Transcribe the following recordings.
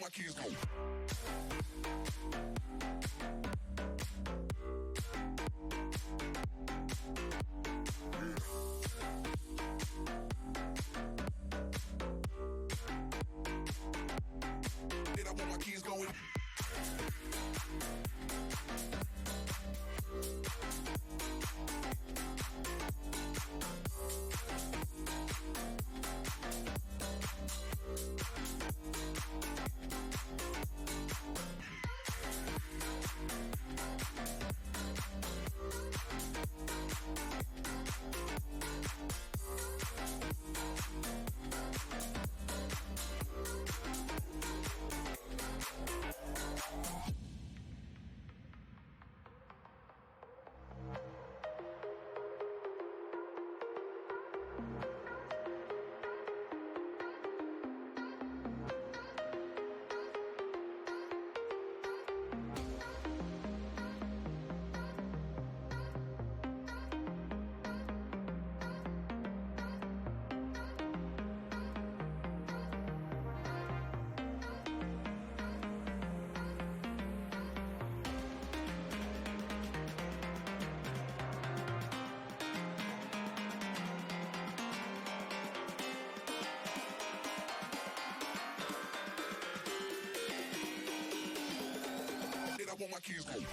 my keys go. I want my keys go.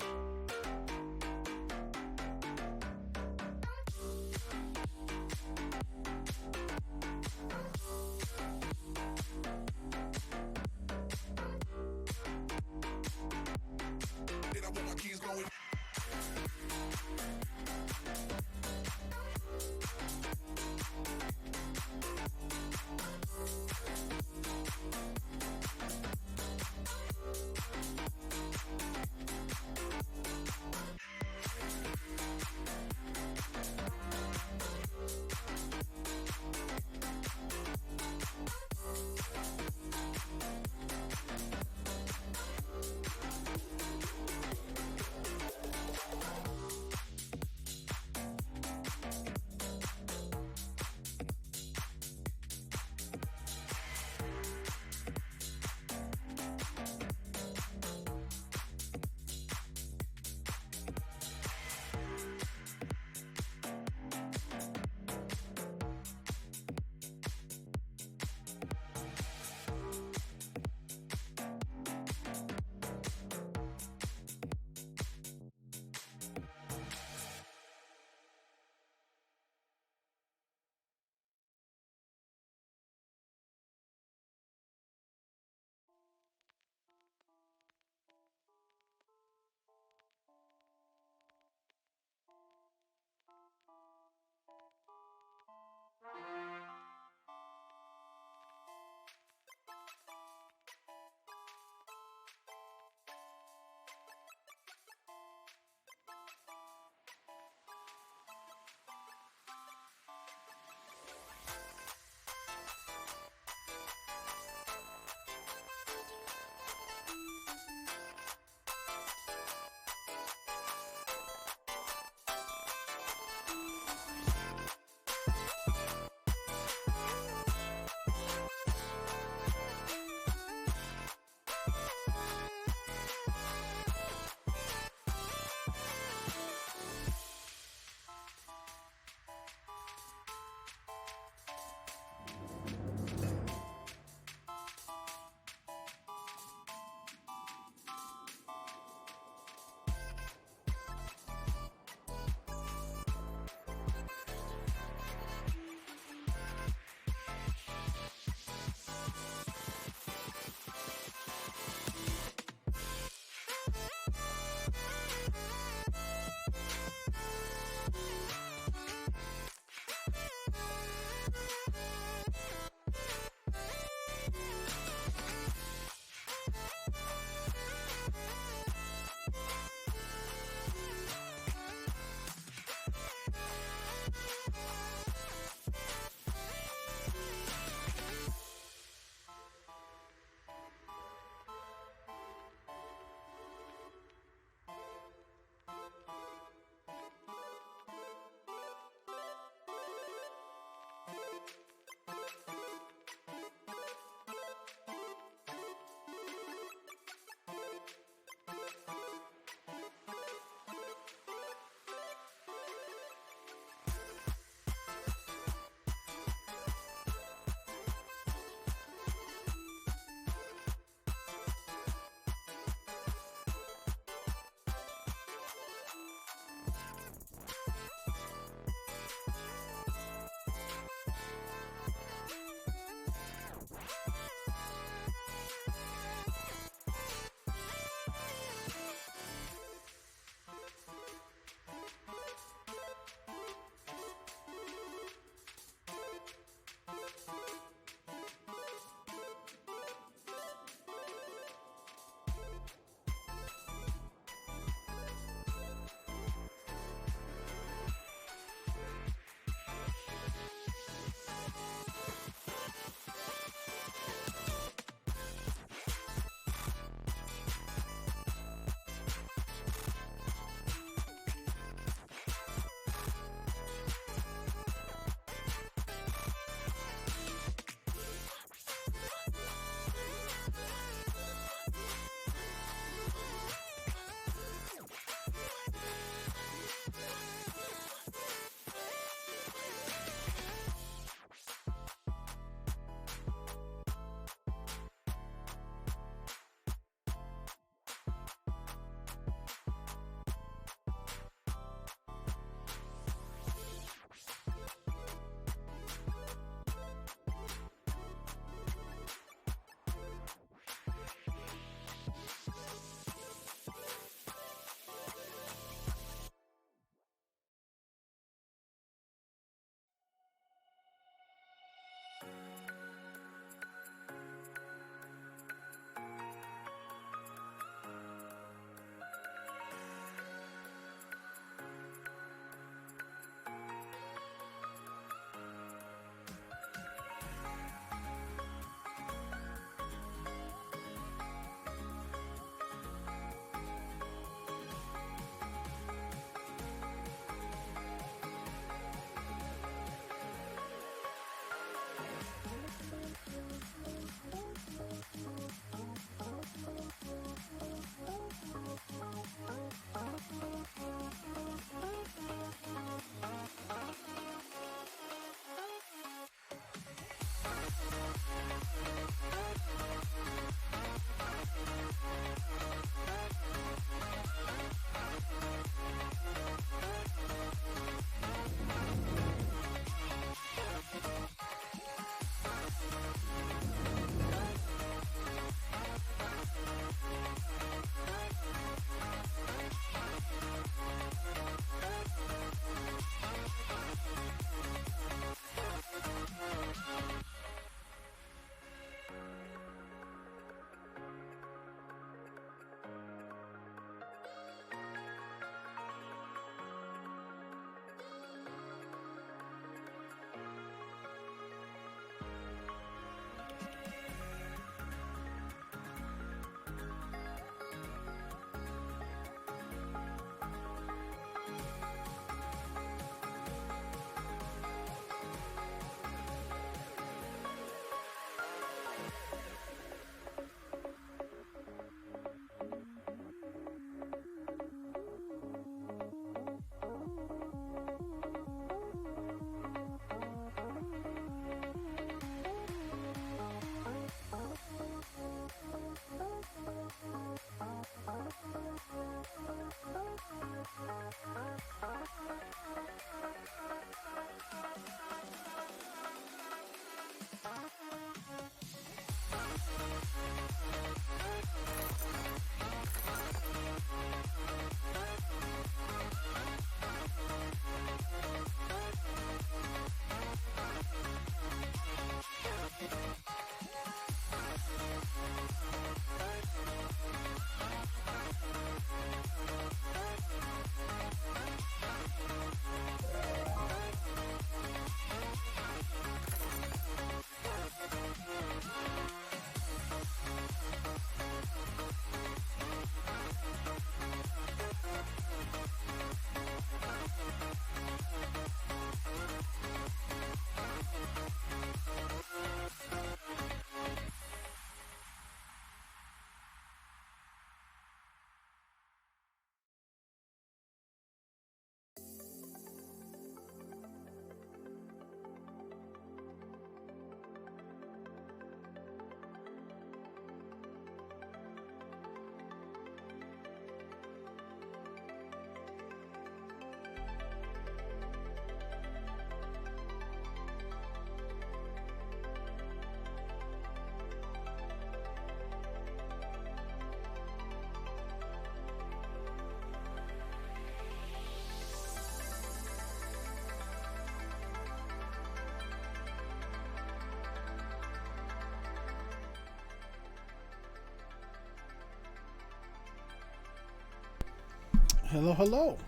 Hello, hello.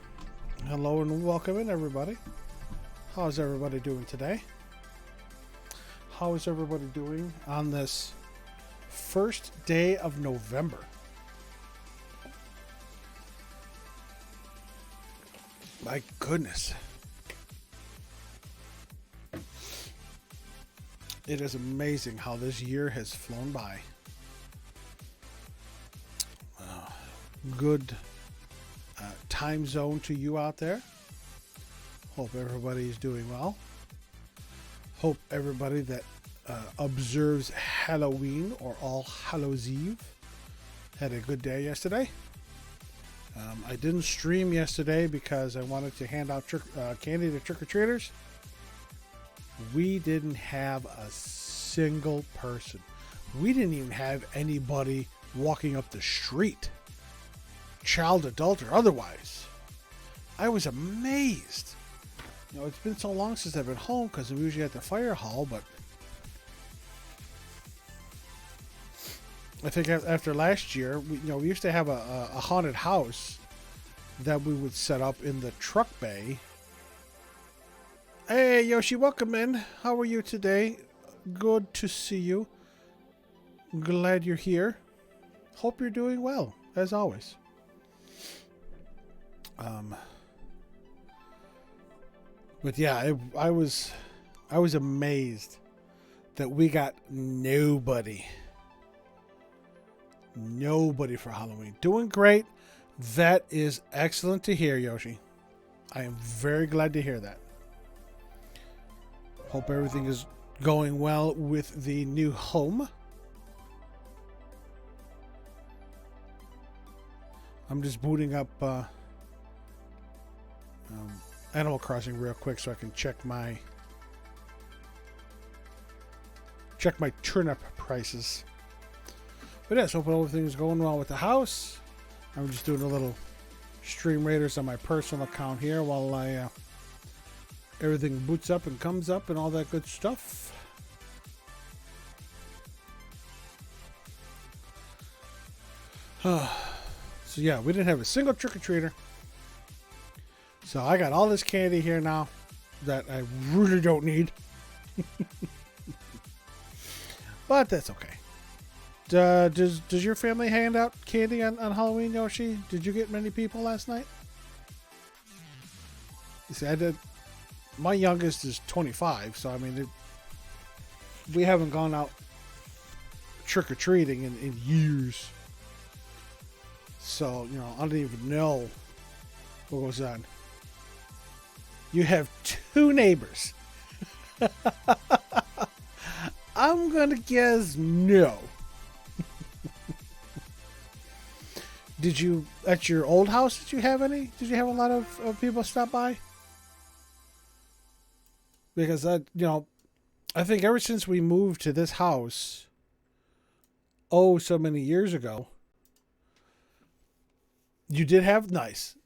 Hello and welcome in, everybody. How's everybody doing today? How is everybody doing on this first day of November? My goodness. It is amazing how this year has flown by. Good time zone to you out there. Hope everybody's doing well. Hope everybody that observes Halloween or All Hallows Eve had a good day yesterday. I didn't stream yesterday because I wanted to hand out candy to trick-or-treaters. We didn't have a single person. We didn't even have anybody walking up the street, child, adult, or otherwise. I was amazed. You know, it's been so long since I've been home because I'm usually at the fire hall, but I think after last year, we used to have a haunted house that we would set up in the truck bay. Hey, Yoshi, welcome in. How are you today? Good to see you. Glad you're here. Hope you're doing well, as always. But yeah, I was amazed that we got nobody for Halloween. Doing great. That is excellent to hear, Yoshi. I am very glad to hear that. Hope everything is going well with the new home. I'm just booting up Animal Crossing real quick so I can check my turnip prices. But yes, hope everything's going well with the house. I'm just doing a little Stream Raiders on my personal account here while everything boots up and comes up and all that good stuff. So yeah, we didn't have a single trick-or-treater. So I got all this candy here now that I really don't need. But that's okay. Does your family hand out candy on Halloween, Yoshi? Did you get many people last night? You see, I did. My youngest is 25, so I mean, we haven't gone out trick-or-treating in years. So, I don't even know what goes on. You have two neighbors. I'm going to guess no. Did you, at your old house, did you have any? Did you have a lot of people stop by? Because I think ever since we moved to this house, oh so many years ago, you did have nice.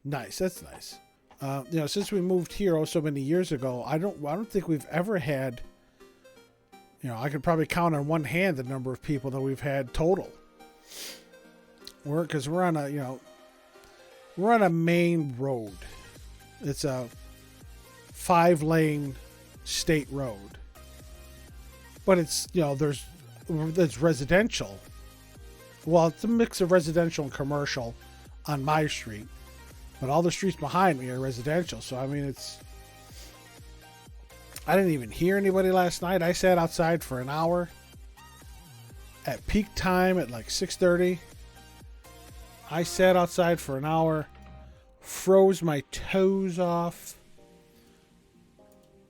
That's nice. Since we moved here oh so many years ago, I don't think we've ever had. I could probably count on one hand the number of people that we've had total. Because we're on a main road. It's a 5-lane state road, but it's residential. Well, it's a mix of residential and commercial on my street, but all the streets behind me are residential. So I mean, I didn't even hear anybody last night. I sat outside for an hour at peak time at like 6:30. I sat outside for an hour, froze my toes off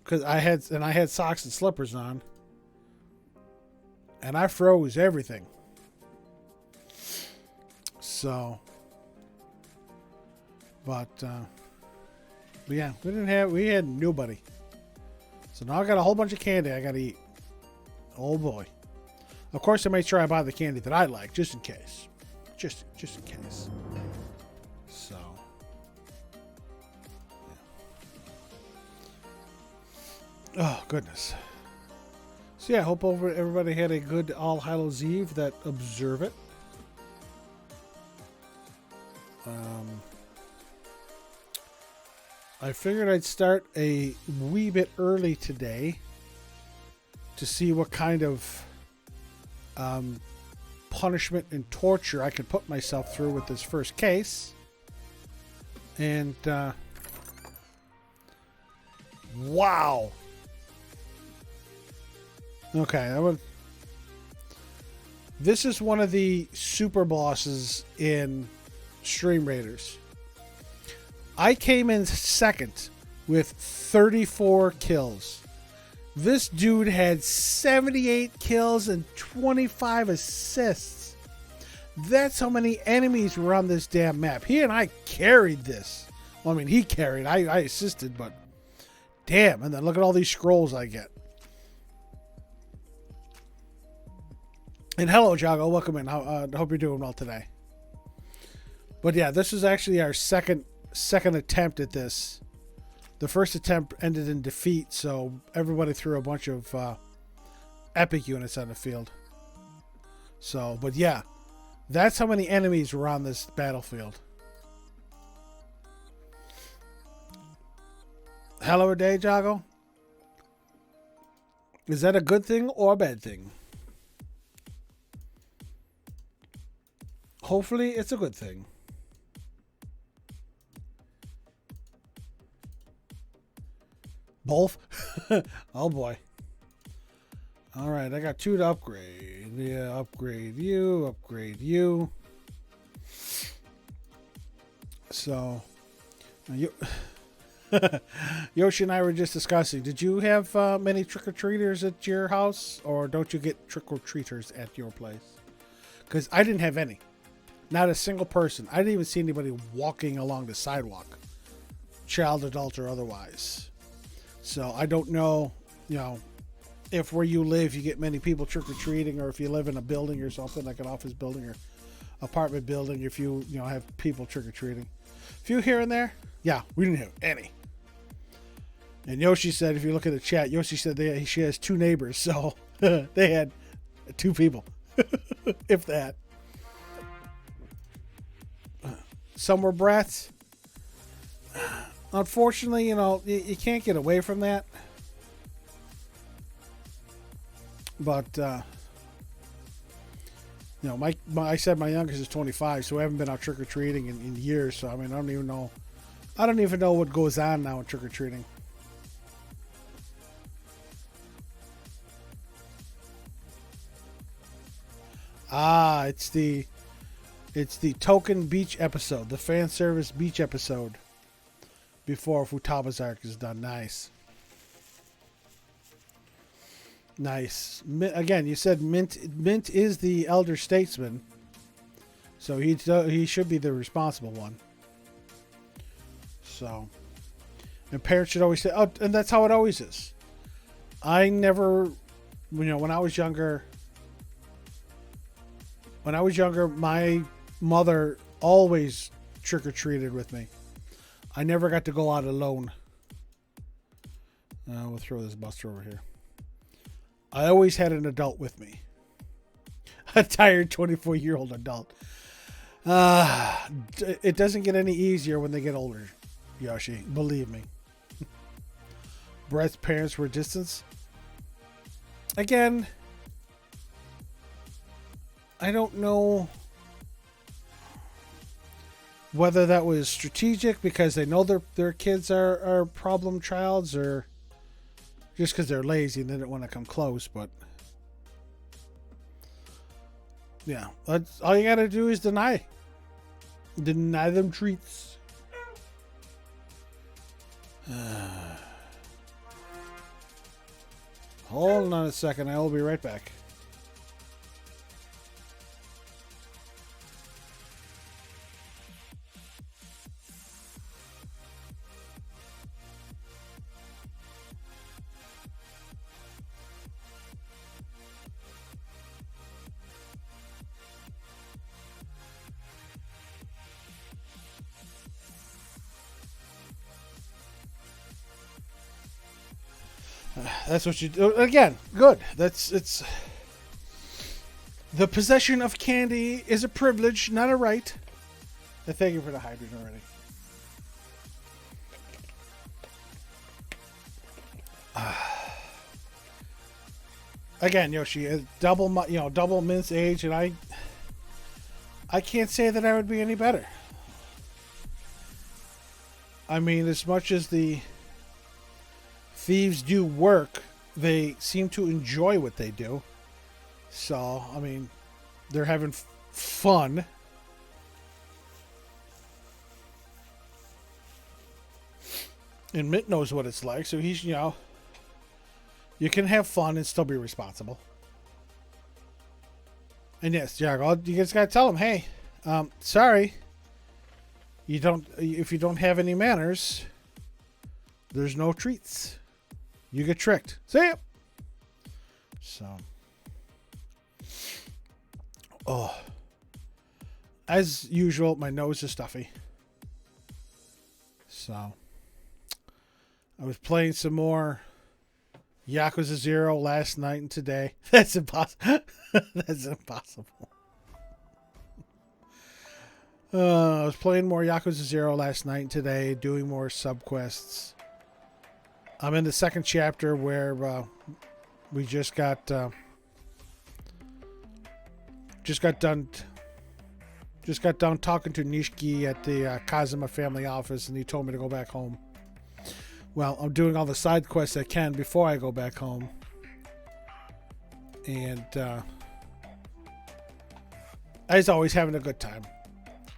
because I had socks and slippers on, and I froze everything. So, but yeah, we had nobody. So now I got a whole bunch of candy I got to eat. Oh boy! Of course, I made sure I buy the candy that I like, just in case. Just in case. So. Yeah. Oh goodness. So yeah, I hope everybody had a good All Hallows Eve that observe it. I figured I'd start a wee bit early today to see what kind of punishment and torture I could put myself through with this first case. And wow. Okay, this is one of the super bosses in Stream Raiders. I came in second with 34 kills. This dude had 78 kills and 25 assists. That's how many enemies were on this damn map. He and I carried this. Well, I mean, he carried. I assisted, but damn. And then look at all these scrolls I get. And hello, Jago. Welcome in. I hope you're doing well today. But yeah, this is actually our second attempt at this. The first attempt ended in defeat, so everybody threw a bunch of epic units on the field. So, but yeah, that's how many enemies were on this battlefield. Hello a day, Jago. Is that a good thing or a bad thing? Hopefully, it's a good thing. Both? Oh boy. Alright, I got 2 to upgrade. Yeah, upgrade you. So, Yoshi and I were just discussing, did you have many trick-or-treaters at your house? Or don't you get trick-or-treaters at your place? Because I didn't have any. Not a single person. I didn't even see anybody walking along the sidewalk. Child, adult, or otherwise. So I don't know, if where you live you get many people trick-or-treating, or if you live in a building or something, like an office building or apartment building, if you have people trick-or-treating. A few here and there. Yeah, we didn't have any. And Yoshi said, if you look at the chat, Yoshi said she has 2 neighbors, so they had 2 people. If that. Some were brats. Unfortunately, you can't get away from that. But, I said my youngest is 25, so we haven't been out trick-or-treating in years. So, I mean, I don't even know what goes on now in trick-or-treating. Ah, it's the token beach episode, the fan service beach episode. Before Futaba's arc is done. Nice. Again, you said Mint is the elder statesman, so he should be the responsible one. So, and parents should always say, "Oh," and that's how it always is. I never, when I was younger, When I was younger, my mother always trick-or-treated with me. I never got to go out alone. We'll throw this buster over here. I always had an adult with me. A tired 24-year-old adult. It doesn't get any easier when they get older, Yoshi. Believe me. Brett's parents were distant. Again, I don't know whether that was strategic because they know their kids are problem childs, or just because they're lazy and they didn't want to come close. But yeah, that's all you got to do is deny them treats. Hold on a second, I will be right back. That's what you do. Again, good. It's the possession of candy is a privilege, not a right. Thank you for the hydrogen already. Again, Yoshi, double Mint's age, and I can't say that I would be any better. I mean, as much as the thieves do work, they seem to enjoy what they do. So, I mean, they're having fun. And Mint knows what it's like, so he's, you can have fun and still be responsible. And yes, Jago, you just gotta tell him, hey, sorry, if you don't have any manners, there's no treats. You get tricked. See ya. So, as usual, my nose is stuffy. So, I was playing some more Yakuza 0 last night and today. That's impossible. That's impossible. I was playing more Yakuza 0 last night and today, doing more subquests. I'm in the second chapter where we just got done talking to Nishiki at the Kazuma family office, and he told me to go back home. Well, I'm doing all the side quests I can before I go back home. And I was always having a good time.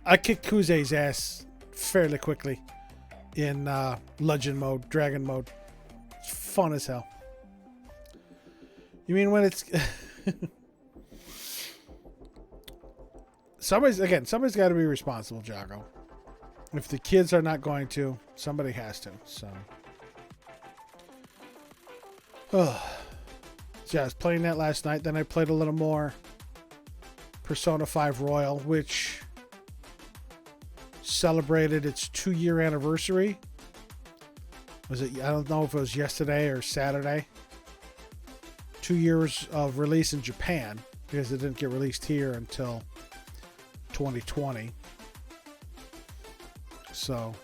I kicked Kuze's ass fairly quickly in legend mode, dragon mode. It's fun as hell. You mean when it's... somebody's got to be responsible, Jago. If the kids are not going to, somebody has to. So yeah, I was playing that last night. Then I played a little more Persona 5 Royal, which celebrated its 2-year anniversary. Was it? I don't know if it was yesterday or Saturday. 2 years of release in Japan, because it didn't get released here until 2020. So,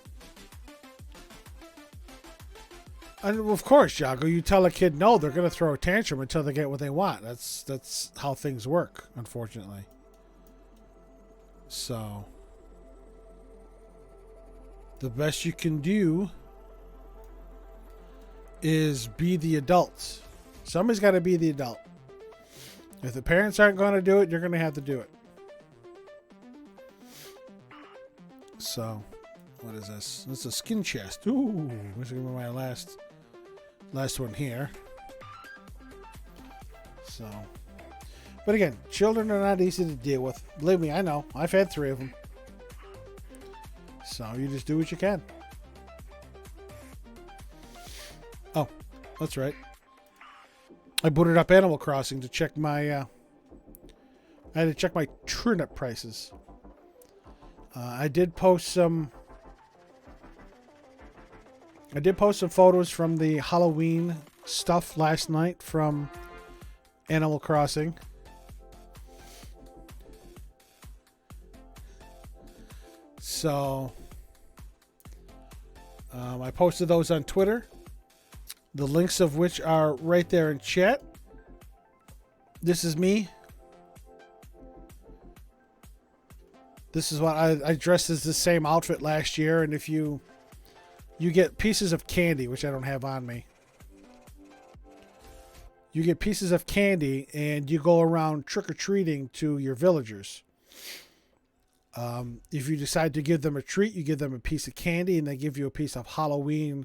and of course, Jago, you tell a kid no, they're going to throw a tantrum until they get what they want. That's how things work, unfortunately. So, the best you can do is be the adult. Somebody's got to be the adult. If the parents aren't going to do it, you're going to have to do it. So, what is this? This is a skin chest. Ooh, this is going to be my last one here. So, but again, children are not easy to deal with. Believe me, I know. I've had 3 of them. So, you just do what you can. Oh, that's right. I booted up Animal Crossing to check my I had to check my turnip prices. I did post some photos from the Halloween stuff last night from Animal Crossing. So I posted those on Twitter, the links of which are right there in chat. This is me. This is what I dressed as the same outfit last year, and if you get pieces of candy, which I don't have on me. You get pieces of candy and you go around trick-or-treating to your villagers. If you decide to give them a treat, you give them a piece of candy and they give you a piece of Halloween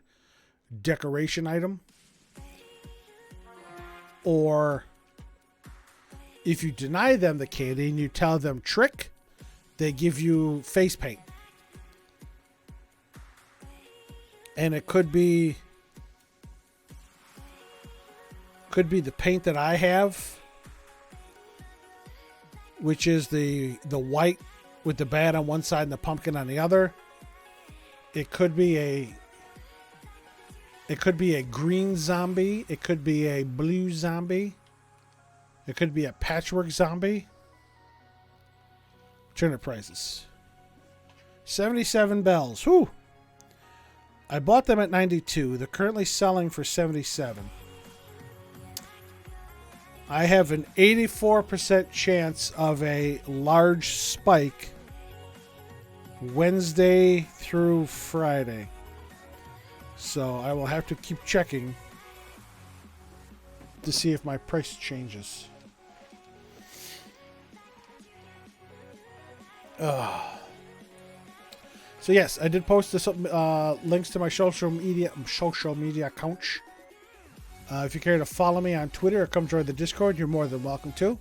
decoration item. Or if you deny them the candy and you tell them trick, they give you face paint. And it could be the paint that I have, which is the white with the bat on one side and the pumpkin on the other. It could be a green zombie. It could be a blue zombie. It could be a patchwork zombie. Turnip prices. 77 bells. Whew. I bought them at 92. They're currently selling for 77. I have an 84% chance of a large spike Wednesday through Friday. So I will have to keep checking to see if my price changes. So yes, I did post this links to my social media accounts. If you care to follow me on Twitter or come join the Discord, you're more than welcome to.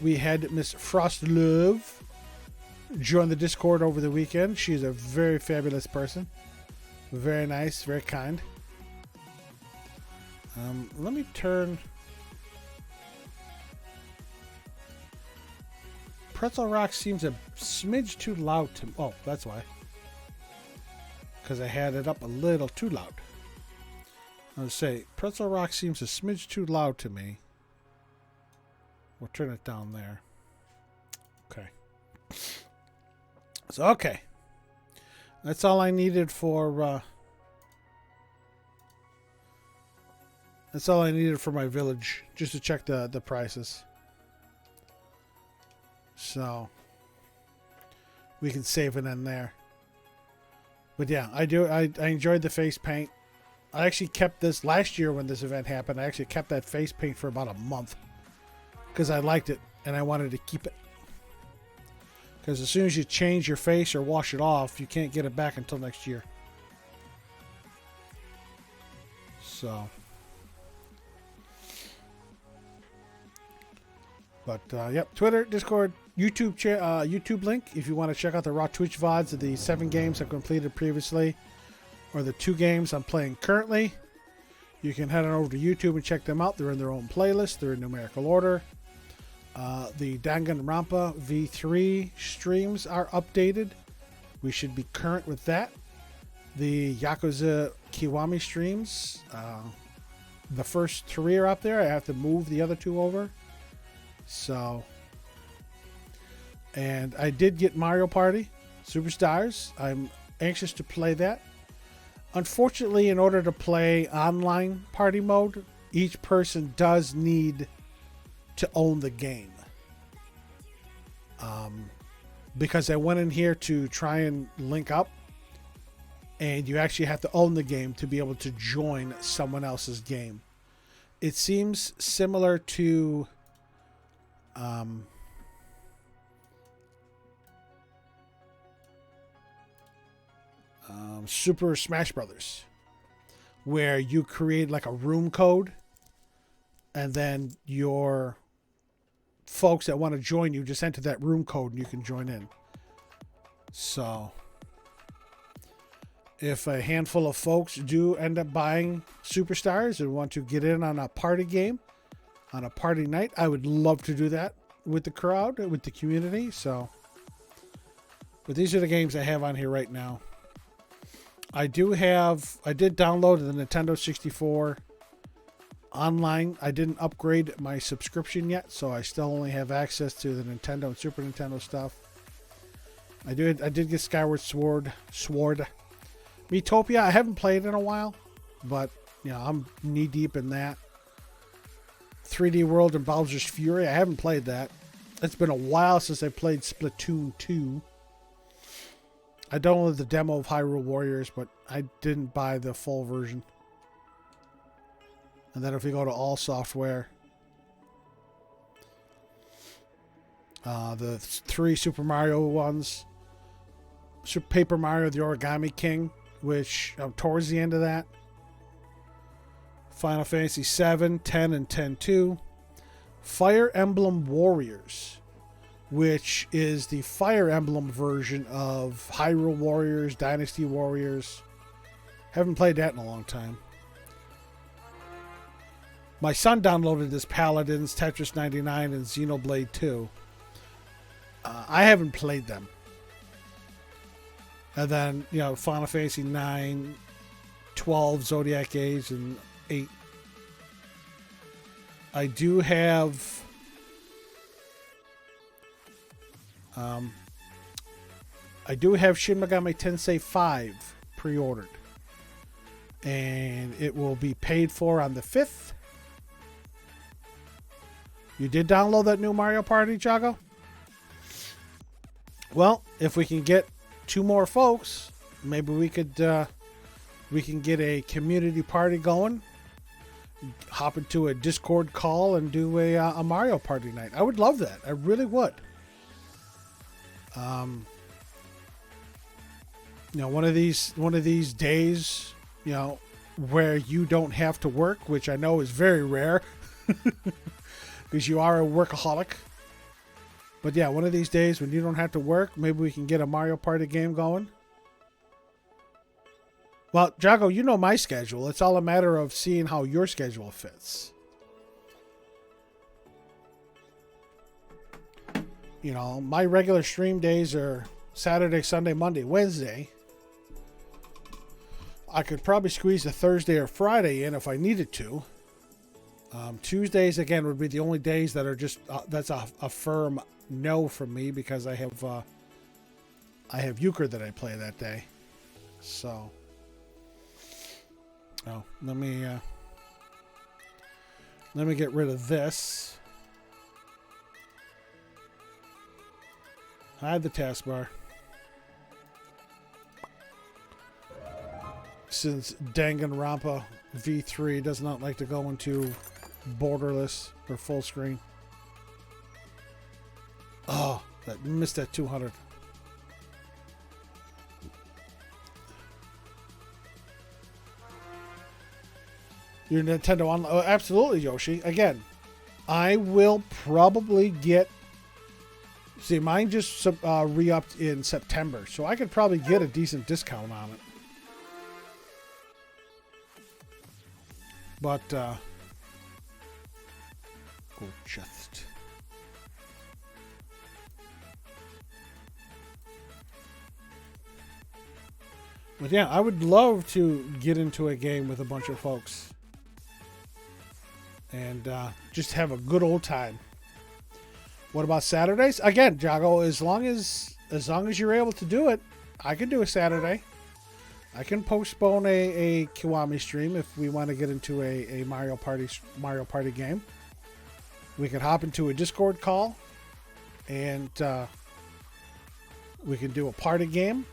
We had Miss Frostlove join the Discord over the weekend. She's a very fabulous person. Very nice, very kind. Let me turn... Pretzel Rock seems a smidge too loud to... Oh, that's why. Because I had it up a little too loud. I would say, Pretzel Rock seems a smidge too loud to me. We'll turn it down there. Okay. So, okay. That's all I needed for... that's all I needed for my village. Just to check the prices. So we can save it in there. But yeah, I enjoyed the face paint. I actually kept this last year when this event happened. I actually kept that face paint for about a month because I liked it and I wanted to keep it. Because as soon as you change your face or wash it off, you can't get it back until next year. So... But, yep, Twitter, Discord, YouTube link if you want to check out the raw Twitch VODs of the 7 games I've completed previously or the 2 games I'm playing currently. You can head on over to YouTube and check them out. They're in their own playlist. They're in numerical order. The Danganronpa V3 streams are updated. We should be current with that. The Yakuza Kiwami streams, the first 3 are up there. I have to move the other 2 over. So, and I did get Mario Party Superstars. I'm anxious to play that. Unfortunately, in order to play online party mode, each person does need to own the game. Because I went in here to try and link up, and you actually have to own the game to be able to join someone else's game. It seems similar to... Super Smash Brothers, where you create like a room code and then your folks that want to join you just enter that room code and you can join in. So if a handful of folks do end up buying Superstars and want to get in on a party game on a party night, I would love to do that with the crowd, with the community. So, but these are the games I have on here right now. I did download the Nintendo 64 online. I didn't upgrade my subscription yet, so I still only have access to the Nintendo and Super Nintendo stuff. I did get Skyward Sword. Miitopia, I haven't played in a while, but I'm knee deep in that. 3D World and Bowser's Fury, I haven't played that. It's been a while since I played Splatoon 2. I downloaded the demo of Hyrule Warriors, but I didn't buy the full version. And then if we go to all software, the 3 Super Mario ones, Paper Mario the Origami King, which I'm towards the end of that. Final Fantasy 7, 10, and 10-2. Fire Emblem Warriors, which is the Fire Emblem version of Hyrule Warriors, Dynasty Warriors. Haven't played that in a long time. My son downloaded this Paladins, Tetris 99, and Xenoblade 2. I haven't played them. And then, Final Fantasy 9, 12, Zodiac Age, and 8. I do have Shin Megami Tensei 5 pre-ordered. And it will be paid for on the 5th. You did download that new Mario Party, Jago? Well, if we can get 2 more folks, maybe we can get a community party going. Hop into a Discord call and do a Mario Party night. I would love that. I really would. One of these days, where you don't have to work, which I know is very rare, because you are a workaholic. But yeah, one of these days when you don't have to work, maybe we can get a Mario Party game going. Well, Jago, you know my schedule. It's all a matter of seeing how your schedule fits. My regular stream days are Saturday, Sunday, Monday, Wednesday. I could probably squeeze a Thursday or Friday in if I needed to. Tuesdays, again, would be the only days that are just, that's a firm no from me, because I have euchre that I play that day. So... Oh, let me get rid of this. Hide the taskbar. Since Danganronpa V3 does not like to go into borderless or full screen. Oh, that missed that 200. Your Nintendo Online. Oh, absolutely, Yoshi. Again, I will probably get... See, mine just re-upped in September, so I could probably get a decent discount on it. But, go chest. But yeah, I would love to get into a game with a bunch of folks. And just have a good old time. What about Saturdays? Again, Jago, as long as you're able to do it, I can do a Saturday. I can postpone a Kiwami stream if we want to get into a Mario Party game. We can hop into a Discord call, and we can do a party game.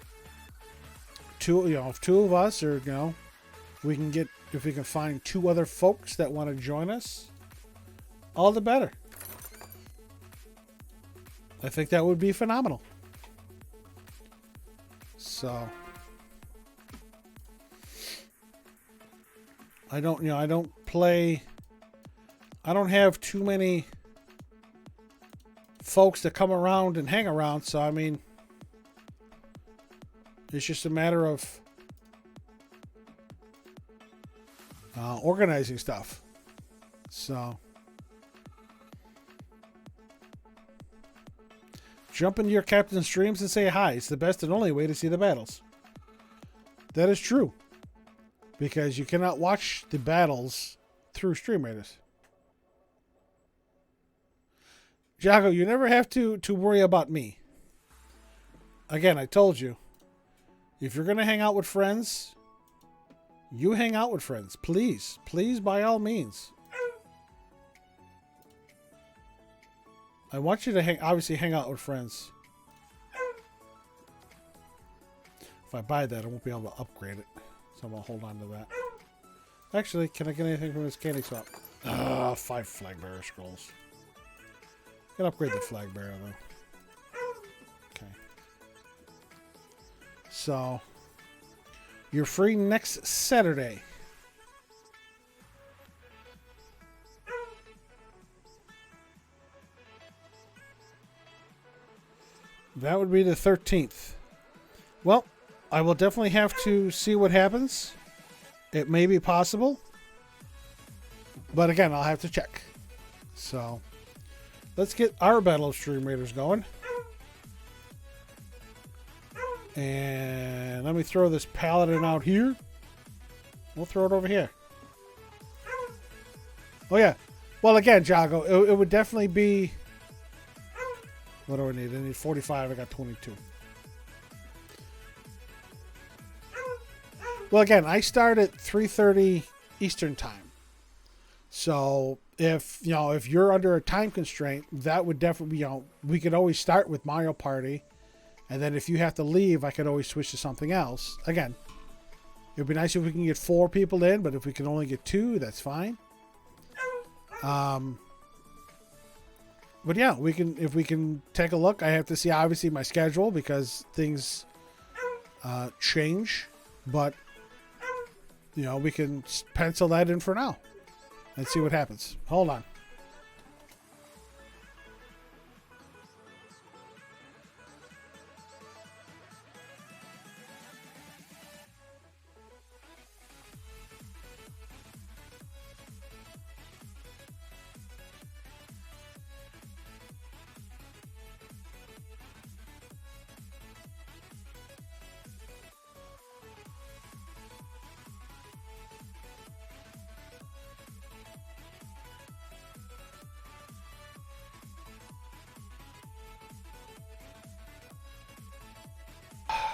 If 2 of us, or we can get, if we can find 2 other folks that want to join us, all the better. I think that would be phenomenal. So I don't have too many folks that come around and hang around, so I mean, it's just a matter of organizing stuff. So Jump into your captain's streams and say hi. It's the best and only way to see the battles. That is true. Because you cannot watch the battles through Stream Raiders. Jago, you never have to worry about me. Again, I told you. If you're going to hang out with friends, you hang out with friends. Please. Please, by all means. I want you to obviously hang out with friends. If I buy that, I won't be able to upgrade it. So I'm going to hold on to that. Actually, can I get anything from this candy swap? 5 flag bearer scrolls. Can upgrade the flag bearer though. Okay. So, you're free next Saturday. That would be the 13th. Well, I will definitely have to see what happens. It may be possible. But again, I'll have to check. So, let's get our Battle of Stream Raiders going. And let me throw this paladin out here. We'll throw it over here. Oh, yeah. Well, again, Jago, it would definitely be... What do I need? I need 45. I got 22. Well, again, I start at 3:30 Eastern Time. So if you're under a time constraint, that would definitely, we could always start with Mario Party. And then if you have to leave, I could always switch to something else. Again, it would be nice if we can get 4 people in, but if we can only get 2, that's fine. But yeah, if we can take a look. I have to see obviously my schedule because things change, but we can pencil that in for now and see what happens. Hold on.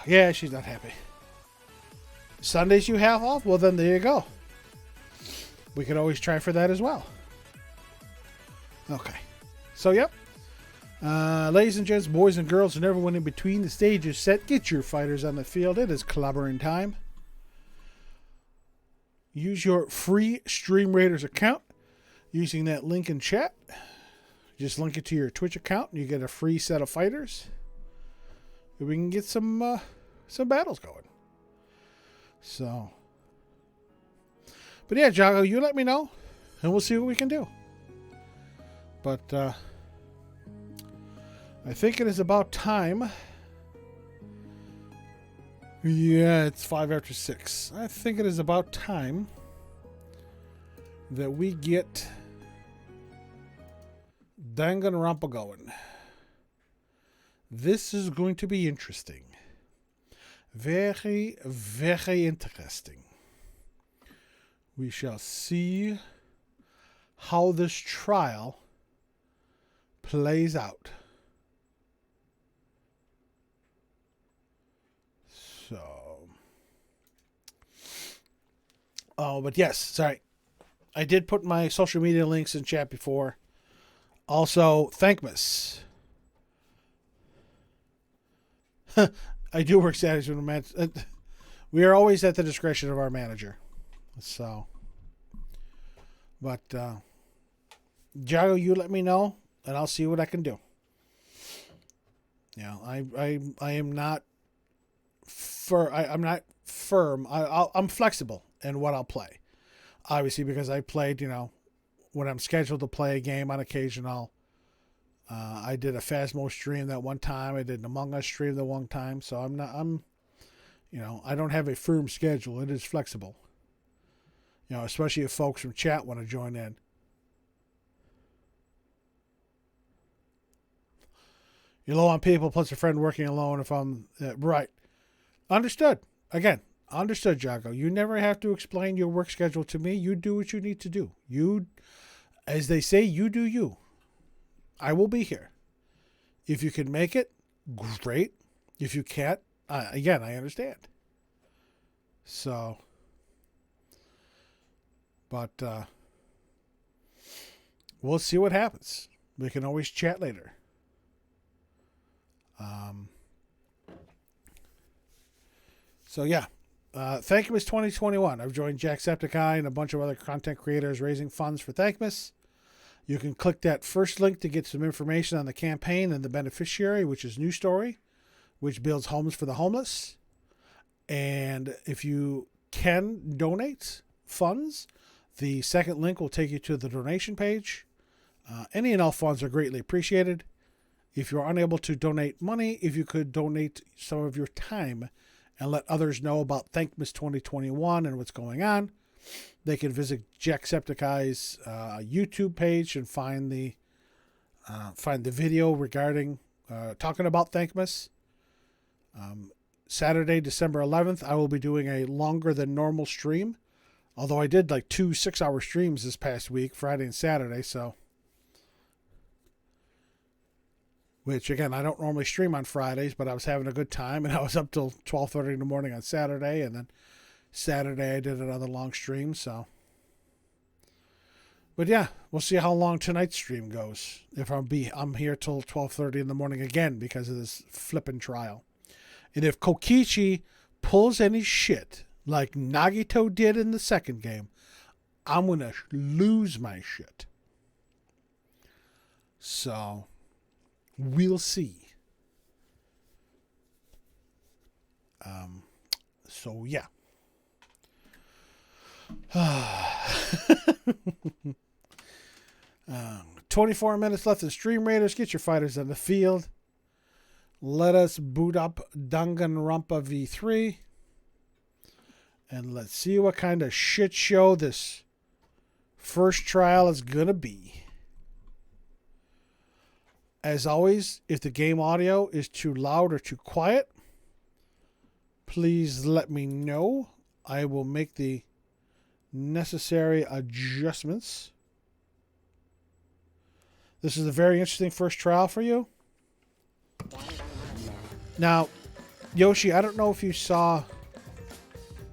Yeah, she's not happy. Sundays you have off? Well, then there you go. We could always try for that as well. Okay. So, yep. Ladies and gents, boys and girls, and everyone in between, the stage is set. Get your fighters on the field. It is clobbering time. Use your free Stream Raiders account using that link in chat. Just link it to your Twitch account and you get a free set of fighters. We can get some battles going. So, but yeah, Jago, you let me know, and we'll see what we can do. But I think it is about time. Yeah, it's 5 after 6. I think it is about time that we get Danganronpa going. This is going to be interesting. Very, very interesting. We shall see how this trial plays out. So. Oh, but yes, sorry. I did put my social media links in chat before. Also, Thankmas. I do work Saturdays when we are always at the discretion of our manager. So, but Jago, you let me know, and I'll see what I can do. Yeah, I am not I'm not firm. I'm flexible in what I'll play. Obviously, because I played, when I'm scheduled to play a game on occasion, I did a Phasmo stream that one time. I did an Among Us stream that one time. So I don't have a firm schedule. It is flexible. Especially if folks from chat want to join in. You're low on people, plus a friend working alone. If I'm right, understood. Again, understood, Jago. You never have to explain your work schedule to me. You do what you need to do. You, as they say, you do you. I will be here. If you can make it, great. If you can't, again, I understand. So, but we'll see what happens. We can always chat later. So yeah, Thankmas 2021. I've joined Jacksepticeye and a bunch of other content creators raising funds for Thankmas. You can click that first link to get some information on the campaign and the beneficiary, which is New Story, which builds homes for the homeless. And if you can donate funds, the second link will take you to the donation page. Any and all funds are greatly appreciated. If you're unable to donate money, if you could donate some of your time and let others know about Thankmas 2021 and what's going on, they can visit Jacksepticeye's YouTube page and find the video regarding talking about Thankmas. Saturday, December 11th, I will be doing a longer than normal stream. Although I did like 2 6-hour streams this past week, Friday and Saturday, so. Which, again, I don't normally stream on Fridays, but I was having a good time, and I was up till 12:30 in the morning on Saturday, and then Saturday I did another long stream, so. But yeah, we'll see how long tonight's stream goes. If I'm here till 12:30 in the morning again because of this flipping trial. And if Kokichi pulls any shit like Nagito did in the second game, I'm going to lose my shit. So, we'll see. So, yeah. 24 minutes left in Stream Raiders. Get your fighters on the field. Let us boot up Danganronpa V3. And let's see what kind of shit show this first trial is going to be. As always, if the game audio is too loud or too quiet, please let me know. I will make the necessary adjustments. This is a very interesting first trial for you. Now, Yoshi, I don't know if you saw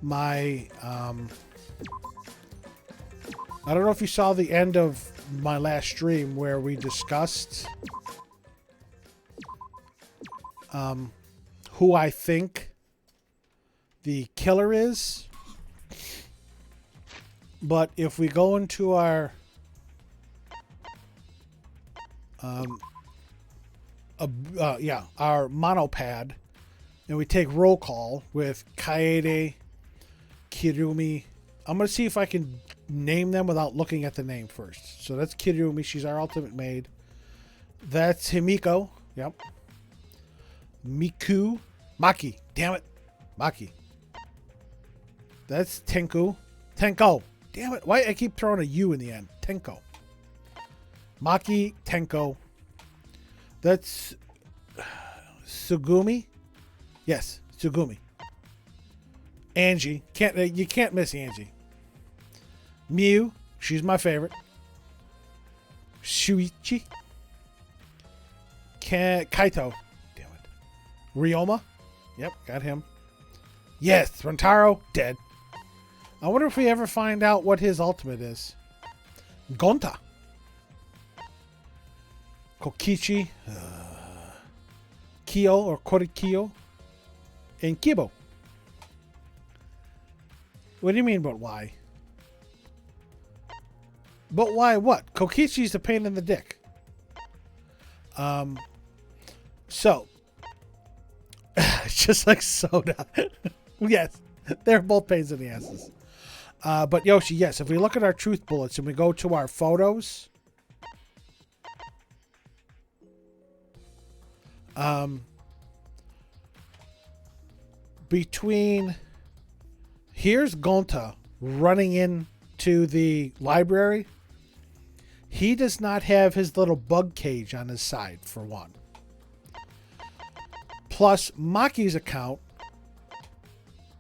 my I don't know if you saw the end of my last stream where we discussed who I think the killer is. But if we go into our our monopad and we take roll call with Kaede, Kirumi. I'm going to see if I can name them without looking at the name first. So that's Kirumi. She's our ultimate maid. That's Himiko. Yep. Miku. Maki. Damn it. Maki. That's Tenku. Tenko. Damn it. Why I keep throwing a U in the end? Tenko. Maki. Tenko. That's Sugumi. Yes. Sugumi. Angie. You can't miss Angie. Miu. She's my favorite. Shuichi. Kaito. Damn it. Ryoma. Yep, got him. Yes, Rentaro. Dead. I wonder if we ever find out what his ultimate is. Gonta. Kokichi. Kyo or Korikyo. And Kibo. What do you mean, but why? But why what? Kokichi's a pain in the dick. So. Just like Soda. Yes. They're both pains in the asses. But Yoshi, yes, if we look at our truth bullets and we go to our photos. Between here's Gonta running into the library. He does not have his little bug cage on his side, for one. plus Maki's account,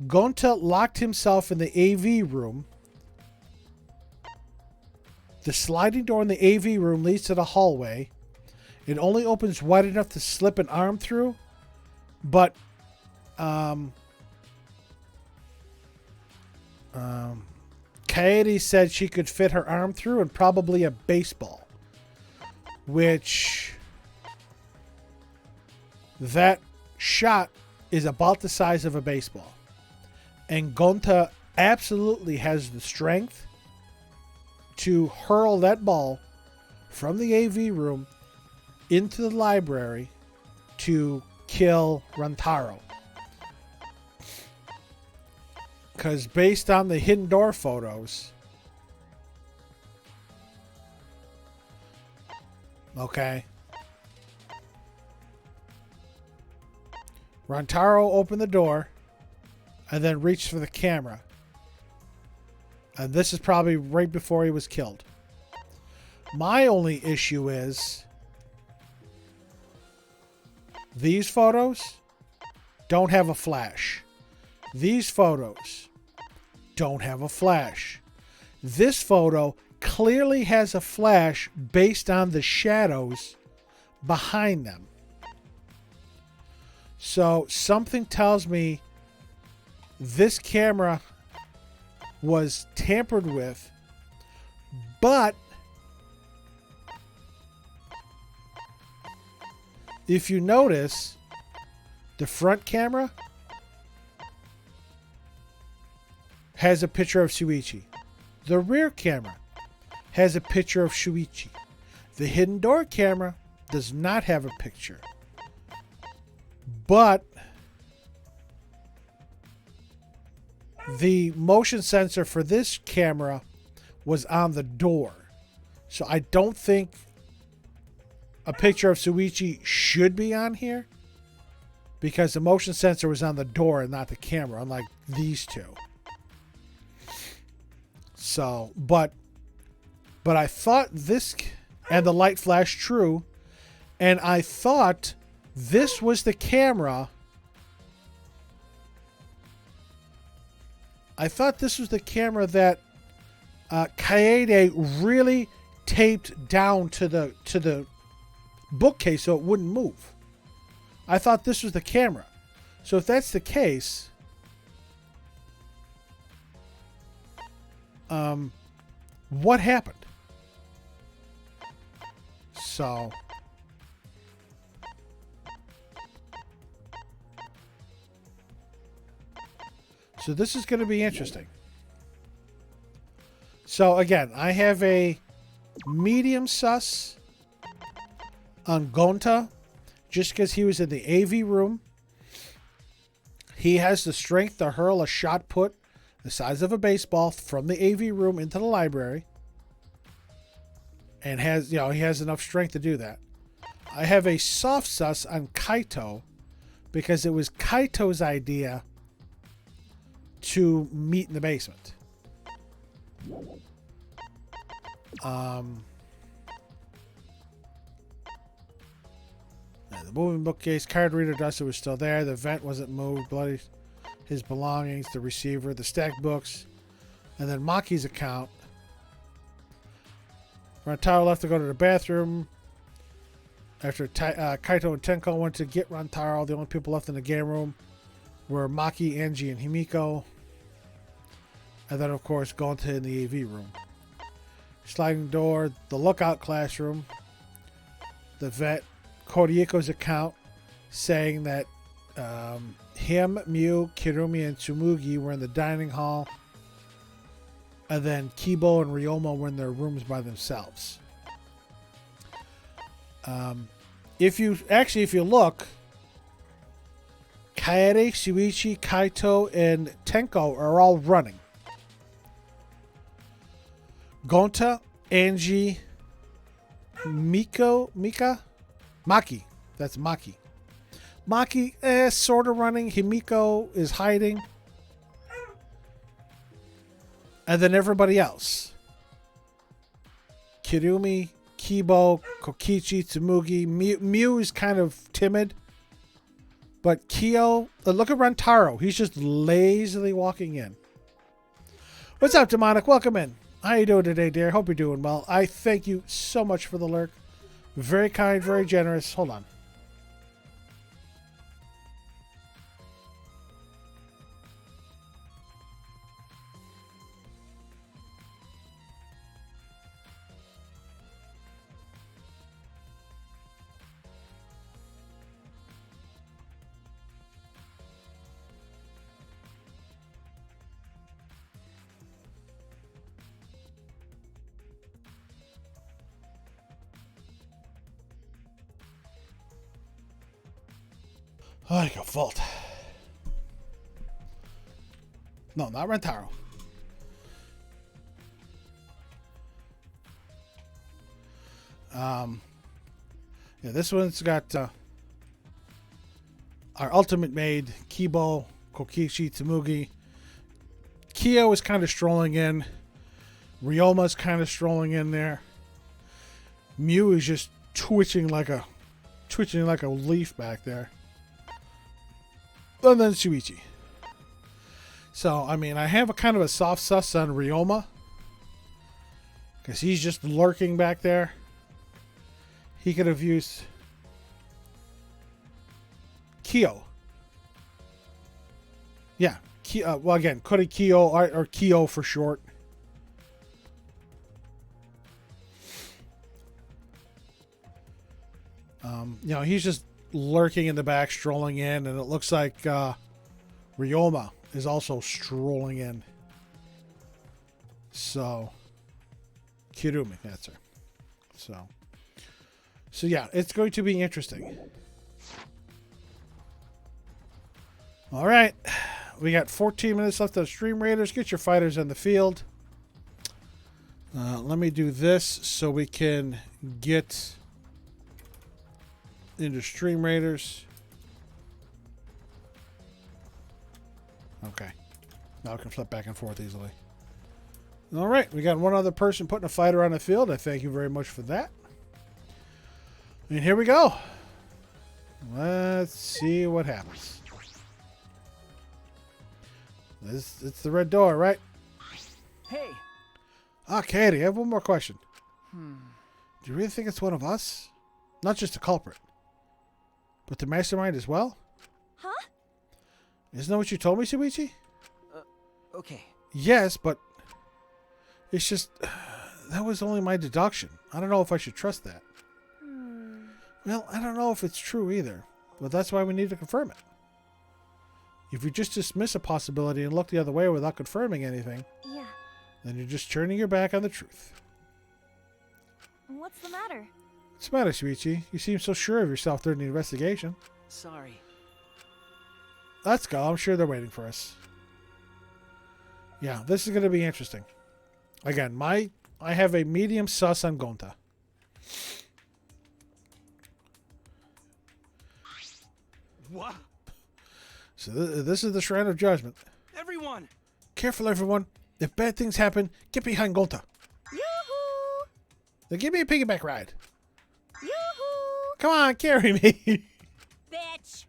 Gonta locked himself in the AV room. The sliding door in the AV room leads to the hallway. It only opens wide enough to slip an arm through, but Kaede said she could fit her arm through and probably a baseball, which that shot is about the size of a baseball. And Gonta absolutely has the strength to hurl that ball from the AV room into the library to kill Rantaro. Because based on the hidden door photos, okay, Rantaro opened the door and then reached for the camera. And this is probably right before he was killed. My only issue is these photos don't have a flash. These photos don't have a flash. This photo clearly has a flash based on the shadows behind them. So something tells me this camera was tampered with, but if you notice, the front camera has a picture of Shuichi. The rear camera has a picture of Shuichi. The hidden door camera does not have a picture. But the motion sensor for this camera was on the door. So I don't think a picture of Shuichi should be on here, because the motion sensor was on the door and not the camera, unlike these two. So, but I thought this, and the light flashed true, and I thought this was the camera. I thought this was the camera that Kaede really taped down to the bookcase so it wouldn't move. I thought this was the camera. So if that's the case, what happened? So this is going to be interesting. So again, I have a medium sus on Gonta, just because he was in the AV room. He has the strength to hurl a shot put the size of a baseball from the AV room into the library, and has, he has enough strength to do that. I have a soft sus on Kaito because it was Kaito's idea to meet in the basement. The moving bookcase, card reader duster was still there. The vent wasn't moved. Bloody his belongings, the receiver, the stacked books, and then Maki's account. Rantaro left to go to the bathroom. After Kaito and Tenko went to get Rantaro, the only people left in the game room were Maki, Angie, and Himiko. And then, of course, Gonta in the AV room. Sliding door, the lookout classroom, the vet, Kodieko's account saying that him, Miu, Kirumi, and Tsumugi were in the dining hall. And then Kibo and Ryoma were in their rooms by themselves. If you look, Kaede, Shuichi, Kaito, and Tenko are all running. Gonta, Angie, Maki. That's Maki. Maki, sort of running. Himiko is hiding. And then everybody else. Kirumi, Kibo, Kokichi, Tsumugi. Miu is kind of timid. But Kyo, look at Rentaro. He's just lazily walking in. What's up, Demonic? Welcome in. How you doing today, dear? Hope you're doing well. I thank you so much for the lurk. Very kind, very generous. Hold on. I go vault. No, not Rentaro. Yeah, this one's got our ultimate maid, Kibo, Kokishi, Tsumugi. Kyo is kind of strolling in. Ryoma's kind of strolling in there. Mew is just twitching like a leaf back there. And then Shuichi. So, I mean, I have a kind of a soft sus on Ryoma. Because he's just lurking back there. He could have used Kyo. Yeah. Well, again, could have Kyo or Kyo for short. You know, he's just lurking in the back, strolling in, and it looks like Ryoma is also strolling in. So, Kirumi, that's her. So yeah, it's going to be interesting. All right, we got 14 minutes left of Stream Raiders. Get your fighters in the field. Let me do this so we can get into Stream Raiders. Okay. Now I can flip back and forth easily. All right. We got one other person putting a fighter on the field. I thank you very much for that. And here we go. Let's see what happens. It's the red door, right? Hey. Ah, Katie, I have one more question. Do you really think it's one of us? Not just the culprit, but the mastermind as well? Huh? Isn't that what you told me, Shuichi? Okay. Yes, but it's just that was only my deduction. I don't know if I should trust that. Well, I don't know if it's true either, but that's why we need to confirm it. If you just dismiss a possibility and look the other way without confirming anything, Yeah. then you're just turning your back on the truth. What's the matter? What's the matter, Shuichi? You seem so sure of yourself during the investigation. Sorry. Let's go. I'm sure they're waiting for us. Yeah, this is going to be interesting. Again, I have a medium sus on Gonta. What? So this is the Shrine of Judgment. Everyone! Careful, everyone. If bad things happen, get behind Gonta. Yoo-hoo! Then give me a piggyback ride. Yoo-hoo! Come on, carry me. Bitch!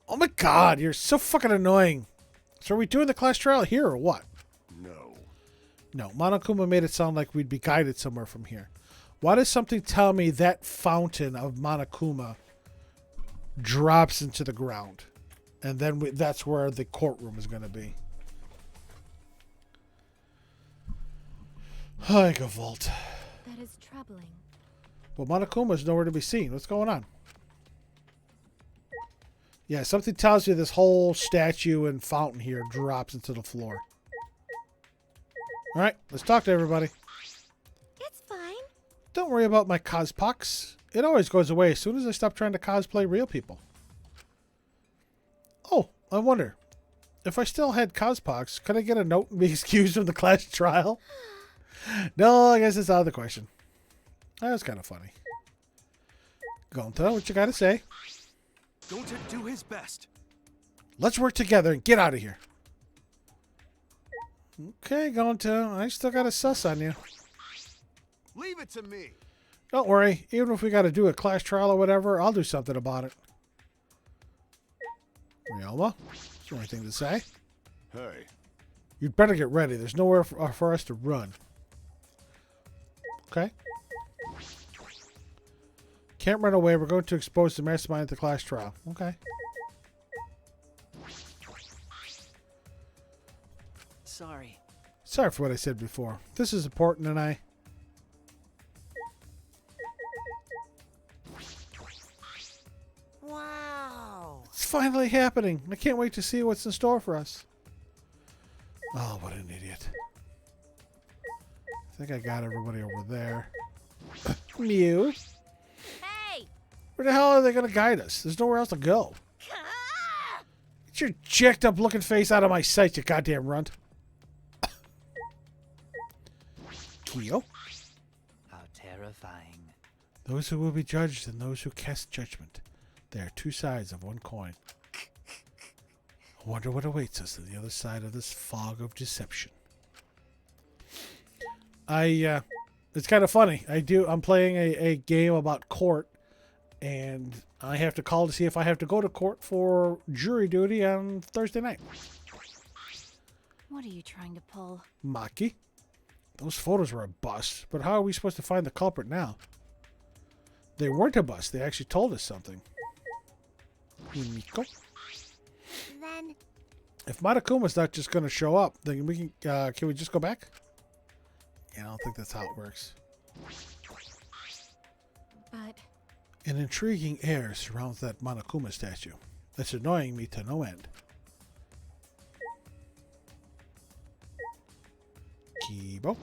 Oh my god, you're so fucking annoying. So are we doing the class trial here or what? No, Monokuma made it sound like we'd be guided somewhere from here. Why does something tell me that fountain of Monokuma drops into the ground? And then that's where the courtroom is going to be. Like a vault. That is troubling. Well, Monokuma is nowhere to be seen. What's going on? Yeah, something tells you this whole statue and fountain here drops into the floor. All right, let's talk to everybody. It's fine. Don't worry about my cospox. It always goes away as soon as I stop trying to cosplay real people. Oh, I wonder. If I still had cospox, could I get a note and be excused from the class trial? No, I guess it's out of the question. That was kind of funny. Gonta, what you got to say? Gonta do his best. Let's work together and get out of here. Okay, Gonta, I still got a sus on you. Leave it to me. Don't worry. Even if we got to do a class trial or whatever, I'll do something about it. Ryoma, is there anything to say? Hey. You'd better get ready. There's nowhere for us to run. Okay. Can't run away. We're going to expose the mastermind at the class trial. Okay. Sorry. Sorry for what I said before. This is important, and I... Wow. It's finally happening. I can't wait to see what's in store for us. Oh, what an idiot. I think I got everybody over there. Mew. Hey! Where the hell are they going to guide us? There's nowhere else to go. Get your jacked up looking face out of my sight, you goddamn runt. Kyo. How terrifying. Those who will be judged and those who cast judgment. They are two sides of one coin. I wonder what awaits us on the other side of this fog of deception. It's kind of funny. I'm playing a game about court, and I have to call to see if I have to go to court for jury duty on Thursday night. What are you trying to pull? Maki. Those photos were a bust, but how are we supposed to find the culprit now? They weren't a bust. They actually told us something. Himiko. Then... If Matakuma's not just going to show up, then we can we just go back? Yeah, I don't think that's how it works. But... An intriguing air surrounds that Monokuma statue. That's annoying me to no end. Kibo.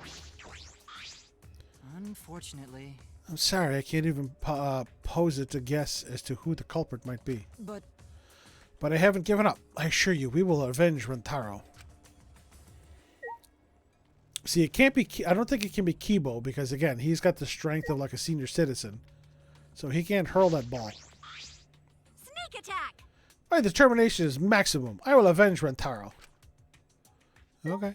Unfortunately. I'm sorry, I can't even pose it to guess as to who the culprit might be. But I haven't given up. I assure you, we will avenge Rentaro. See, it can't be... I don't think it can be Kibo, because, again, he's got the strength of, like, a senior citizen. So he can't hurl that ball. Sneak attack! My determination is maximum. I will avenge Rentaro. Okay.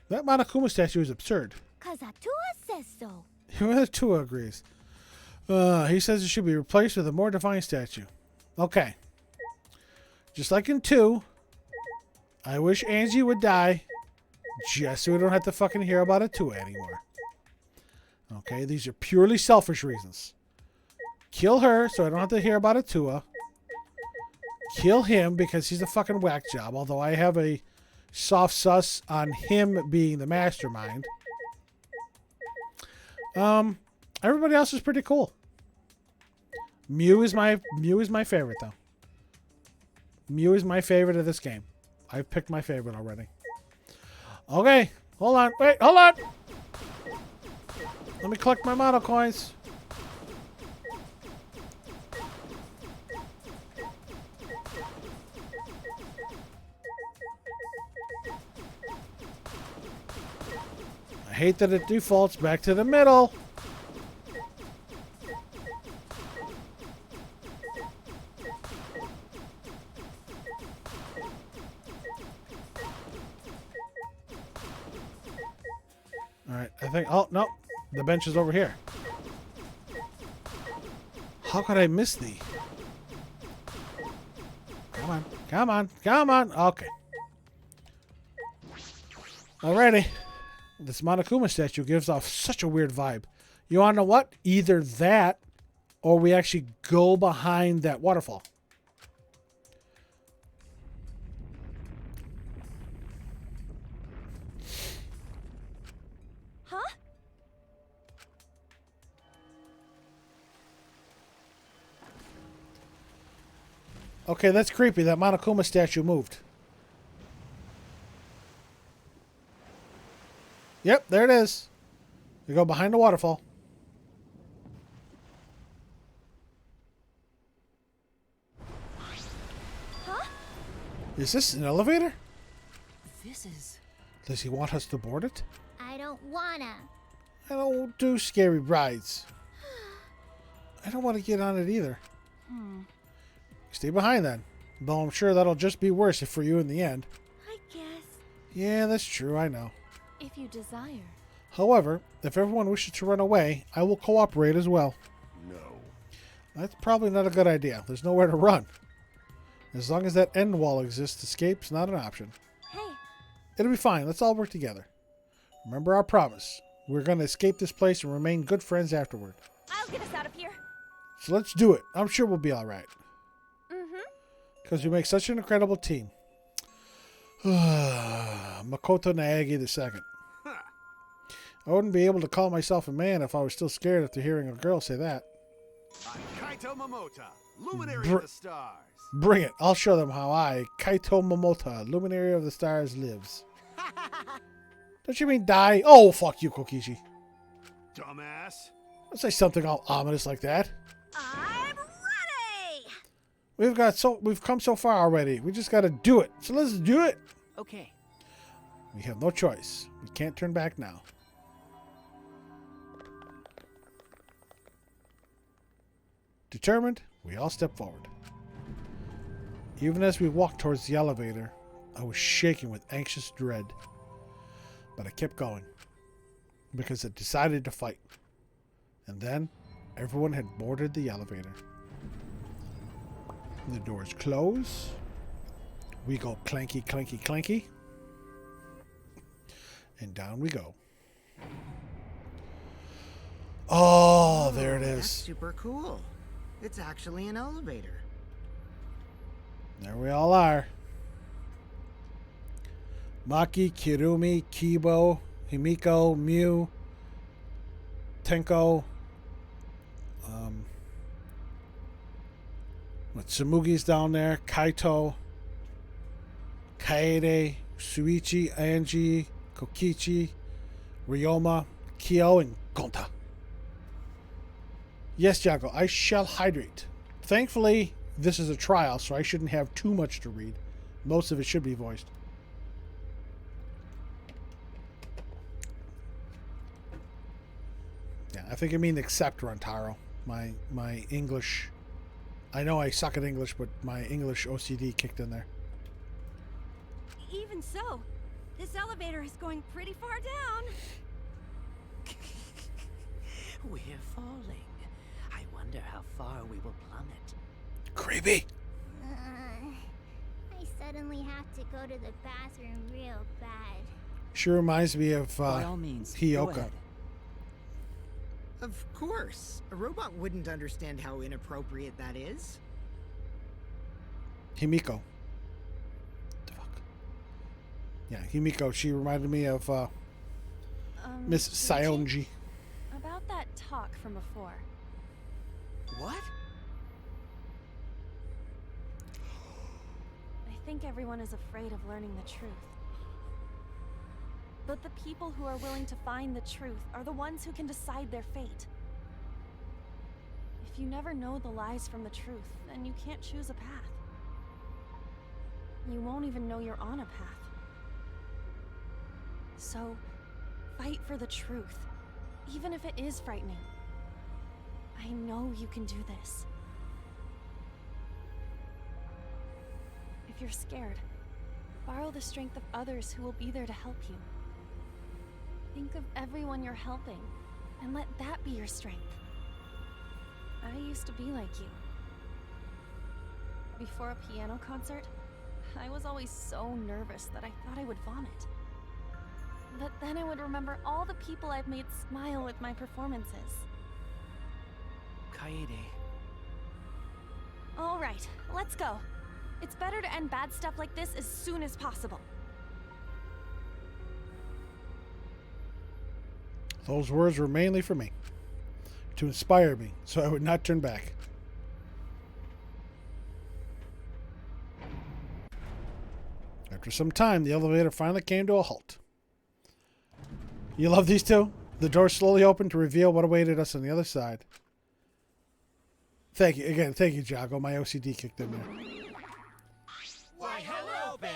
That Monokuma statue is absurd. Kazatua says so. Tua agrees. He says it should be replaced with a more divine statue. Okay. Just like in 2, I wish Angie would die just so we don't have to fucking hear about it 2 anymore. Okay, these are purely selfish reasons. Kill her so I don't have to hear about it 2. Kill him because he's a fucking whack job, although I have a soft sus on him being the mastermind. Everybody else is pretty cool. Mew is my favorite though. Mew is my favorite of this game. I've picked my favorite already. Okay, hold on. Wait, hold on. Let me collect my mono coins. I hate that it defaults back to the middle. Alright, I think... Oh, no. The bench is over here. How could I miss thee? Come on. Come on. Come on. Okay. Alrighty. This Monokuma statue gives off such a weird vibe. You want to know what? Either that or we actually go behind that waterfall. Huh? Okay, that's creepy. That Monokuma statue moved. Yep, there it is. We go behind the waterfall. Huh? Is this an elevator? This is... Does he want us to board it? I don't wanna. I don't do scary rides. I don't want to get on it either. Stay behind then. Though I'm sure that'll just be worse for you in the end. I guess. Yeah, that's true, I know. If you desire. However, if everyone wishes to run away, I will cooperate as well. No. That's probably not a good idea. There's nowhere to run. As long as that end wall exists, escape's not an option. Hey, It'll be fine. Let's all work together. Remember our promise. We're going to escape this place and remain good friends afterward. I'll get us out of here. So let's do it. I'm sure we'll be all right. Mm-hmm. Because we make such an incredible team. Makoto Naegi II. I wouldn't be able to call myself a man if I was still scared after hearing a girl say that. I'm Kaito Momota, luminary of the stars. Bring it. I'll show them how I, Kaito Momota, luminary of the stars, lives. Don't you mean die? Oh, fuck you, Kokichi. Dumbass. Don't say something all ominous like that. I'm ready. We've come so far already. We just got to do it. So let's do it. Okay. We have no choice. We can't turn back now. Determined, we all step forward. Even as we walked towards the elevator, I was shaking with anxious dread. But I kept going, because I decided to fight. And then, everyone had boarded the elevator. The doors close. We go clanky, clanky, clanky. And down we go. Oh, there it That's is. super cool. It's actually an elevator. There we all are. Maki, Kirumi, Kibo, Himiko, Mew, Tenko. Tsurugi's down there. Kaito, Kaede, Suichi, Angie, Kokichi, Ryoma, Kyo, and Gonta. Yes, Jago, I shall hydrate. Thankfully, this is a trial, so I shouldn't have too much to read. Most of it should be voiced. Yeah, I think I mean accept, Rantaro. My English... I know I suck at English, but my English OCD kicked in there. Even so, this elevator is going pretty far down. We're falling. I wonder how far we will plummet. Creepy. I suddenly have to go to the bathroom real bad. Sure reminds me of By all means, go Hyoka. ahead. Of course. A robot wouldn't understand how inappropriate that is. Himiko. The fuck? Yeah, Himiko. She reminded me of Miss Sayonji. About that talk from before. What? I think everyone is afraid of learning the truth. But the people who are willing to find the truth are the ones who can decide their fate. If you never know the lies from the truth, then you can't choose a path. You won't even know you're on a path. So, fight for the truth, even if it is frightening. I know you can do this. If you're scared, borrow the strength of others who will be there to help you. Think of everyone you're helping, and let that be your strength. I used to be like you. Before a piano concert, I was always so nervous that I thought I would vomit. But then I would remember all the people I've made smile with my performances. Kaede. All right, let's go. It's better to end bad stuff like this as soon as possible. Those words were mainly for me, to inspire me, so I would not turn back. After some time, the elevator finally came to a halt. You love these two? The door slowly opened to reveal what awaited us on the other side. Thank you. Again, thank you, Jago. My OCD kicked in there. Why, hello, Bear!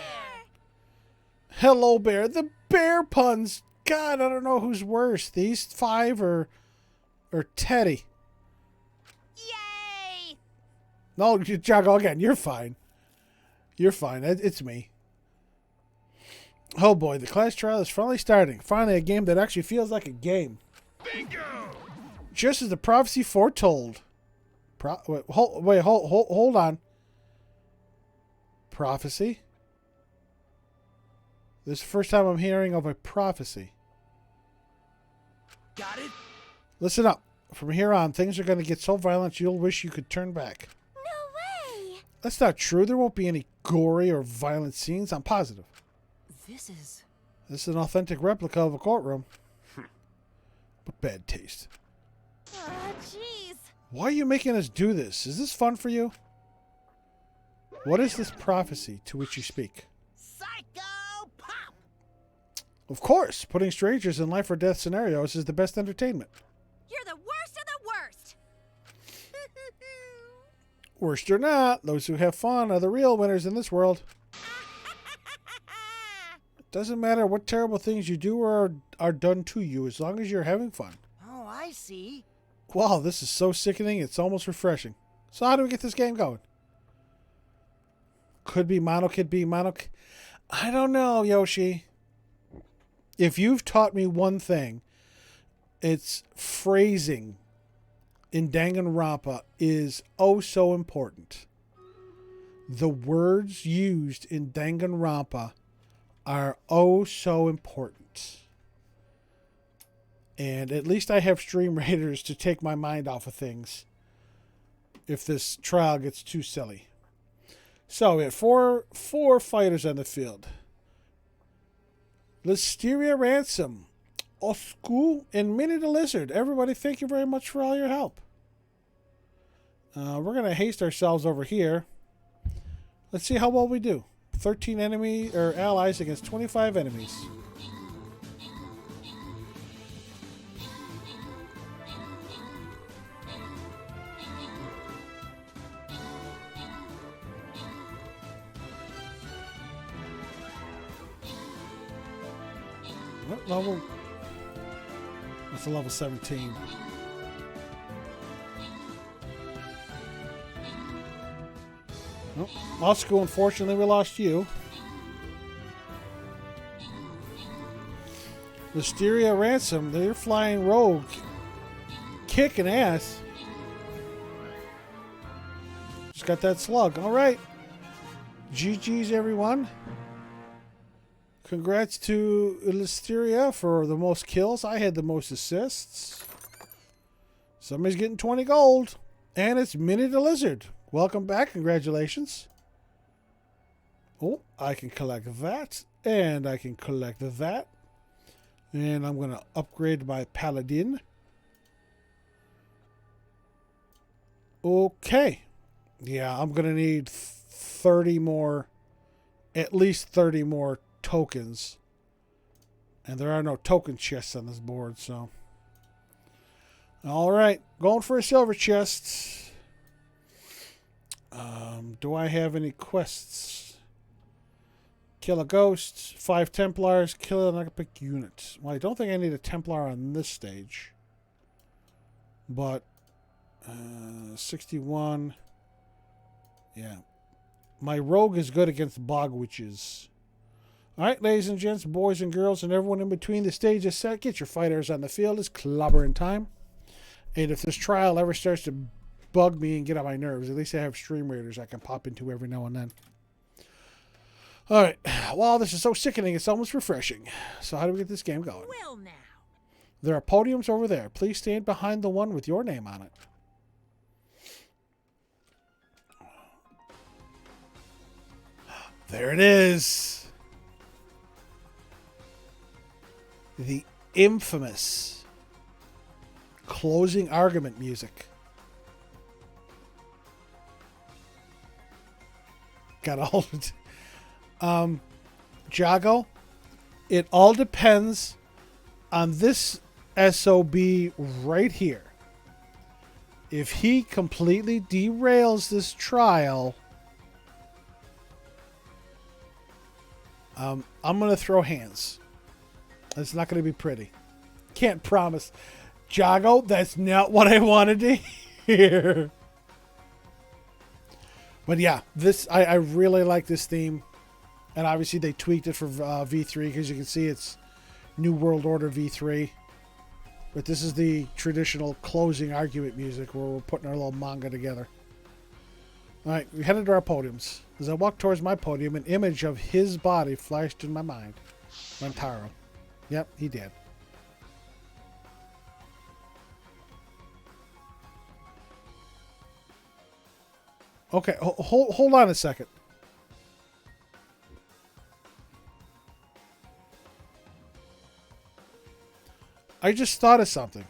Hello, Bear. The bear puns. God, I don't know who's worse. These five or Teddy. Yay! No, Jago, again, you're fine. You're fine. It's me. Oh boy, the class trial is finally starting. Finally, a game that actually feels like a game. Bingo! Just as the prophecy foretold. Hold on. Prophecy? This is the first time I'm hearing of a prophecy. Got it? Listen up. From here on, things are going to get so violent you'll wish you could turn back. No way! That's not true. There won't be any gory or violent scenes. I'm positive. This is... This is an authentic replica of a courtroom. But bad taste. Jeez. Why are you making us do this? Is this fun for you? What is this prophecy to which you speak? Psycho Pop! Of course, putting strangers in life or death scenarios is the best entertainment. You're the worst of the worst. Worst or not, those who have fun are the real winners in this world. It doesn't matter what terrible things you do or are done to you, as long as you're having fun. Oh, I see. Wow, this is so sickening, it's almost refreshing. So how do we get this game going? Could be mono, could be mono. I don't know, Yoshi. If you've taught me one thing, it's phrasing in Danganronpa is oh so important. The words used in Danganronpa are oh so important. And at least I have stream raiders to take my mind off of things if this trial gets too silly. So we have four fighters on the field. Listeria Ransom, Osku, and Minnie the Lizard. Everybody, thank you very much for all your help. We're going to haste ourselves over here. Let's see how well we do. 13 enemy or allies against 25 enemies. What level? That's a level 17. Nope. Law school, unfortunately, we lost you. Listeria Ransom, they're flying rogue. Kicking ass. Just got that slug. All right. GG's, everyone. Congrats to Listeria for the most kills. I had the most assists. Somebody's getting 20 gold. And it's Minnie the Lizard. Welcome back. Congratulations. Oh, I can collect that. And I can collect that. And I'm going to upgrade my Paladin. Okay. Yeah, I'm going to need 30 more. At least 30 more tokens. And there are no token chests on this board, so. Alright. Going for a silver chest. Do I have any quests? Kill a ghost, 5 Templars, kill an epic unit. Well, I don't think I need a Templar on this stage. But 61. Yeah. My rogue is good against bog witches. Alright, ladies and gents, boys and girls, and everyone in between, the stage is set. Get your fighters on the field. It's clobbering time. And if this trial ever starts to bug me and get on my nerves, at least I have stream raiders I can pop into every now and then. Alright, well, this is so sickening, it's almost refreshing. So how do we get this game going? Well, now. There are podiums over there. Please stand behind the one with your name on it. There it is. The infamous closing argument music. Got all Jago, it all depends on this SOB right here. If he completely derails this trial, I'm going to throw hands. It's not going to be pretty. Can't promise. Jago, that's not what I wanted to hear. But yeah, this I really like this theme. And obviously they tweaked it for V3 because you can see it's New World Order V3. But this is the traditional closing argument music where we're putting our little manga together. Alright, we headed to our podiums. As I walked towards my podium, an image of his body flashed in my mind. Rantaro. Yep, he did. Okay, hold on a second. I just thought of something.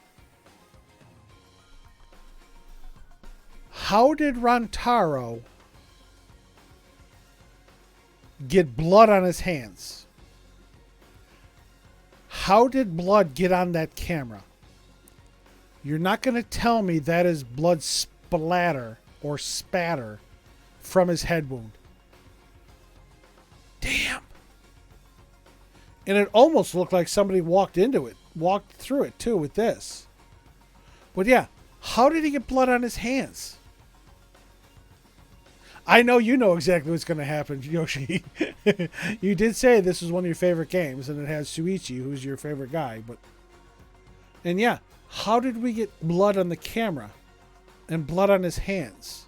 How did Rantaro get blood on his hands? How did blood get on that camera? You're not going to tell me that is blood splatter or spatter from his head wound. Damn. And it almost looked like somebody walked through it too with this. But yeah, how did he get blood on his hands? I know you know exactly what's going to happen, Yoshi. You did say this is one of your favorite games, and it has Shuichi, who's your favorite guy. And yeah, how did we get blood on the camera and blood on his hands?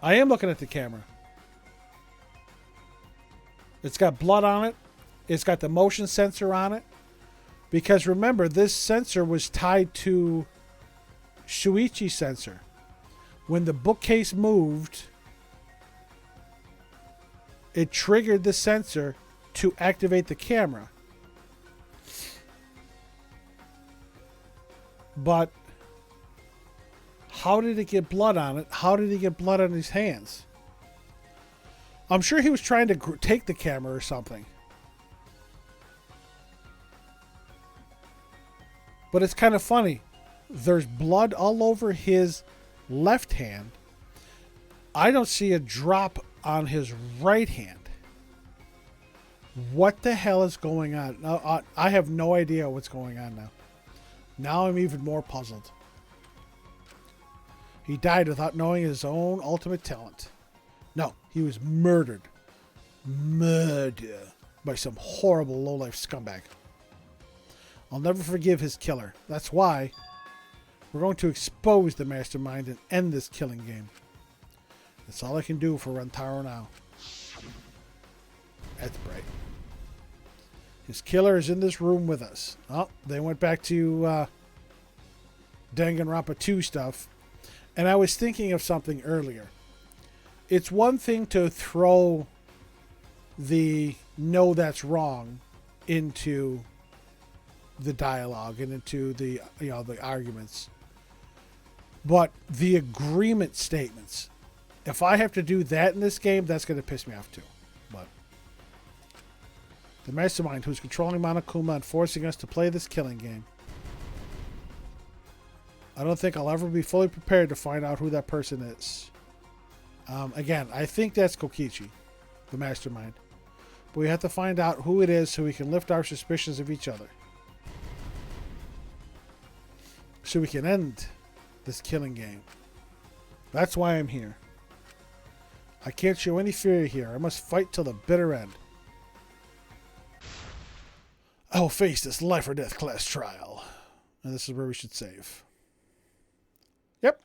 I am looking at the camera. It's got blood on it. It's got the motion sensor on it. Because remember, this sensor was tied to Shuichi's sensor. When the bookcase moved, it triggered the sensor to activate the camera. But how did it get blood on it? How did he get blood on his hands? I'm sure he was trying to take the camera or something. But it's kind of funny. There's blood all over his left hand. I don't see a drop on his right hand. What the hell is going on? I have no idea what's going on now. Now I'm even more puzzled. He died without knowing his own ultimate talent. No, he was murdered. Murder. By some horrible lowlife scumbag. I'll never forgive his killer. That's why we're going to expose the mastermind and end this killing game. That's all I can do for Rantaro now. That's bright. His killer is in this room with us. Oh, they went back to Danganronpa 2 stuff. And I was thinking of something earlier. It's one thing to throw the "no, that's wrong" into the dialogue and into the the arguments, but the agreement statements. If I have to do that in this game, that's going to piss me off too. But the mastermind who's controlling Monokuma and forcing us to play this killing game. I don't think I'll ever be fully prepared to find out who that person is. Again, I think that's Kokichi, the mastermind. But we have to find out who it is so we can lift our suspicions of each other. So we can end this killing game. That's why I'm here. I can't show any fear here. I must fight till the bitter end. I will face this life or death class trial. And this is where we should save. Yep.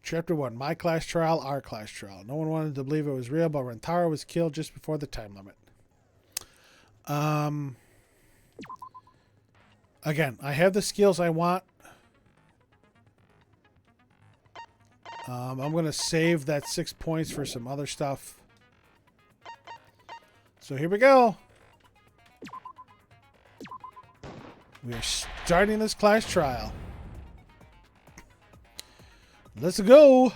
Chapter 1. My class trial, our class trial. No one wanted to believe it was real, but Rantaro was killed just before the time limit. Again, I have the skills I want. I'm going to save that 6 points for some other stuff. So here we go. We are starting this class trial. Let's go.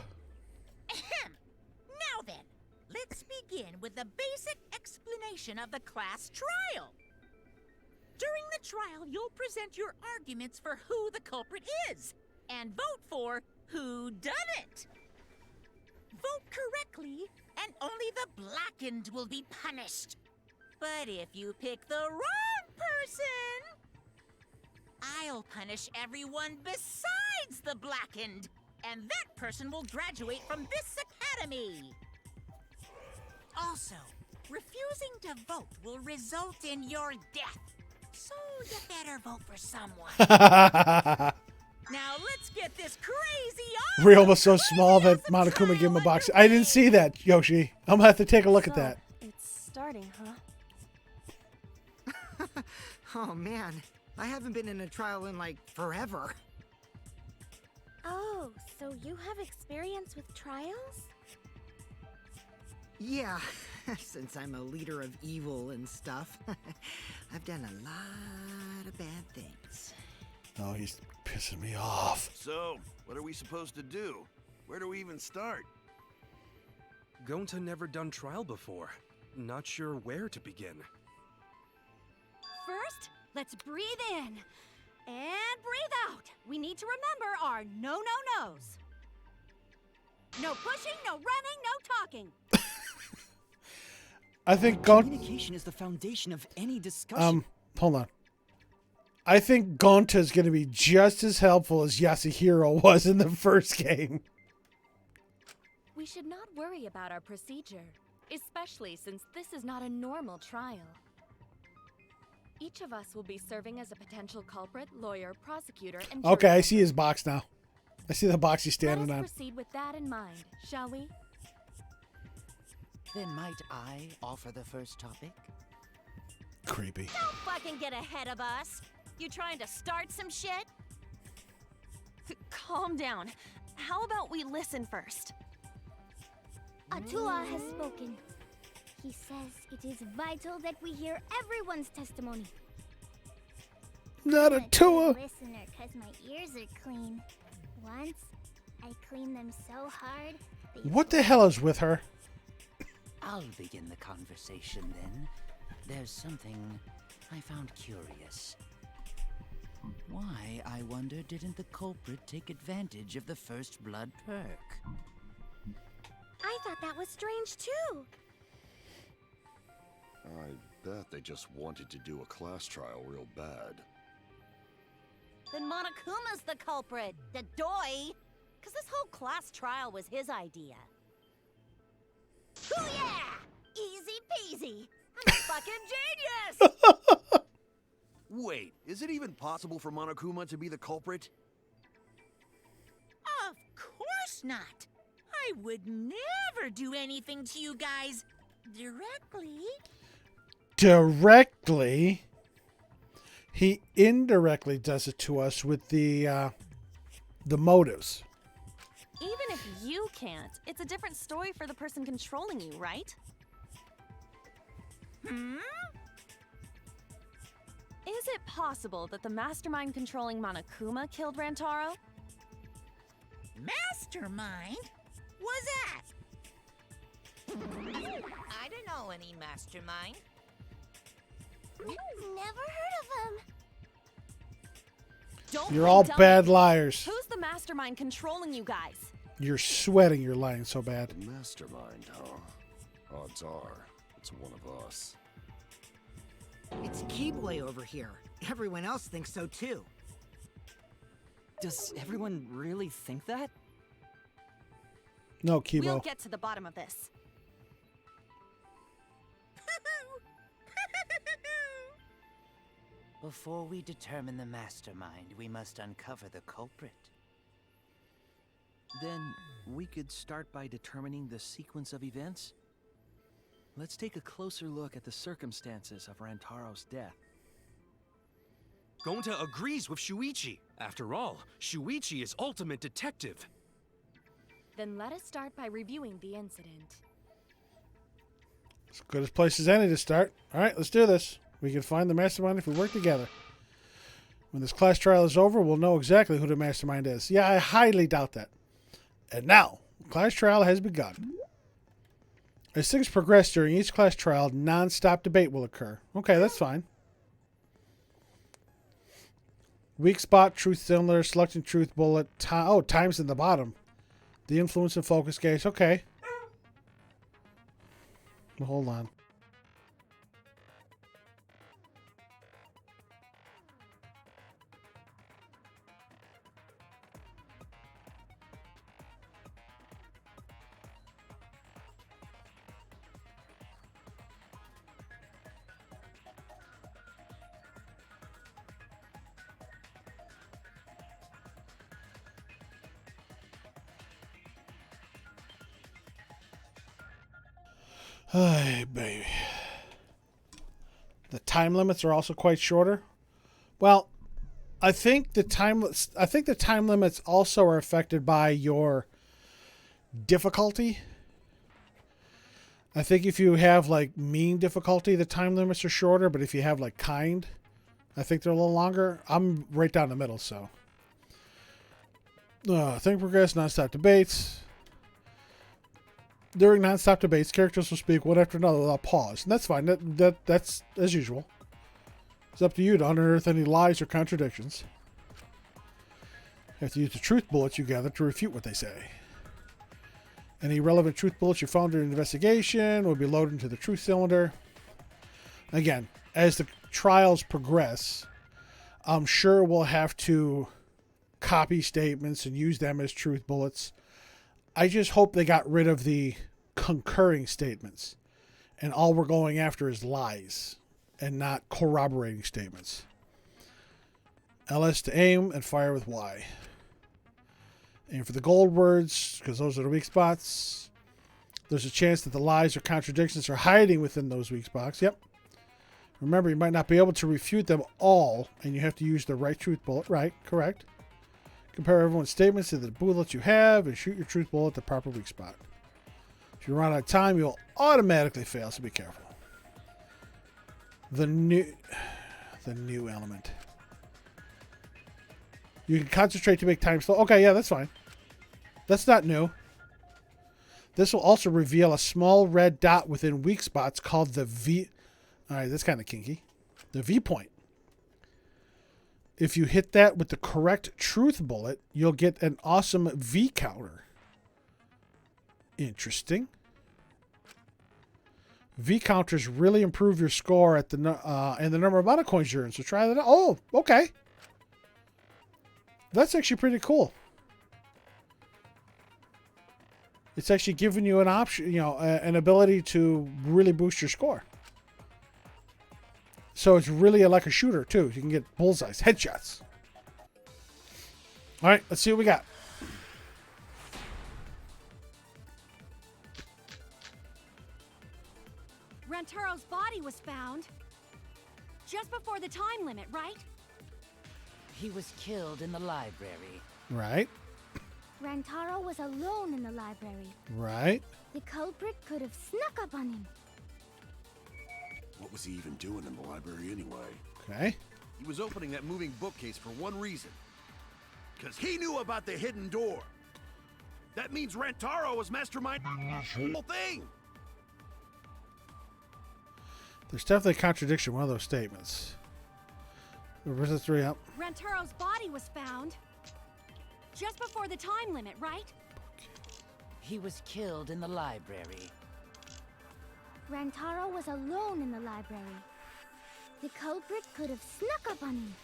Now then, let's begin with the basic explanation of the class trial. During the trial, you'll present your arguments for who the culprit is, and vote for who done it. Vote correctly, and only the blackened will be punished. But if you pick the wrong person, I'll punish everyone besides the blackened, and that person will graduate from this academy. Also, refusing to vote will result in your death. So you better vote for someone. Now let's get this crazy on. Real was so small that Monokuma gave him a box. I didn't see that, Yoshi. I'm gonna have to take a look at that. It's starting, huh? Oh man, I haven't been in a trial in like forever. Oh, so you have experience with trials? Yeah, since I'm a leader of evil and stuff, I've done a lot of bad things. Oh, he's pissing me off. So, what are we supposed to do? Where do we even start? Gonta never done trial before. Not sure where to begin. First, let's breathe in and breathe out. We need to remember our no-no-nos. No pushing, no running, no talking. I think communication is the foundation of any discussion. Hold on. I think Gonta is going to be just as helpful as Yasuhiro was in the first game. We should not worry about our procedure, especially since this is not a normal trial. Each of us will be serving as a potential culprit, lawyer, prosecutor, and jury Okay, I member. see his box now. I see the box he's standing Let us on. proceed with that in mind, shall we? Then might I offer the first topic? Creepy. Don't fucking get ahead of us. You trying to start some shit? Calm down. How about we listen first? Atua has spoken. He says it is vital that we hear everyone's testimony. Not I'm Atua. good listener, 'cause my ears are clean. Once, I cleaned them so hard. What the hell is with her? I'll begin the conversation then. There's something I found curious. Why, I wonder, didn't the culprit take advantage of the first blood perk? I thought that was strange too. I bet they just wanted to do a class trial real bad. Then Monokuma's the culprit, the doy. Cause this whole class trial was his idea. Ooh yeah! Easy peasy. I'm a fucking genius! Wait, is it even possible for Monokuma to be the culprit? Of course not. I would never do anything to you guys directly. Directly? He indirectly does it to us with the motives. Even if you can't, it's a different story for the person controlling you, right? Hmm? Is it possible that the mastermind controlling Monokuma killed Rantaro? Mastermind? Was that? I don't know any mastermind. Never heard of him. Don't You're play all dummy. bad liars. Who's the mastermind controlling you guys? You're sweating. You're lying so bad. The mastermind, huh? Odds are, it's one of us. It's Keyboy over here. Everyone else thinks so too. Does everyone really think that? No, Kibo. We'll get to the bottom of this. Before we determine the mastermind, we must uncover the culprit. Then we could start by determining the sequence of events. Let's take a closer look at the circumstances of Rantaro's death. Gonta agrees with Shuichi. After all, Shuichi is ultimate detective. Then let us start by reviewing the incident. As good a place as any to start. All right, let's do this. We can find the mastermind if we work together. When this class trial is over, we'll know exactly who the mastermind is. Yeah, I highly doubt that. And now, the class trial has begun. As things progress during each class trial, non-stop debate will occur. Okay, that's fine. Weak spot, truth cylinder, selecting truth bullet. Time's in the bottom. The influence and focus gauge. Okay. Well, hold on. Hey, baby. The time limits are also quite shorter. Well, I think the time limits also are affected by your difficulty. I think if you have like mean difficulty, the time limits are shorter, but if you have like kind, I think they're a little longer. I'm right down the middle, so. Think progress, non-stop debates. During non-stop debates, characters will speak one after another without pause, and that's fine. That's as usual. It's up to you to unearth any lies or contradictions. You have to use the truth bullets you gather to refute what they say. Any relevant truth bullets you found during the investigation will be loaded into the truth cylinder. Again, as the trials progress, I'm sure we'll have to copy statements and use them as truth bullets. I just hope they got rid of the concurring statements and all we're going after is lies and not corroborating statements. LS to aim and fire with Y. Aim for the gold words because those are the weak spots. There's a chance that the lies or contradictions are hiding within those weak spots. Yep. Remember, you might not be able to refute them all and you have to use the right truth bullet. Right, correct. Compare everyone's statements to the bullets you have and shoot your truth bullet at the proper weak spot. If you run out of time, you'll automatically fail, so be careful. The new element. You can concentrate to make time slow. Okay, yeah, that's fine. That's not new. This will also reveal a small red dot within weak spots called the V. All right, that's kind of kinky. The V point. If you hit that with the correct truth bullet, you'll get an awesome V counter. Interesting. V counters really improve your score at and the number of mana coins you're in. So try that out. Oh, okay. That's actually pretty cool. It's actually giving you an option, an ability to really boost your score. So it's really like a shooter, too. You can get bullseyes, headshots. All right, let's see what we got. Rantaro's body was found just before the time limit, right? He was killed in the library. Right. Rantaro was alone in the library. Right. The culprit could have snuck up on him. What was he even doing in the library anyway? Okay. He was opening that moving bookcase for one reason. Because he knew about the hidden door. That means Rantaro was masterminding this whole thing. There's definitely a contradiction in one of those statements. Where's the 3 up? Rantaro's body was found just before the time limit, right? He was killed in the library. Rantaro was alone in the library. The culprit could have snuck up on him.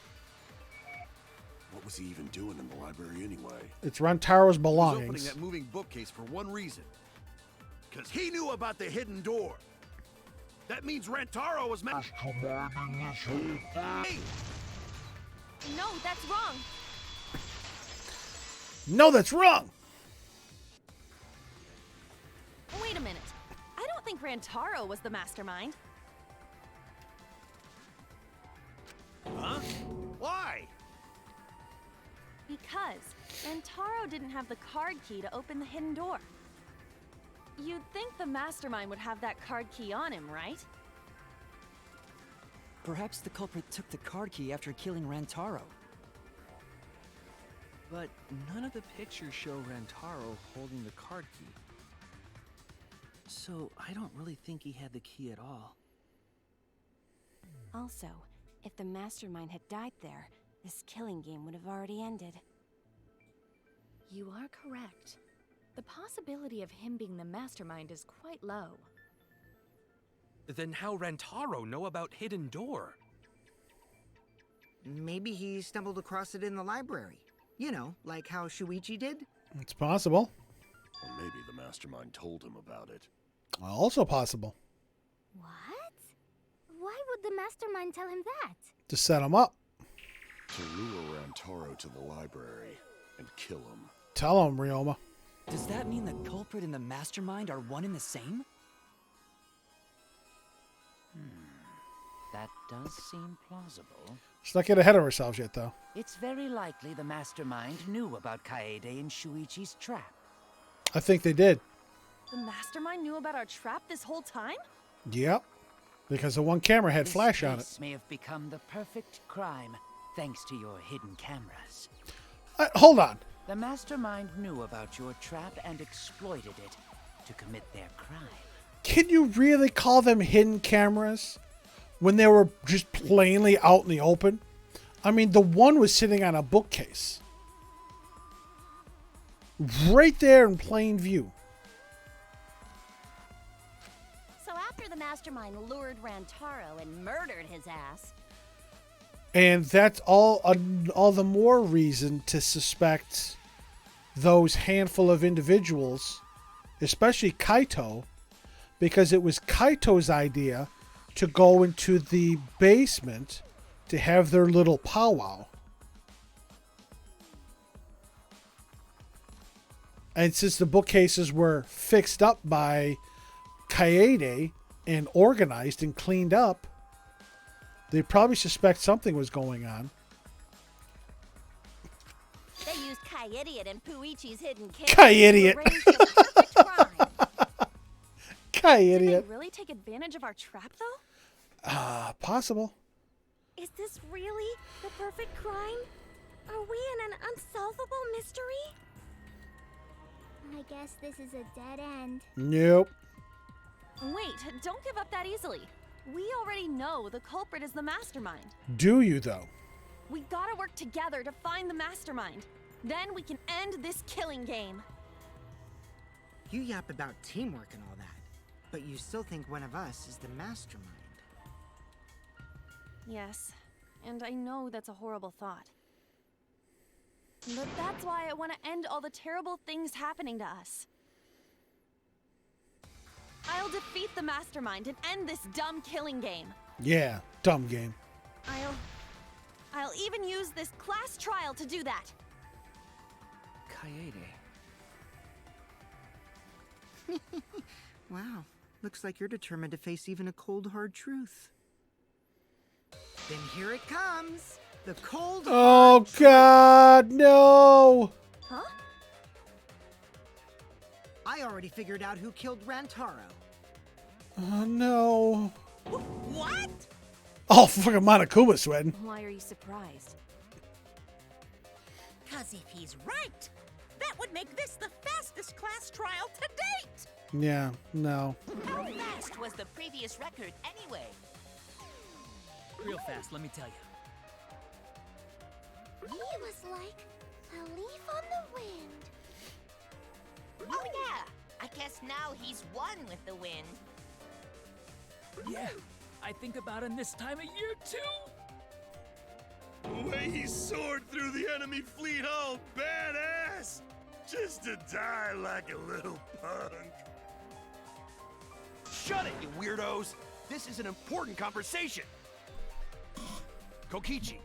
What was he even doing in the library anyway? It's Rantaro's He was belongings. opening that moving bookcase for one reason. Because he knew about the hidden door. That means Rantaro was masterminding this whole thing. No, that's wrong. No, that's wrong. Wait a minute. I don't think Rantaro was the mastermind. Huh? Why? Because Rantaro didn't have the card key to open the hidden door. You'd think the mastermind would have that card key on him, right? Perhaps the culprit took the card key after killing Rantaro. But none of the pictures show Rantaro holding the card key. So I don't really think he had the key at all. Also, if the mastermind had died there, this killing game would have already ended. You are correct. The possibility of him being the mastermind is quite low. Then how Rantaro know about Hidden Door? Maybe he stumbled across it in the library. You know, like how Shuichi did? It's possible. Or maybe the mastermind told him about it. Also possible. What? Why would the mastermind tell him that? To set him up. To lure Rantaro to the library and kill him. Tell him, Ryoma. Does that mean the culprit and the mastermind are one and the same? That does seem plausible. Let's not get ahead of ourselves yet, though. It's very likely the mastermind knew about Kaede and Shuichi's trap. I think they did. The mastermind knew about our trap this whole time? Yep. Because the one camera had This flash on it. case may have become the perfect crime thanks to your hidden cameras. Hold on. The mastermind knew about your trap and exploited it to commit their crime. Can you really call them hidden cameras when they were just plainly out in the open? I mean, the one was sitting on a bookcase. Right there in plain view. So after the mastermind lured Rantaro and murdered his ass, And that's all the more reason to suspect those handful of individuals, especially Kaito, because it was Kaito's idea to go into the basement to have their little powwow. And since the bookcases were fixed up by Kaede and organized and cleaned up, they probably suspect something was going on. they used Kai-Idiot and Puichi's hidden camera Kai-Idiot. to arrange the perfect crime. Did Kai-Idiot. they really take advantage of our trap, though? Possible. Is this really the perfect crime? Are we in an unsolvable mystery? I guess this is a dead end. Nope. Wait, don't give up that easily. We already know the culprit is the mastermind. Do you, though? We gotta work together to find the mastermind. Then we can end this killing game. You yap about teamwork and all that, but you still think one of us is the mastermind. Yes, and I know that's a horrible thought. But that's why I want to end all the terrible things happening to us. I'll defeat the mastermind and end this dumb killing game. Yeah, dumb game. I'll even use this class trial to do that. Kaede. Wow, looks like you're determined to face even a cold, hard truth. Then here it comes. The cold, Oh, hard God, no. Huh? I already figured out who killed Rantaro. Oh, no. What? Oh, fucking Monokuma sweating. Why are you surprised? Cause if he's right, that would make this the fastest class trial to date. Yeah, no. How fast was the previous record anyway? Real fast, let me tell you. He was like a leaf on the wind. Oh yeah, I guess now he's one with the wind. Yeah, I think about him this time of year too. The way he soared through the enemy fleet, all badass! Just to die like a little punk. Shut it, you weirdos! This is an important conversation. Kokichi,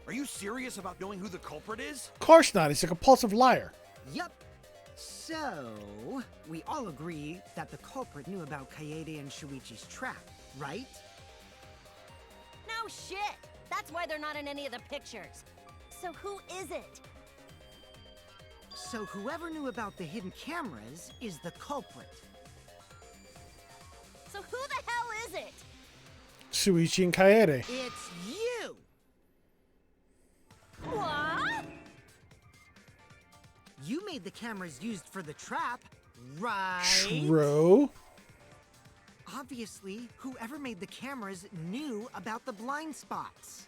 are you serious about knowing who the culprit is? Of course not. He's a compulsive liar. Yup. So, we all agree that the culprit knew about Kaede and Shuichi's trap, right? No shit! That's why they're not in any of the pictures. So who is it? So whoever knew about the hidden cameras is the culprit. So who the hell is it? Shuichi and Kaede. It's you! What? You made the cameras used for the trap, right? True. Obviously, whoever made the cameras knew about the blind spots.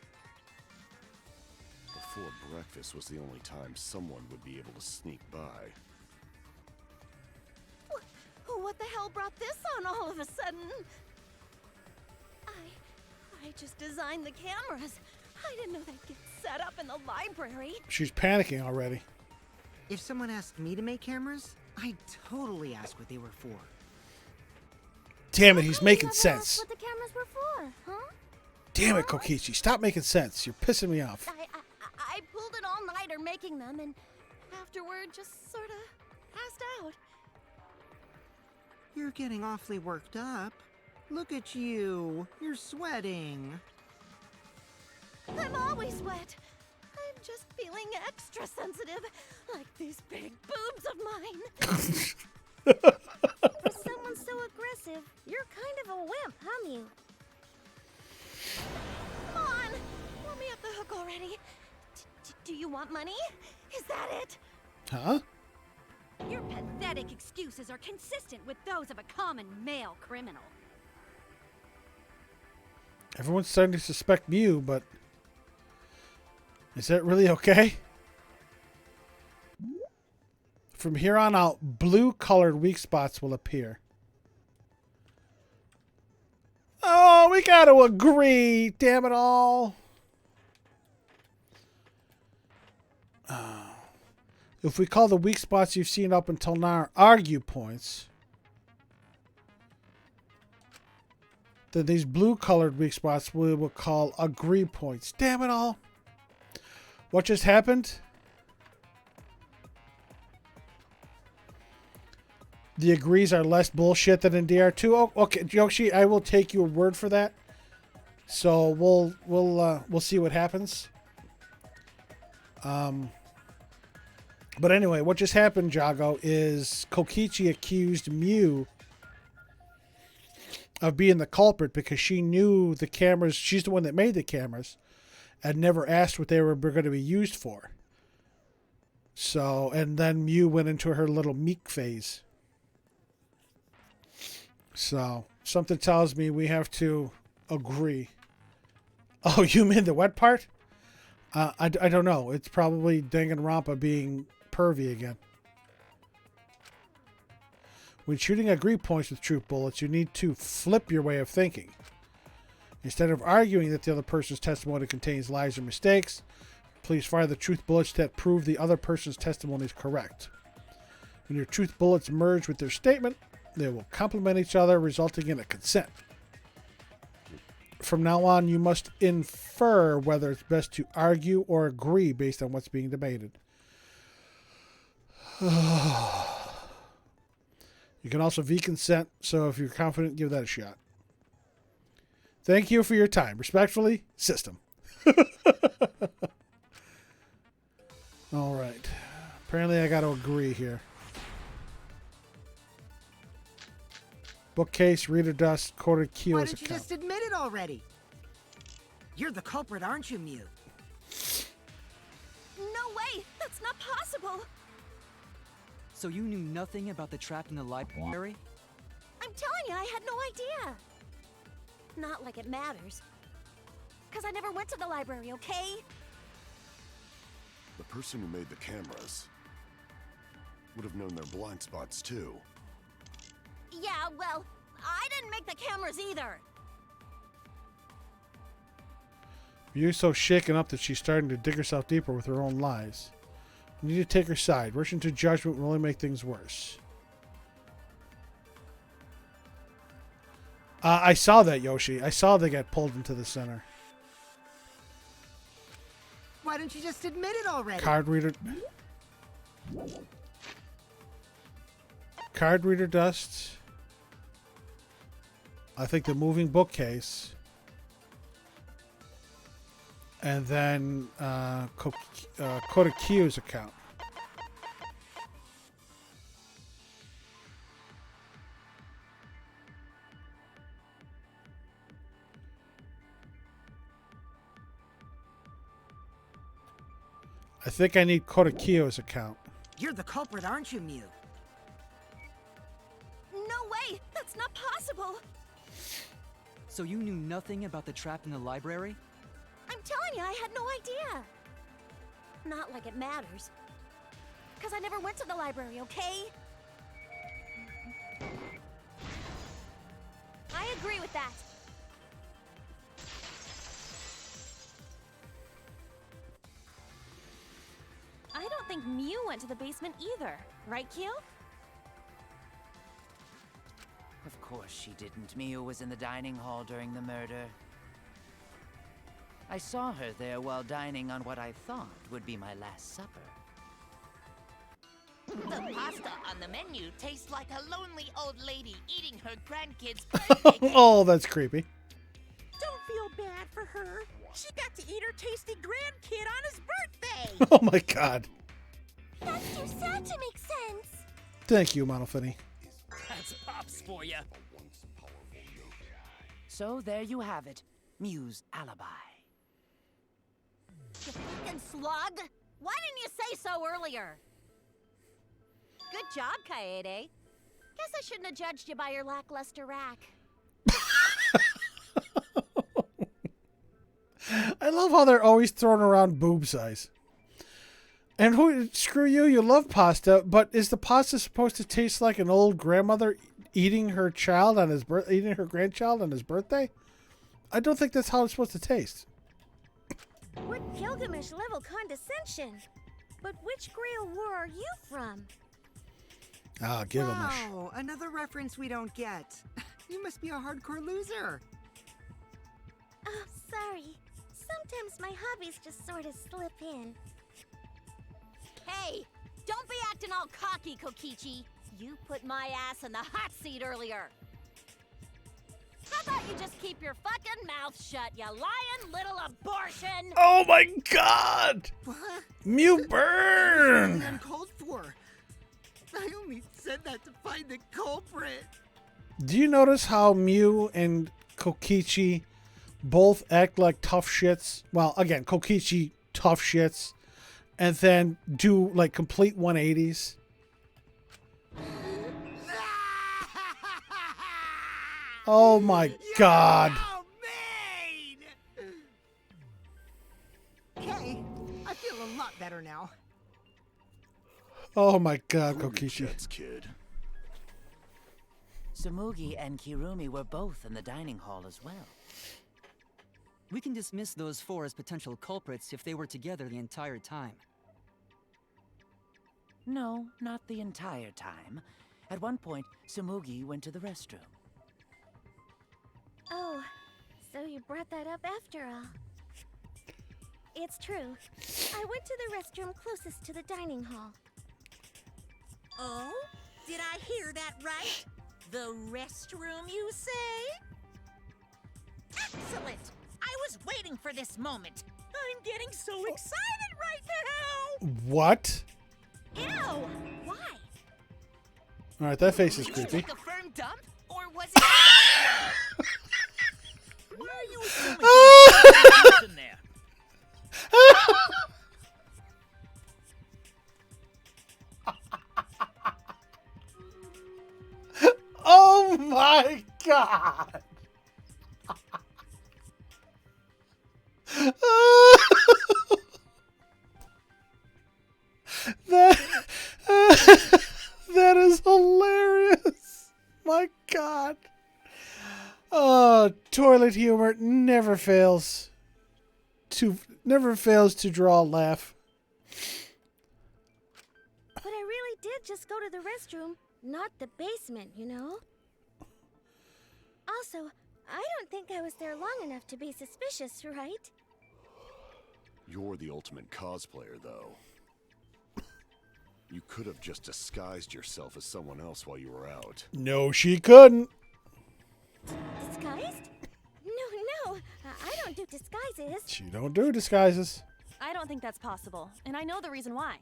Before breakfast was the only time someone would be able to sneak by. What the hell brought this on all of a sudden? I just designed the cameras. I didn't know they'd get set up in the library. She's panicking already. If someone asked me to make cameras, I'd totally ask what they were for. Damn it, he's making Never sense. asked what the cameras were for, huh? Damn it, Kokichi. Stop making sense. You're pissing me off. I pulled an all-nighter making them, and afterward just sort of passed out. You're getting awfully worked up. Look at you. You're sweating. I'm always wet. I'm just feeling extra sensitive, like these big boobs of mine. For someone so aggressive, you're kind of a wimp, huh, Mew? Come on, let me off the hook already. Do you want money? Is that it? Huh? Your pathetic excuses are consistent with those of a common male criminal. Everyone's starting to suspect Mew, but is that really okay? From here on out, blue-colored weak spots will appear. Oh, we got to agree. Damn it all. If we call the weak spots you've seen up until now argue points, then these blue-colored weak spots we will call agree points. Damn it all. What just happened? The agrees are less bullshit than in DR2. Oh, okay, Yoshi, I will take your word for that. So we'll see what happens. But anyway, what just happened, Jago, is Kokichi accused Mew of being the culprit because she knew the cameras. She's the one that made the cameras and never asked what they were going to be used for. So, and then Mew went into her little meek phase. So, something tells me we have to agree. Oh, you mean the wet part? I don't know. It's probably Danganronpa being pervy again. When shooting agree points with truth bullets, you need to flip your way of thinking. Instead of arguing that the other person's testimony contains lies or mistakes, please fire the truth bullets that prove the other person's testimony is correct. When your truth bullets merge with their statement, they will complement each other, resulting in a consent. From now on, you must infer whether it's best to argue or agree based on what's being debated. You can also V-consent, so if you're confident, give that a shot. Thank you for your time. Respectfully, System. All right. Apparently, I got to agree here. Bookcase, reader dust, coded key Why as don't you account. just admit it already? You're the culprit, aren't you, Mew? No way! That's not possible! So you knew nothing about the trap in the library? I'm telling you, I had no idea. Not like it matters. Because I never went to the library, okay? The person who made the cameras would have known their blind spots too. Yeah, well, I didn't make the cameras either. You're so shaken up that she's starting to dig herself deeper with her own lies. You need to take her side. Rushing to judgment will only make things worse. I saw that, Yoshi. I saw they got pulled into the center. Why don't you just admit it already? Card reader dust. I think the moving bookcase. And then Koda Q's account. I think I need Koda Q's account. You're the culprit, aren't you, Mew? No way! That's not possible! So you knew nothing about the trap in the library? I'm telling you, I had no idea. Not like it matters. Because I never went to the library, okay? I agree with that. I don't think Mew went to the basement either. Right, Kyo? Of course she didn't. Mew was in the dining hall during the murder. I saw her there while dining on what I thought would be my last supper. The pasta on the menu tastes like a lonely old lady eating her grandkids' birthday cake. Oh, that's creepy. Don't feel bad for her. She got to eat her tasty grandkid on his birthday! Oh my god. That's too sad to make sense. Thank you, Monofini. That's Pops for ya. So there you have it. Mew's alibi. You fucking slug! Why didn't you say so earlier? Good job, Kaede. Guess I shouldn't have judged you by your lackluster rack. I love how they're always throwing around boob size. And screw you, you love pasta, but is the pasta supposed to taste like an old grandmother eating her child on his eating her grandchild on his birthday? I don't think that's how it's supposed to taste. What Gilgamesh level condescension? But which Grail war are you from? Ah, Gilgamesh. Wow, another reference we don't get. You must be a hardcore loser. Oh, sorry. Sometimes my hobbies just sort of slip in. Hey, don't be acting all cocky, Kokichi. You put my ass in the hot seat earlier. How about you just keep your fucking mouth shut, you lying little abortion? Oh my god! What? Mew burn! That's uncalled for. I only said that to find the culprit. Do you notice how Mew and Kokichi both act like tough shits? Well, again, Kokichi, tough shits. And then do like complete 180s. Oh my god. Okay, I feel a lot better now. Oh my god, Kokichi. Kid. Tsumugi and Kirumi were both in the dining hall as well. We can dismiss those four as potential culprits if they were together the entire time. No, not the entire time. At one point, Tsumugi went to the restroom. Oh, so you brought that up after all. It's true. I went to the restroom closest to the dining hall. Oh? Did I hear that right? The restroom, you say? Excellent! I was waiting for this moment. I'm getting so excited right now! What? Ew! Why? Alright, that face is Did you creepy. take a firm dump? Or was it... Why are you assuming there's in there? Oh my god! That is hilarious. My god. Oh, toilet humor never fails to draw a laugh. But I really did just go to the restroom, not the basement, you know? Also, I don't think I was there long enough to be suspicious, right? You're the ultimate cosplayer, though. You could have just disguised yourself as someone else while you were out. No, she couldn't. Disguised? No, I don't do disguises. She don't do disguises. I don't think that's possible, and I know the reason why.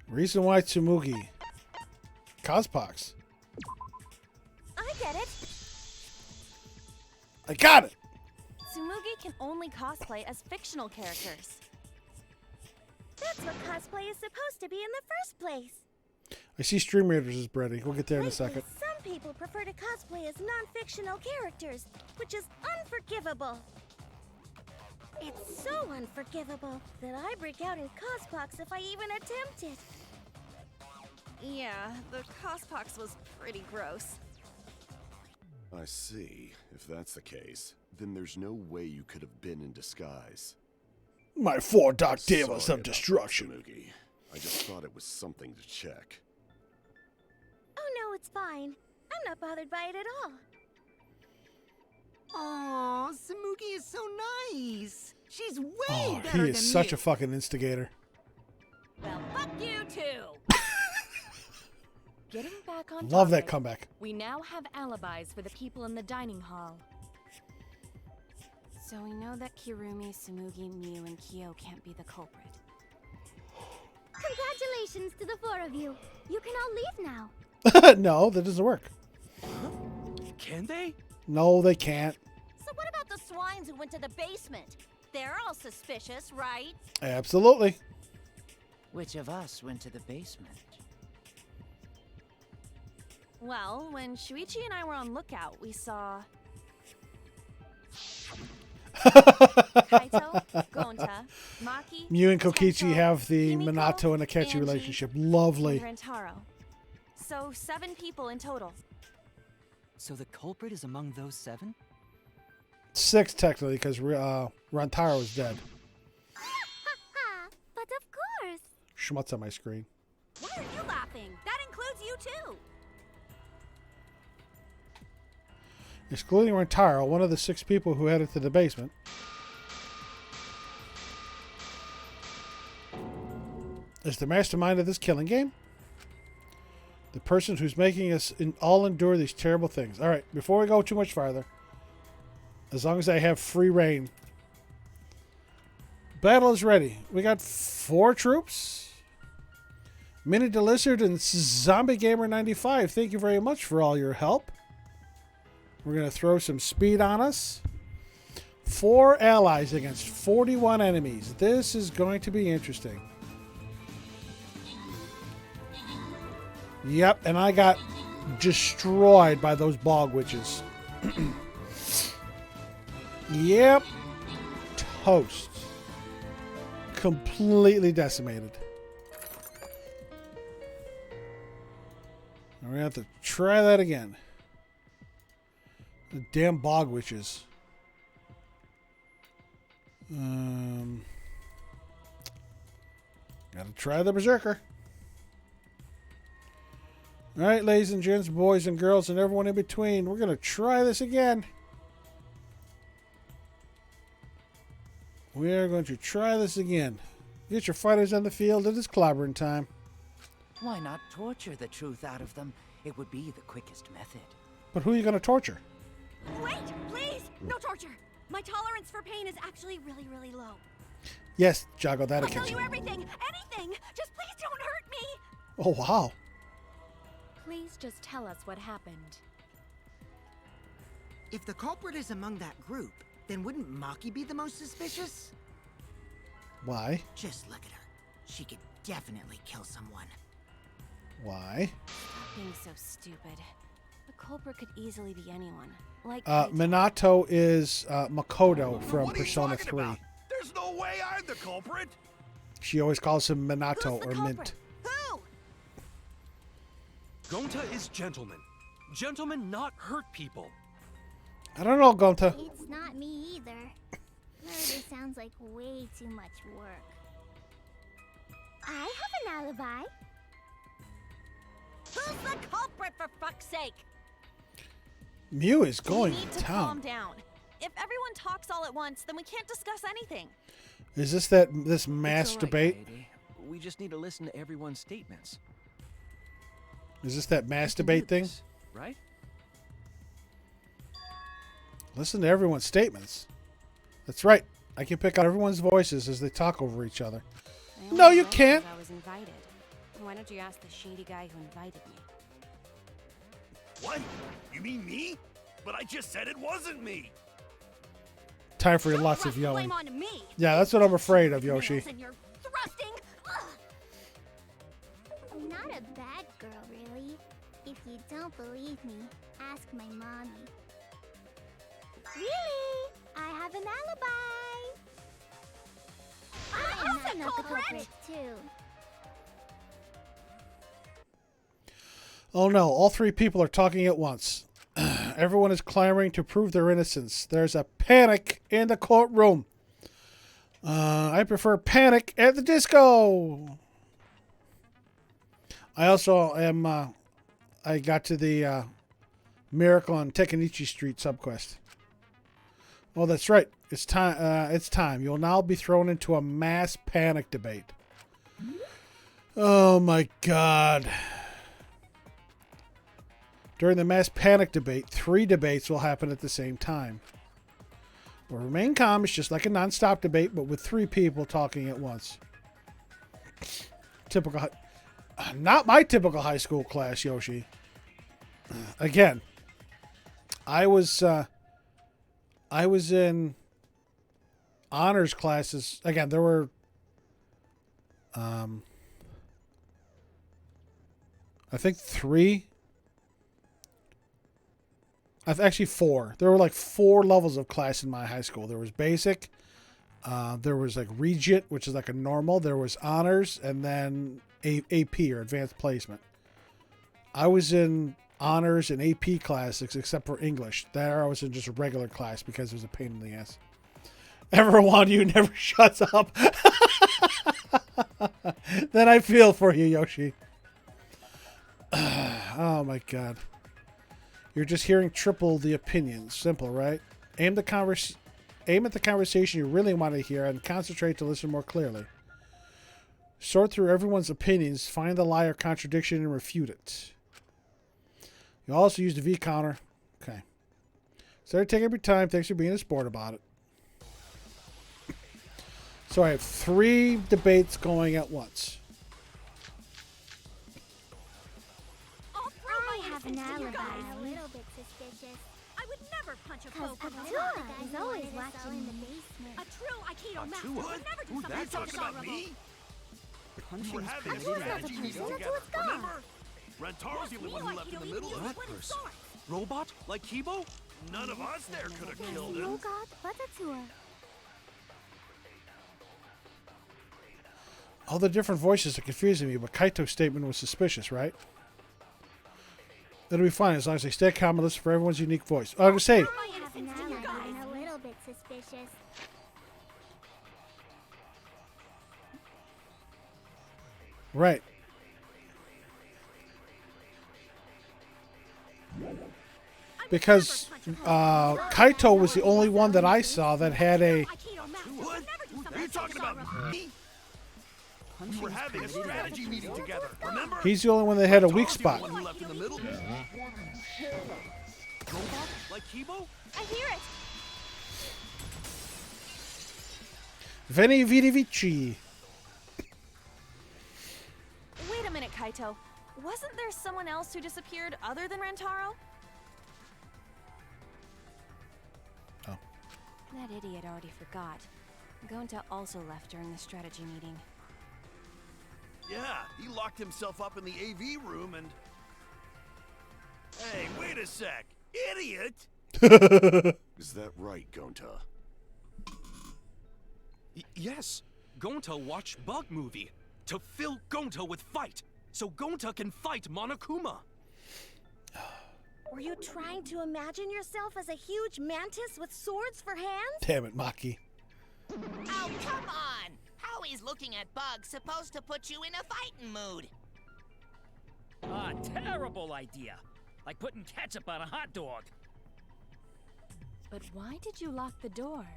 Reason why Tsumugi. Cospox. I get it. I got it. Tsumugi can only cosplay as fictional characters. That's what cosplay is supposed to be in the first place. I see Stream Raiders is ready. We'll get there in a second. Some people prefer to cosplay as non-fictional characters, which is unforgivable. It's so unforgivable that I break out in cospox if I even attempt it. Yeah, the cospox was pretty gross. I see. If that's the case, then there's no way you could have been in disguise. My four dark devils Sorry of about destruction. that, Tsumugi. I just thought it was something to check. Oh no, it's fine. I'm not bothered by it at all. Aw, Tsumugi is so nice. She's way Oh, better he than is such you. a fucking instigator. Well, fuck you too. Getting back on Love that topic, comeback. we now have alibis for the people in the dining hall. So we know that Kirumi, Tsumugi, Miu, and Kyo can't be the culprit. Congratulations to the four of you. You can all leave now. No, that doesn't work. Can they? No, they can't. So what about the swines who went to the basement? They're all suspicious, right? Absolutely. Which of us went to the basement? Well, when Shuichi and I were on lookout, we saw Kaito, Gonta, Maki, Mew and Kokichi Kento, have the Himiko, Minato and Akechi Angie, relationship. Lovely. and Rentaro. So 7 people in total. So the culprit is among those 7? 6 technically, because Rantaro is dead. But of course. Schmutz on my screen. Why are you laughing? That includes you too. Excluding Rantaro, one of the 6 people who headed to the basement, is the mastermind of this killing game. The person who's making us all endure these terrible things. All right, before we go too much farther, as long as I have free reign, battle is ready. We got 4 troops. Minnie the Lizard and Zombie Gamer 95. Thank you very much for all your help. We're going to throw some speed on us. 4 allies against 41 enemies. This is going to be interesting. Yep, and I got destroyed by those bog witches. Yep. Toast. Completely decimated. We're going to have to try that again. The damn bog witches. Gotta try the berserker. Alright, ladies and gents, boys and girls, and everyone in between, we're gonna try this again. We are going to try this again. Get your fighters on the field. It is clobbering time. Why not torture the truth out of them? It would be the quickest method. But who are you going to torture? Wait, please! No torture! My tolerance for pain is actually really, really low. Yes, Jago, that'll I'll tell catch you you. everything! Anything! Just please don't hurt me! Oh, wow. Please just tell us what happened. If the culprit is among that group, then wouldn't Maki be the most suspicious? Why? Just look at her. She could definitely kill someone. Why? Stop being so stupid. The culprit could easily be anyone. Like Minato is Makoto from What are you Persona talking 3. about? There's no way I'm the culprit. She always calls him Minato Who's the or culprit? Mint. Who? Gonta is gentleman. Gentlemen not hurt people. I don't know, Gonta. It's not me either. Murder sounds like way too much work. I have an alibi. Who's the culprit, for fuck's sake? Mew is We going need to to calm town. down. If everyone talks all at once, then we can't discuss anything. Is this this It's mass all right, debate? Kaede. We just need to listen to everyone's statements. Is this that mass We can do debate thing? this, right? Listen to everyone's statements. That's right. I can pick out everyone's voices as they talk over each other. I only No, you went can't. because I was invited. Why don't you ask the shady guy who invited me? What? You mean me? But I just said it wasn't me. Time for Don't lots of thrust yelling. blame onto me. Yeah, that's what I'm afraid of, Yoshi. And you're thrusting. Ugh. I'm not a bad girl, really. If you don't believe me, ask my mommy. Really? I have an alibi. I'm not the culprit, too. Oh no, all 3 people are talking at once. Everyone is clamoring to prove their innocence. There's a panic in the courtroom. I prefer Panic at the Disco. I also am, I got to the Miracle on Tekenichi Street subquest. Oh, that's right. It's time. It's time. You'll now be thrown into a mass panic debate. Oh my God. During the mass panic debate, 3 debates will happen at the same time. We'll remain calm. It's just like a non-stop debate, but with 3 people talking at once. Typical. Not my typical high school class, Yoshi. Again, I was in honors classes. Again, there were I think 3. Actually 4. There were like 4 levels of class in my high school. There was basic, there was like Regent, which is like a normal. There was honors, and then AP or advanced placement. I was in honors and AP classes except for English. There I was in just a regular class because it was a pain in the ass. Everyone of you never shuts up. Then I feel for you, Yoshi. Oh my god. You're just hearing triple the opinions. Simple, right? Aim at the conversation you really want to hear and concentrate to listen more clearly. Sort through everyone's opinions, find the lie or contradiction, and refute it. You also use the V counter. Okay. So take up your time. Thanks for being a sport about it. So I have 3 debates going at once. I have an alibi. A little bit suspicious. I would never punch a Because foe from Atua behind. is always watching in the basement. A true Aikido master Atua? would never do Who's something that so talking about dishonorable. me? Punching We're is having a permitted strategy at- meeting That's together, what's gone. remember? Rentaro's the only one who left in the middle of it. Robot? Like Kibo? None of us there could have killed him. Oh God, what's Atua? All the different voices are confusing me, but Kaito's statement was suspicious, right? It'll be fine as long as they stay calm and listen for everyone's unique voice. I was going to say, I have an alibi. A little bit suspicious. right. Because Kaito was the only one that I saw that had a... What? Are you talking about me? We were having a strategy meeting together, remember? He's the only one that had a weak Rentaro's the spot. only one who left in the middle. Robot? Like Kibo? I hear it. Veni Vidi Vici. Wait a minute, Kaito. Wasn't there someone else who disappeared other than Rentaro? Oh. That idiot already forgot. Gonta also left during the strategy meeting. Yeah, he locked himself up in the AV room and... Hey, wait a sec. Idiot! Is that right, Gonta? Yes. Gonta watched Bug Movie to fill Gonta with fight, so Gonta can fight Monokuma. Were you trying to imagine yourself as a huge mantis with swords for hands? Damn it, Maki. Oh, come on! How is looking at bugs supposed to put you in a fighting mood? Ah, terrible idea. Like putting ketchup on a hot dog. But why did you lock the door?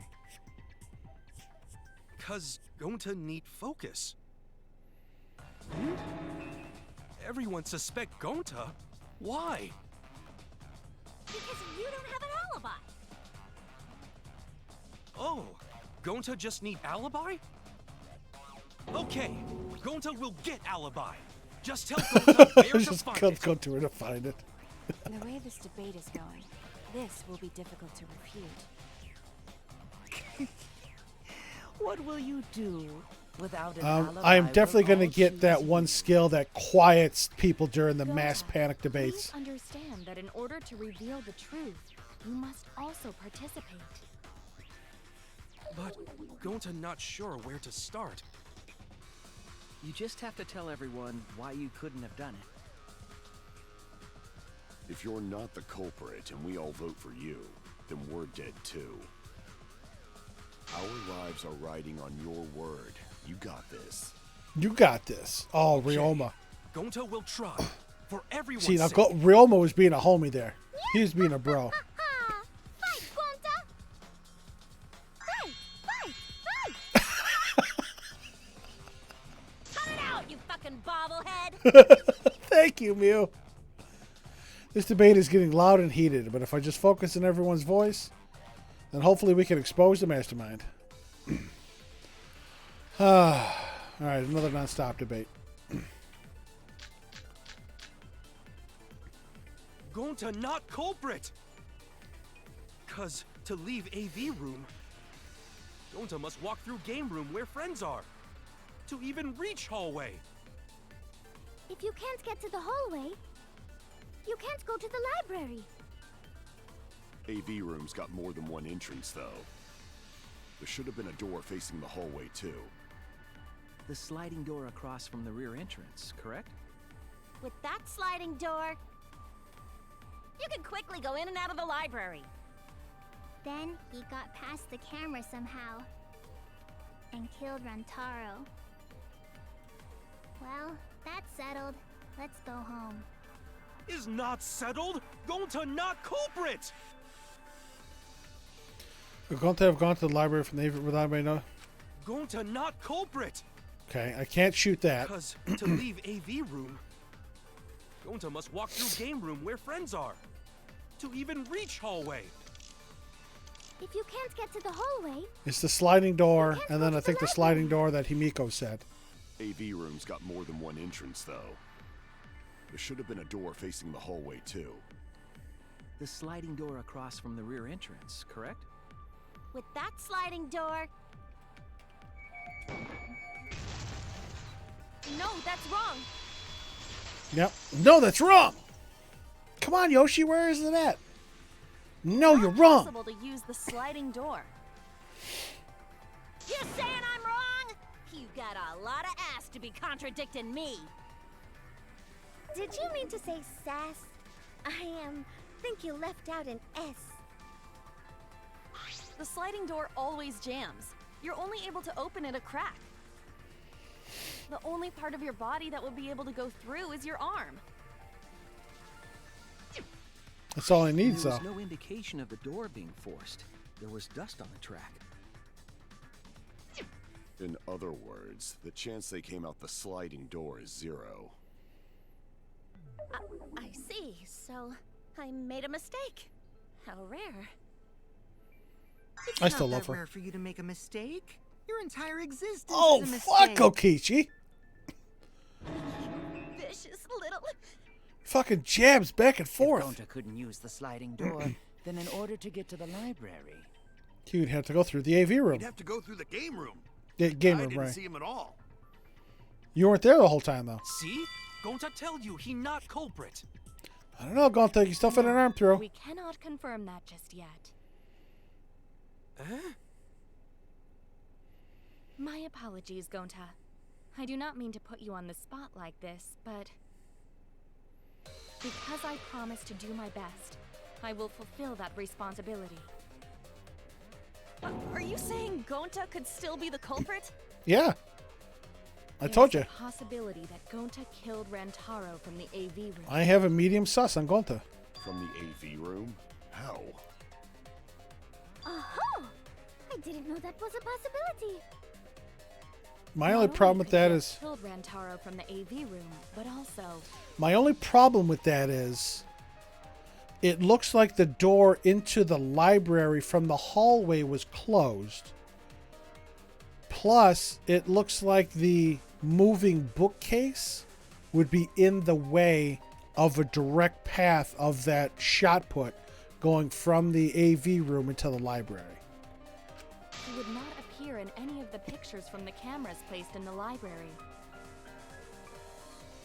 'Cause Gonta need focus. Everyone suspect Gonta. Why? Because you don't have an alibi. Oh, Gonta just need alibi? Okay, Gonta will get alibi. Just tell Gonta where to Just find go it. to her to find it. The way this debate is going, this will be difficult to refute. What will you do without an I alibi? am definitely we're going to all get that choosing? one skill that quiets people during the mass Gonta, panic debates. Please understand that in order to reveal the truth, you must also participate. But Gonta not sure where to start. You just have to tell everyone why you couldn't have done it. If you're not the culprit and we all vote for you, then we're dead too. Our lives are riding on your word. You got this. You got this. Oh, Ryoma. Gonta will try. For everyone's See, now sake. Ryoma was being a homie there. He was being a bro. Fight, Gonta! Fight! Fight! Fight! Cut it out, you fucking bobblehead! Thank you, Mew. This debate is getting loud and heated, but if I just focus on everyone's voice, Then hopefully we can expose the mastermind. Alright, another non-stop debate. Gonta not culprit! Cause to leave AV room, Gonta must walk through game room where friends are. To even reach hallway. If you can't get to the hallway, you can't go to the library. AV room's got more than one entrance, though. There should have been a door facing the hallway, too. The sliding door across from the rear entrance, correct? With that sliding door, you can quickly go in and out of the library. Then he got past the camera somehow and killed Rantaro. Well, that's settled. Let's go home. Is not settled? Gonta not culprit! We're going to have gone to the library from the AV without anybody know. Gonta not culprit! Okay, I can't shoot that. Cause to leave AV room, Gonta must walk through game room where friends are. To even reach hallway. If you can't get to the hallway, It's the sliding door, and then I think the sliding door that Himiko said. AV room's got more than one entrance, though. There should have been a door facing the hallway, too. The sliding door across from the rear entrance, correct? With that sliding door, No, that's wrong. Yep. No, that's wrong! Come on, Yoshi, where is it at? No, you're wrong! Possible to use the sliding door. you saying I'm wrong? You got a lot of ass to be contradicting me. did you mean to say sass? I think you left out an S. The sliding door always jams. You're only able to open it a crack. The only part of your body that will be able to go through is your arm. That's all I need, There so. was no indication of the door being forced. There was dust on the track. In other words, the chance they came out the sliding door is 0. I see. So I made a mistake. How rare. It's I still not love that her. rare for you to make a mistake. Your entire existence Oh, is a fuck mistake. Kokichi! Vicious little. Fucking jabs back and If forth. Gonta couldn't use the sliding door, then in order to get to the library, You'd have to go through the AV room. You'd have to go through the game room. The game I room, didn't right. see him at all. You weren't there the whole time, though. See? Gonta tell you he not culprit. I don't know, gonna take your stuff in an arm throw. We cannot confirm that just yet. Eh? My apologies, Gonta. I do not mean to put you on the spot like this, but because I promised to do my best, I will fulfill that responsibility. Are you saying Gonta could still be the culprit? Yeah. I told you. There's a possibility that Gonta killed Rantaro from the AV room. I have a medium sus on Gonta. From the AV room? How? Oh, I didn't know that was a possibility. My Not only problem could with that he have is... killed Rantaro from the AV room, but also My only problem with that is... It looks like the door into the library from the hallway was closed. Plus, it looks like the moving bookcase would be in the way of a direct path of that shot put going from the AV room into the library. he would not appear in any of the pictures from the cameras placed in the library.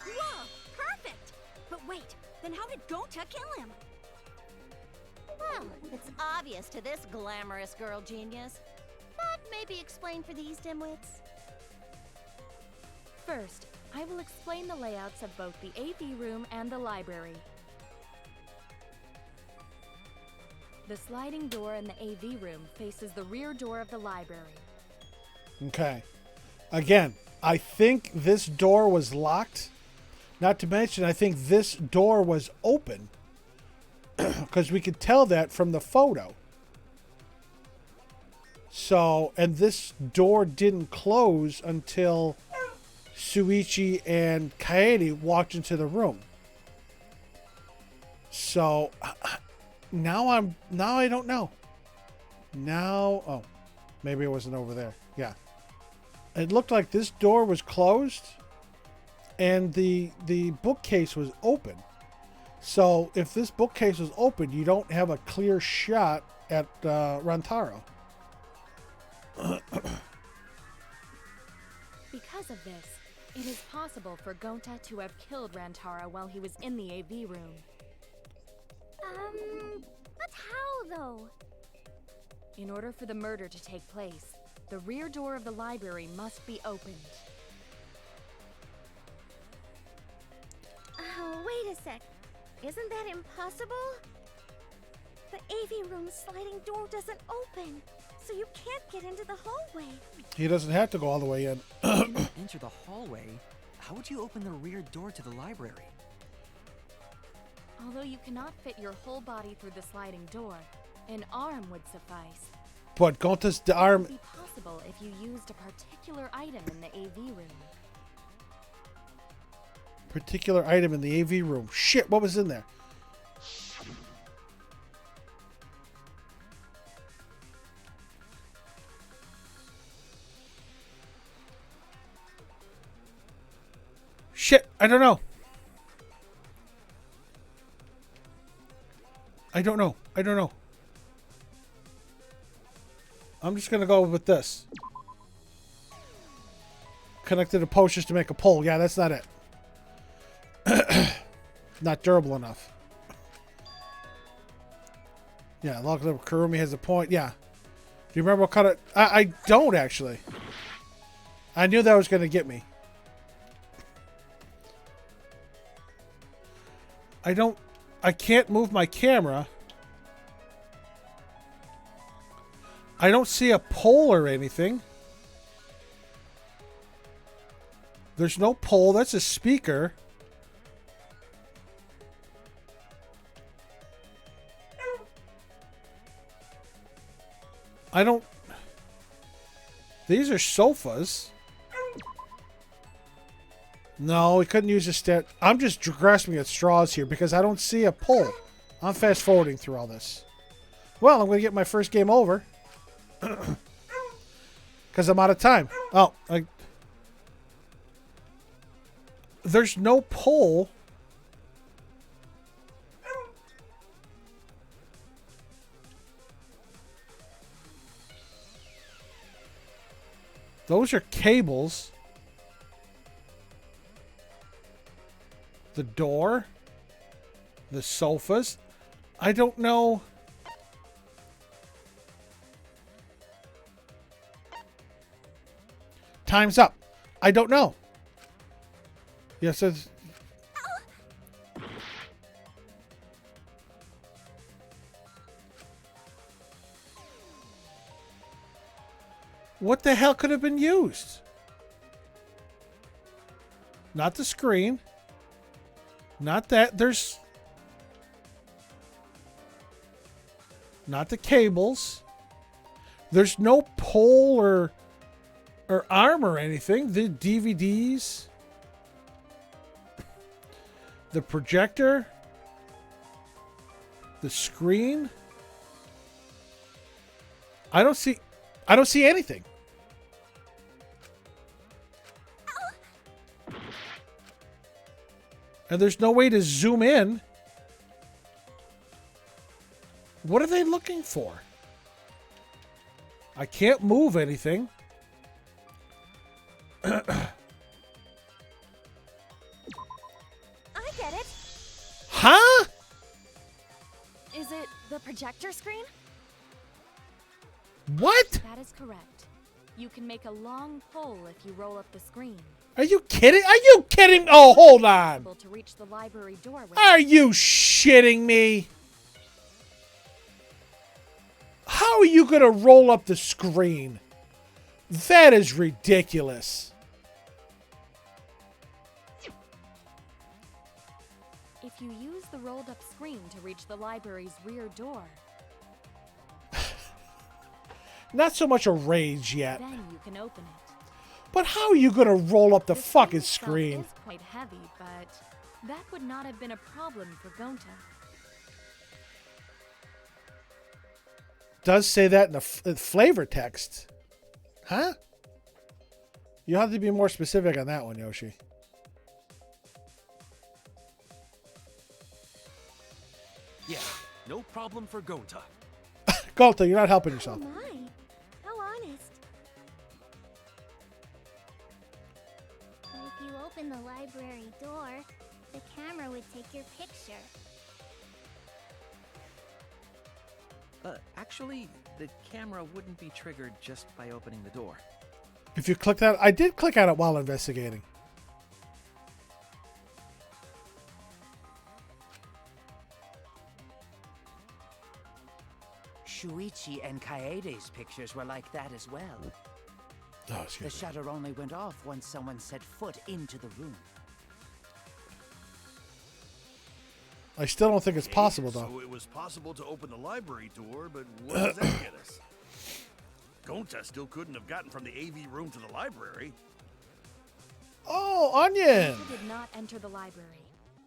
Whoa! Perfect! But wait, then how did Gonta kill him? Well, it's obvious to this glamorous girl genius. But maybe explain for these dimwits. First, I will explain the layouts of both the AV room and the library. The sliding door in the AV room faces the rear door of the library. Okay. Again, I think this door was locked. Not to mention, I think this door was open. Because we could tell that from the photo. So, and this door didn't close until Shuichi and Kaede walked into the room. So, now I don't know. Now, oh, maybe it wasn't over there. Yeah. It looked like this door was closed and the bookcase was open. So if this bookcase was open, you don't have a clear shot at Rantaro. Because of this, it is possible for Gonta to have killed Rantaro while he was in the AV room. But how though? In order for the murder to take place, the rear door of the library must be opened. Wait a sec. Isn't that impossible? The AV room's sliding door doesn't open, so you can't get into the hallway. He doesn't have to go all the way in. Enter the hallway? How would you open the rear door to the library? Although you cannot fit your whole body through the sliding door, an arm would suffice. But Gonta's It arm... would be possible if you used a particular item in the AV room. Particular item in the AV room. Shit, what was in there? Shit, I don't know. I don't know. I'm just going to go with this. Connected to posters to make a pole. Yeah, that's not it. Not durable enough. Yeah, look, Kurumi has a point. Yeah. Do you remember what kind of... I don't, actually. I knew that was going to get me. I can't move my camera. I don't see a pole or anything. There's no pole. That's a speaker. I don't... These are sofas. No, we couldn't use a stat. I'm just grasping at straws here because I don't see a pole. I'm fast forwarding through all this. Well, I'm going to get my first game over. Because I'm out of time. Oh, there's no pole. Those are cables. The door. The sofas. I don't know. Time's up. I don't know. Yes, it's... What the hell could have been used? Not the screen. Not that. There's... Not the cables. There's no pole or arm or anything. The DVDs. The projector. The screen. I don't see anything. And there's no way to zoom in. What are they looking for? I can't move anything. I get it. Huh? Is it the projector screen? What? That is correct. You can make a long pole if you roll up the screen. Are you kidding? Are you kidding? Oh, hold on. To reach the library door with Are you shitting me? How are you going to roll up the screen? That is ridiculous. If you use the rolled up screen to reach the library's rear door, Not so much a rage yet. then you can open it. But how are you going to roll up the fucking itself screen? is quite heavy, but that would not have been a problem for Gonta. does say that in the flavor text. Huh? You'll have to be more specific on that one, Yoshi. Yeah, no problem for Gonta. Gonta, you're not helping yourself. Oh my. How honest. But if you open the library door, the camera would take your picture. Actually, the camera wouldn't be triggered just by opening the door. If you click that, I did click on it while investigating. Shuichi and Kaede's pictures were like that as well. Oh, The excuse me. shutter only went off once someone set foot into the room. I still don't think it's possible, though. So it was possible to open the library door, but what does that get us? Gonta still couldn't have gotten from the AV room to the library. Oh, Onion! Gonta did not enter the library.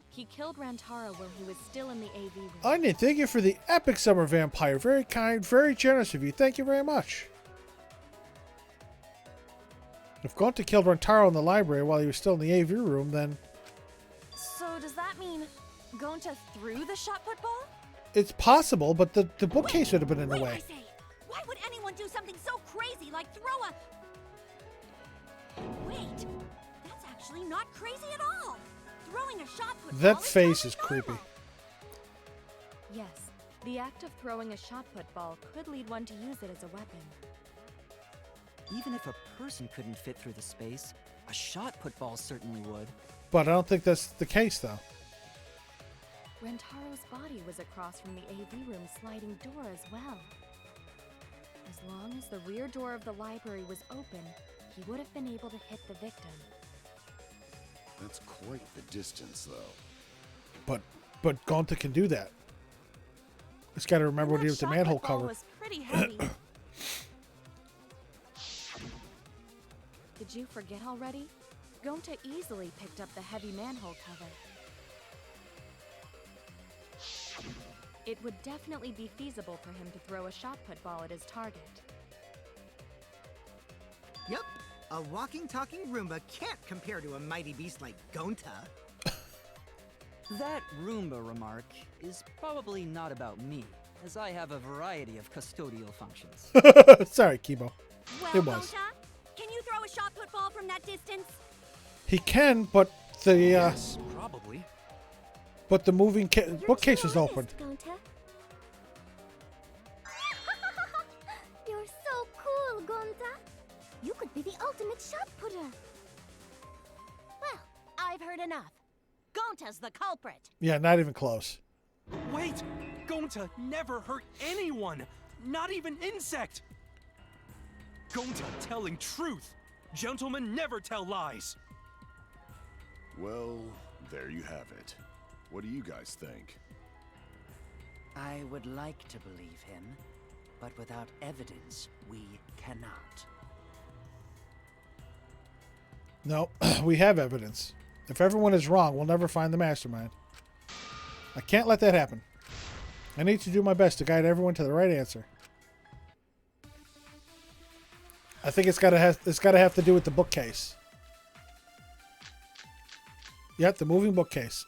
He killed Rantaro while he was still in the AV room. Onion, thank you for the epic summer vampire. Very kind, very generous of you. Thank you very much. If Gonta killed Rantaro in the library while he was still in the AV room, then So does that mean Gonta threw the shot put ball? it's possible, but the bookcase would have been in the Wait, I way. say, why would anyone do something so crazy like throw a... Wait, that's actually not crazy at all. Throwing a shot put That ball is face totally is creepy. normal. Yes, the act of throwing a shot put ball could lead one to use it as a weapon. Even if a person couldn't fit through the space, a shot put ball certainly would. But I don't think that's the case, though. Rantaro's body was across from the AV room sliding door as well. As long as the rear door of the library was open, he would have been able to hit the victim. That's quite the distance, though. But Gonta can do that. Just got to remember what he did with the That manhole shot put ball cover. was pretty heavy. Did you forget already? Gonta easily picked up the heavy manhole cover. It would definitely be feasible for him to throw a shot put ball at his target. Yep, a walking, talking Roomba can't compare to a mighty beast like Gonta. That Roomba remark is probably not about me, as I have a variety of custodial functions. Sorry, Kibo. Well, It was. Gonta, can you throw a shot put ball from that distance? He can, but the Yes, probably. but the moving You're bookcase too was open. honest, Gonta. You're so cool, Gonta. You could be the ultimate shot putter. Well, I've heard enough. Gonta's the culprit. Yeah, not even close. Wait! Gonta never hurt anyone! Not even insect! Gonta telling truth! Gentlemen never tell lies! Well, there you have it. What do you guys think? I would like to believe him, but without evidence, we cannot. No, we have evidence. If everyone is wrong, we'll never find the mastermind. I can't let that happen. I need to do my best to guide everyone to the right answer. I think it's gotta have to do with the bookcase. Yep, the moving bookcase.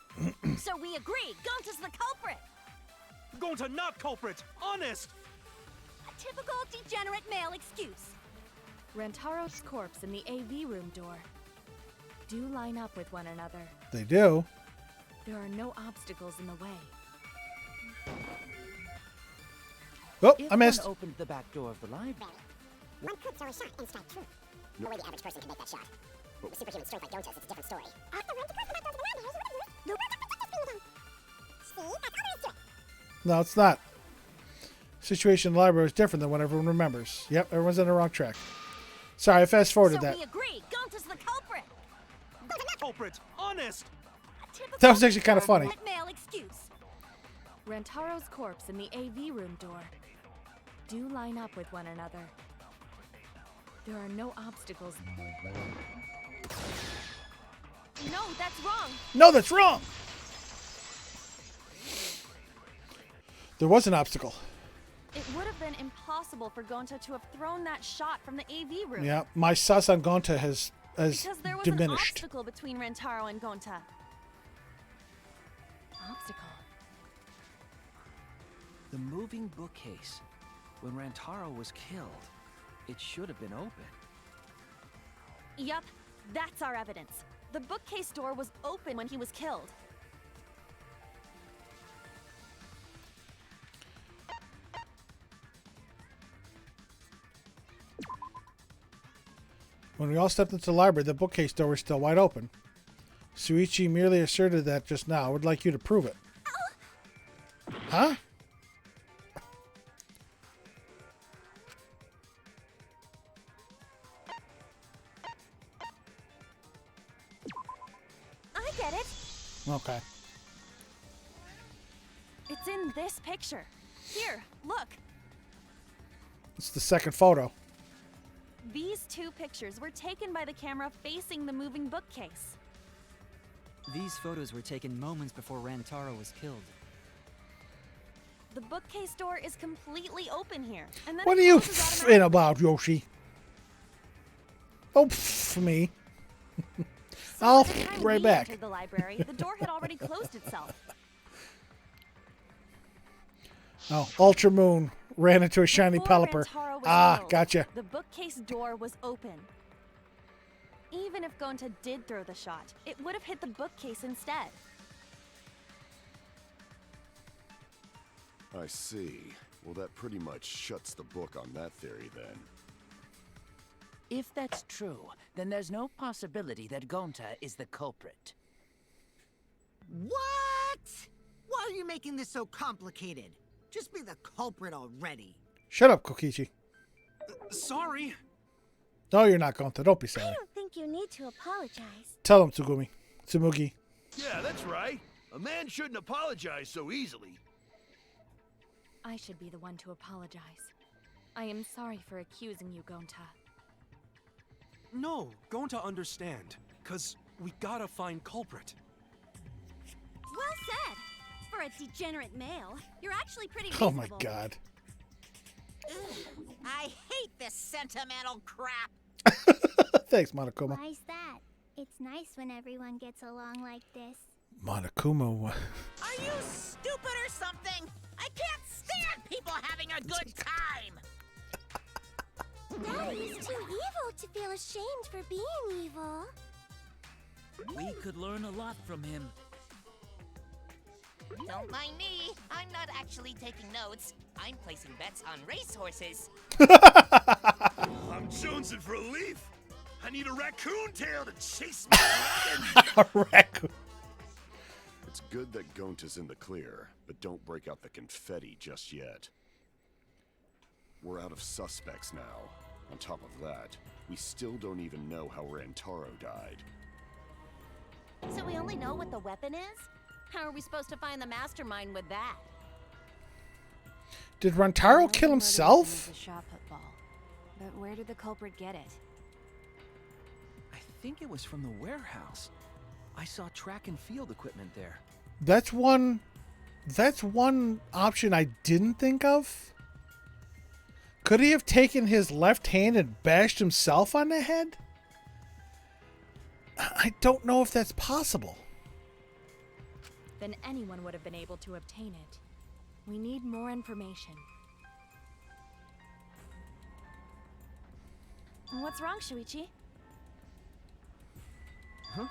So we agree, Gonta's the culprit. Gonta not culprit! Honest! A typical degenerate male excuse. Rantaro's corpse and the AV room door do line up with one another. They do. There are no obstacles in the way. Oh, If I missed. one opened the back door of the library, One could throw a shot and strike true. No way the average person can make that shot. With superhuman strength like Gonta's, it's a different story. No, it's not. Situation in the library is different than what everyone remembers. Yep, everyone's on the wrong track. Sorry, I fast forwarded So that. we agree, Gonta's the culprit. Culprit! Honest! A typical That was actually kind of funny. degenerate male excuse. Rantaro's corpse and the AV room door do line up with one another. There are no obstacles. No, that's wrong. No, that's wrong. There was an obstacle. It would have been impossible possible for Gonta to have thrown that shot from the AV room. Yeah, my sus on Gonta has Because there was an diminished. obstacle between Rantaro and Gonta. Obstacle? The moving bookcase. When Rantaro was killed, it should have been open. Yup, that's our evidence. The bookcase door was open when he was killed. When we all stepped into the library, the bookcase door was still wide open. Suichi merely asserted that just now. I would like you to prove it. Huh? I get it. Okay. It's in this picture. Here, look. It's the second photo. These two pictures were taken by the camera facing the moving bookcase. These photos were taken moments before Rantaro was killed. The bookcase door is completely open here. And then What it are you closes f***ing automatically. about, Yoshi? Oh, for me. I'll By the time right we back. entered the library, the door had already closed itself. Oh, Ultra Moon ran into a shiny Before pelipper. Rantaro was Ah, killed, gotcha. The bookcase door was open. Even if Gonta did throw the shot, it would have hit the bookcase instead. I see. Well, that pretty much shuts the book on that theory then. If that's true, then there's no possibility that Gonta is the culprit. What? Why are you making this so complicated? Just be the culprit already. Shut up, Kokichi. Sorry. No, you're not going to. Don't be I silly. don't think you need to apologize. Tell him, Tsugumi. Tsumugi. Yeah, that's right. A man shouldn't apologize so easily. I should be the one to apologize. I am sorry for accusing you, Gonta. No, going to understand. Cause we gotta find culprit. Well said. For a degenerate male, you're actually pretty Oh reasonable. my god. I hate this sentimental crap. Thanks, Monokuma. Why's that? It's nice when everyone gets along like this. Monokuma. Are you stupid or something? I can't stand people having a good time. Daddy is too evil to feel ashamed for being evil. We could learn a lot from him. Don't mind me. I'm not actually taking notes. I'm placing bets on racehorses. I'm jonesing for a leaf. I need a raccoon tail to chase me around. A raccoon. It's good that Gonta's in the clear, but don't break out the confetti just yet. We're out of suspects now. On top of that, we still don't even know how Rantaro died. So we only know what the weapon is? How are we supposed to find the mastermind with that? Did Rantaro kill himself? The shot put ball. But where did the culprit get it? I think it was from the warehouse. I saw track and field equipment there. That's one option I didn't think of. Could he have taken his left hand and bashed himself on the head? I don't know if that's possible. Then anyone would have been able to obtain it. We need more information. What's wrong, Shuichi? Huh?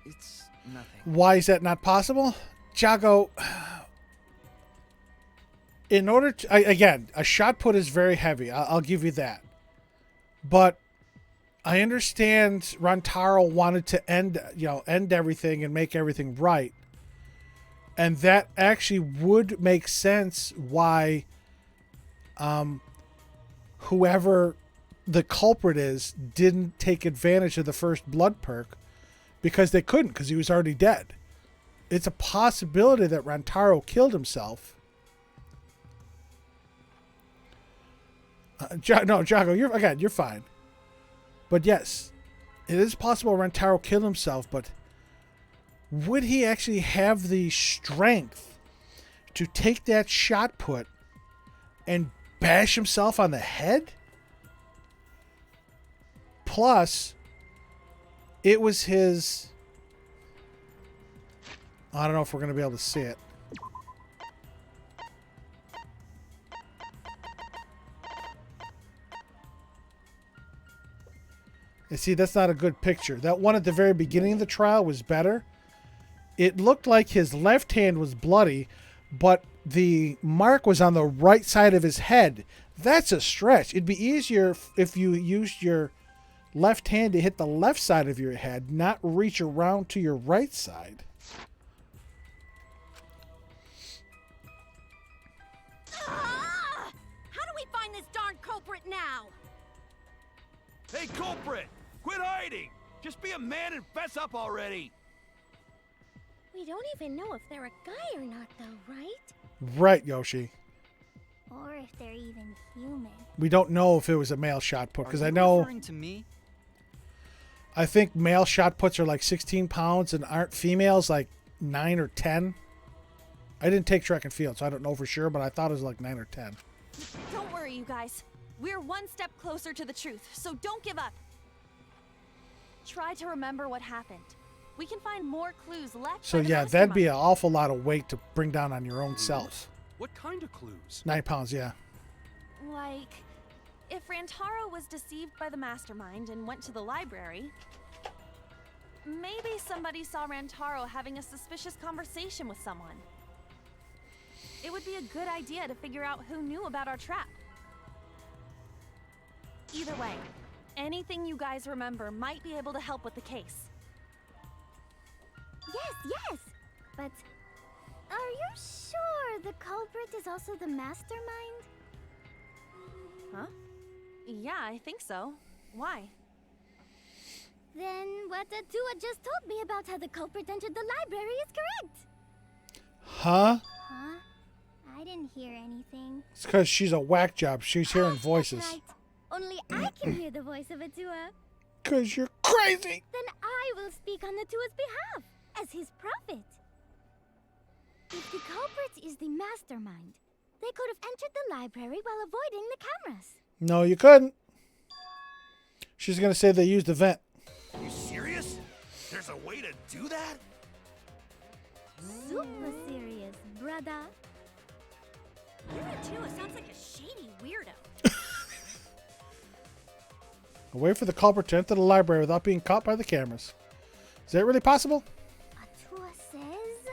It's nothing. Why is that not possible? Jago, in order to... again, a shot put is very heavy. I'll give you that. But I understand Rantaro wanted to end everything and make everything right. And that actually would make sense why whoever the culprit is didn't take advantage of the first blood perk, because they couldn't, because he was already dead. It's a possibility that Rantaro killed himself. No, Jago, you're fine. But yes, it is possible Rantaro killed himself, but would he actually have the strength to take that shot put and bash himself on the head? Plus, it was his... I don't know if we're going to be able to see it. You see, that's not a good picture. That one at the very beginning of the trial was better. It looked like his left hand was bloody, but the mark was on the right side of his head. That's a stretch. It'd be easier if you used your left hand to hit the left side of your head, not reach around to your right side. How do we find this darn culprit now? Hey, culprit! Quit hiding! Just be a man and fess up already! We don't even know if they're a guy or not, though, right? Right, Yoshi. Or if they're even human. We don't know if it was a male shot put, because I Are you know... referring to me? I think male shot puts are like 16 pounds and aren't females like 9 or 10. I didn't take track and field, so I don't know for sure, but I thought it was like 9 or 10. Don't worry, you guys. We're one step closer to the truth, so don't give up. Try to remember what happened. We can find more clues left. So yeah, that'd be an awful lot of weight to bring down on your own self. What kind of clues? 9 pounds, yeah. Like, if Rantaro was deceived by the mastermind and went to the library, maybe somebody saw Rantaro having a suspicious conversation with someone. It would be a good idea to figure out who knew about our trap. Either way, anything you guys remember might be able to help with the case. Yes. But are you sure the culprit is also the mastermind? Huh? Yeah, I think so. Why? Then what Atua just told me about how the culprit entered the library is correct. Huh? Huh? I didn't hear anything. It's because she's a whack job. She's hearing voices. Right. Only I can hear the voice of Atua. Because you're crazy. Then I will speak on Atua's behalf, as his prophet. If the culprit is the mastermind, they could have entered the library while avoiding the cameras. No, you couldn't. She's going to say they used the vent. Are you serious? There's a way to do that? Super serious, brother. Your Atua sounds like a shady weirdo. Wait for the culprit to enter the library without being caught by the cameras. Is that really possible? Atua says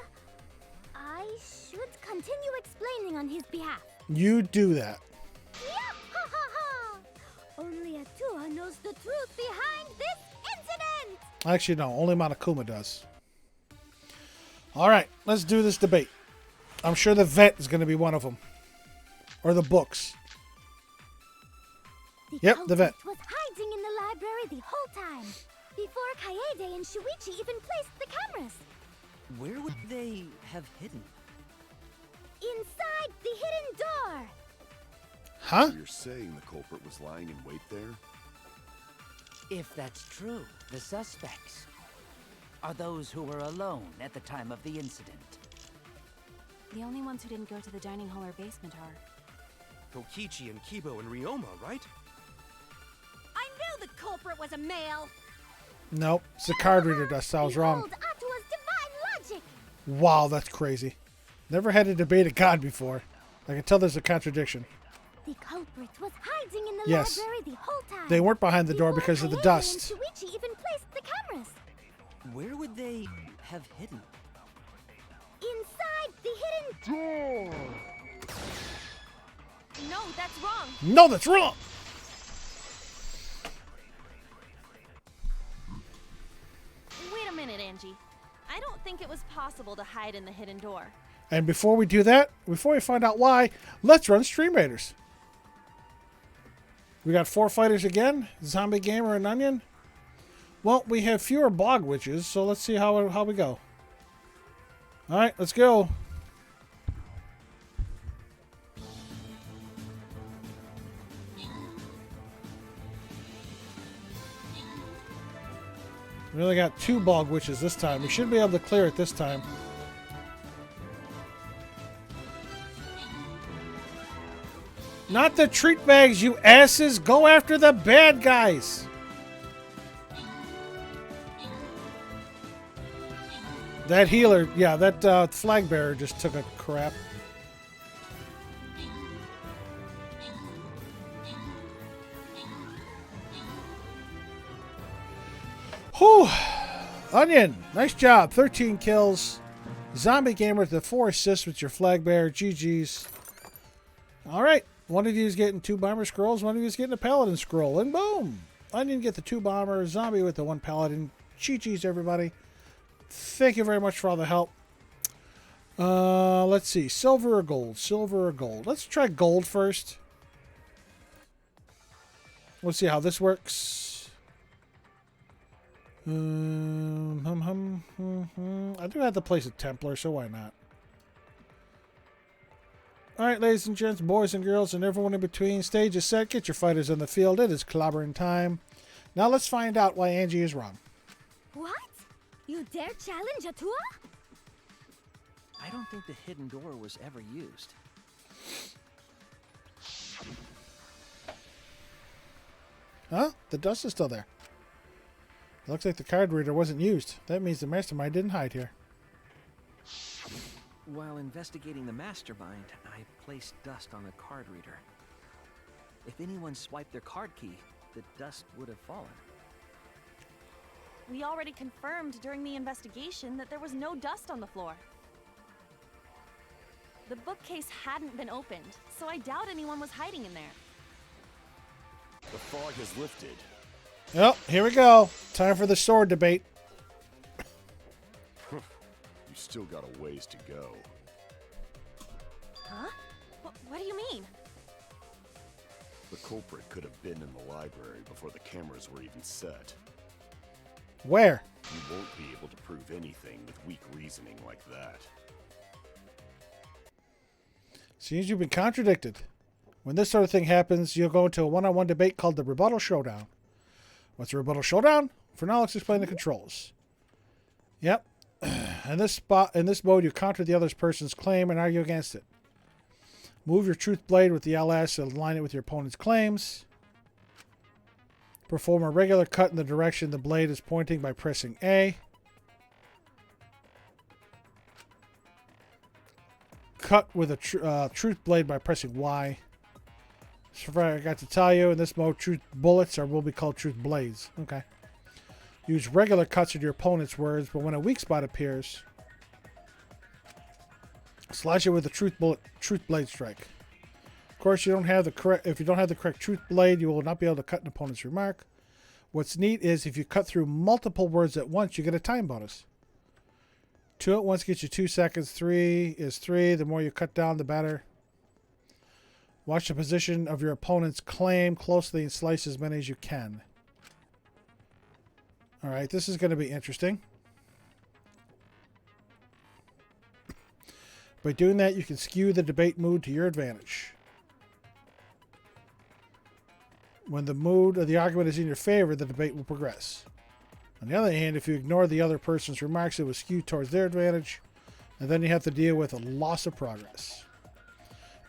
I should continue explaining on his behalf. You do that. Yeah, only Atua knows the truth behind this incident. Actually, no. Only Monokuma does. All right. Let's do this debate. I'm sure the vet is going to be one of them. Or the books. Yep, the vet. Was hiding in the library the whole time. Before Kaede and Shuichi even placed the cameras. Where would they have hidden? Inside the hidden door. Huh? So you're saying the culprit was lying in wait there? If that's true, the suspects are those who were alone at the time of the incident. The only ones who didn't go to the dining hall or basement are Kokichi and Kibo and Ryoma, right? I knew the culprit was a male. Nope. It's the card reader dust. I was wrong. Behold Atua's divine logic. Wow, that's crazy. Never had a debate of God before. I can tell there's a contradiction. The culprit was hiding in the Yes. library the whole time. They weren't behind the door because of the Kaede dust. And Shuichi even placed the cameras. Where would they have hidden? Inside the hidden door. No, that's wrong. No, that's wrong. Wait a minute, Angie. I don't think it was possible to hide in the hidden door. And before we do that, before we find out why, let's run Stream Raiders. We got 4 fighters again. Zombie Gamer and Onion. Well, we have fewer bog witches, so let's see how we go. All right, let's go. We only got 2 bog witches this time. We should be able to clear it this time. Not the treat bags, you asses! Go after the bad guys! That healer, yeah, that flag bearer just took a crap. Whew! Onion, nice job. 13 kills. Zombie Gamer with the 4 assists with your flag bearer. GG's. Alright, one of you is getting 2 bomber scrolls, one of you is getting a paladin scroll, and boom! Onion get the 2 bomber, Zombie with the 1 paladin. GG's, everybody. Thank you very much for all the help. Let's see. Silver or gold? Silver or gold? Let's try gold first. Let's see how this works. I do have to place a Templar, so why not? Alright, ladies and gents, boys and girls, and everyone in between. Stage is set. Get your fighters in the field. It is clobbering time. Now let's find out why Angie is wrong. What? You dare challenge a tour? I don't think the hidden door was ever used. Huh? The dust is still there. It looks like the card reader wasn't used. That means the mastermind didn't hide here. While investigating the mastermind, I placed dust on the card reader. If anyone swiped their card key, the dust would have fallen. We already confirmed during the investigation that there was no dust on the floor. The bookcase hadn't been opened, so I doubt anyone was hiding in there. The fog has lifted. Well, here we go. Time for the sword debate. You still got a ways to go. Huh? What do you mean? The culprit could have been in the library before the cameras were even set. Where? You won't be able to prove anything with weak reasoning like that. Seems you've been contradicted. When this sort of thing happens, you'll go into a one-on-one debate called the Rebuttal Showdown. What's a Rebuttal Showdown? For now, let's explain the controls. Yep. In this mode, you counter the other person's claim and argue against it. Move your truth blade with the LS and align it with your opponent's claims. Perform a regular cut in the direction the blade is pointing by pressing A. Cut with a truth blade by pressing Y. So I got to tell you, in this mode, truth bullets will be called truth blades. Okay. Use regular cuts with your opponent's words, but when a weak spot appears, slash it with a truth blade strike. Of course, if you don't have the correct truth blade, you will not be able to cut an opponent's remark. What's neat is if you cut through multiple words at once, you get a time bonus. 2 at once gets you 2 seconds. 3 is 3. The more you cut down, the better. Watch the position of your opponent's claim closely and slice as many as you can. Alright, this is going to be interesting. By doing that, you can skew the debate mood to your advantage. When the mood of the argument is in your favor, the debate will progress. On the other hand, if you ignore the other person's remarks, it will skew towards their advantage, and then you have to deal with a loss of progress.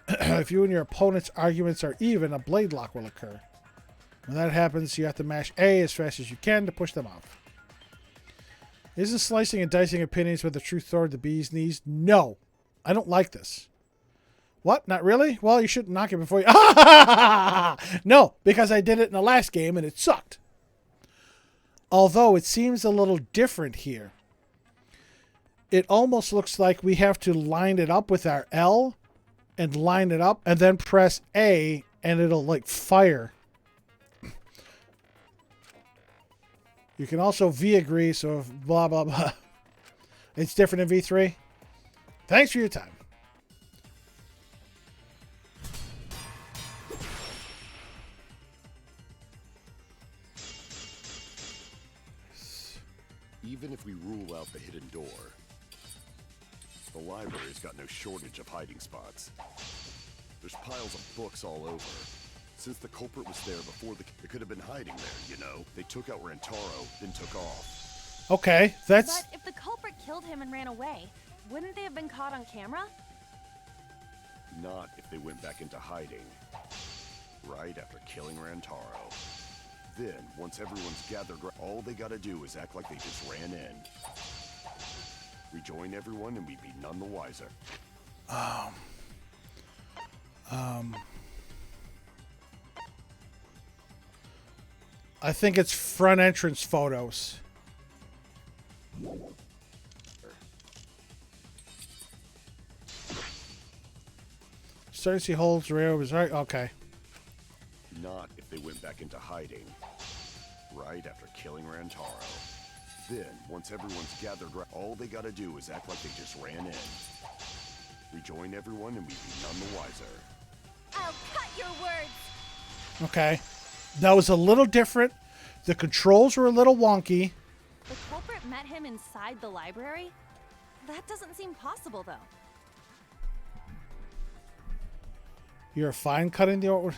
If you and your opponent's arguments are even, a blade lock will occur. When that happens, you have to mash A as fast as you can to push them off. Isn't slicing and dicing opinions with the truth sword the bee's knees? No. I don't like this. What? Not really? Well, you shouldn't knock it before you... No, because I did it in the last game and it sucked. Although it seems a little different here. It almost looks like we have to line it up with our L and line it up and then press A and it'll like fire. You can also V agree, so if blah, blah, blah. It's different in V3. Thanks for your time. Even if we rule out the hidden door, the library's got no shortage of hiding spots. There's piles of books all over. Since the culprit was there before, they could have been hiding there, you know? They took out Rantaro, then took off. Okay, that's... But if the culprit killed him and ran away, wouldn't they have been caught on camera? Not if they went back into hiding. right after killing Rantaro. Then, once everyone's gathered, all they gotta do is act like they just ran in. Rejoin everyone and we'd be none the wiser. I think it's front entrance photos. Starting to see holes where was right. Okay. Not if they went back into hiding. Right after killing Rantaro. Then, once everyone's gathered, all they gotta do is act like they just ran in. Rejoin everyone and we'd be none the wiser. I'll cut your words. Okay. That was a little different. The controls were a little wonky. The culprit met him inside the library? That doesn't seem possible, though. You're fine cutting the orange.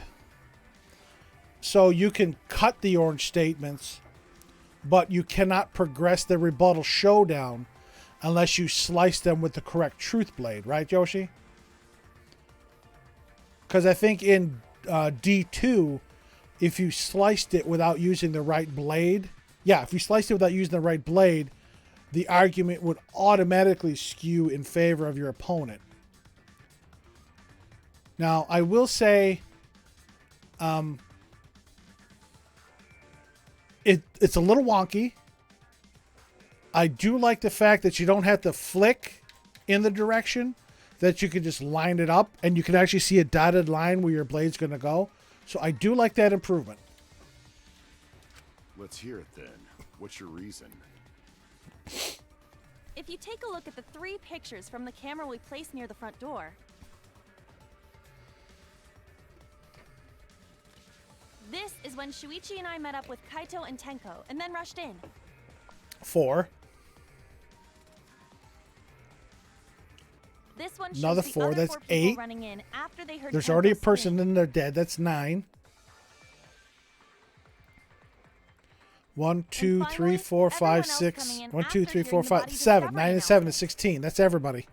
So you can cut the orange statements, but you cannot progress the rebuttal showdown unless you slice them with the correct truth blade, right, Yoshi? Because I think in D2, if you sliced it without using the right blade, if you sliced it without using the right blade, the argument would automatically skew in favor of your opponent. Now, I will say, it's a little wonky. I do like the fact that you don't have to flick in the direction, that you can just line it up, and you can actually see a dotted line where your blade's going to go. So I do like that improvement. Let's hear it then. What's your reason? If you take a look at the 3 pictures from the camera we placed near the front door, this is when Shuichi and I met up with Kaito and Tenko, and then rushed in. 4. This one shows Another the 4. other That's 4 people 8. running in after they heard There's Tenko already a scream. person in there dead. That's 9. 1, 2, 3, 4, 5, 6. 1, 2, 3, 4, 5, 7. 9 and 7 is 16. That's everybody.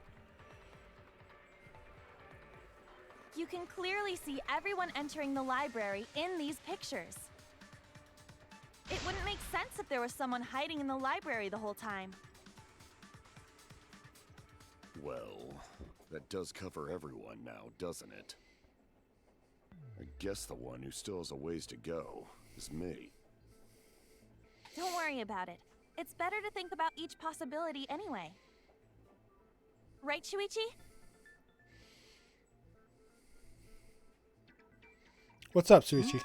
You can clearly see everyone entering the library in these pictures. It wouldn't make sense if there was someone hiding in the library the whole time. Well, that does cover everyone now, doesn't it? I guess the one who still has a ways to go is me. Don't worry about it. It's better to think about each possibility anyway. Right, Shuichi? What's up, Suichi?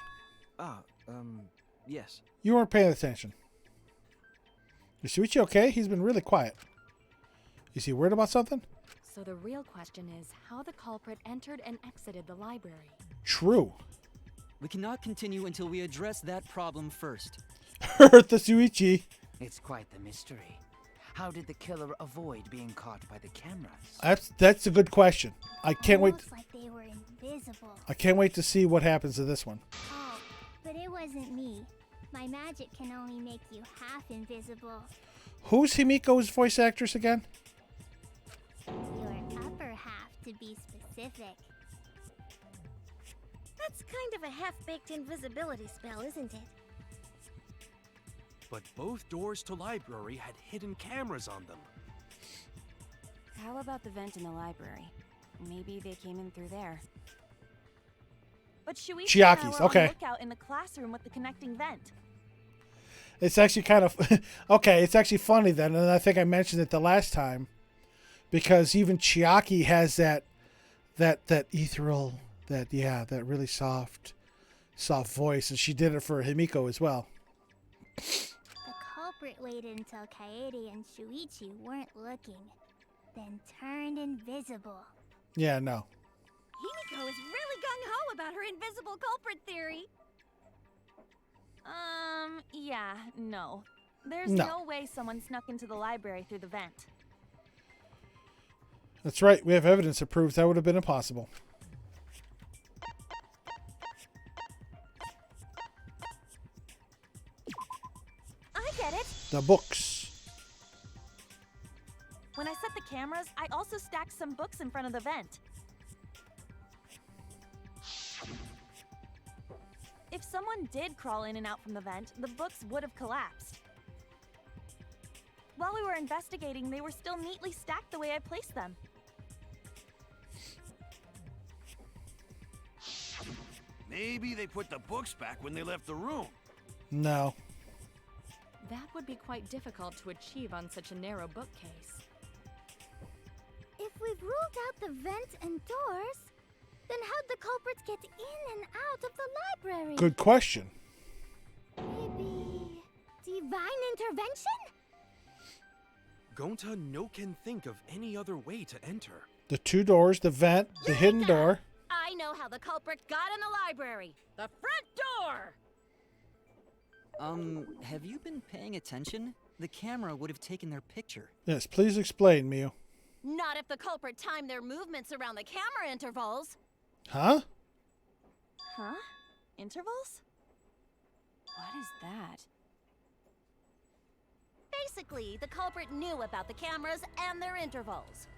Yes. You weren't paying attention. Is Suichi okay? He's been really quiet. Is he worried about something? So the real question is how the culprit entered and exited the library. True. We cannot continue until we address that problem first. Hurt the Suichi. It's quite the mystery. How did the killer avoid being caught by the cameras? That's a good question. I can't wait. Almost like they were invisible. I can't wait to see what happens to this one. Oh, but it wasn't me. My magic can only make you half invisible. Who's Himiko's voice actress again? Your upper half, to be specific. That's kind of a half-baked invisibility spell, isn't it? But both doors to library had hidden cameras on them. How about the vent in the library? Maybe they came in through there. But Shuichi Chiaki's, and I were okay. on lookout in the classroom with the connecting vent. It's actually kind of okay. It's actually funny then, and I think I mentioned it the last time, because even Chiaki has that ethereal, that really soft voice, and she did it for Himiko as well. The culprit waited until Kaede and Shuichi weren't looking, then turned invisible. Yeah, no. Himiko is really gung-ho about her invisible culprit theory. Yeah, no. There's No. no way someone snuck into the library through the vent. That's right. We have evidence that proves that would have been impossible. I get it. The books. When I set the cameras, I also stacked some books in front of the vent. If someone did crawl in and out from the vent, the books would have collapsed. While we were investigating, they were still neatly stacked the way I placed them. Maybe they put the books back when they left the room. No. That would be quite difficult to achieve on such a narrow bookcase. If we've ruled out the vents and doors, then how'd the culprits get in and out of the library? Good question. Maybe divine intervention? Gonta no can think of any other way to enter. The two doors, the vent, the hidden door. I know how the culprit got in the library. The front door! Have you been paying attention? The camera would have taken their picture. Yes, please explain, Mew. Not if the culprit timed their movements around the camera intervals. Huh? Huh? Intervals? What is that? Basically, the culprit knew about the cameras and their intervals.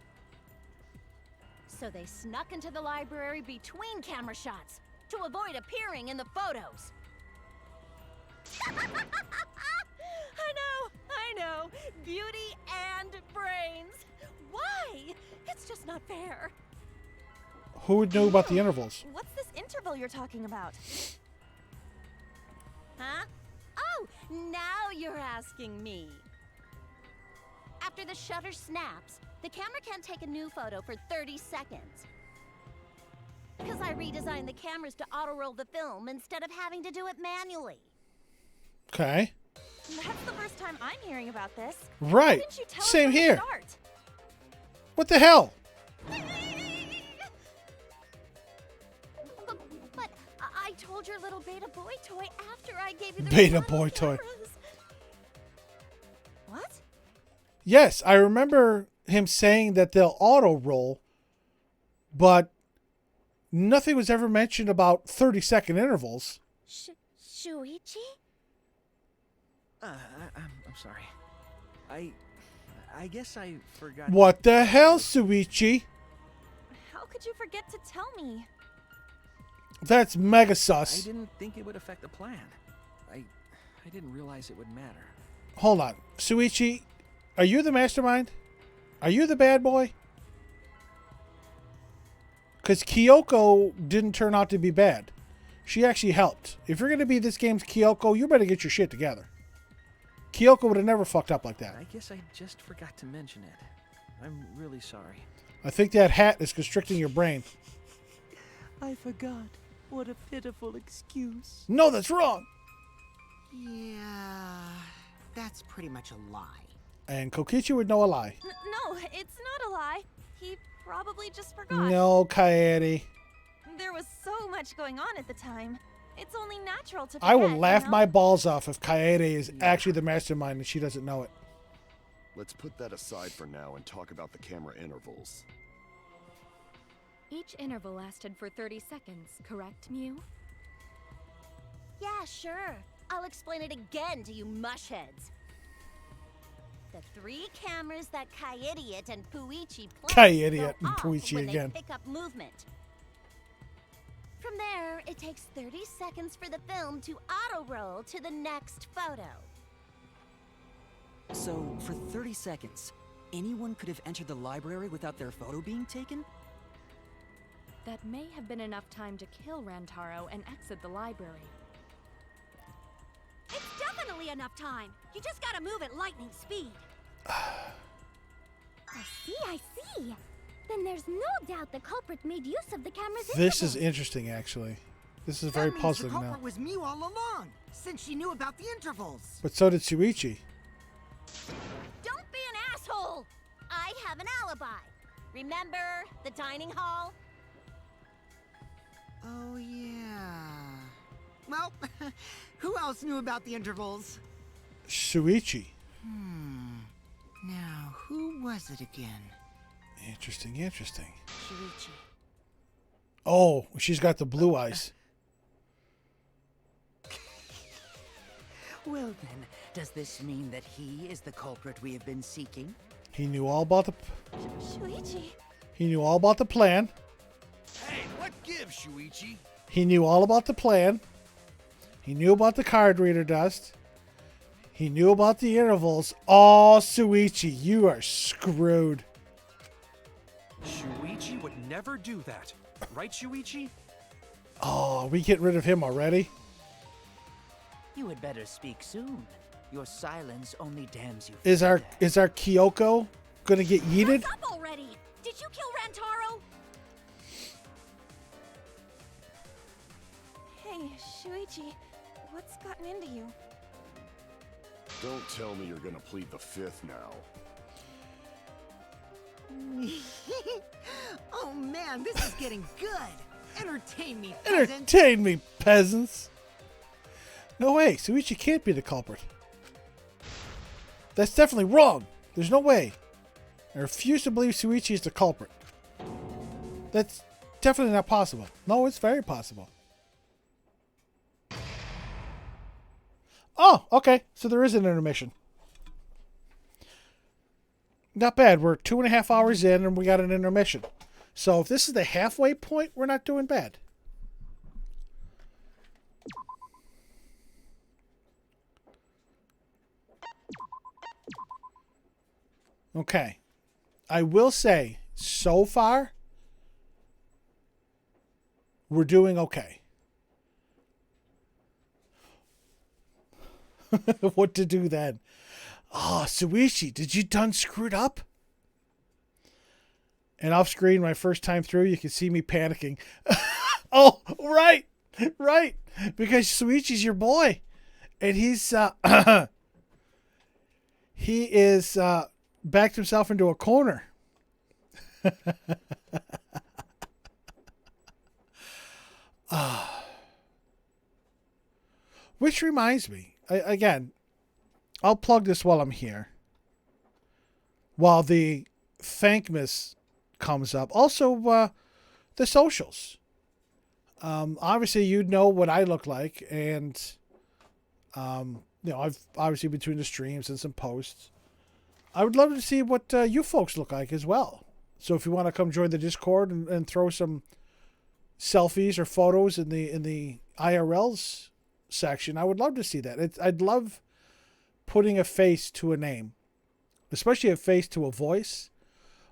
So they snuck into the library between camera shots to avoid appearing in the photos. I know. Beauty and brains. Why? It's just not fair. Who knew about the intervals? What's this interval you're talking about? Huh? Oh, now you're asking me. After the shutter snaps, the camera can't take a new photo for 30 seconds. Because I redesigned the cameras to auto-roll the film instead of having to do it manually. Okay. That's the first time I'm hearing about this. Right. Why didn't you tell Same us from the here. start? What the hell? But I told your little beta boy toy after I gave you the Beta remodel boy toy. cameras. What? Yes, I remember him saying that they'll auto roll, but nothing was ever mentioned about 30-second intervals. Shuichi? I'm sorry. I guess I forgot. What the hell, Suichi? How could you forget to tell me? That's mega I sus. didn't think it would affect the plan. I didn't realize it would matter. Hold on. Suichi, are you the mastermind? Are you the bad boy? Because Kyoko didn't turn out to be bad. She actually helped. If you're going to be this game's Kyoko, you better get your shit together. Kyoko would have never fucked up like that. I guess I just forgot to mention it. I'm really sorry. I think that hat is constricting your brain. I forgot. What a pitiful excuse. No, that's wrong. Yeah, that's pretty much a lie. And Kokichi would know a lie. No, it's not a lie. He probably just forgot. No, Kaede. There was so much going on at the time. It's only natural to forget, I will laugh you know? my balls off if Kaede is actually the mastermind and she doesn't know it. Let's put that aside for now and talk about the camera intervals. Each interval lasted for 30 seconds, correct, Mew? Yeah, sure. I'll explain it again to you mushheads. The three cameras that Kaidiot and Puichi play Kaidiot go and off Puichi when again. they pick up movement. From there, it takes 30 seconds for the film to auto-roll to the next photo. So, for 30 seconds, anyone could have entered the library without their photo being taken? That may have been enough time to kill Rantaro and exit the library. It's definitely enough time. You just gotta move at lightning speed. I see. Then there's no doubt the culprit made use of the camera's This is intervals. interesting, actually. This is very that means puzzling the culprit now. was Mew all along, since she knew about the intervals. But so did Suichi. Don't be an asshole! I have an alibi. Remember the dining hall? Oh, yeah. Well, who else knew about the intervals? Suichi. Now, who was it again? Interesting, interesting. Shuichi. Oh, she's got the blue eyes. Well then, does this mean that he is the culprit we have been seeking? He knew all about the... Shuichi. He knew all about the plan. Hey, what gives, Shuichi? He knew all about the plan. He knew about the card reader dust. He knew about the intervals. Oh, Shuichi, you are screwed. Shuichi would never do that. Right, Shuichi? Oh, we get rid of him already? You had better speak soon. Your silence only damns you. Is our Kyoko gonna get yeeted? What's up already? Did you kill Rantaro? Hey, Shuichi, what's gotten into you? Don't tell me you're gonna plead the fifth now. Oh man, this is getting good. Entertain me, peasant. Entertain me, peasants. No way, Shuichi can't be the culprit. That's definitely wrong. There's no way. I refuse to believe Shuichi is the culprit. That's definitely not possible. No, it's very possible. Oh, okay. So there is an intermission. Not bad. We're 2.5 hours in and we got an intermission. So if this is the halfway point, we're not doing bad. Okay. I will say, so far, we're doing okay. What to do then? Oh, Shuichi, did you done screwed up? And off screen, my first time through, you can see me panicking. Oh, right. Right. Because Shuichi's your boy. And he's, he is, backed himself into a corner. Which reminds me, again, I'll plug this while I'm here. While the Thankmas comes up. Also, the socials. Obviously, you know what I look like. And, you know, I've obviously between the streams and some posts. I would love to see what you folks look like as well. So if you want to come join the Discord and throw some selfies or photos in the IRLs section, I would love to see that. I'd love putting a face to a name, especially a face to a voice,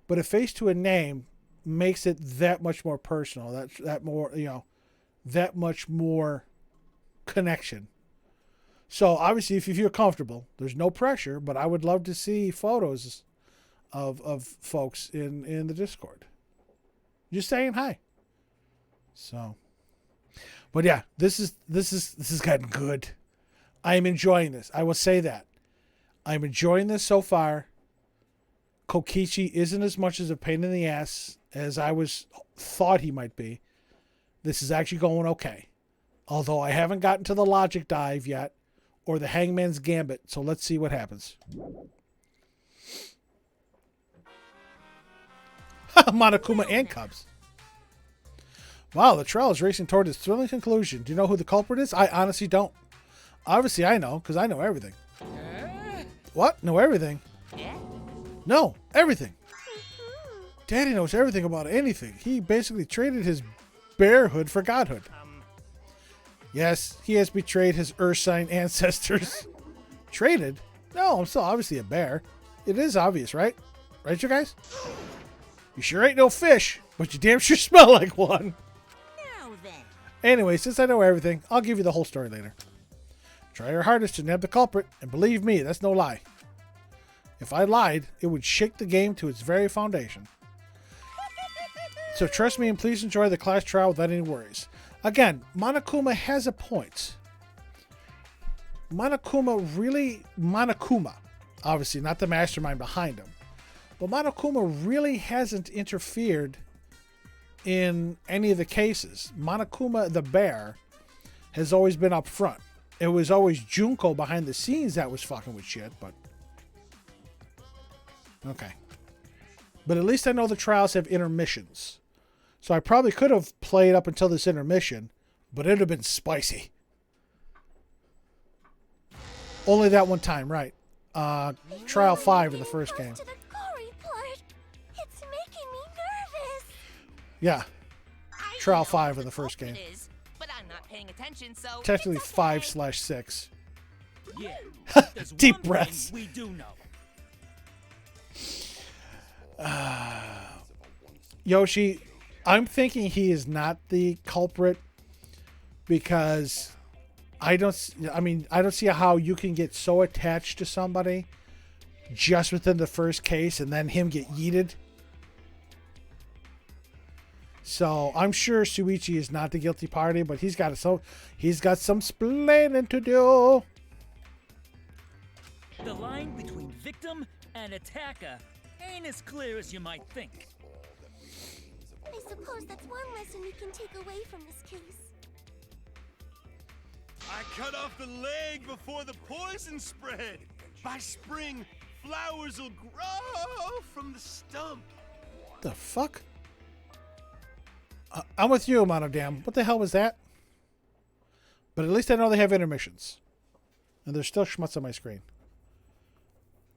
but a face to a name makes it that much more personal. That more, you know, that much more connection. So obviously, if you feel comfortable, there's no pressure, but I would love to see photos of folks in the Discord. Just saying hi. So, but yeah, this is getting good. I am enjoying this. I will say that. I'm enjoying this so far. Kokichi isn't as much as a pain in the ass as I thought he might be. This is actually going okay. Although I haven't gotten to the logic dive yet or the Hangman's Gambit, so let's see what happens. Monokuma and Cubs. Wow, the trial is racing toward its thrilling conclusion. Do you know who the culprit is? I honestly don't. Obviously, I know, because I know everything. What? Know everything? Yeah? No, everything. Daddy knows everything about anything. He basically traded his bearhood for godhood. Yes, he has betrayed his earth sign ancestors. Traded? No, I'm still obviously a bear. It is obvious, right? Right, you guys? You sure ain't no fish, but you damn sure smell like one. Now then. Anyway, since I know everything, I'll give you the whole story later. Try your hardest to nab the culprit, and believe me, that's no lie. If I lied, it would shake the game to its very foundation. So trust me and please enjoy the class trial without any worries. Again, Monokuma has a point. Monokuma, obviously not the mastermind behind him, but Monokuma really hasn't interfered in any of the cases. Monokuma, the bear, has always been up front. It was always Junko behind the scenes that was fucking with shit, but... Okay. But at least I know the trials have intermissions. So I probably could have played up until this intermission, but it would have been spicy. Only that one time, right. Trial 5 in the first game. To the gory part. It's making me nervous. Yeah. Trial 5 in the first game. But I'm not paying attention, so Technically it's okay. 5/6. Yeah. There's Deep one breaths. thing we do know. Yoshi, I'm thinking he is not the culprit because I don't see how you can get so attached to somebody just within the first case and then him get yeeted. So I'm sure Shuichi is not the guilty party, but he's got some splaining to do. The line between victim and attacker ain't as clear as you might think. I suppose that's one lesson we can take away from this case. I cut off the leg before the poison spread. By spring, flowers will grow from the stump. The fuck? I'm with you, Monodam. What the hell was that? But at least I know they have intermissions. And there's still schmutz on my screen.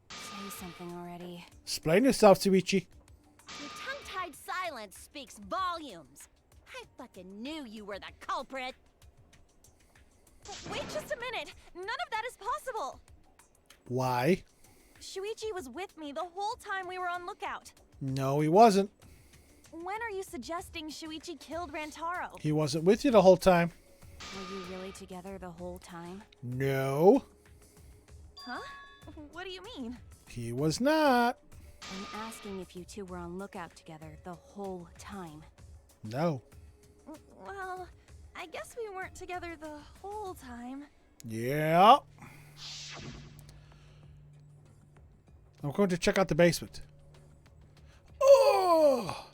Say something already. Explain yourself, Shuichi. Your tongue-tied silence speaks volumes. I fucking knew you were the culprit. Wait just a minute. None of that is possible. Why? Shuichi was with me the whole time we were on lookout. No, he wasn't. When are you suggesting Shuichi killed Rantaro? He wasn't with you the whole time. Were you really together the whole time? No, Huh? What do you mean? he was not. I'm asking if you two were on lookout together the whole time. No. Well, I guess we weren't together the whole time. Yeah. I'm going to check out the basement. Oh!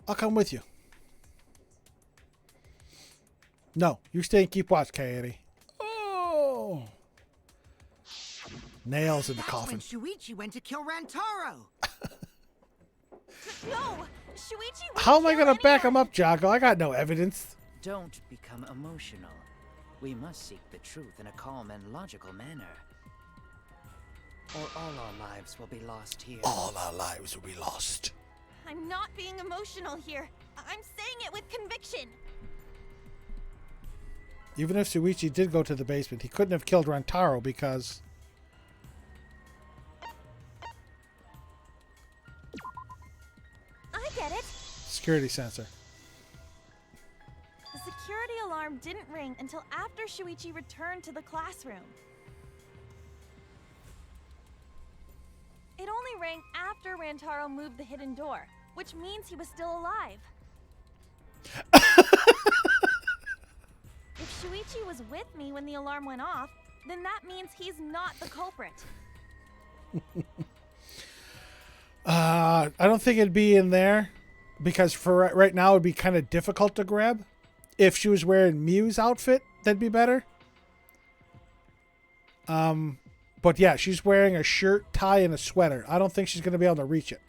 I'll come with you. No, you stay and keep watch, Kaede. Oh! Nails in the That's coffin. when Shuichi went to kill Rantaro. No! Shuichi wouldn't How am I kill going to back anyone. him up, Jago? I got no evidence. Don't become emotional. We must seek the truth in a calm and logical manner. Or all our lives will be lost here. All our lives will be lost. I'm not being emotional here. I'm saying it with conviction. Even if Shuichi did go to the basement, he couldn't have killed Rantaro because... I get it. security sensor. The security alarm didn't ring until after Shuichi returned to the classroom. It only rang after Rantaro moved the hidden door, which means he was still alive. If Shuichi was with me when the alarm went off, then that means he's not the culprit. I don't think it'd be in there because for right now it'd be kind of difficult to grab. If she was wearing Mew's outfit, that'd be better. But yeah, she's wearing a shirt, tie, and a sweater. I don't think she's going to be able to reach it.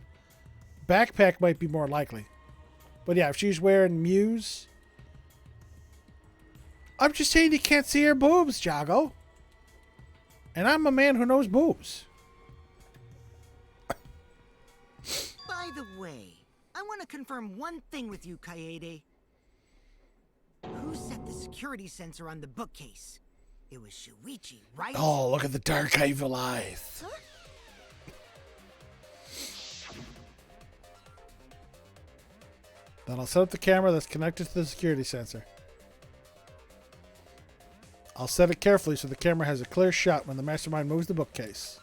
Backpack might be more likely. But yeah, if she's wearing Mew's... I'm just saying you can't see her boobs, Jago. And I'm a man who knows boobs. By the way, I want to confirm one thing with you, Kaede. Who set the security sensor on the bookcase? It was Shuichi, right? Oh, look at the dark evil eyes. Huh? Then I'll set up the camera that's connected to the security sensor. I'll set it carefully so the camera has a clear shot when the mastermind moves the bookcase.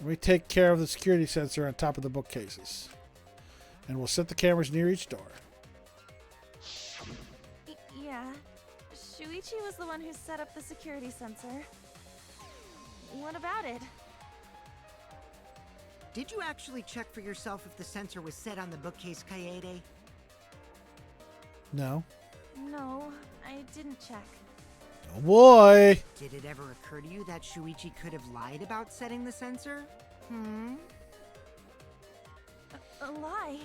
Let me take care of the security sensor on top of the bookcases. And we'll set the cameras near each door. Yeah. Shuichi was the one who set up the security sensor. What about it? Did you actually check for yourself if the sensor was set on the bookcase, Kaede? No. No, I didn't check. Oh boy! Did it ever occur to you that Shuichi could have lied about setting the sensor? A lie?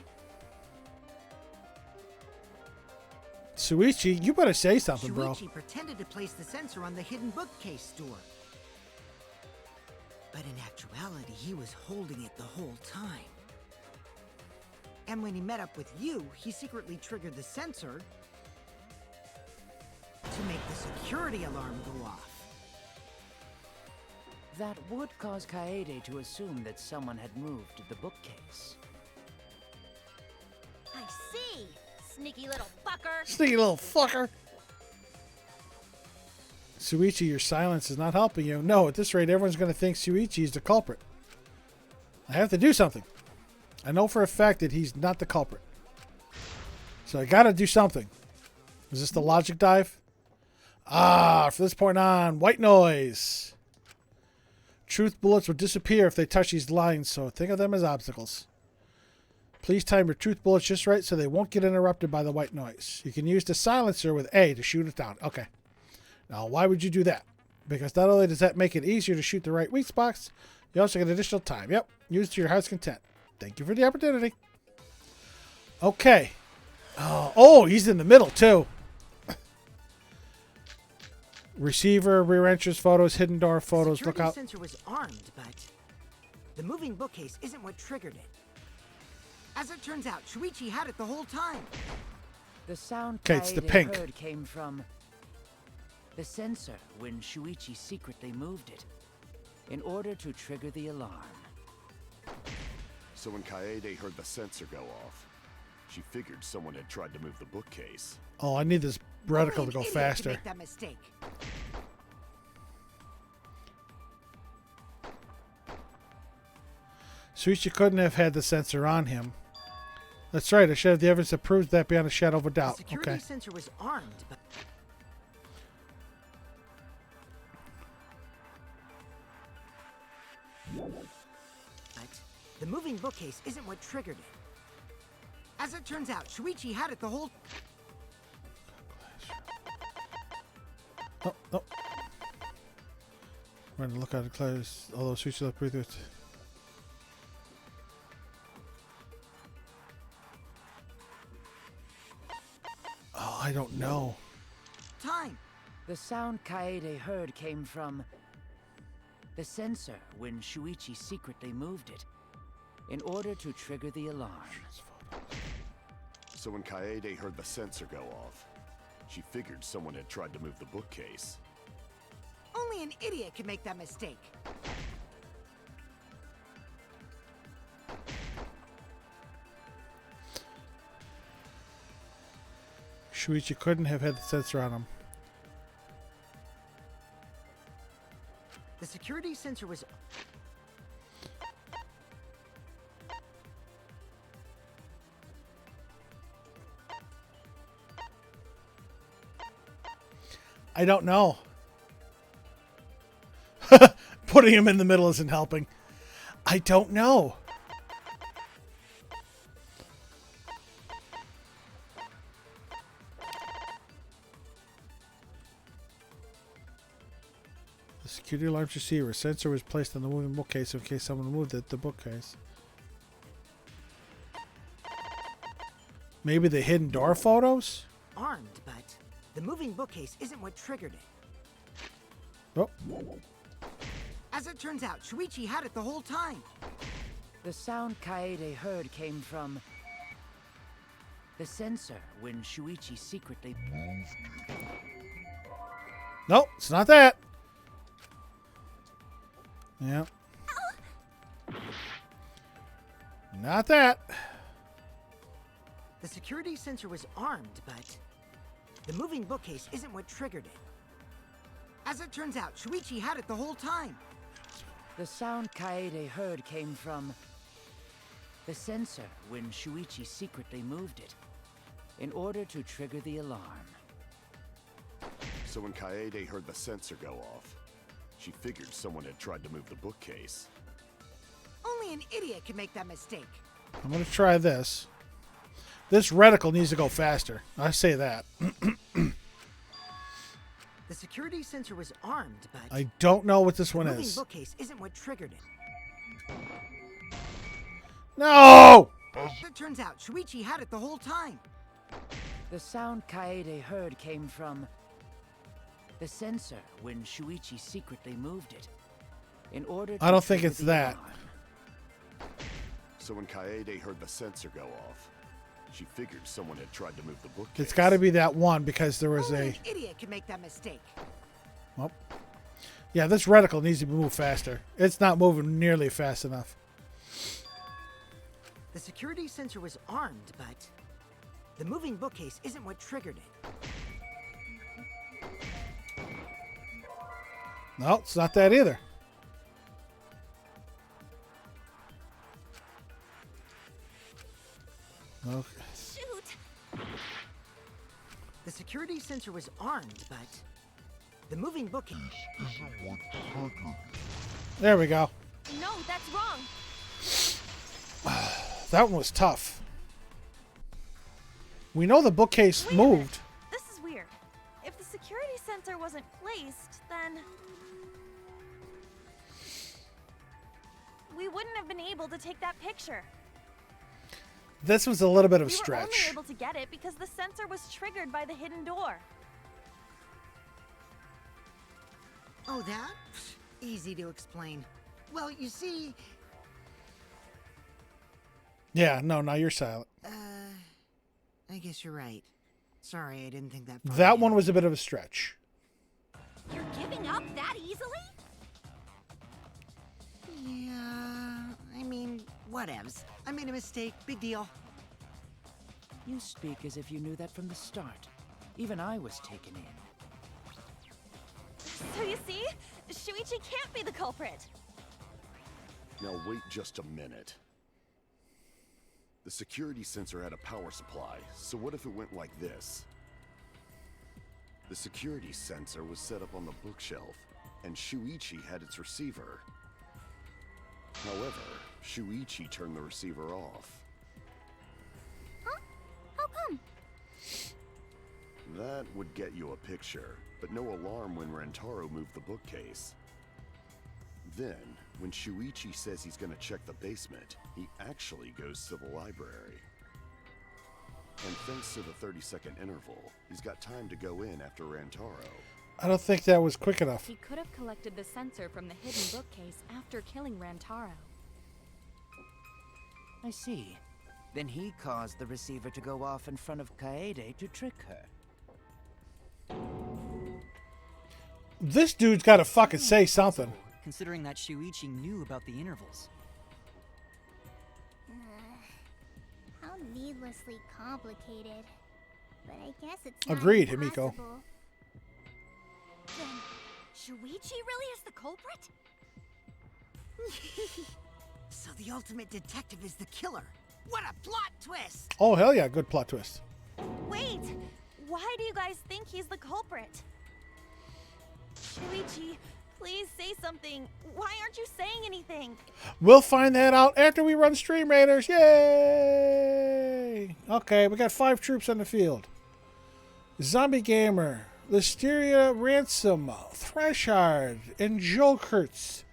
Shuichi, you better say something, bro. Shuichi pretended to place the sensor on the hidden bookcase door. But in actuality, he was holding it the whole time. And when he met up with you, he secretly triggered the sensor. security alarm go off? That would cause Kaede to assume that someone had moved the bookcase. I see. Sneaky little fucker. Sneaky little fucker. Shuichi, your silence is not helping you. No, at this rate, everyone's going to think Shuichi is the culprit. I have to do something. I know for a fact that he's not the culprit. So I got to do something. Is this the logic dive? Ah, from this point on, white noise. Truth bullets will disappear if they touch these lines, so think of them as obstacles. Please time your truth bullets just right so they won't get interrupted by the white noise. You can use the silencer with A to shoot it down. Okay. Now, why would you do that? Because not only does that make it easier to shoot the right weak spots, you also get additional time. Yep, use to your heart's content. Thank you for the opportunity. Okay. Oh, he's in the middle, too. Receiver, rear entrance photos, hidden door photos. Look out. The security sensor was armed, but the moving bookcase isn't what triggered it. As it turns out, Shuichi had it the whole time. The sound it's the Kaede pink. heard came from the sensor when Shuichi secretly moved it in order to trigger the alarm. So when Kaede heard the sensor go off, she figured someone had tried to move the bookcase. Oh, I need this reticle to go Idiot faster. make that mistake. Shuichi couldn't have had the sensor on him. That's right. I should have the evidence that proves that beyond a shadow of a The doubt. security Okay. sensor was armed, but the moving bookcase isn't what triggered it. As it turns out, Shuichi had it the whole. Oh, no. We're going to look at it close. Although Shuichi looked pretty good. Oh, I don't know. Time. The sound Kaede heard came from the sensor when Shuichi secretly moved it in order to trigger the alarm. So when Kaede heard the sensor go off, she figured someone had tried to move the bookcase. Only an idiot could make that mistake. Shuichi couldn't have had the sensor on him. The security sensor was. I don't know. Putting him in the middle isn't helping. I don't know. The security alarm's receiver. Sensor was placed on the moving bookcase in case someone moved it, the bookcase. Maybe the hidden door photos? Armed, but the moving bookcase isn't what triggered it. Oh. As it turns out, Shuichi had it the whole time. The sound Kaede heard came from the sensor when Shuichi secretly moved it. Nope, it's not that. Yeah. Not that. The security sensor was armed, but the moving bookcase isn't what triggered it. As it turns out, Shuichi had it the whole time. The sound Kaede heard came from the sensor when Shuichi secretly moved it in order to trigger the alarm. So when Kaede heard the sensor go off, she figured someone had tried to move the bookcase. Only an idiot could make that mistake. I'm going to try this. This reticle needs to go faster. I say that. The security sensor was armed, but I don't know what this one the moving is. bookcase isn't what triggered it. No! As it turns out, Shuichi had it the whole time. The sound Kaede heard came from the sensor when Shuichi secretly moved it in order to I don't think trigger it's the that. alarm. So when Kaede heard the sensor go off, She figured someone had tried to move the bookcase. It's got to be that one because there was Only a... an idiot can make that mistake. Well, yeah, this reticle needs to be moved faster. It's not moving nearly fast enough. The security sensor was armed, but the moving bookcase isn't what triggered it. No, it's not that either. Okay. Shoot! The security sensor was armed, but the moving bookcase isn't what triggered it. There we go. No, that's wrong. That one was tough. We know the bookcase Wait a minute. moved. This is weird. If the security sensor wasn't placed, then we wouldn't have been able to take that picture. This was a little bit of a We were stretch. only able to get it because the sensor was triggered by the hidden door. Oh, that? Easy to explain. Well, you see... Yeah, no, now you're silent. I guess you're right. Sorry, I didn't think that far That ahead. one was a bit of a stretch. You're giving up that easily? Yeah, I mean, whatevs. I made a mistake. Big deal. You speak as if you knew that from the start. Even I was taken in. So you see, Shuichi can't be the culprit. Now wait just a minute. The security sensor had a power supply, so what if it went like this? The security sensor was set up on the bookshelf, and Shuichi had its receiver. However, Shuichi turned the receiver off. Huh? How come? That would get you a picture, but no alarm when Rentaro moved the bookcase. Then, when Shuichi says he's gonna check the basement, he actually goes to the library. And thanks to the 30-second interval, he's got time to go in after Rantaro. I don't think that was quick enough. He could have collected the sensor from the hidden bookcase after killing Rantaro. I see. Then he caused the receiver to go off in front of Kaede to trick her. This dude's got to fucking say something. Considering that Shuichi knew about the intervals. How needlessly complicated. But I guess it's Agreed, not Himiko. impossible. Then, Shuichi really is the culprit? So the ultimate detective is the killer. What a plot twist! Oh, hell yeah, good plot twist. Wait, why do you guys think he's the culprit? Shuichi, please say something. Why aren't you saying anything? We'll find that out after we run Stream Raiders. Yay! Okay, we got 5 troops on the field. Zombie Gamer, Listeria Ransom, Thrashard, and Jokerts.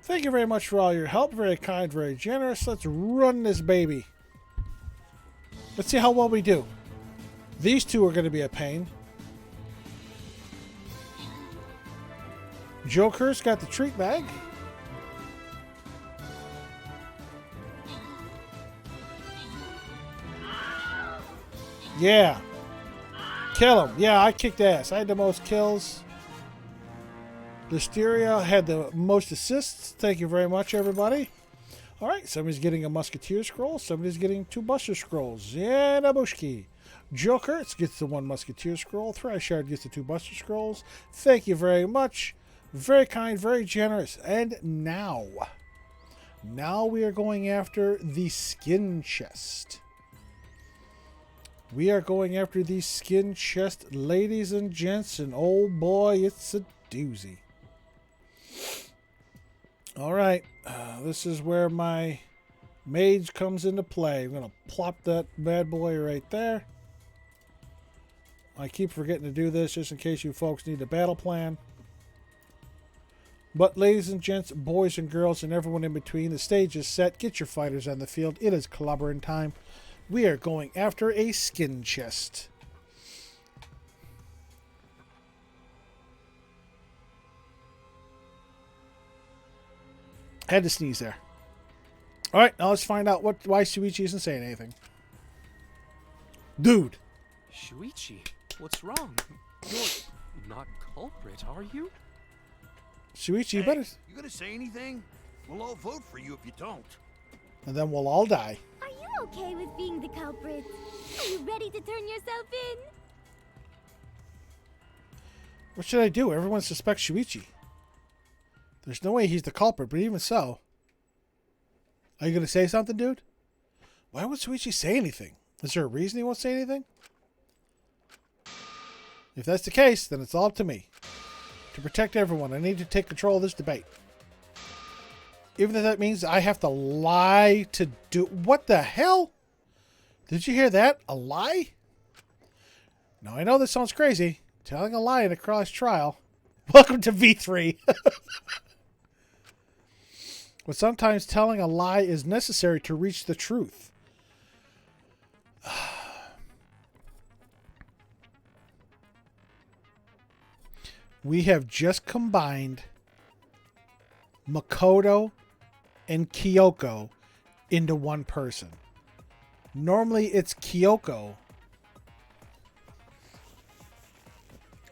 Thank you very much for all your help. Very kind, very generous. Let's run this baby. Let's see how well we do. These two are going to be a pain. Joker's got the treat bag. Yeah. Kill him. Yeah, I kicked ass. I had the most kills. Listeria had the most assists. Thank you very much, everybody. All right, somebody's getting a Musketeer scroll. Somebody's getting 2 Buster scrolls. Yeah, Nabushki. Joker gets the 1 Musketeer scroll. Thrashard gets the 2 Buster scrolls. Thank you very much. Very kind, very generous. And now we are going after the skin chest. We are going after the skin chest, ladies and gents. And oh boy, it's a doozy. All right, this is where my mage comes into play. I'm going to plop that bad boy right there. I keep forgetting to do this just in case you folks need a battle plan. But ladies and gents, boys and girls, and everyone in between, the stage is set. Get your fighters on the field. It is clobbering time. We are going after a skin chest. Had to sneeze there. All right, now let's find out why Shuichi isn't saying anything. Dude. Shuichi, what's wrong? You're not culprit, are you? Shuichi, you Hey, better... You gonna say anything? We'll all vote for you if you don't. And then we'll all die. Are you okay with being the culprit? Are you ready to turn yourself in? What should I do? Everyone suspects Shuichi. There's no way he's the culprit, but even so... Are you going to say something, dude? Why would Shuichi say anything? Is there a reason he won't say anything? If that's the case, then it's all up to me. To protect everyone, I need to take control of this debate. Even if that means I have to lie to do... What the hell? Did you hear that? A lie? Now, I know this sounds crazy. Telling a lie in a cross trial. Welcome to V3. But sometimes telling a lie is necessary to reach the truth. We have just combined Makoto and Kyoko into one person. Normally it's Kyoko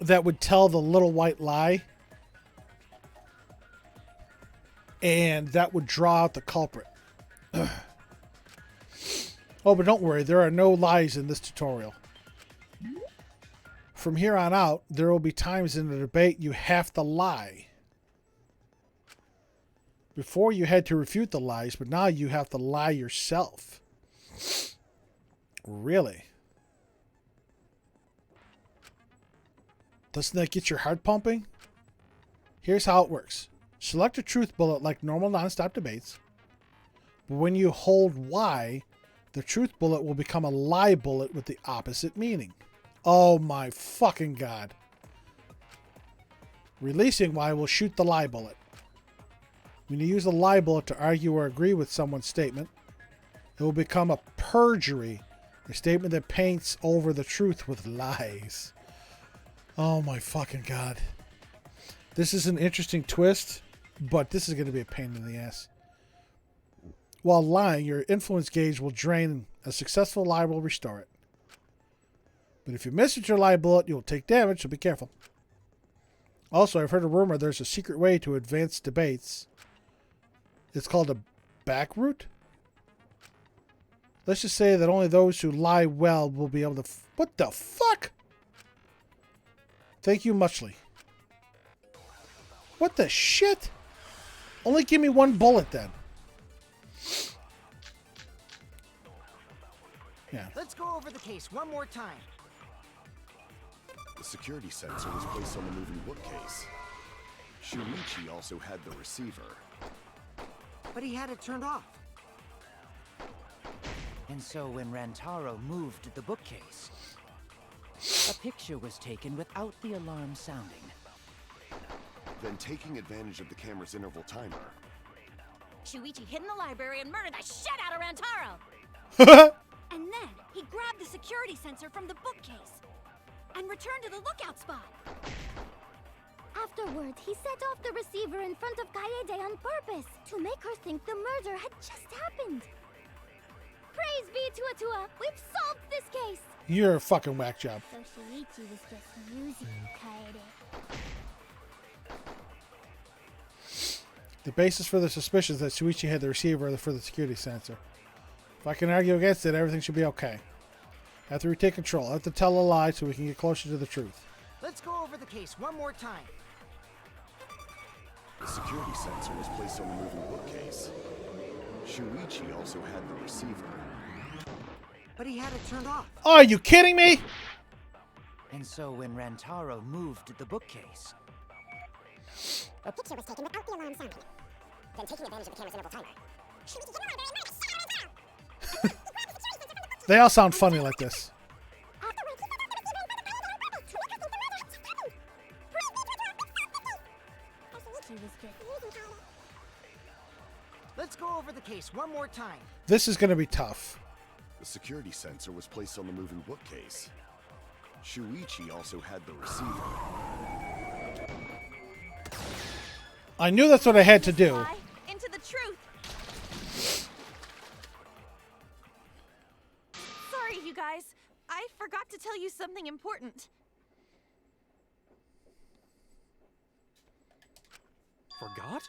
that would tell the little white lie, and that would draw out the culprit. Oh, but don't worry, there are no lies in this tutorial. From here on out, there will be times in the debate you have to lie. Before you had to refute the lies, but now you have to lie yourself. Really? Doesn't that get your heart pumping? Here's how it works. Select a truth bullet like normal non-stop debates. But when you hold Y, the truth bullet will become a lie bullet with the opposite meaning. Oh my fucking god. Releasing Y will shoot the lie bullet. When you use a lie bullet to argue or agree with someone's statement, it will become a perjury, a statement that paints over the truth with lies. Oh my fucking god. This is an interesting twist, but this is going to be a pain in the ass. While lying, your influence gauge will drain, and a successful lie will restore it. But if you miss with your lie bullet, you'll take damage, so be careful. Also, I've heard a rumor there's a secret way to advance debates. It's called a back route. Let's just say that only those who lie well will be able to... What the fuck? Thank you muchly. What the shit? Only give me one bullet then. Yeah. Let's go over the case one more time. The security sensor was placed on the moving bookcase. Shuichi also had the receiver. But he had it turned off. And so when Rantaro moved the bookcase, a picture was taken without the alarm sounding. Then taking advantage of the camera's interval timer. Shuichi hid in the library and murdered the shit out of Rantaro! And then he grabbed the security sensor from the bookcase and returned to the lookout spot. Afterwards, he set off the receiver in front of Kaede on purpose to make her think the murder had just happened. Praise be Tua, we've solved this case. You're a fucking whack job. So Shuichi was just using Kaede. The basis for the suspicions that Shuichi had the receiver for the security sensor. If I can argue against it, everything should be okay. After we take control, I have to tell a lie so we can get closer to the truth. Let's go over the case one more time. The security sensor was placed on the moving bookcase. Shuichi also had the receiver. But he had it turned off. Oh, are you kidding me? And so when Rantaro moved the bookcase, a picture was taken without the alarm sounding. Then taking advantage of the camera's interval timer. Shuichi hid in the library and murdered the shit out of Rantaro. They all sound funny like this. Let's go over the case one more time. This is going to be tough. The security sensor was placed on the moving bookcase. Shuichi also had the receiver. I knew that's what I had to do. Into the truth. Sorry, you guys. I forgot to tell you something important. Forgot?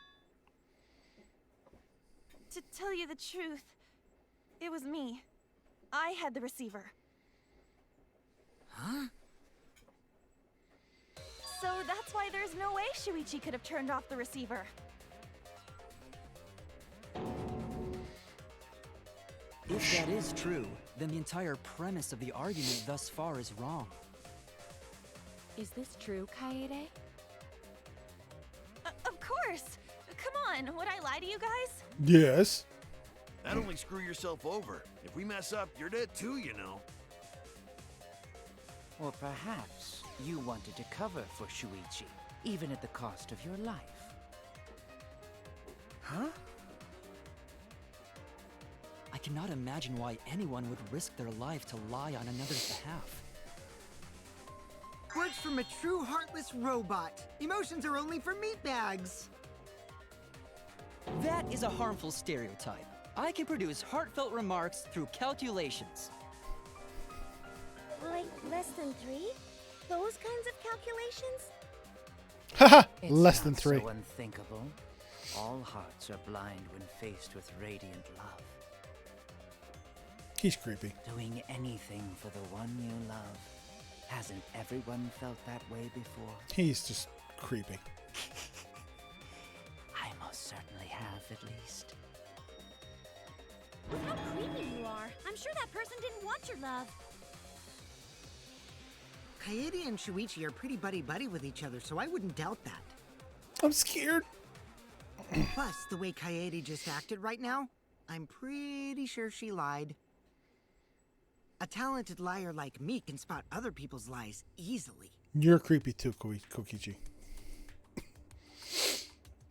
To tell you the truth, it was me. I had the receiver. Huh? So that's why there's no way Shuichi could have turned off the receiver. If that is true, then the entire premise of the argument thus far is wrong. Is this true, Kaede? Of course! Come on, would I lie to you guys? Yes. That'd only screw yourself over. If we mess up, you're dead too, you know. Or perhaps you wanted to cover for Shuichi, even at the cost of your life. Huh? I cannot imagine why anyone would risk their life to lie on another's behalf. Words from a true heartless robot. Emotions are only for meatbags. That is a harmful stereotype. I can produce heartfelt remarks through calculations. Like less than 3? Those kinds of calculations? Haha, It's less not than 3. so unthinkable. All hearts are blind when faced with radiant love. He's creepy. Doing anything for the one you love. Hasn't everyone felt that way before? He's just creepy. I most certainly have, at least. How creepy you are. I'm sure that person didn't want your love. Kaede and Shuichi are pretty buddy-buddy with each other, so I wouldn't doubt that. I'm scared. Plus, the way Kaede just acted right now, I'm pretty sure she lied. A talented liar like me can spot other people's lies easily. You're creepy too, Kokichi.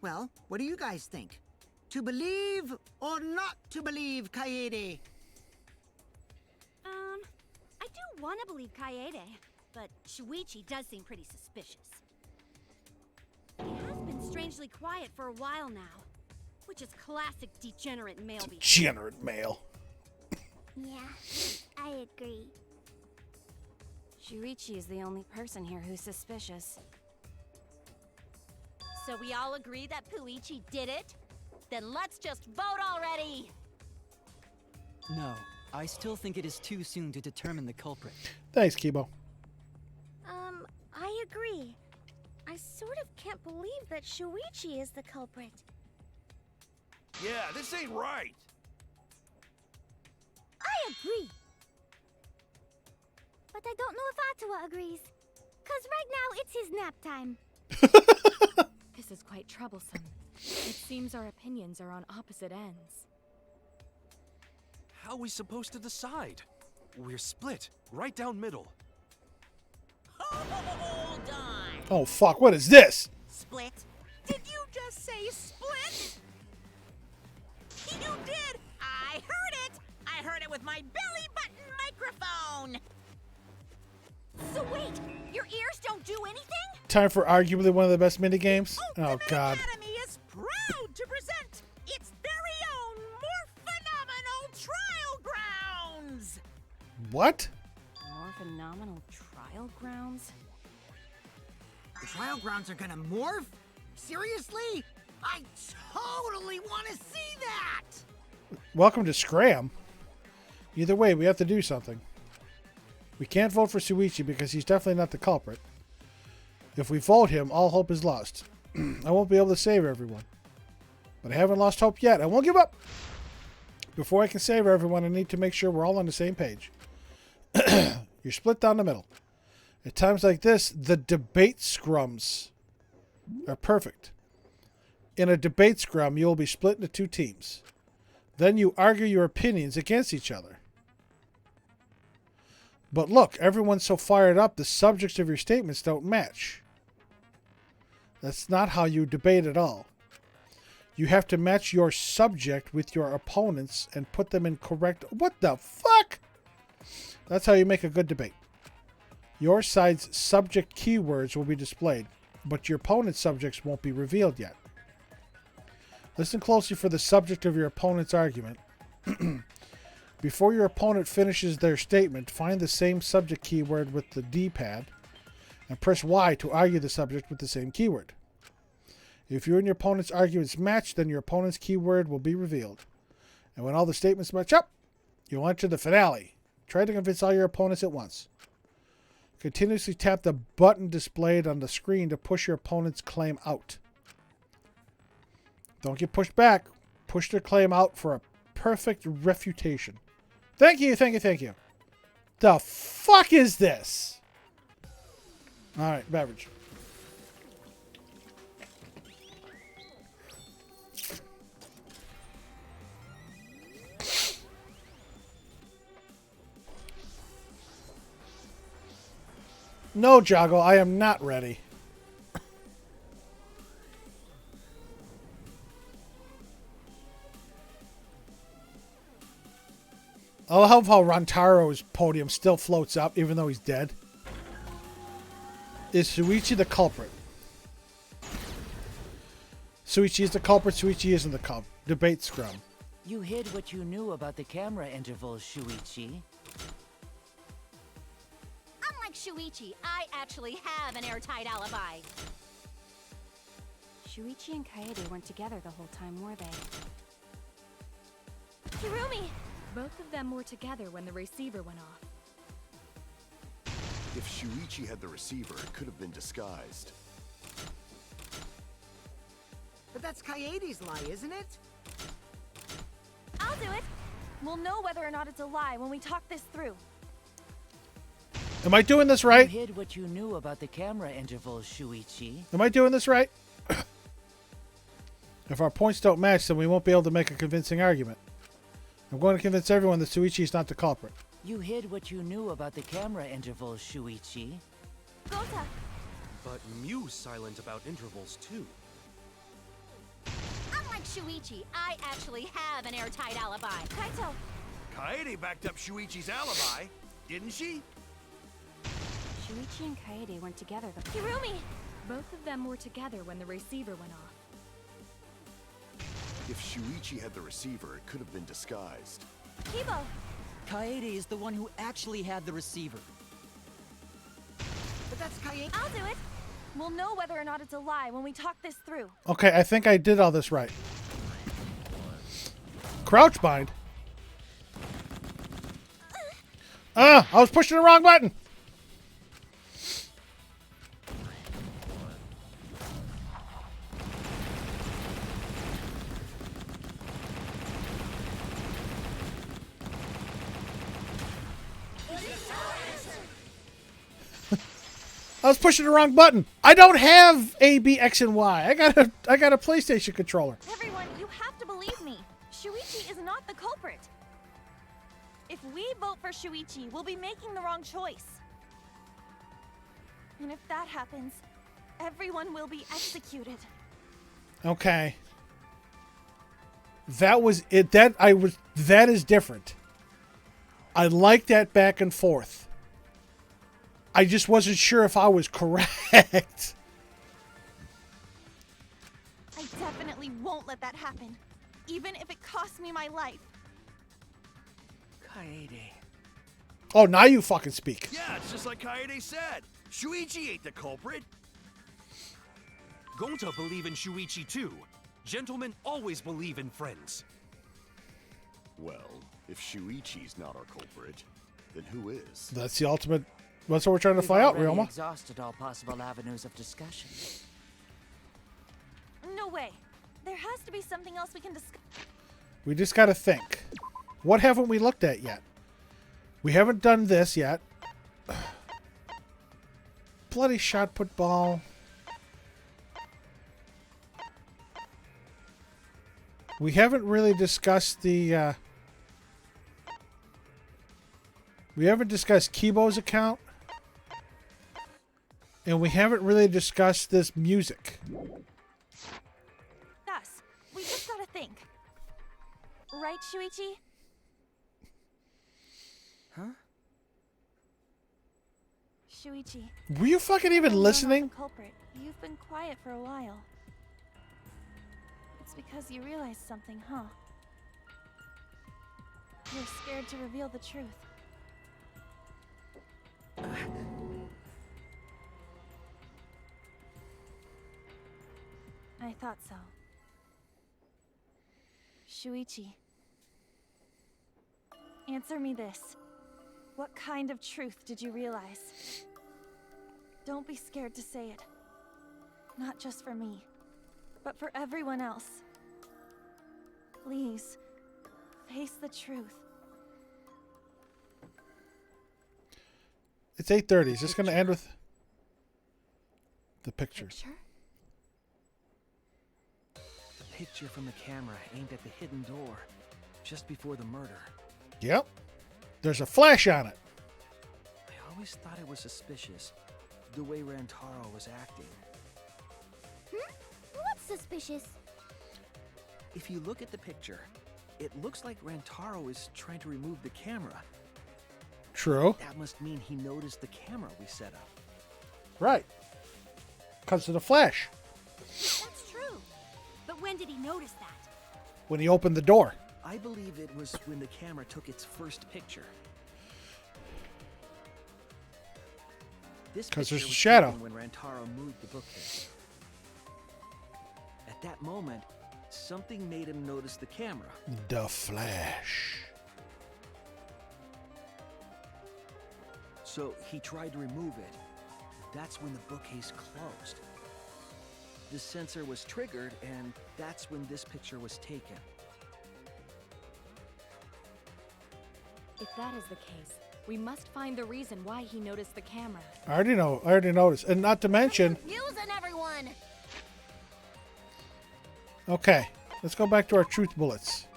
Well, what do you guys think? To believe or not to believe, Kaede? I do want to believe Kaede, but Shuichi does seem pretty suspicious. He has been strangely quiet for a while now, which is classic degenerate male behavior. Degenerate male. Yeah, I agree. Shuichi is the only person here who's suspicious. So we all agree that Puichi did it? Then let's just vote already! No, I still think it is too soon to determine the culprit. Thanks, Kibo. I agree. I sort of can't believe that Shuichi is the culprit. Yeah, this ain't right. I agree. But I don't know if Atua agrees. 'Cause right now it's his nap time. This is quite troublesome. It seems our opinions are on opposite ends. How are we supposed to decide? We're split, right down middle. Hold on. Oh, fuck. What is this? Split? Did you just say split? You did! I heard it! I heard it with my belly button microphone! So wait, your ears don't do anything? Time for arguably one of the best minigames. Oh, God. Academy is proud to present its very own more phenomenal trial grounds! What? More phenomenal trial grounds? The trial grounds are gonna morph? Seriously? I totally want to see that! Welcome to Scram. Either way, we have to do something. We can't vote for Shuichi because he's definitely not the culprit. If we vote him, all hope is lost. I won't be able to save everyone. But I haven't lost hope yet. I won't give up. Before I can save everyone, I need to make sure we're all on the same page. You're split down the middle. At times like this, the debate scrums are perfect. In a debate scrum, you will be split into 2 teams. Then you argue your opinions against each other. But look, everyone's so fired up, the subjects of your statements don't match. That's not how you debate at all. You have to match your subject with your opponents and put them in correct... What the fuck? That's how you make a good debate. Your side's subject keywords will be displayed, but your opponent's subjects won't be revealed yet. Listen closely for the subject of your opponent's argument. Before your opponent finishes their statement, find the same subject keyword with the D-pad and press Y to argue the subject with the same keyword. If you and your opponent's arguments match, then your opponent's keyword will be revealed. And when all the statements match up, you'll enter the finale. Try to convince all your opponents at once. Continuously tap the button displayed on the screen to push your opponent's claim out. Don't get pushed back. Push their claim out for a perfect refutation. Thank you, thank you, thank you. The fuck is this? Alright, beverage. No, Joggle, I am not ready. I love how Rantaro's podium still floats up, even though he's dead. Is Shuichi the culprit? Shuichi is the culprit, Shuichi isn't the culprit. Debate scrum. You hid what you knew about the camera intervals, Shuichi. Unlike Shuichi, I actually have an airtight alibi. Shuichi and Kaede weren't together the whole time, were they? Kirumi! Both of them were together when the receiver went off. If Shuichi had the receiver, it could have been disguised. But that's Kaede's lie, isn't it? I'll do it. We'll know whether or not it's a lie when we talk this through. Am I doing this right? You hid what you knew about the camera intervals, Shuichi. Am I doing this right? If our points don't match, then we won't be able to make a convincing argument. I'm going to convince everyone that Shuichi is not the culprit. You hid what you knew about the camera intervals, Shuichi. Gota! But Mew's silent about intervals, too. Unlike Shuichi, I actually have an airtight alibi. Kaito! Kaede backed up Shuichi's alibi, didn't she? Shuichi and Kaede weren't together the Kirumi! Both of them were together when the receiver went off. If Shuichi had the receiver, it could have been disguised. Kibo! Kaede is the one who actually had the receiver. But that's Kaede. I'll do it. We'll know whether or not it's a lie when we talk this through. Okay, I think I did all this right. Crouch bind? I was pushing the wrong button! I was pushing the wrong button. I don't have A, B, X, and Y. I got a PlayStation controller. Everyone, you have to believe me. Shuichi is not the culprit. If we vote for Shuichi, we'll be making the wrong choice. And if that happens, everyone will be executed. Okay. That was it. That is different. I like that back and forth. I just wasn't sure if I was correct. I definitely won't let that happen, even if it costs me my life. Kaede. Oh, now you fucking speak. Yeah, it's just like Kaede said. Shuichi ain't the culprit. Gonta believe in Shuichi too. Gentlemen always believe in friends. Well, if Shuichi's not our culprit, then who is? That's the ultimate. That's what we're trying to We've find out, already Ryoma. exhausted all possible avenues of discussion. No way. There has to be something else we can discuss. We just got to think. What haven't we looked at yet? We haven't done this yet. Bloody shot put ball. We haven't really discussed the... we haven't discussed Kibo's account. And we haven't really discussed this music. Thus, we just gotta think. Right, Shuichi? Huh? Shuichi. Were you fucking even you're not listening? the culprit. You've been quiet for a while. It's because you realized something, huh? you're scared to reveal the truth. I thought so. Shuichi, answer me this. What kind of truth did you realize? Don't be scared to say it. Not just for me, but for everyone else. Please, face the truth. It's 8:30. Is this going to end with the pictures? The picture from the camera aimed at the hidden door just before the murder. Yep. There's a flash on it. I always thought it was suspicious, the way Rantaro was acting. What's suspicious? If you look at the picture, it looks like Rantaro is trying to remove the camera. True. That must mean he noticed the camera we set up. Right. Because of the flash. That's true. But when did he notice that? When he opened the door. I believe it was when the camera took its first picture. This 'Cause picture there's a was shadow. taken when Rantaro moved the bookcase. At that moment, something made him notice the camera. The flash. So he tried to remove it. That's when the bookcase closed. The sensor was triggered, and that's when this picture was taken. If that is the case, we must find the reason why he noticed the camera. I already know. I already noticed. And not to mention... Using everyone! Okay. Let's go back to our truth bullets.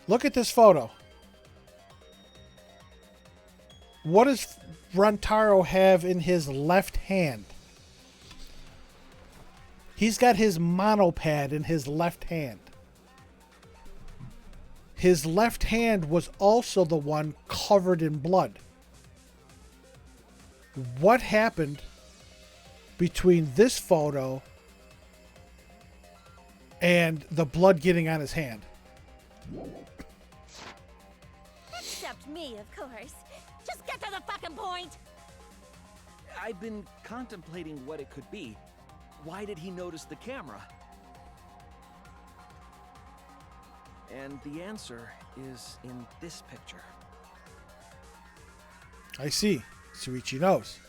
Look at this photo. What does Rantaro have in his left hand? He's got his monopad in his left hand. His left hand was also the one covered in blood. What happened between this photo and the blood getting on his hand? Except me, of course. Just get to the fucking point! I've been contemplating what it could be. Why did he notice the camera? And the answer is in this picture. I see. Shuichi knows.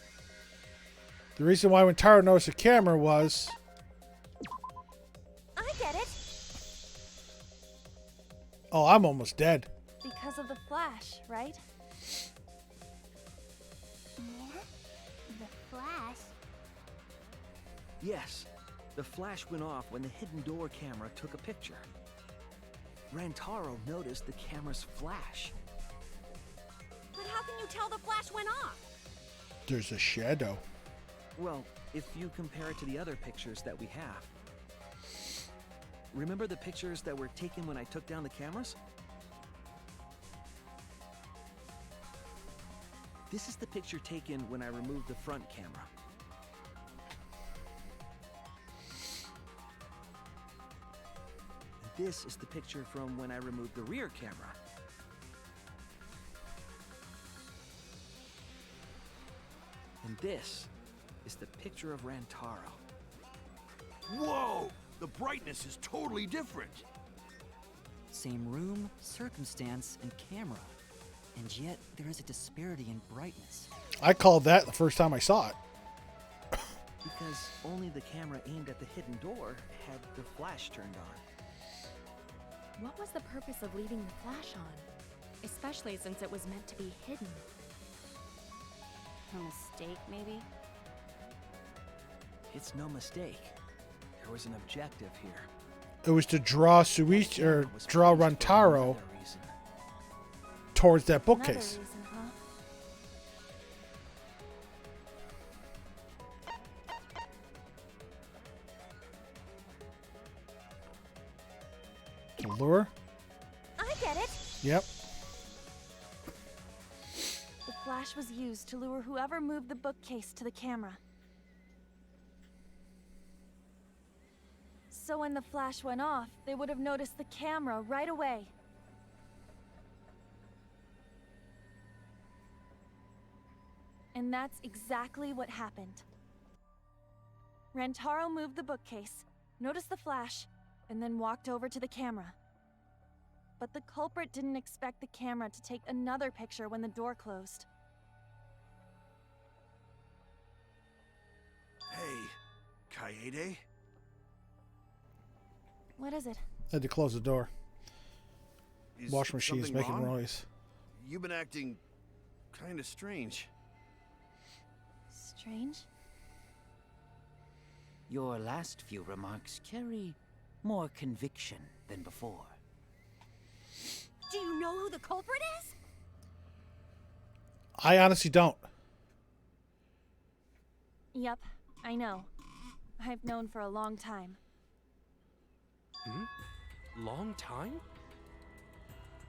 The reason why when Taro noticed the camera was... I get it. Oh, I'm almost dead. Because of the flash, right? The flash? Yes, the flash went off when the hidden door camera took a picture. Rantaro noticed the camera's flash. But how can you tell the flash went off? There's a shadow. Well, if you compare it to the other pictures that we have. Remember the pictures that were taken when I took down the cameras? This is the picture taken when I removed the front camera. And this is the picture from when I removed the rear camera. And this is the picture of Rantaro. Whoa! The brightness is totally different. Same room, circumstance, and camera. And yet, there is a disparity in brightness. I called that the first time I saw it. Because only the camera aimed at the hidden door had the flash turned on. What was the purpose of leaving the flash on? Especially since it was meant to be hidden. A mistake, maybe? It's no mistake. There was an objective here. It was to draw Shuichi, or draw Rantaro towards that bookcase. Another reason, huh? The lure? I get it. Yep. The flash was used to lure whoever moved the bookcase to the camera. So when the flash went off, they would have noticed the camera right away. And that's exactly what happened. Rantaro moved the bookcase, noticed the flash, and then walked over to the camera. But the culprit didn't expect the camera to take another picture when the door closed. Hey, Kaede? What is it? Had to close the door. Is Wash machine's something making wrong? noise. You've been acting kind of strange. Strange? Your last few remarks carry more conviction than before. Do you know who the culprit is? I honestly don't. Yep, I know. I've known for a long time. Long time?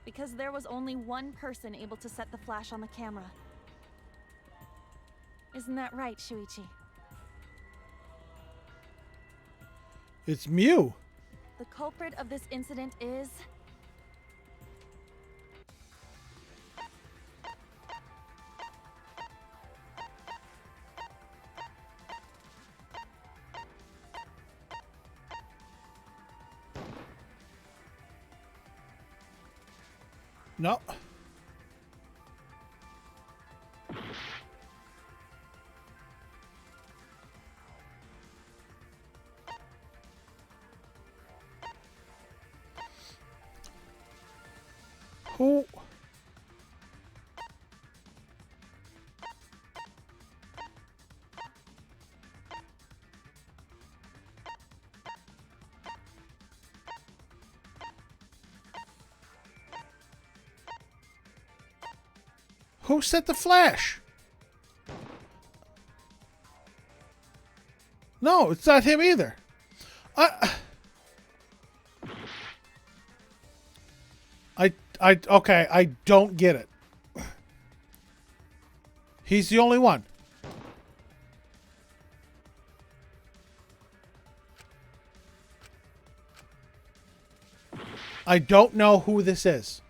Because there was only one person able to set the flash on the camera. Isn't that right, Shuichi? It's Mew. The culprit of this incident is... No. Who? Who set the flash? No, it's not him either. Okay, I don't get it. He's the only one. I don't know who this is.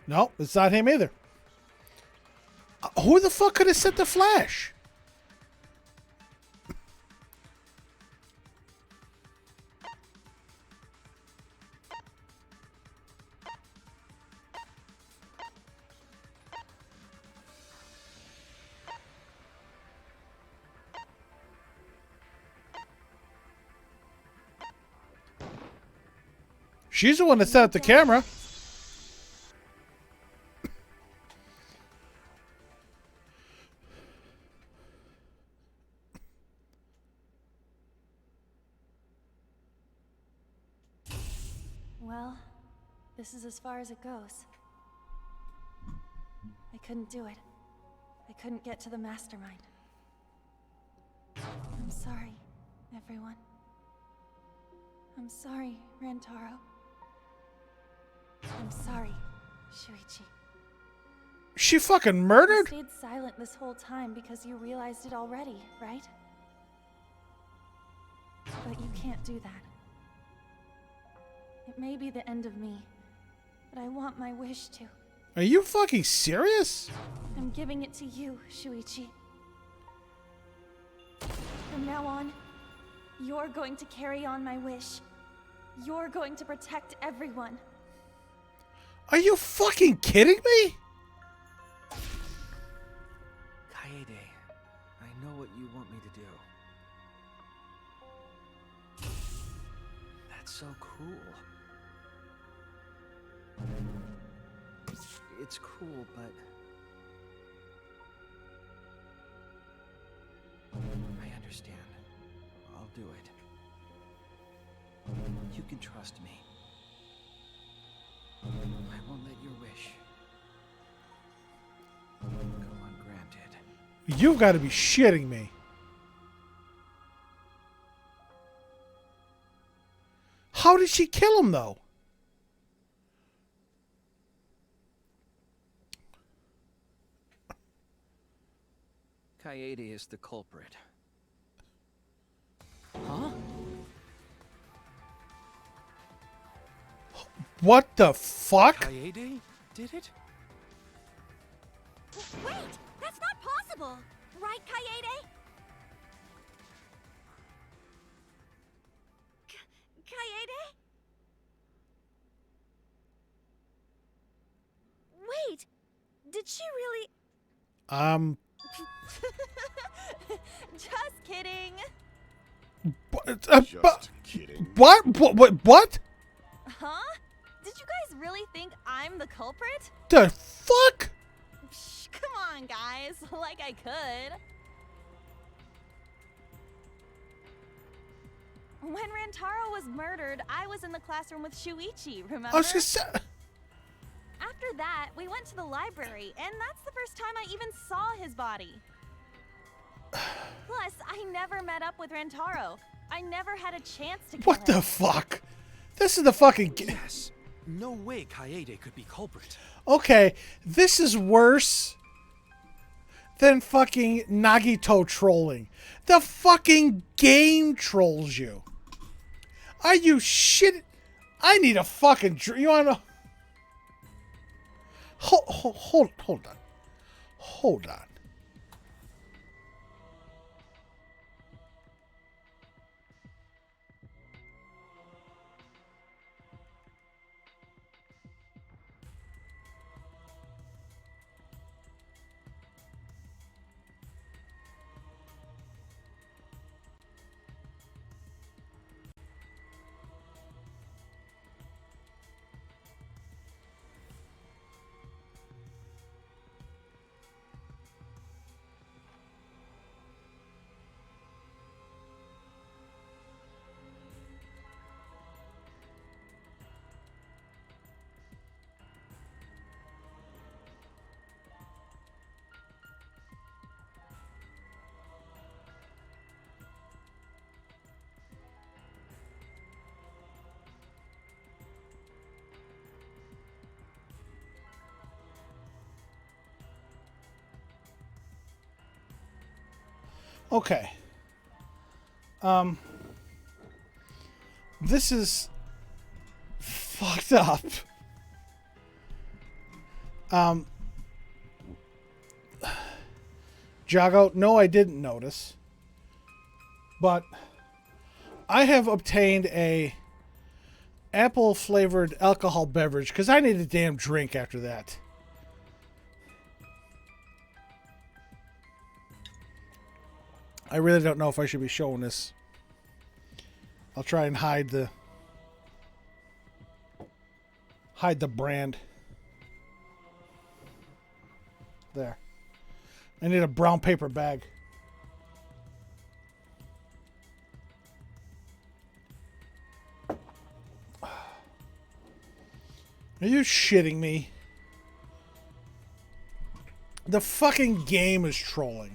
No, it's not him either. Who the fuck could have set the flash? She's the one that set up the camera. Well, this is as far as it goes. I couldn't do it. I couldn't get to the mastermind. I'm sorry, everyone. I'm sorry, Rantaro. I'm sorry, Shuichi. She fucking murdered? You stayed silent this whole time because you realized it already, right? But you can't do that. It may be the end of me, but I want my wish to. Are you fucking serious? I'm giving it to you, Shuichi. From now on, you're going to carry on my wish. You're going to protect everyone. Are you fucking kidding me? Kaede, I know what you want me to do. That's so cool. It's cool, but... I understand. I'll do it. You can trust me. I won't let your wish go ungranted. You've got to be shitting me. How How did she kill him, though? Kaede is the culprit. Huh? What the fuck? Kaede did it? Wait, that's not possible. Right, Kaede? Kaede? Wait, did she really... Just kidding. Just kidding. What? What? Huh? Did you guys really think I'm the culprit? The fuck? Psh, come on, guys. Like I could. When Rantaro was murdered, I was in the classroom with Shuichi, remember? I was just saying. After that, we went to the library, and that's the first time I even saw his body. Plus, I never met up with Rantaro. I never had a chance to kill What him. the fuck? This is the fucking... Yes. No way Kaede could be culprit. Okay, this is worse than fucking Nagito trolling. The fucking game trolls you. Are you shit? I need a fucking... You wanna... Hold on. Hold on. Okay. This is fucked up. Jago, no, I didn't notice. But I have obtained a apple flavored alcohol beverage because I need a damn drink after that. I really don't know if I should be showing this. I'll try and hide the brand. There. I need a brown paper bag. Are you shitting me? The fucking game is trolling.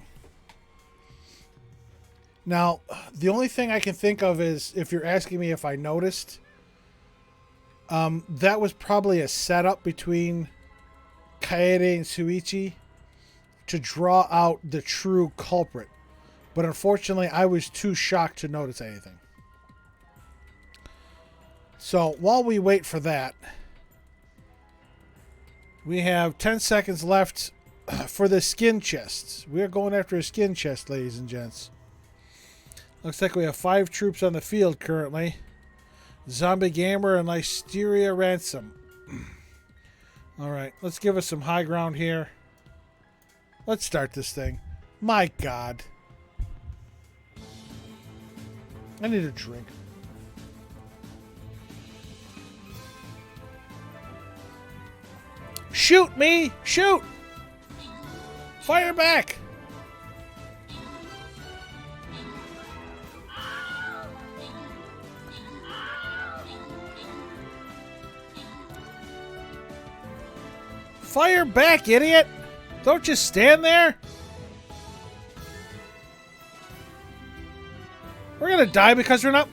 Now, the only thing I can think of is, if you're asking me if I noticed, that was probably a setup between Kaede and Shuichi to draw out the true culprit. But unfortunately, I was too shocked to notice anything. So, while we wait for that, we have 10 seconds left for the skin chests. We're going after a skin chest, ladies and gents. Looks like we have 5 troops on the field currently. Zombie Gamer and Listeria Ransom. Alright, let's give us some high ground here. Let's start this thing. My God. I need a drink. Shoot me! Shoot! Fire back! Fire back, idiot! Don't just stand there! We're gonna die because we're not...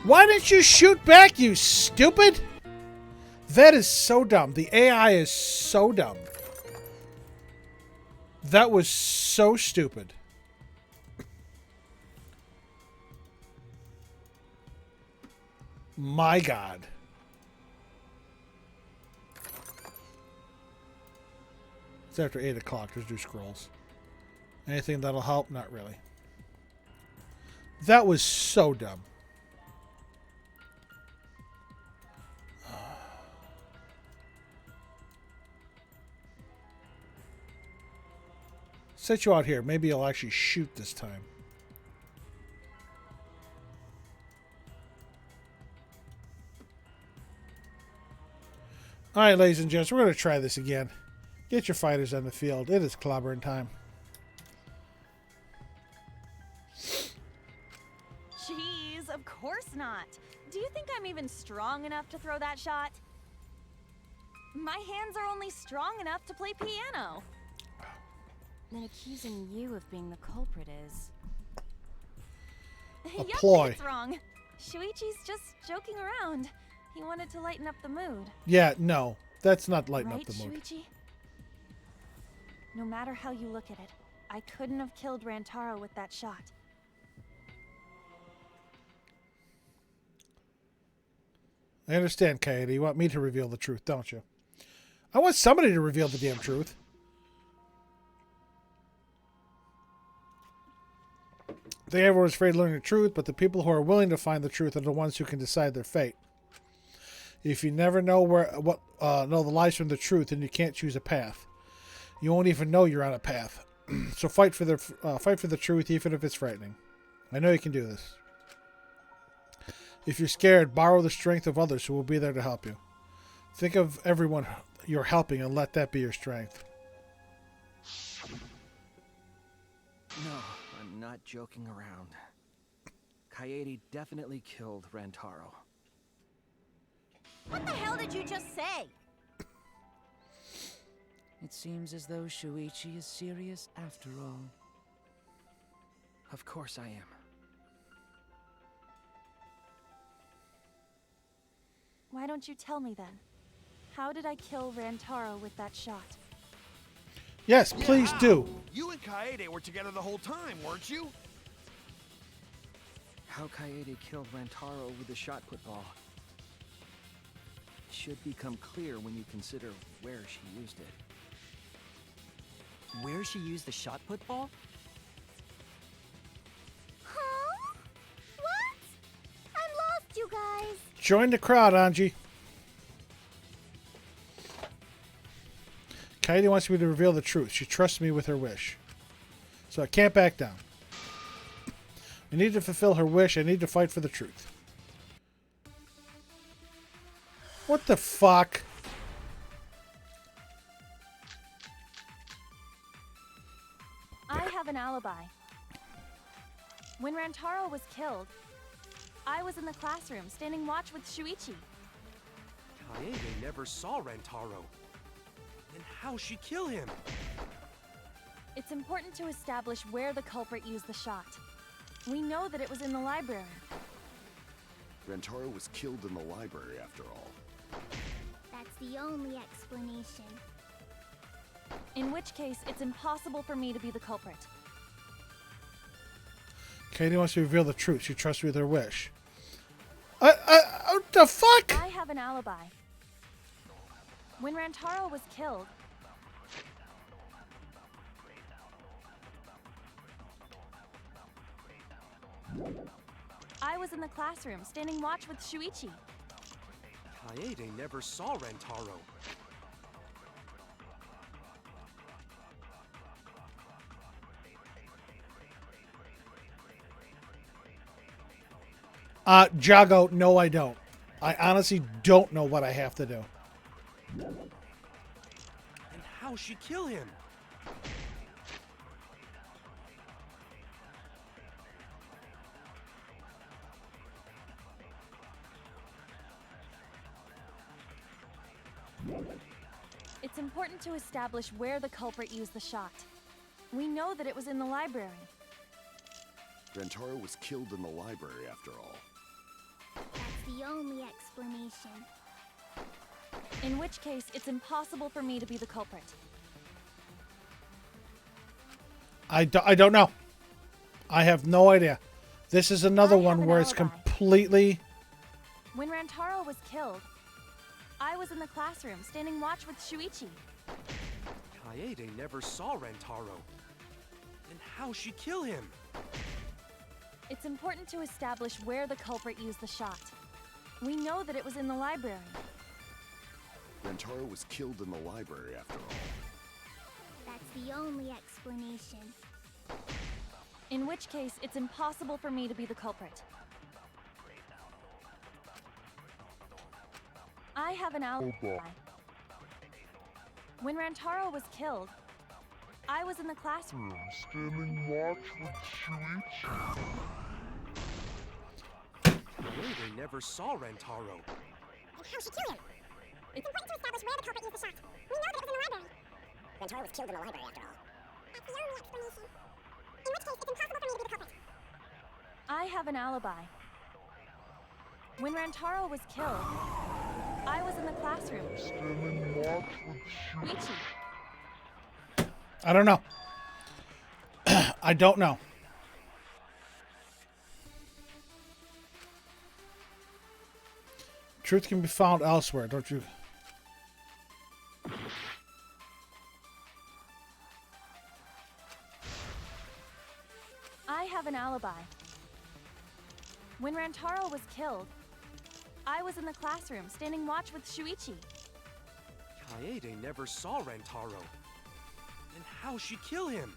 Why didn't you shoot back, you stupid? That is so dumb. The AI is so dumb. That was so stupid. My God. It's after 8 o'clock. Let's do scrolls. Anything that'll help? Not really. That was so dumb. Set you out here. Maybe I'll actually shoot this time. Alright, ladies and gents, we're going to try this again. Get your fighters on the field. It is clobbering time. Jeez, of course not. Do you think I'm even strong enough to throw that shot? My hands are only strong enough to play piano. Then accusing you of being the culprit is... A Yup, ploy. it's wrong. Shuichi's just joking around. He wanted to lighten up the mood. Yeah, no. That's not lighting Right, up the mood. Shuichi? No matter how you look at it, I couldn't have killed Rantaro with that shot. I understand, Kaede. You want me to reveal the truth, don't you? I want somebody to reveal the damn truth. I think everyone's afraid of learning the truth, but the people who are willing to find the truth are the ones who can decide their fate. If you never know know the lies from the truth, then you can't choose a path. You won't even know you're on a path. So fight for the truth, even if it's frightening. I know you can do this. If you're scared, borrow the strength of others who will be there to help you. Think of everyone you're helping and let that be your strength. No, I'm not joking around. Kaede definitely killed Rantaro. What the hell did you just say? It seems as though Shuichi is serious after all. Of course I am. Why don't you tell me then? How did I kill Rantaro with that shot? Yes, please do. You and Kaede were together the whole time, weren't you? How Kaede killed Rantaro with the shot put ball should become clear when you consider where she used it. Where she used the shot put ball? Huh? What? I'm lost, you guys. Join the crowd, Anji. Kaede wants me to reveal the truth. She trusts me with her wish. So I can't back down. I need to fulfill her wish. I need to fight for the truth. What the fuck? I have an alibi. When Rantaro was killed, I was in the classroom standing watch with Shuichi. Kaede never saw Rantaro. Then how'd she kill him? It's important to establish where the culprit used the shot. We know that it was in the library. Rantaro was killed in the library after all. That's the only explanation. In which case, it's impossible for me to be the culprit. Kaede wants to reveal the truth. She trusts me with her wish. What the fuck? I have an alibi. When Rantaro was killed, I was in the classroom standing watch with Shuichi. Kaede never saw Rantaro. Jago, no I don't. I honestly don't know what I have to do. Then how'd she kill him? It's important to establish where the culprit used the shot. We know that it was in the library. Rantaro was killed in the library after all. the only explanation. In which case, it's impossible for me to be the culprit. I don't know. I have no idea. This is another one where it's completely... When Rantaro was killed, I was in the classroom standing watch with Shuichi. Kaede never saw Rantaro. Then how'd she kill him? It's important to establish where the culprit used the shot. We know that it was in the library. Rantaro was killed in the library after all. That's the only explanation. In which case, it's impossible for me to be the culprit. I have an alibi. When Rantaro was killed, I was in the classroom. Standing watch with Shuichi. Kaede never saw Rantaro. And how'd she kill him? It's important to establish where the culprit used the shot. We know that it was in the library. Rantaro was killed in the library after all. That's the only explanation. In which case, it's impossible for me to be the culprit. I have an alibi. When Rantaro was killed, I was in the classroom. Standing watch with Shuichi. I don't know. I don't know. Truth can be found elsewhere, don't you? I have an alibi. When Rantaro was killed, I was in the classroom standing watch with Shuichi. Kaede never saw Rantaro. Then how'd she kill him?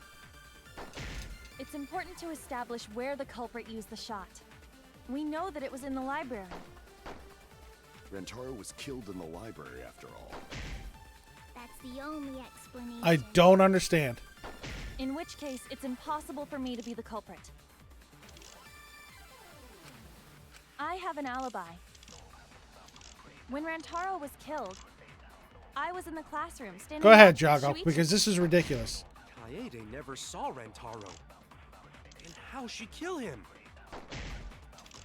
It's important to establish where the culprit used the shot. We know that it was in the library. Rantaro was killed in the library after all. That's the only explanation. I don't understand. In which case, it's impossible for me to be the culprit. I have an alibi. When Rantaro was killed, I was in the classroom standing. Go ahead, watching Jago, Shuichi. because this is ridiculous. Kaede never saw Rantaro. Then how'd she kill him?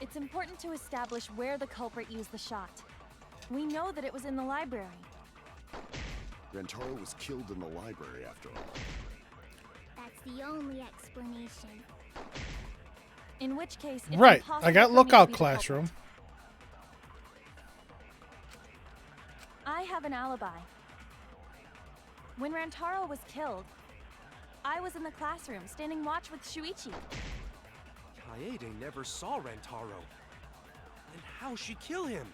It's important to establish where the culprit used the shot. We know that it was in the library. Rantaro was killed in the library after all. That's the only explanation. In which case, it's Right. impossible I got for me to lookout be the classroom. culprit. I have an alibi. When Rantaro was killed, I was in the classroom standing watch with Shuichi. Kaede never saw Rantaro. Then how'd she kill him?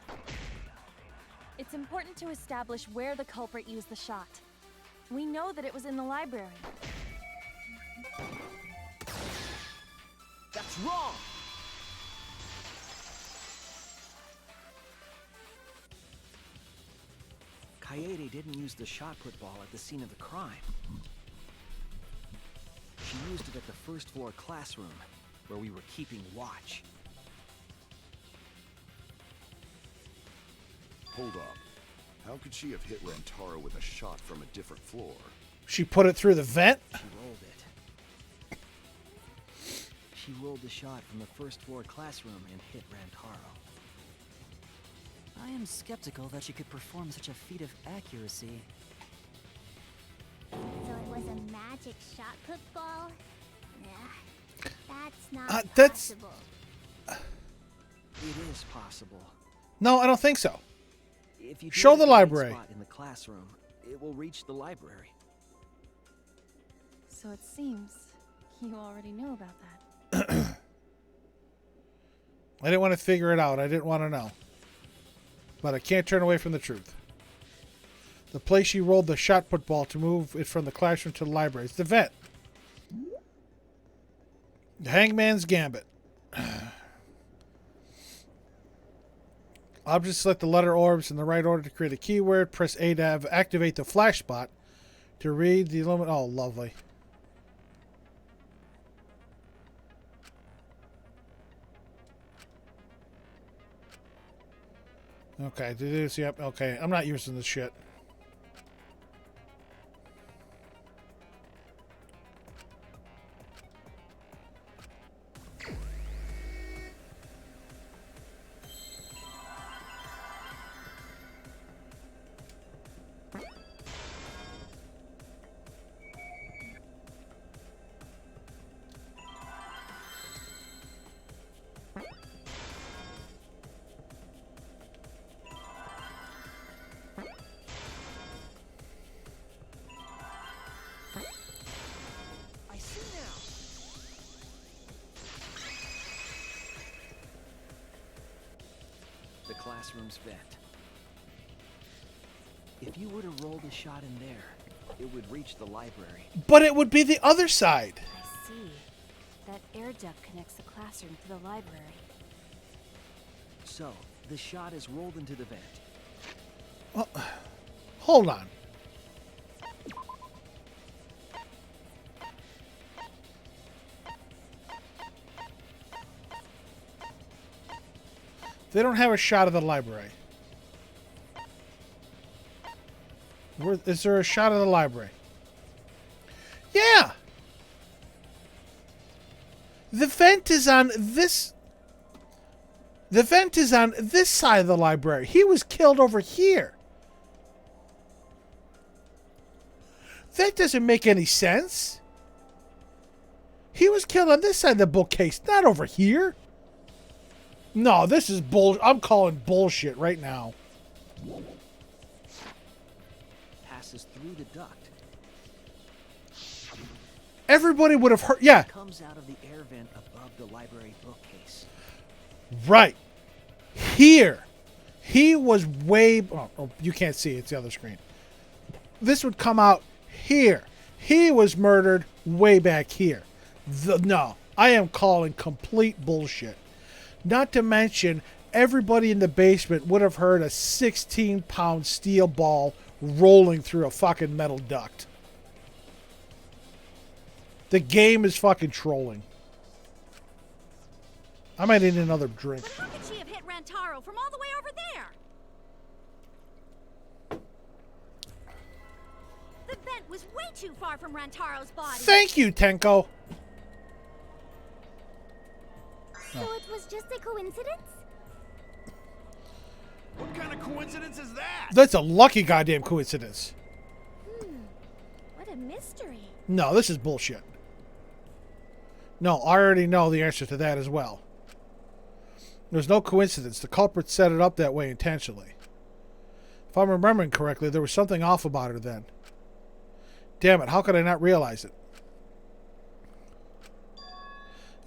It's important to establish where the culprit used the shot. We know that it was in the library. That's wrong! Kaede didn't use the shot put ball at the scene of the crime. She used it at the first floor classroom, where we were keeping watch. Hold up. How could she have hit Rantaro with a shot from a different floor? She put it through the vent? She rolled it. She rolled the shot from the first floor classroom and hit Rantaro. I am skeptical that she could perform such a feat of accuracy. So it was a magic shot put ball? Nah, that's not that's... possible. It is possible. No, I don't think so. If you Show do the it at right library. spot in the classroom, it will reach the library. So it seems you already knew about that. I didn't want to figure it out. I didn't want to know. But I can't turn away from the truth. The place she rolled the shot put ball to move it from the classroom to the library. It's the vent. The Hangman's Gambit. Objects select the letter orbs in the right order to create a keyword. Press A to activate the flash spot to read the limit. Oh, lovely. Okay, do this. Yep. Okay, I'm not using this shit. classroom's vent. If you were to roll the shot in there, it would reach the library. But it would be the other side. I see. That air duct connects the classroom to the library. So, the shot is rolled into the vent. Well, hold on. They don't have a shot of the library. Is there a shot of the library? Yeah. The vent is on this. The vent is on this side of the library. He was killed over here. That doesn't make any sense. He was killed on this side of the bookcase, not over here. No, this is bull. I'm calling bullshit right now. Passes through the duct. Everybody would have heard. Yeah. Comes out of the air vent above the library bookcase. Right. Here. He was way... Oh, you can't see. It's the other screen. This would come out here. He was murdered way back here. No. I am calling complete bullshit. Not to mention, everybody in the basement would have heard a 16-pound steel ball rolling through a fucking metal duct. The game is fucking trolling. I might need another drink. But how could she have hit Rantaro from all the way over there? The vent was way too far from Rantaro's body. Thank you, Tenko. So it was just a coincidence? What kind of coincidence is that? That's a lucky goddamn coincidence. What a mystery. No, this is bullshit. No, I already know the answer to that as well. There's no coincidence. The culprit set it up that way intentionally. If I'm remembering correctly, there was something off about her then. Damn it, how could I not realize it?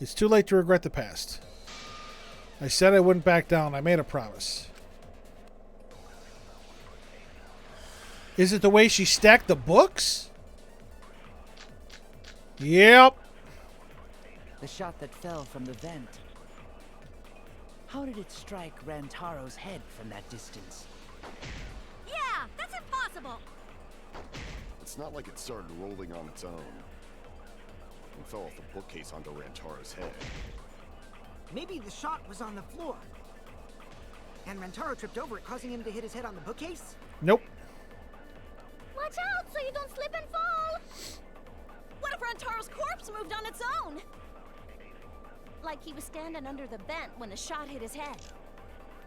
It's too late to regret the past. I said I wouldn't back down. I made a promise. Is it the way she stacked the books? Yep. The shot that fell from the vent. How did it strike Rantaro's head from that distance? Yeah, that's impossible. It's not like it started rolling on its own. And fell off the bookcase onto Rantaro's head. Maybe the shot was on the floor. And Rantaro tripped over it, causing him to hit his head on the bookcase? Nope. Watch out so you don't slip and fall. What if Rantaro's corpse moved on its own? Like he was standing under the vent when the shot hit his head.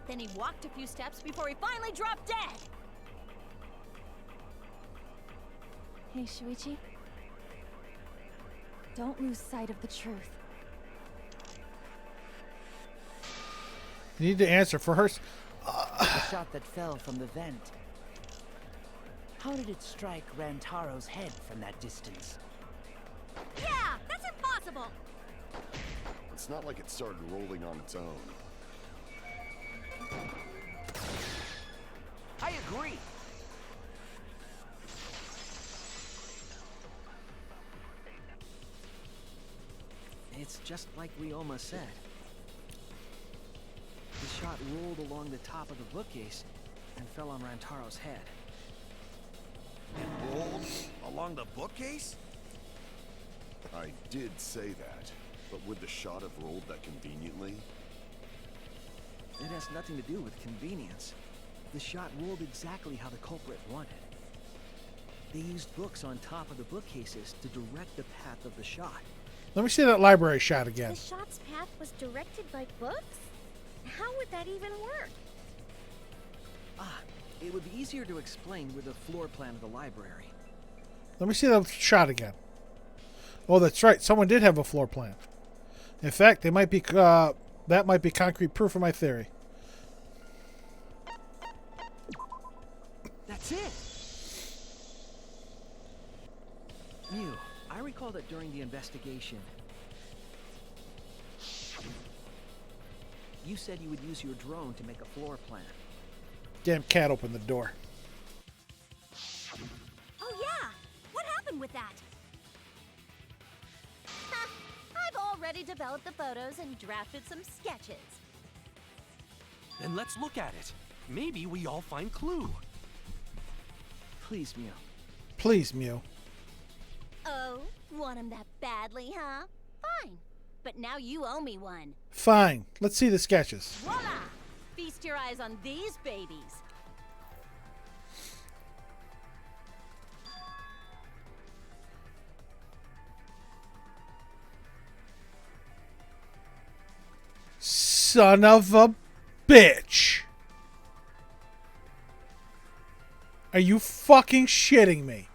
Then he walked a few steps before he finally dropped dead. Hey, Shuichi. Don't lose sight of the truth. You need to answer for her. The shot that fell from the vent. How did it strike Rantaro's head from that distance? Yeah, that's impossible. It's not like it started rolling on its own. I agree. It's just like Ryoma said. The shot rolled along the top of the bookcase and fell on Rantaro's head. It rolled along the bookcase? I did say that, but would the shot have rolled that conveniently? It has nothing to do with convenience. The shot rolled exactly how the culprit wanted. They used books on top of the bookcases to direct the path of the shot. Let me see that library shot again. The shot's path was directed by books? How would that even work? It would be easier to explain with a floor plan of the library. Let me see that shot again. Oh, that's right. Someone did have a floor plan. In fact, they might be. That might be concrete proof of my theory. That's it! Mew, I recall that during the investigation, You said you would use your drone to make a floor plan. Damn cat opened the door. Oh yeah! What happened with that? Ha, I've already developed the photos and drafted some sketches. Then let's look at it. Maybe we all find clue. Please, Mew. Please, Mew. Oh, want him that badly, huh? Fine. But now you owe me one. Fine. Let's see the sketches. Voila! Feast your eyes on these babies. Son of a bitch. Are you fucking shitting me?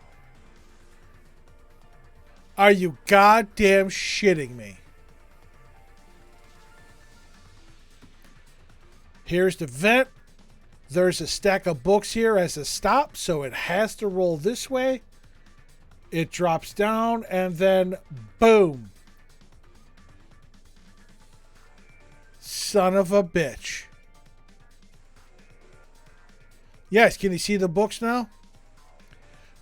Are you goddamn shitting me? Here's the vent. There's a stack of books here as a stop, so it has to roll this way. It drops down, and then boom. Son of a bitch. Yes, can you see the books now?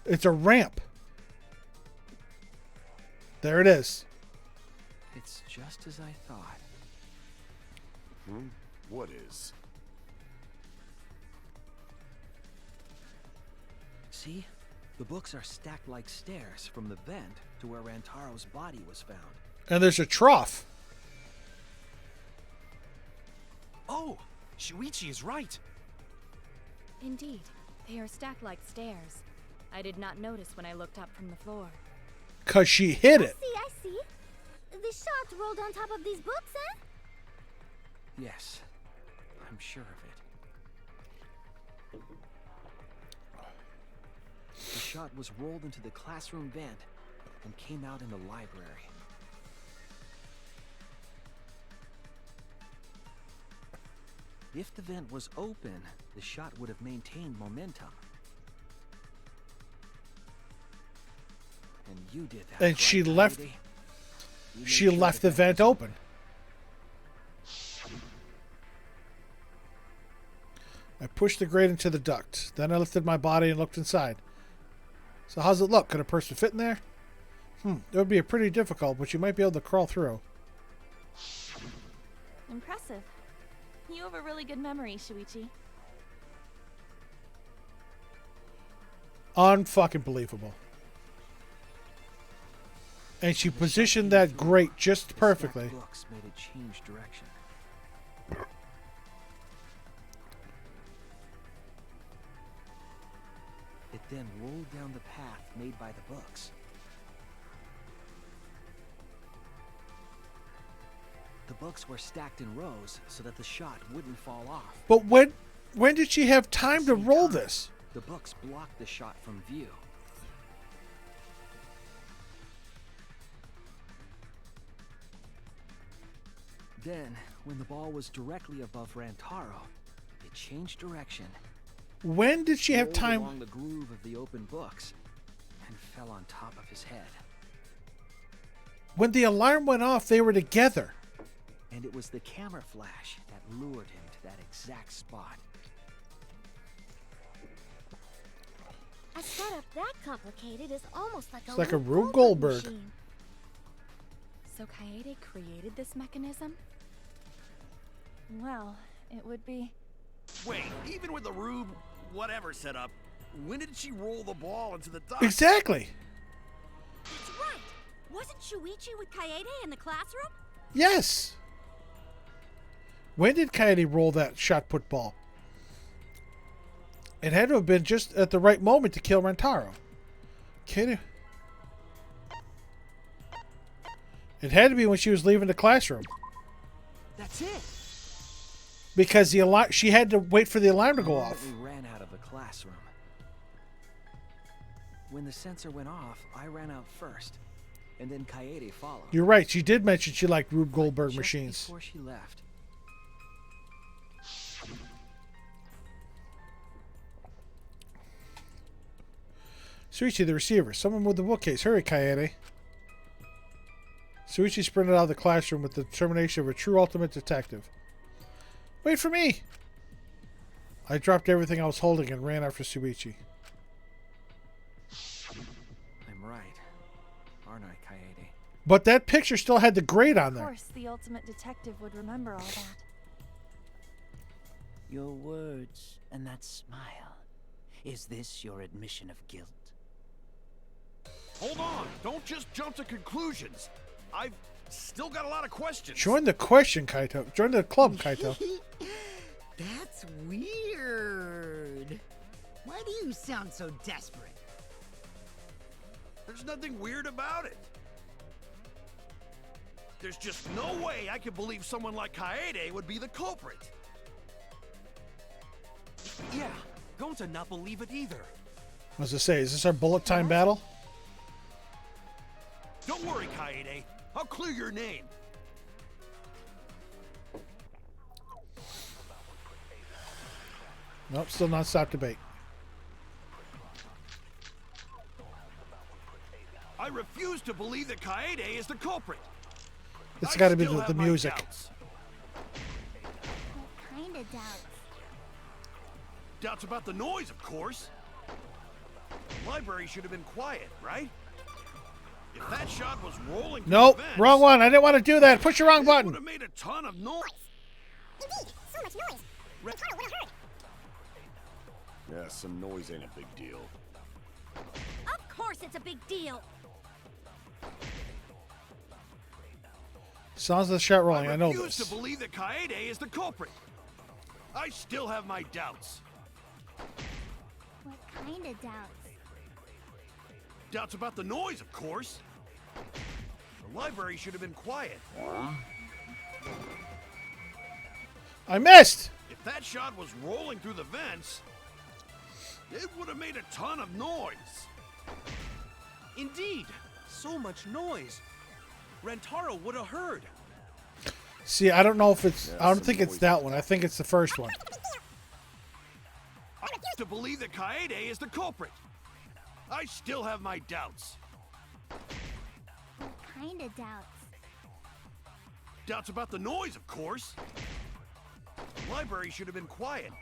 It's a ramp. There it is. It's just as I thought. What is? See? The books are stacked like stairs from the vent to where Rantaro's body was found. And there's a trough. Oh, Shuichi is right. Indeed, they are stacked like stairs. I did not notice when I looked up from the floor. 'Cause she hit it. I see. The shots rolled on top of these books, eh? Yes, I'm sure of it. The shot was rolled into the classroom vent and came out in the library. If the vent was open, the shot would have maintained momentum. And you did that. And she left. Coyote? You She made sure left the vent open. I pushed the grate into the duct. Then I lifted my body and looked inside. So how's it look? Could a person fit in there? It would be pretty difficult, but you might be able to crawl through. Impressive. You have a really good memory, Shuichi. Unfucking believable. And she positioned that grate just perfectly. The books made it change direction. It then rolled down the path made by the books. The books were stacked in rows so that the shot wouldn't fall off. But when did she have time to roll this? The books blocked the shot from view. Then, when the ball was directly above Rantaro, it changed direction. When did she have rolled time? Along the groove of the open books, and fell on top of his head. When the alarm went off, they were together. And it was the camera flash that lured him to that exact spot. A setup that complicated is almost like It's a like a Rube Rube Goldberg. machine. So Kaede created this mechanism? Well, it would be... Wait, even with the Rube whatever setup, when did she roll the ball into the duct? Exactly. That's right. Wasn't Shuichi with Kaede in the classroom? Yes. When did Kaede roll that shot put ball? It had to have been just at the right moment to kill Rantaro. Kaede. It had to be when she was leaving the classroom. That's it. Because the alarm, she had to wait for the alarm to go off. We ran out of the classroom. When the sensor went off, I ran out first, and then Kaede followed. You're right. She did mention she liked Rube Goldberg Just machines. before she left. Suichi, the receiver. Someone with the bookcase. Hurry, Kaede. Suichi sprinted out of the classroom with the determination of a true ultimate detective. Wait for me! I dropped everything I was holding and ran after Shuichi. I'm right, aren't I, Kaede? But that picture still had the grate on Of there. course, the ultimate detective would remember all that. Your words and that smile. Is this your admission of guilt? Hold on. Don't just jump to conclusions. I've still got a lot of questions. Join the question, Kaito. Join the club, Kaito. That's weird. Why do you sound so desperate? There's nothing weird about it. There's just no way I could believe someone like Kaede would be the culprit. Yeah, going to not believe it either. What was I say? Is this our bullet time battle? Don't worry, Kaede. I'll clear your name. Nope, still not stop debate. I refuse to believe that Kaede is the culprit. It's got to be still the have my music. Doubts. What kind of doubts? Doubts about the noise, of course. The library should have been quiet, right? If that shot was rolling through Nope, the vents, wrong one. I didn't want to do that. Push the wrong it button. would have made a ton of noise. Indeed, so much noise. Rentaro would have heard. Yeah, some noise ain't a big deal. Of course it's a big deal. Sounds of the shot rolling. I know refuse this. to believe that Kaede is the culprit. I still have my doubts. What kind of doubts? Doubts about the noise, of course. The library should have been quiet. I missed. If that shot was rolling through the vents, it would have made a ton of noise. Indeed, so much noise. Rentaro would have heard. See, I don't know if it's. Yeah, I don't some think it's noise. that one. I think it's the first one. I refuse to believe that Kaede is the culprit. I still have my doubts. What kind of doubts? Doubts about the noise, of course. The library should have been quiet.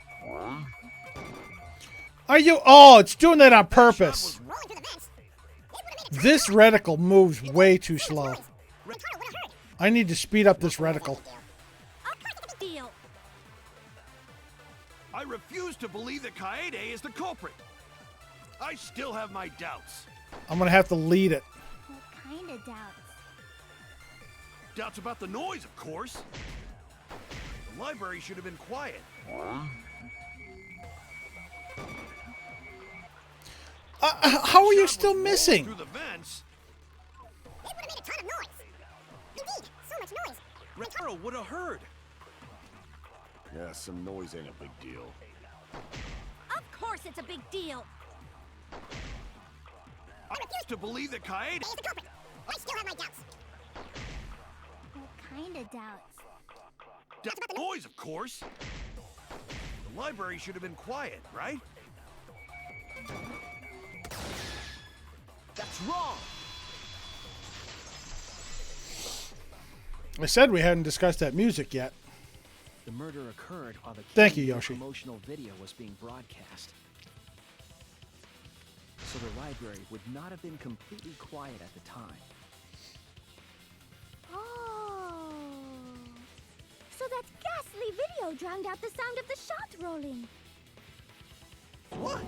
Are you? Oh, it's doing that on That shot purpose. was Rolling through the vents. It would have made a This reticle moves way too slow. noise. Rentaro would have heard. I need to speed up this reticle. Of course it's a big deal. I refuse to believe that Kaede is the culprit. I still have my doubts. I'm gonna have to lead it. What kind of doubts? Doubts about the noise, of course. The library should have been quiet. How are you Shot still was rolling missing? through the vents. It would have made a ton of noise. Indeed, so much noise. Rentaro would have heard. Yeah, some noise ain't a big deal. Of course it's a big deal. I refuse to believe that Kaede. Is the culprit. I still have my doubts. What kind of doubts? Doubts about the noise, of course. The library should have been quiet, right? That's wrong. I said we hadn't discussed that music yet. The murder occurred while the Thank you, Candy Yoshi. promotional video was being broadcast. So the library would not have been completely quiet at the time. Oh. So that ghastly video drowned out the sound of the shot rolling. What?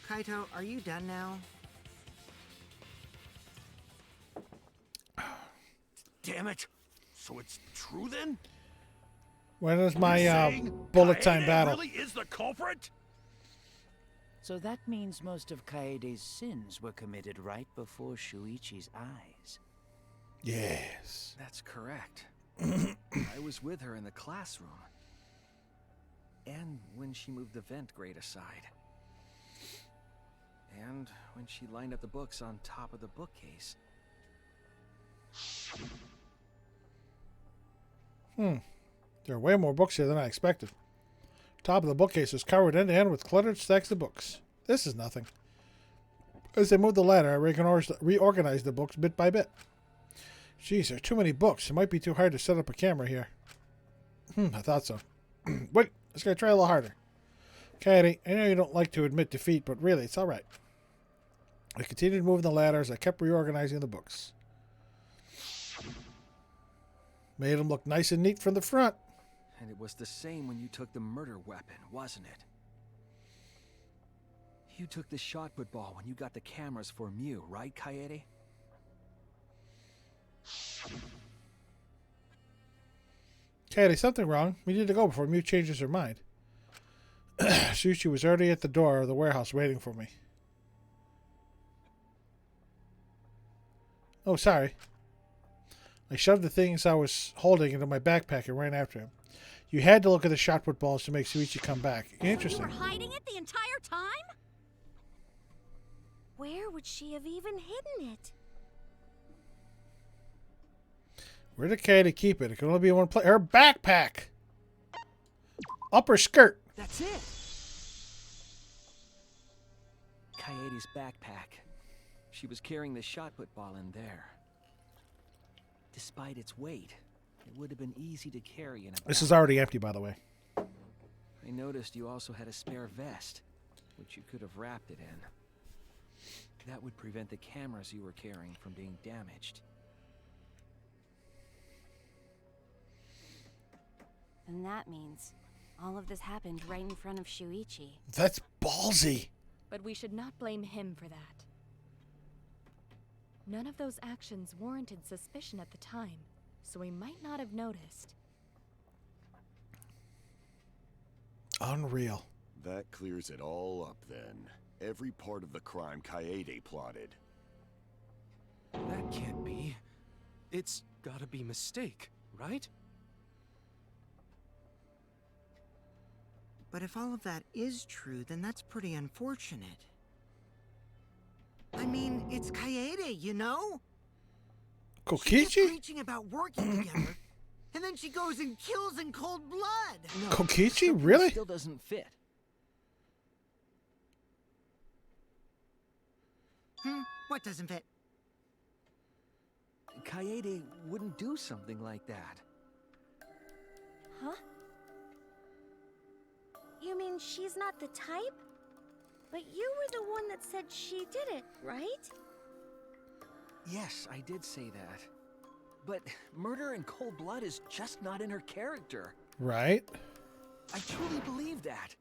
Kaito, are you done now? Damn it. So it's true then? When is my Saying bullet time Kaede battle? really is the culprit? So that means most of Kaede's sins were committed right before Shuichi's eyes. Yes. That's correct. I was with her in the classroom. And when she moved the vent grate aside. And when she lined up the books on top of the bookcase. There are way more books here than I expected. Top of the bookcase is covered end to end with cluttered stacks of books. This is nothing. As I moved the ladder, I reorganized the books bit by bit. Jeez, there are too many books. It might be too hard to set up a camera here. I thought so. Wait, let's go try a little harder. Katie, I know you don't like to admit defeat, but really, it's all right. I continued moving the ladder as I kept reorganizing the books. Made them look nice and neat from the front. And it was the same when you took the murder weapon, wasn't it? You took the shot put ball when you got the cameras for Mew, right, Kaede? Katie, something wrong. We need to go before Mew changes her mind. Shuichi was already at the door of the warehouse waiting for me. Oh, sorry. I shoved the things I was holding into my backpack and ran after him. You had to look at the shot put balls to make Shuichi come back. Interesting. You were hiding it the entire time? Where would she have even hidden it? Where did Katie keep it? It can only be in one place. Her backpack! Up her skirt. That's it! Kaede's backpack. She was carrying the shot put ball in there. Despite its weight, it would have been easy to carry in a This bag. is already empty, by the way. I noticed you also had a spare vest, which you could have wrapped it in. That would prevent the cameras you were carrying from being damaged. And that means all of this happened right in front of Shuichi. That's ballsy. But we should not blame him for that. None of those actions warranted suspicion at the time, so we might not have noticed. Unreal. That clears it all up then. Every part of the crime Kaede plotted. That can't be. It's gotta be mistake, right? But if all of that is true, then that's pretty unfortunate. I mean, it's Kaede, you know? She kept Kokichi? preaching about working together, and then she goes and kills in cold blood. No, Kokichi? something Really? Still doesn't fit. What doesn't fit? Kaede wouldn't do something like that. Huh? You mean she's not the type? But you were the one that said she did it, right? Yes, I did say that. But murder in cold blood is just not in her character. Right? I truly believe that.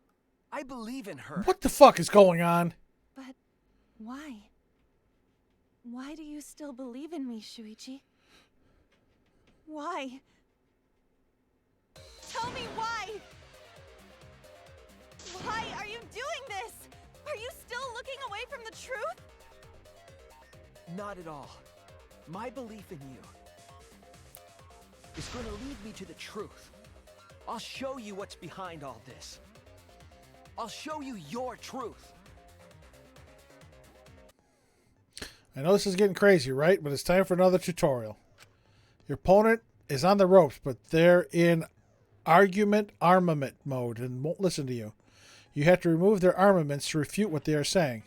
I believe in her. What the fuck is going on? But why? Why do you still believe in me, Shuichi? Why? Tell me why! Why are you doing this? Are you still looking away from the truth? Not at all. My belief in you is going to lead me to the truth. I'll show you what's behind all this. I'll show you your truth. I know this is getting crazy, right? But it's time for another tutorial. Your opponent is on the ropes, but they're in argument armament mode and won't listen to you. You have to remove their armaments to refute what they are saying.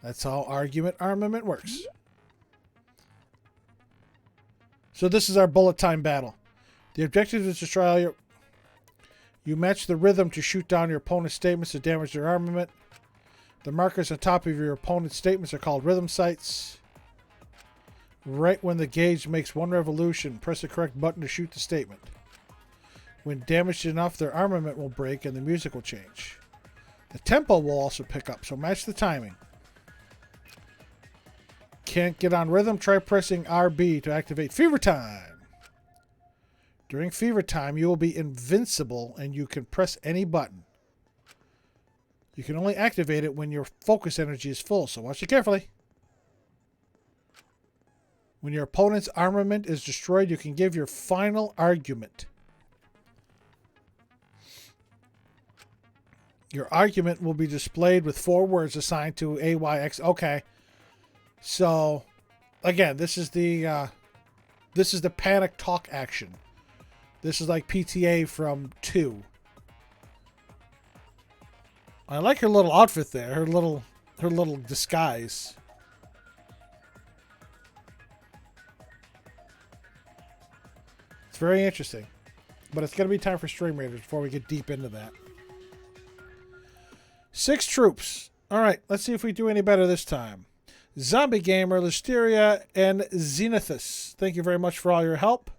That's how argument armament works. So this is our bullet time battle. The objective is to try your... You match the rhythm to shoot down your opponent's statements to damage their armament. The markers on top of your opponent's statements are called rhythm sights. Right when the gauge makes one revolution, press the correct button to shoot the statement. When damaged enough, their armament will break and the music will change. The tempo will also pick up, so match the timing. Can't get on rhythm? Try pressing RB to activate Fever Time. During Fever Time, you will be invincible and you can press any button. You can only activate it when your focus energy is full, so watch it carefully. When your opponent's armament is destroyed, you can give your final argument. Your argument will be displayed with 4 words assigned to AYX. Okay. So, again, this is the panic talk action. This is like PTA from 2. I like her little outfit there. Her little disguise. It's very interesting. but it's going to be time for Stream Raiders before we get deep into that. 6 troops. All right, let's see if we do any better this time. Zombie Gamer, Listeria, and Zenithus. Thank you very much for all your help.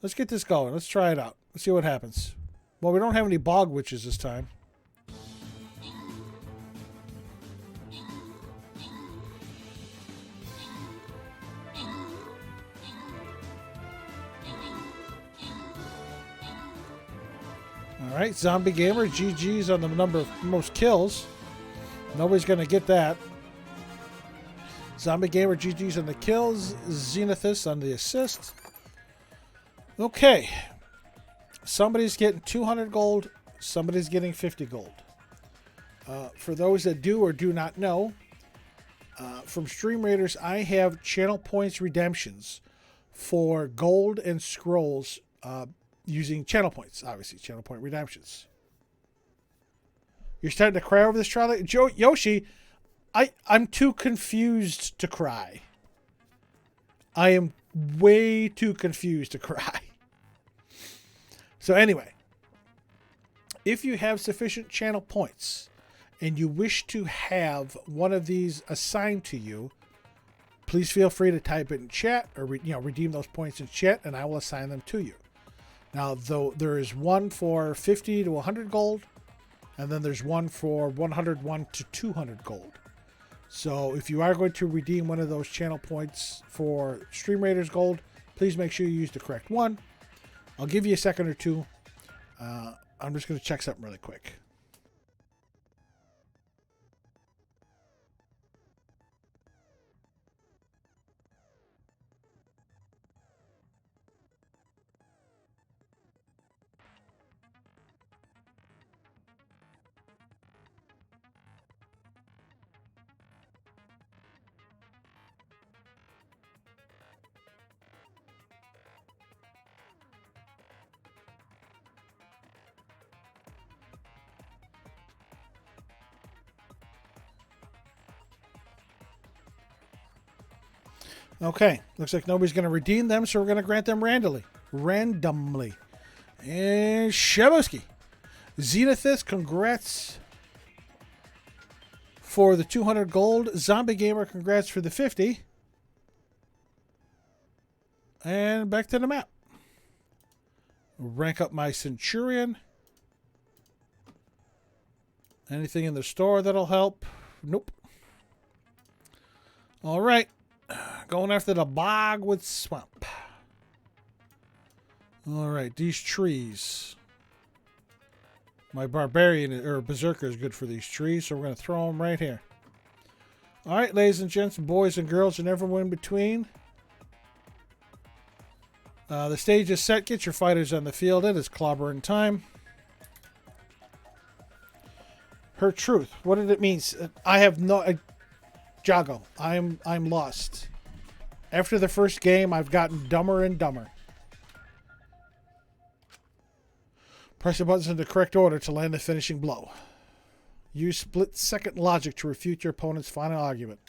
Let's get this going. Let's try it out. Let's see what happens. Well, we don't have any bog witches this time. All right, Zombie Gamer, GG's on the number of most kills. Nobody's going to get that. Zombie Gamer, GG's on the kills. Zenithus on the assist. Okay. Somebody's getting 200 gold. Somebody's getting 50 gold. For those that do or do not know, from Stream Raiders, I have channel points redemptions for gold and scrolls using channel points, obviously, channel point redemptions. You're starting to cry over this trial? Yoshi, I'm too confused to cry. I am way too confused to cry. So anyway, if you have sufficient channel points and you wish to have one of these assigned to you, please feel free to type it in chat or redeem those points in chat, and I will assign them to you. Now, though, there is one for 50 to 100 gold, and then there's one for 101 to 200 gold. So if you are going to redeem one of those channel points for Stream Raiders gold, please make sure you use the correct one. I'll give you a second or two. I'm just going to check something really quick. Okay, looks like nobody's going to redeem them, so we're going to grant them randomly. And Shaboski. Zenithus, congrats for the 200 gold. Zombie Gamer, congrats for the 50. And back to the map. Rank up my Centurion. Anything in the store that'll help? Nope. All right. Going after the Bogwood Swamp. All right, these trees. My Barbarian or Berserker is good for these trees, so we're going to throw them right here. All right, ladies and gents, boys and girls, and everyone in between. The stage is set. Get your fighters on the field. It is clobbering time. Her truth. What did it mean? I have no... Jago, I'm lost. After the first game, I've gotten dumber and dumber. Press the buttons in the correct order to land the finishing blow. Use split-second logic to refute your opponent's final argument.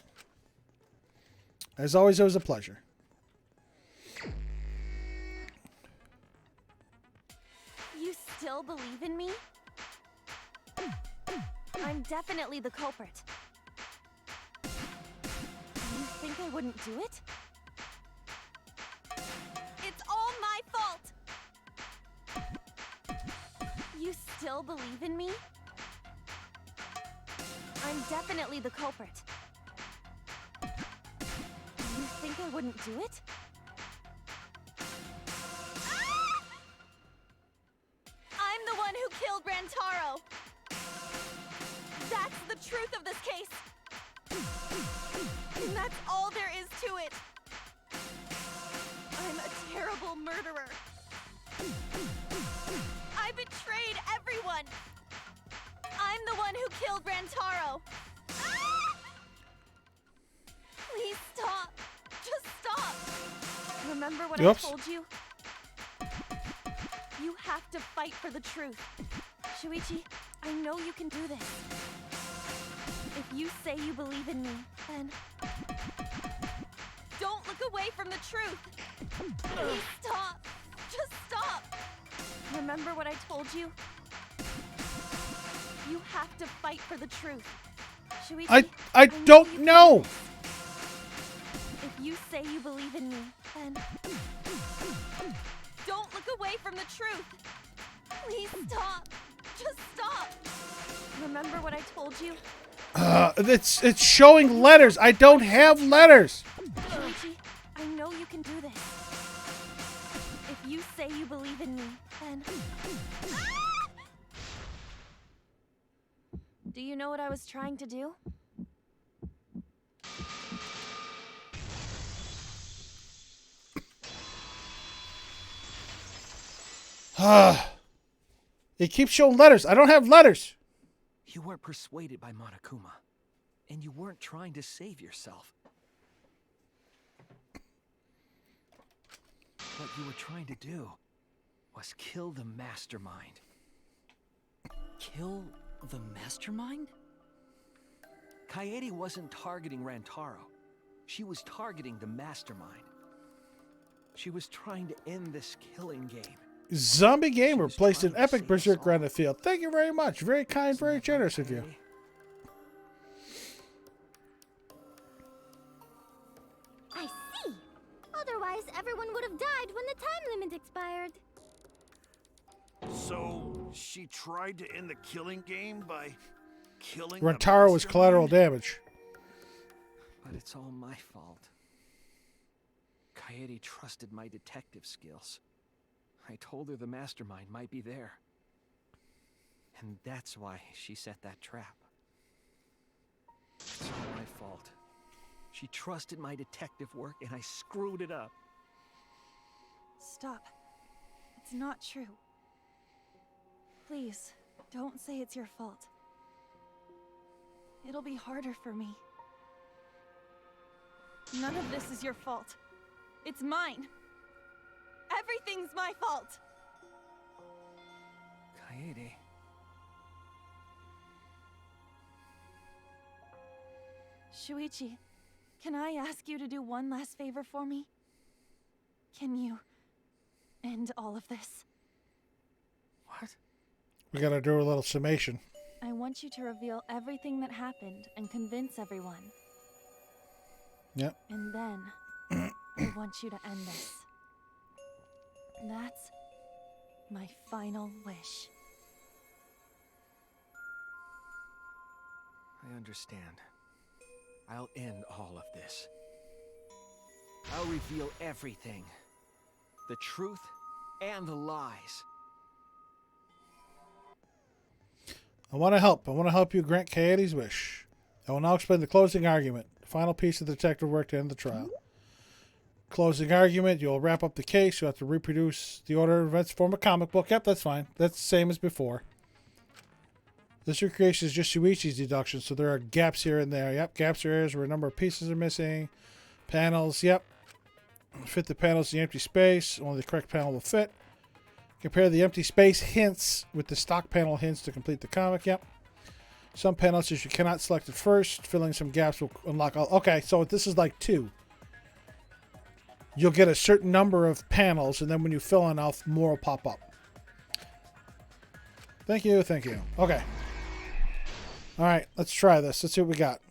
As always, it was a pleasure. You still believe in me? I'm definitely the culprit. You think I wouldn't do it? It's all my fault! You still believe in me? I'm definitely the culprit. You think I wouldn't do it? Ah! I'm the one who killed Rantaro! That's the truth of this case! And that's all there is to it. I'm a terrible murderer. I betrayed everyone. I'm the one who killed Rantaro. Ah! Please stop. Just stop. Remember what I told you? You have to fight for the truth. Shuichi, I know you can do this. If you say you believe in me, then don't look away from the truth. Please stop. Just stop. Remember what I told you? You have to fight for the truth. Shuichi, I don't know. If you say you believe in me, then don't look away from the truth. Please stop. Just stop. Remember what I told you? It's showing letters. I don't have letters. Shuichi, I know you can do this. If you say you believe in me, then... Do you know what I was trying to do? It keeps showing letters. I don't have letters. You weren't persuaded by Monokuma, and you weren't trying to save yourself. What you were trying to do was kill the mastermind. Kill the mastermind? Kaede wasn't targeting Rantaro. She was targeting the mastermind. She was trying to end this killing game. Zombie Gamer placed an epic berserker on the field. Thank you very much. Very kind, very generous of you. I see. Otherwise, everyone would have died when the time limit expired. So, she tried to end the killing game by killing Rantaro was collateral damage. But it's all my fault. Kaede trusted my detective skills. I told her the mastermind might be there. And that's why she set that trap. It's all my fault. She trusted my detective work and I screwed it up. Stop. It's not true. Please, don't say it's your fault. It'll be harder for me. None of this is your fault. It's mine. Everything's my fault. Kaede. Shuichi, can I ask you to do one last favor for me? Can you end all of this? What? We gotta do a little summation. I want you to reveal everything that happened and convince everyone. Yep. And then, I want you to end this. That's my final wish. I understand. I'll end all of this. I'll reveal everything. The truth and the lies. I want to help. I want to help you grant Kaede's wish. I will now explain the closing argument, the final piece of the detective work to end the trial. Closing argument, you'll wrap up the case. You have to reproduce the order of events from a comic book. Yep, that's fine. That's the same as before. This recreation is just Shuichi's deduction, so there are gaps here and there. Yep, gaps are areas where a number of pieces are missing. Panels, yep. Fit the panels in the empty space. Only the correct panel will fit. Compare the empty space hints with the stock panel hints to complete the comic. Yep. Some panels you cannot select at first. Filling some gaps will unlock all. Okay, so this is like 2. You'll get a certain number of panels, and then when you fill enough, more will pop up. Thank you, thank you. Okay. All right, let's try this. Let's see what we got.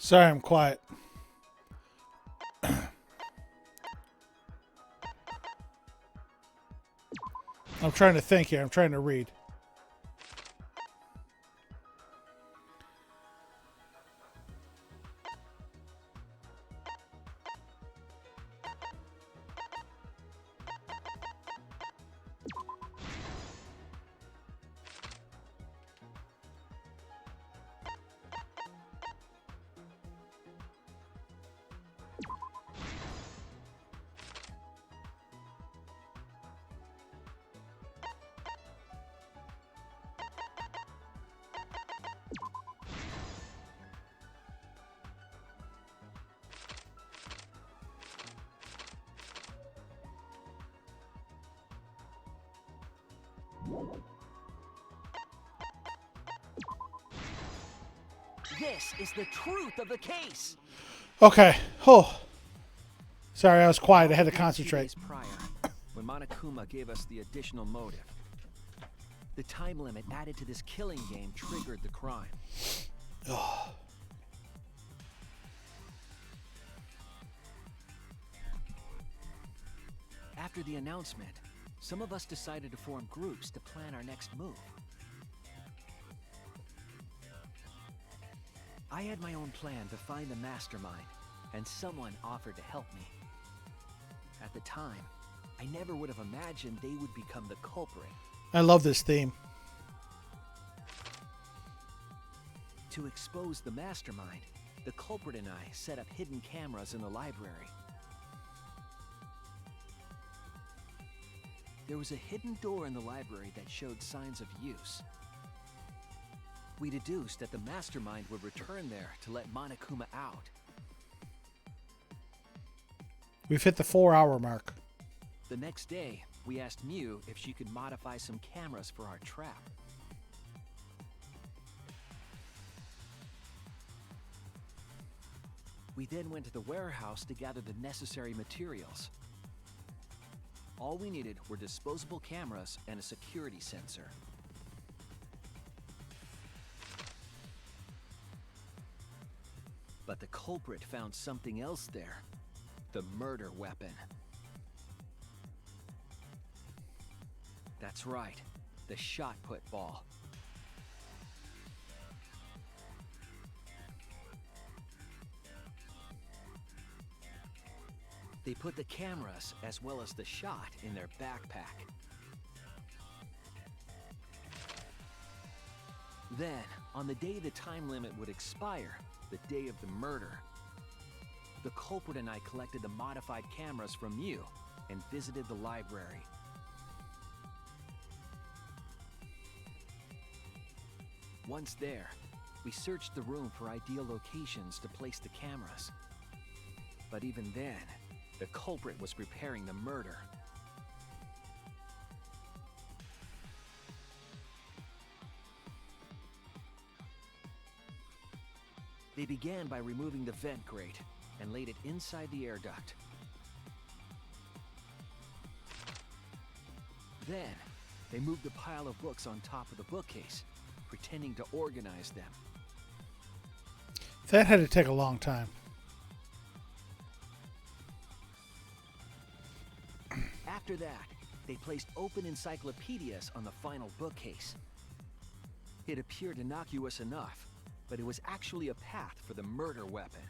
Sorry, I'm quiet. I'm trying to think here. I'm trying to read. This is the truth of the case. Okay. Oh. Sorry, I was quiet. I had to concentrate. 2 days prior, when Monokuma gave us the additional motive, the time limit added to this killing game triggered the crime. Oh. After the announcement, some of us decided to form groups to plan our next move. I had my own plan to find the mastermind, and someone offered to help me. At the time, I never would have imagined they would become the culprit. I love this theme. To expose the mastermind, the culprit and I set up hidden cameras in the library. There was a hidden door in the library that showed signs of use. We deduced that the mastermind would return there to let Monokuma out. We've hit the 4-hour mark. The next day, we asked Mew if she could modify some cameras for our trap. We then went to the warehouse to gather the necessary materials. All we needed were disposable cameras and a security sensor. But the culprit found something else there. The murder weapon. That's right, the shot put ball. They put the cameras as well as the shot in their backpack. Then, on the day the time limit would expire, the day of the murder, the culprit and I collected the modified cameras from you and visited the library. Once there, we searched the room for ideal locations to place the cameras. But even then, the culprit was preparing the murder. They began by removing the vent grate and laid it inside the air duct. Then, they moved the pile of books on top of the bookcase, pretending to organize them. That had to take a long time. After that, they placed open encyclopedias on the final bookcase. It appeared innocuous enough, but it was actually a path for the murder weapon.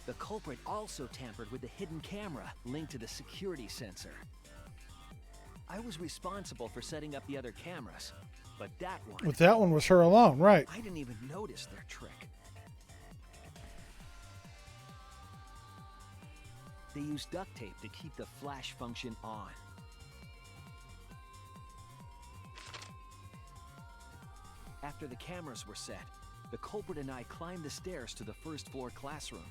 The culprit also tampered with the hidden camera linked to the security sensor. I was responsible for setting up the other cameras, but that one... But that one was her alone, right? I didn't even notice their trick. They used duct tape to keep the flash function on. After the cameras were set, the culprit and I climbed the stairs to the first floor classroom.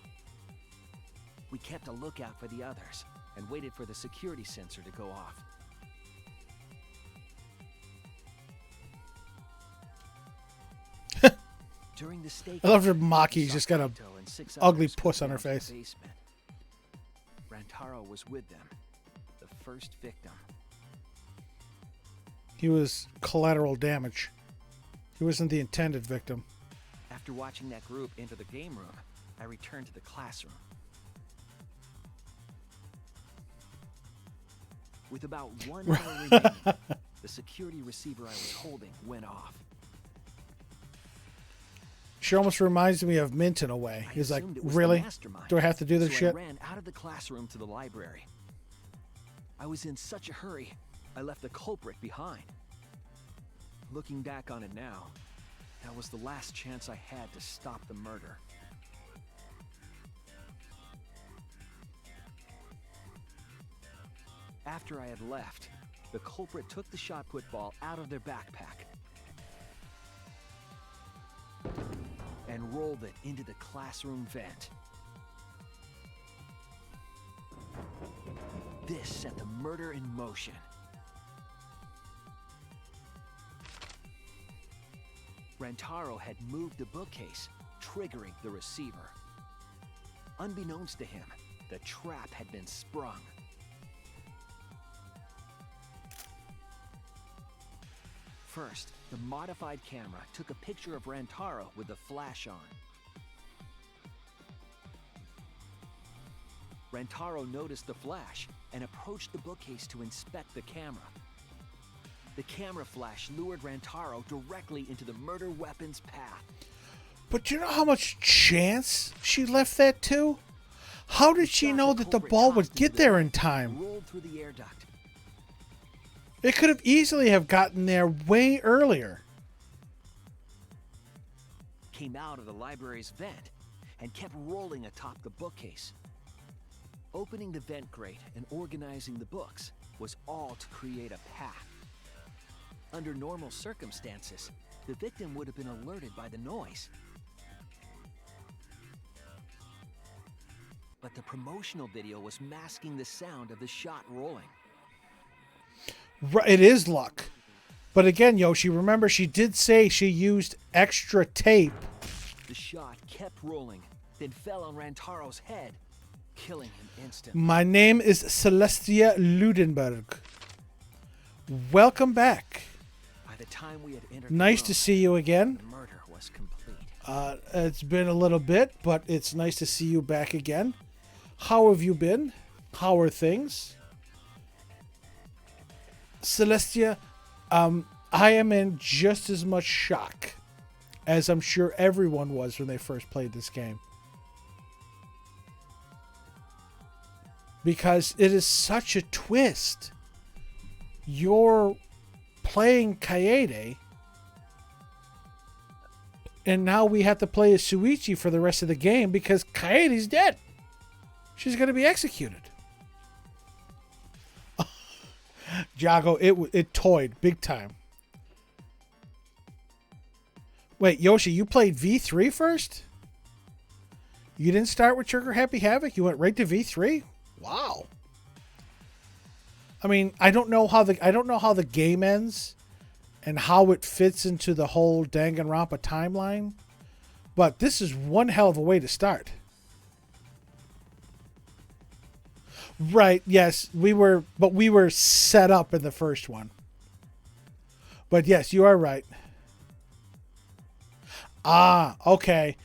We kept a lookout for the others and waited for the security sensor to go off. During the stake, I love her Maki's just got a ugly puss on her face. Rantaro was with them, the first victim. He was collateral damage. He wasn't the intended victim. After watching that group enter the game room, I returned to the classroom. With about 1 hour remaining, the security receiver I was holding went off. She almost reminds me of Mint in a way. He's like, really? Do I have to do this shit? I ran out of the classroom to the library. I was in such a hurry, I left the culprit behind. Looking back on it now, that was the last chance I had to stop the murder. After I had left, the culprit took the shot put ball out of their backpack and rolled it into the classroom vent. This set the murder in motion. Rentaro had moved the bookcase, triggering the receiver. Unbeknownst to him, the trap had been sprung. First, the modified camera took a picture of Rantaro with the flash on. Rantaro noticed the flash and approached the bookcase to inspect the camera. The camera flash lured Rantaro directly into the murder weapon's path. But you know how much chance she left that to? How did she know that the ball would get there in time? Rolled through the air duct. It could have easily have gotten there way earlier. Came out of the library's vent and kept rolling atop the bookcase. Opening the vent grate and organizing the books was all to create a path. Under normal circumstances, the victim would have been alerted by the noise. But the promotional video was masking the sound of the shot rolling. It is luck. But again, Yoshi, remember she did say she used extra tape. The shot kept rolling, then fell on Rantaro's head, killing him instantly. My name is Celestia Ludenberg. Welcome back. By the time we had entered nice the room, to see you again. the murder was complete. It's been a little bit, but it's nice to see you back again. How have you been? How are things? Celestia, I am in just as much shock as I'm sure everyone was when they first played this game. Because it is such a twist. You're playing Kaede, and now we have to play as Shuichi for the rest of the game because Kaede's dead. She's going to be executed. Jago, it toyed big time. Wait, Yoshi, you played V3 first? You didn't start with Trigger Happy Havoc? You went right to V3? Wow. I mean, I don't know how the game ends and how it fits into the whole Danganronpa timeline, but this is one hell of a way to start. Right, yes, we were set up in the first one. But yes, you are right. Ah, okay.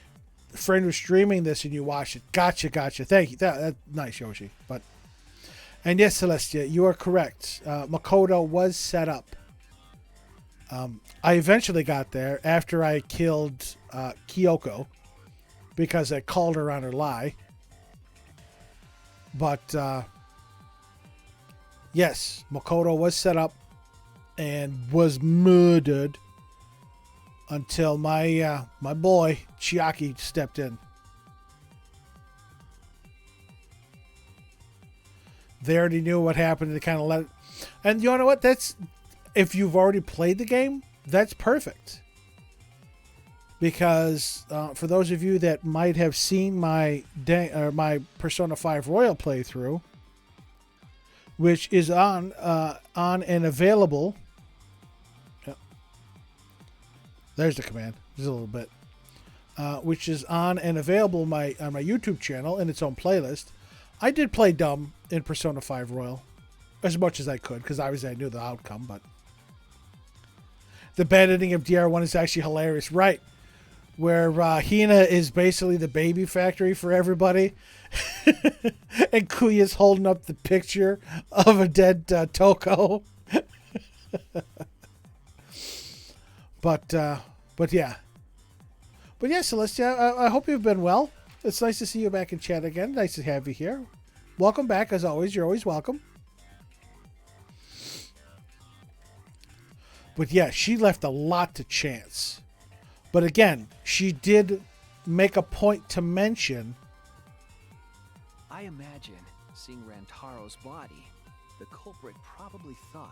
The friend was streaming this and you watched it. Gotcha. Thank you. That's nice, Yoshi. And yes, Celestia, you are correct. Makoto was set up. I eventually got there after I killed Kyoko because I called her on her lie. But yes, Makoto was set up and was murdered until my boy Chiaki stepped in. They already knew what happened. They kind of let it. And you know what? That's, if you've already played the game, that's perfect. Because for those of you that might have seen my Persona 5 Royal playthrough, which is on and available. There's the command. Just a little bit. Which is on and available on my YouTube channel in its own playlist. I did play dumb in Persona 5 Royal as much as I could because obviously I knew the outcome, but the bad ending of DR1 is actually hilarious. Right. Where Hina is basically the baby factory for everybody. And Kuya's holding up the picture of a dead Toko. But yeah. But yeah, Celestia, I hope you've been well. It's nice to see you back in chat again. Nice to have you here. Welcome back, as always. You're always welcome. But yeah, she left a lot to chance. But again, she did make a point to mention. I imagine, seeing Rantaro's body, the culprit probably thought.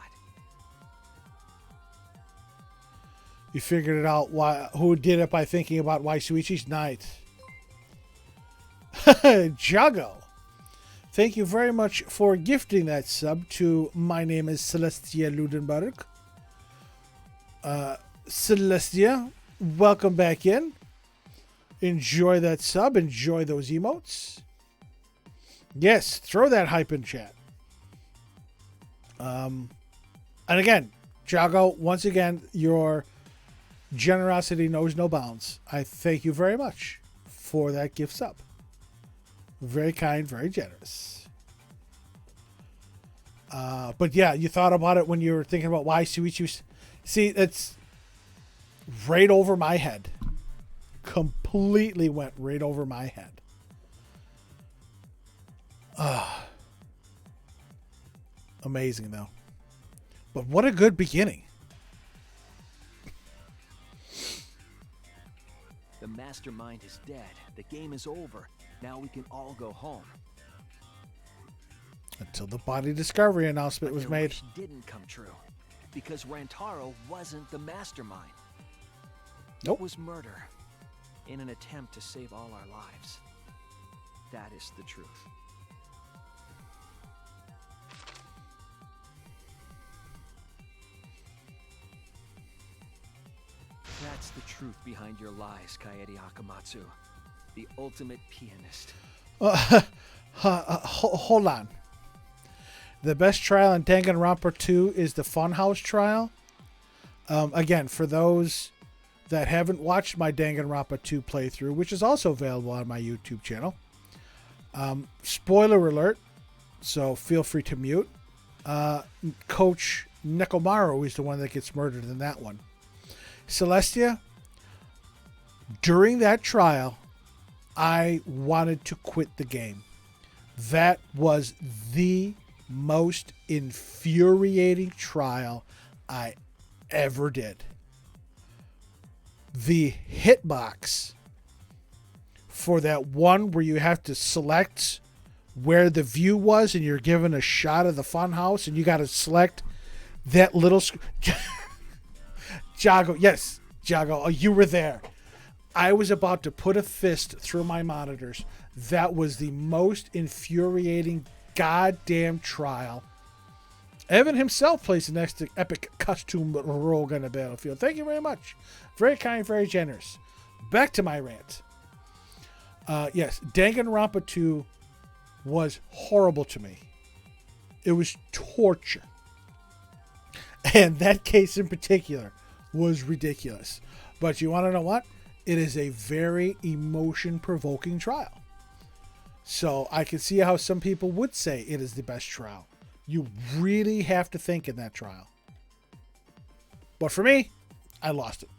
You figured it out who did it by thinking about Waisuichi's night. Jago. Thank you very much for gifting that sub to My Name is Celestia Ludenberg. Celestia, welcome back in. Enjoy that sub. Enjoy those emotes. Yes, throw that hype in chat. And again, Jago, once again, your generosity knows no bounds. I thank you very much for that gift sub. Very kind, very generous. But yeah, you thought about it when you were thinking about why Suichi. See, it's right over my head. Completely went right over my head. Amazing, though. But what a good beginning. The mastermind is dead. The game is over. Now we can all go home. Until the body discovery announcement was made. Wish didn't come true. Because Rantaro wasn't the mastermind. Nope. It was murder. In an attempt to save all our lives. That is the truth. That's the truth behind your lies, Kaede Akamatsu. The ultimate pianist. Hold on. The best trial in Danganronpa 2 is the Funhouse trial. Again, for those that haven't watched my Danganronpa 2 playthrough, which is also available on my YouTube channel. Spoiler alert, so feel free to mute. Coach Nekomaru is the one that gets murdered in that one. Celestia, during that trial, I wanted to quit the game. That was the most infuriating trial I ever did. The hitbox for that one where you have to select where the view was and you're given a shot of the funhouse and you got to select that little... Jago, yes, Jago, you were there. I was about to put a fist through my monitors. That was the most infuriating goddamn trial. Evan himself plays the next epic costume rogue on the battlefield. Thank you very much. Very kind, very generous. Back to my rant. Yes, Danganronpa 2 was horrible to me. It was torture. And that case in particular was ridiculous. But you want to know what? It is a very emotion-provoking trial. So I can see how some people would say it is the best trial. You really have to think in that trial. But for me, I lost it.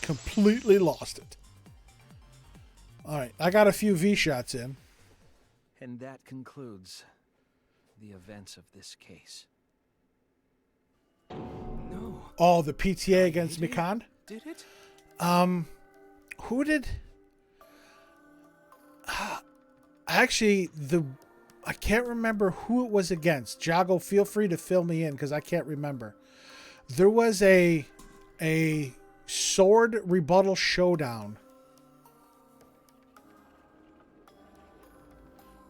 Completely lost it. All right, I got a few V-shots in. And that concludes the events of this case. No. Oh, the PTA against Mikan? Did it? Who did... Actually, I can't remember who it was against. Jago, feel free to fill me in because I can't remember. There was a sword rebuttal showdown.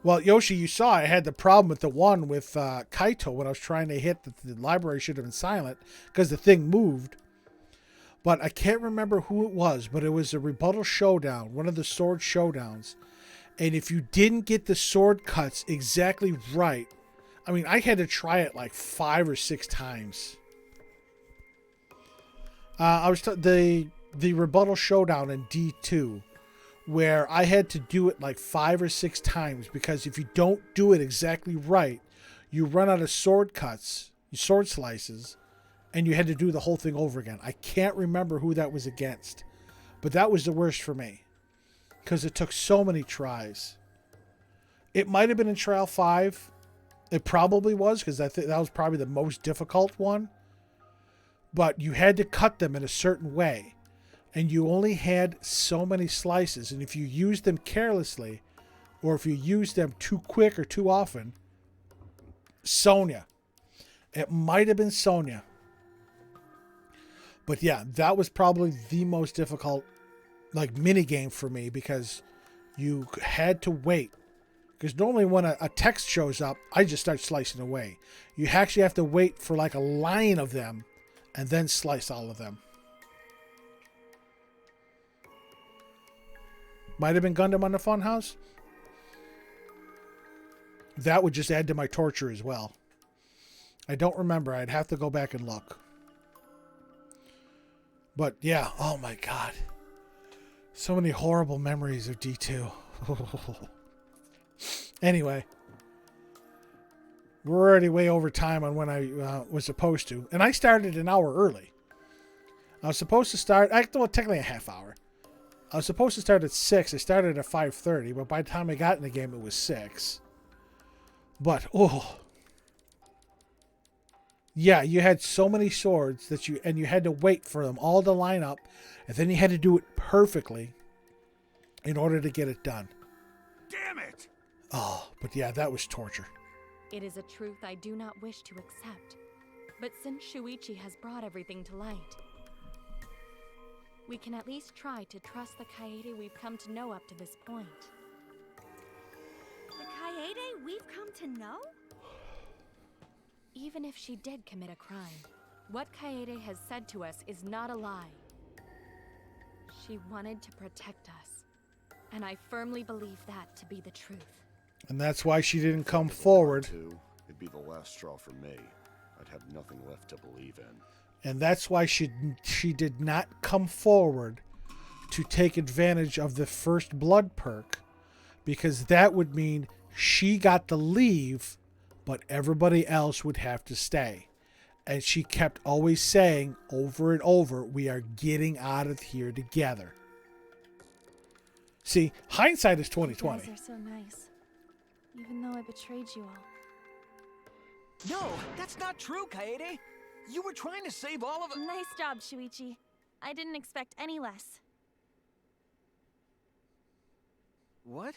Well, Yoshi, you saw I had the problem with the one with Kaito when I was trying to hit that the library should have been silent because the thing moved. But I can't remember who it was, but it was a rebuttal showdown, one of the sword showdowns. And if you didn't get the sword cuts exactly right, I mean, I had to try it like 5 or 6 times. I was the rebuttal showdown in D2, where I had to do it like 5 or 6 times, because if you don't do it exactly right, you run out of sword cuts, sword slices, and you had to do the whole thing over again. I can't remember who that was against, but that was the worst for me because it took so many tries. It might have been in Trial 5. It probably was, because I think that was probably the most difficult one. But you had to cut them in a certain way, and you only had so many slices, and if you used them carelessly, or if you used them too quick or too often, Sonya. It might have been Sonya. But yeah, that was probably the most difficult mini game for me, because you had to wait. Because normally when a text shows up, I just start slicing away. You actually have to wait for like a line of them and then slice all of them. Might have been Gundam on the Funhouse. That would just add to my torture as well. I don't remember. I'd have to go back and look. But yeah, oh my god. So many horrible memories of D2. Anyway. We're already way over time on when I was supposed to. And I started an hour early. I was supposed to start... Well, technically a half hour. I was supposed to start at 6. I started at 5:30. But by the time I got in the game, it was 6. But, oh... Yeah, you had so many swords that you had to wait for them all to line up, and then you had to do it perfectly in order to get it done. Damn it! Oh, but yeah, that was torture. It is a truth I do not wish to accept. But since Shuichi has brought everything to light, we can at least try to trust the Kaede we've come to know up to this point. The Kaede we've come to know? Even if she did commit a crime, what Kaede has said to us is not a lie. She wanted to protect us, and I firmly believe that to be the truth. And that's why she didn't come forward. It'd be the last straw for me. I'd have nothing left to believe in. And that's why she did not come forward to take advantage of the first blood perk, because that would mean she got to leave, but everybody else would have to stay. And she kept always saying over and over, we are getting out of here together. See, hindsight is 20/20. You guys are so nice, even though I betrayed you all. No, that's not true, Kaede. You were trying to save all of us. Nice job, Shuichi. I didn't expect any less. What?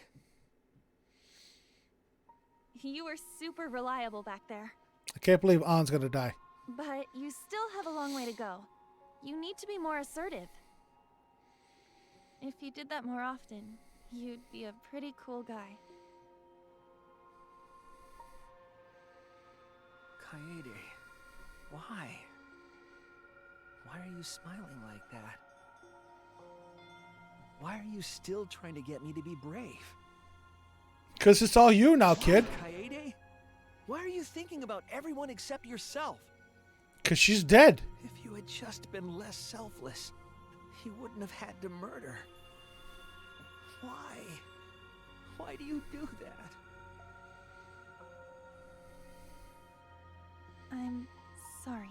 You were super reliable back there. I can't believe An's gonna die. But you still have a long way to go. You need to be more assertive. If you did that more often, you'd be a pretty cool guy. Kaede, why? Why are you smiling like that? Why are you still trying to get me to be brave? Because it's all you now, kid. Kaede? Why are you thinking about everyone except yourself? Because she's dead. If you had just been less selfless, you wouldn't have had to murder. Why? Why do you do that? I'm sorry.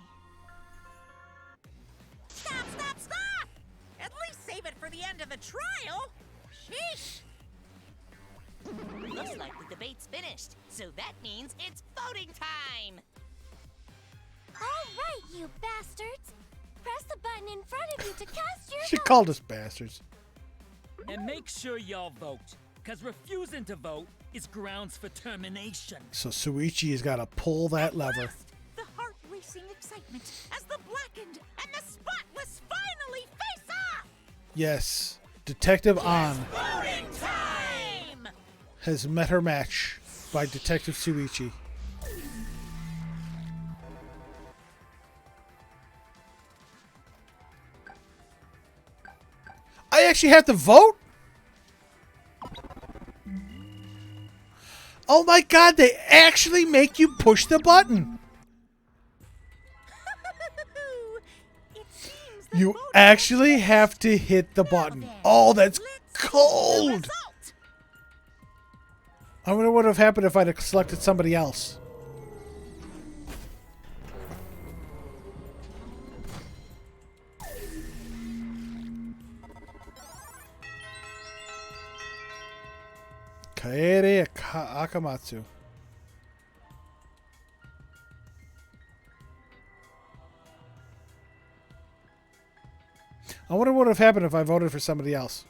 Stop, stop, stop! At least save it for the end of the trial! Sheesh! Looks like the debate's finished, so that means it's voting time! All right, you bastards! Press the button in front of you to cast your She vote. called us bastards. And make sure y'all vote, because refusing to vote is grounds for termination. So Shuichi has got to pull that lever. The heart-racing excitement as the blackened and the spotless finally face off! Yes, Detective An Voting time! has met her match by Detective Shuichi. I actually have to vote? Oh my god, they actually make you push the button. It seems You actually have to hit the button. Oh, that's cold. I wonder what would have happened if I'd have selected somebody else. Kaede Akamatsu. I wonder what would have happened if I voted for somebody else.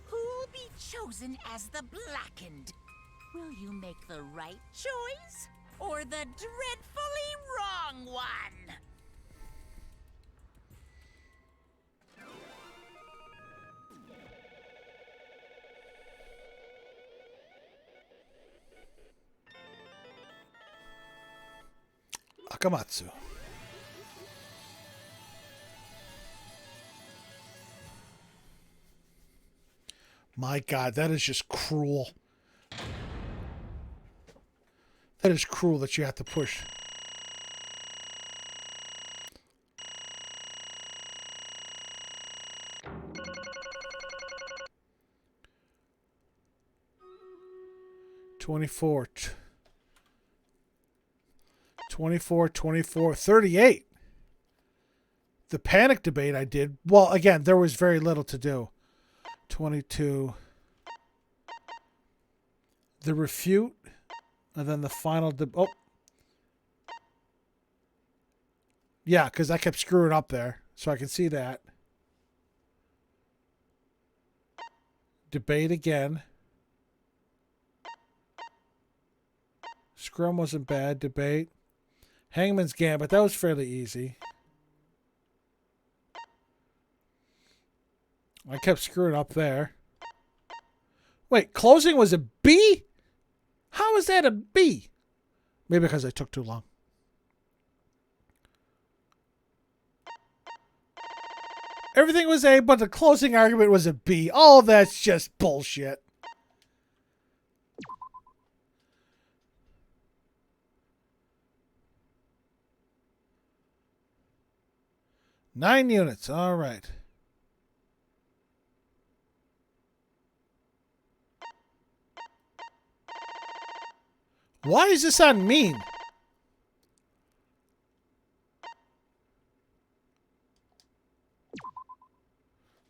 Who'll be chosen as the Blackened? Will you make the right choice or the dreadfully wrong one? Akamatsu. My God, that is just cruel. That is cruel that you have to push. $24. 38. The panic debate I did. Well, again, there was very little to do. 22. The refute. And then the final. Oh. Yeah, because I kept screwing up there. So I can see that. Debate again. Scrum wasn't bad. Debate. Hangman's Gambit. That was fairly easy. I kept screwing up there. Wait, closing was a B? How is that a B? Maybe because I took too long. Everything was A, but the closing argument was a B. Oh, that's just bullshit. Nine units. All right. Why is this on mean?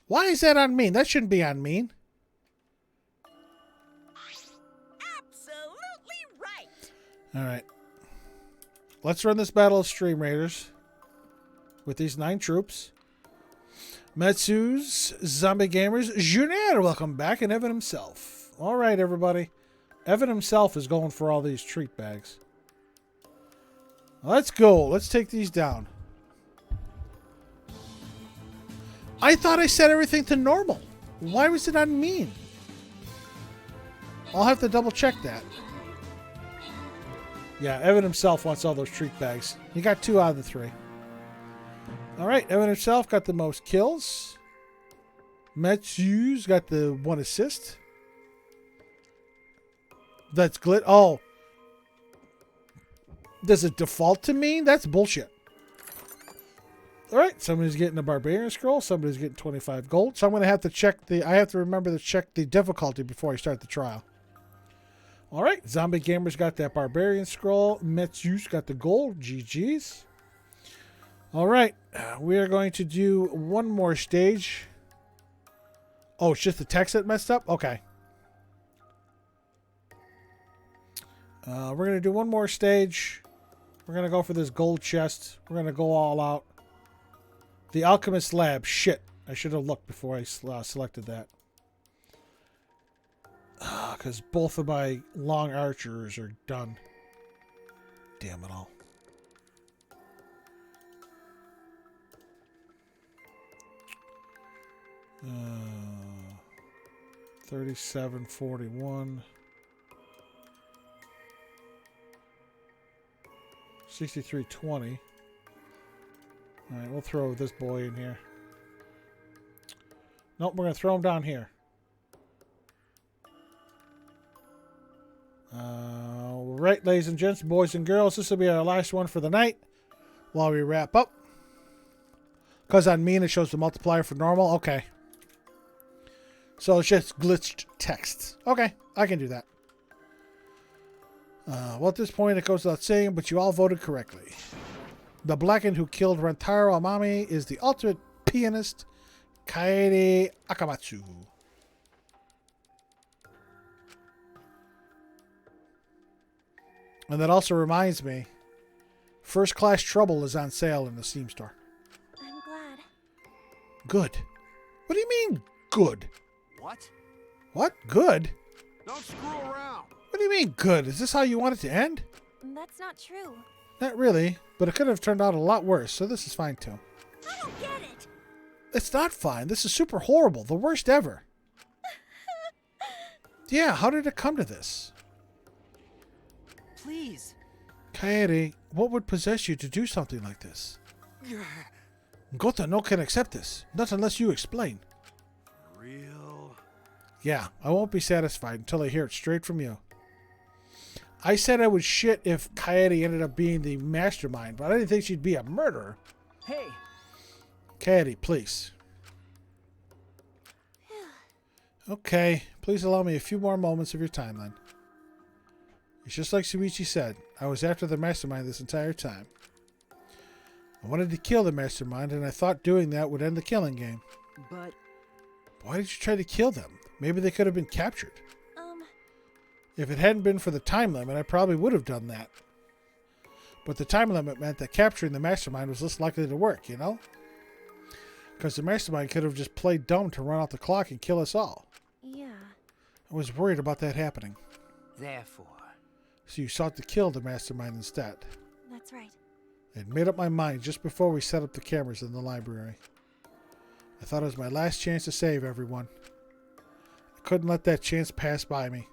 Why is that on mean? That shouldn't be on mean. Absolutely right. All right. Let's run this battle of Stream Raiders with these 9 troops. Metsu's Zombie Gamers, Junior, welcome back, and Evan himself. All right, everybody. Evan himself is going for all these treat bags. Let's go. Let's take these down. I thought I set everything to normal. Why was it on mean? I'll have to double check that. Yeah, Evan himself wants all those treat bags. He got 2 out of the 3. All right, Evan himself got the most kills. Metsu's got the 1 assist. That's glit. Oh. Does it default to mean? That's bullshit. All right, somebody's getting a Barbarian Scroll. Somebody's getting 25 gold. So I'm going to have to check the... I have to remember to check the difficulty before I start the trial. All right, Zombie Gamers got that Barbarian Scroll. Metsu's got the gold. GG's. All right, we are going to do one more stage. Oh, it's just the text that messed up? Okay. We're going to do one more stage. We're going to go for this gold chest. We're going to go all out. The Alchemist Lab. Shit. I should have looked before I selected that. Because both of my long archers are done. Damn it all. Uh, 37.41. 63.20. Alright, we'll throw this boy in here. Nope, we're going to throw him down here. Right, ladies and gents, boys and girls, this will be our last one for the night. while we wrap up. Because on mean, it shows the multiplier for normal. Okay. So it's just glitched text. Okay, I can do that. Well, at this point, it goes without saying, but you all voted correctly. The Blackened who killed Rentaro Amami is the ultimate pianist, Kaede Akamatsu. And that also reminds me, First Class Trouble is on sale in the Steam store. I'm glad. Good. What do you mean, good? What? What? Good? Don't screw around. What do you mean, good? Is this how you want it to end? That's not true. Not really, but it could have turned out a lot worse, so this is fine too. I don't get it. It's not fine. This is super horrible. The worst ever. Yeah, how did it come to this? Please. Kaede, what would possess you to do something like this? Gota no can accept this, not unless you explain. Real? Yeah, I won't be satisfied until I hear it straight from you. I said I would shit if Kaede ended up being the mastermind, but I didn't think she'd be a murderer. Hey. Kaede, please. Okay, please allow me a few more moments of your time then. It's just like Shuichi said, I was after the mastermind this entire time. I wanted to kill the mastermind, and I thought doing that would end the killing game. But... why did you try to kill them? Maybe they could have been captured. If it hadn't been for the time limit, I probably would have done that. But the time limit meant that capturing the mastermind was less likely to work, you know? Because the mastermind could have just played dumb to run out the clock and kill us all. Yeah. I was worried about that happening. Therefore... so you sought to kill the mastermind instead. That's right. I had made up my mind just before we set up the cameras in the library. I thought it was my last chance to save everyone. I couldn't let that chance pass by me.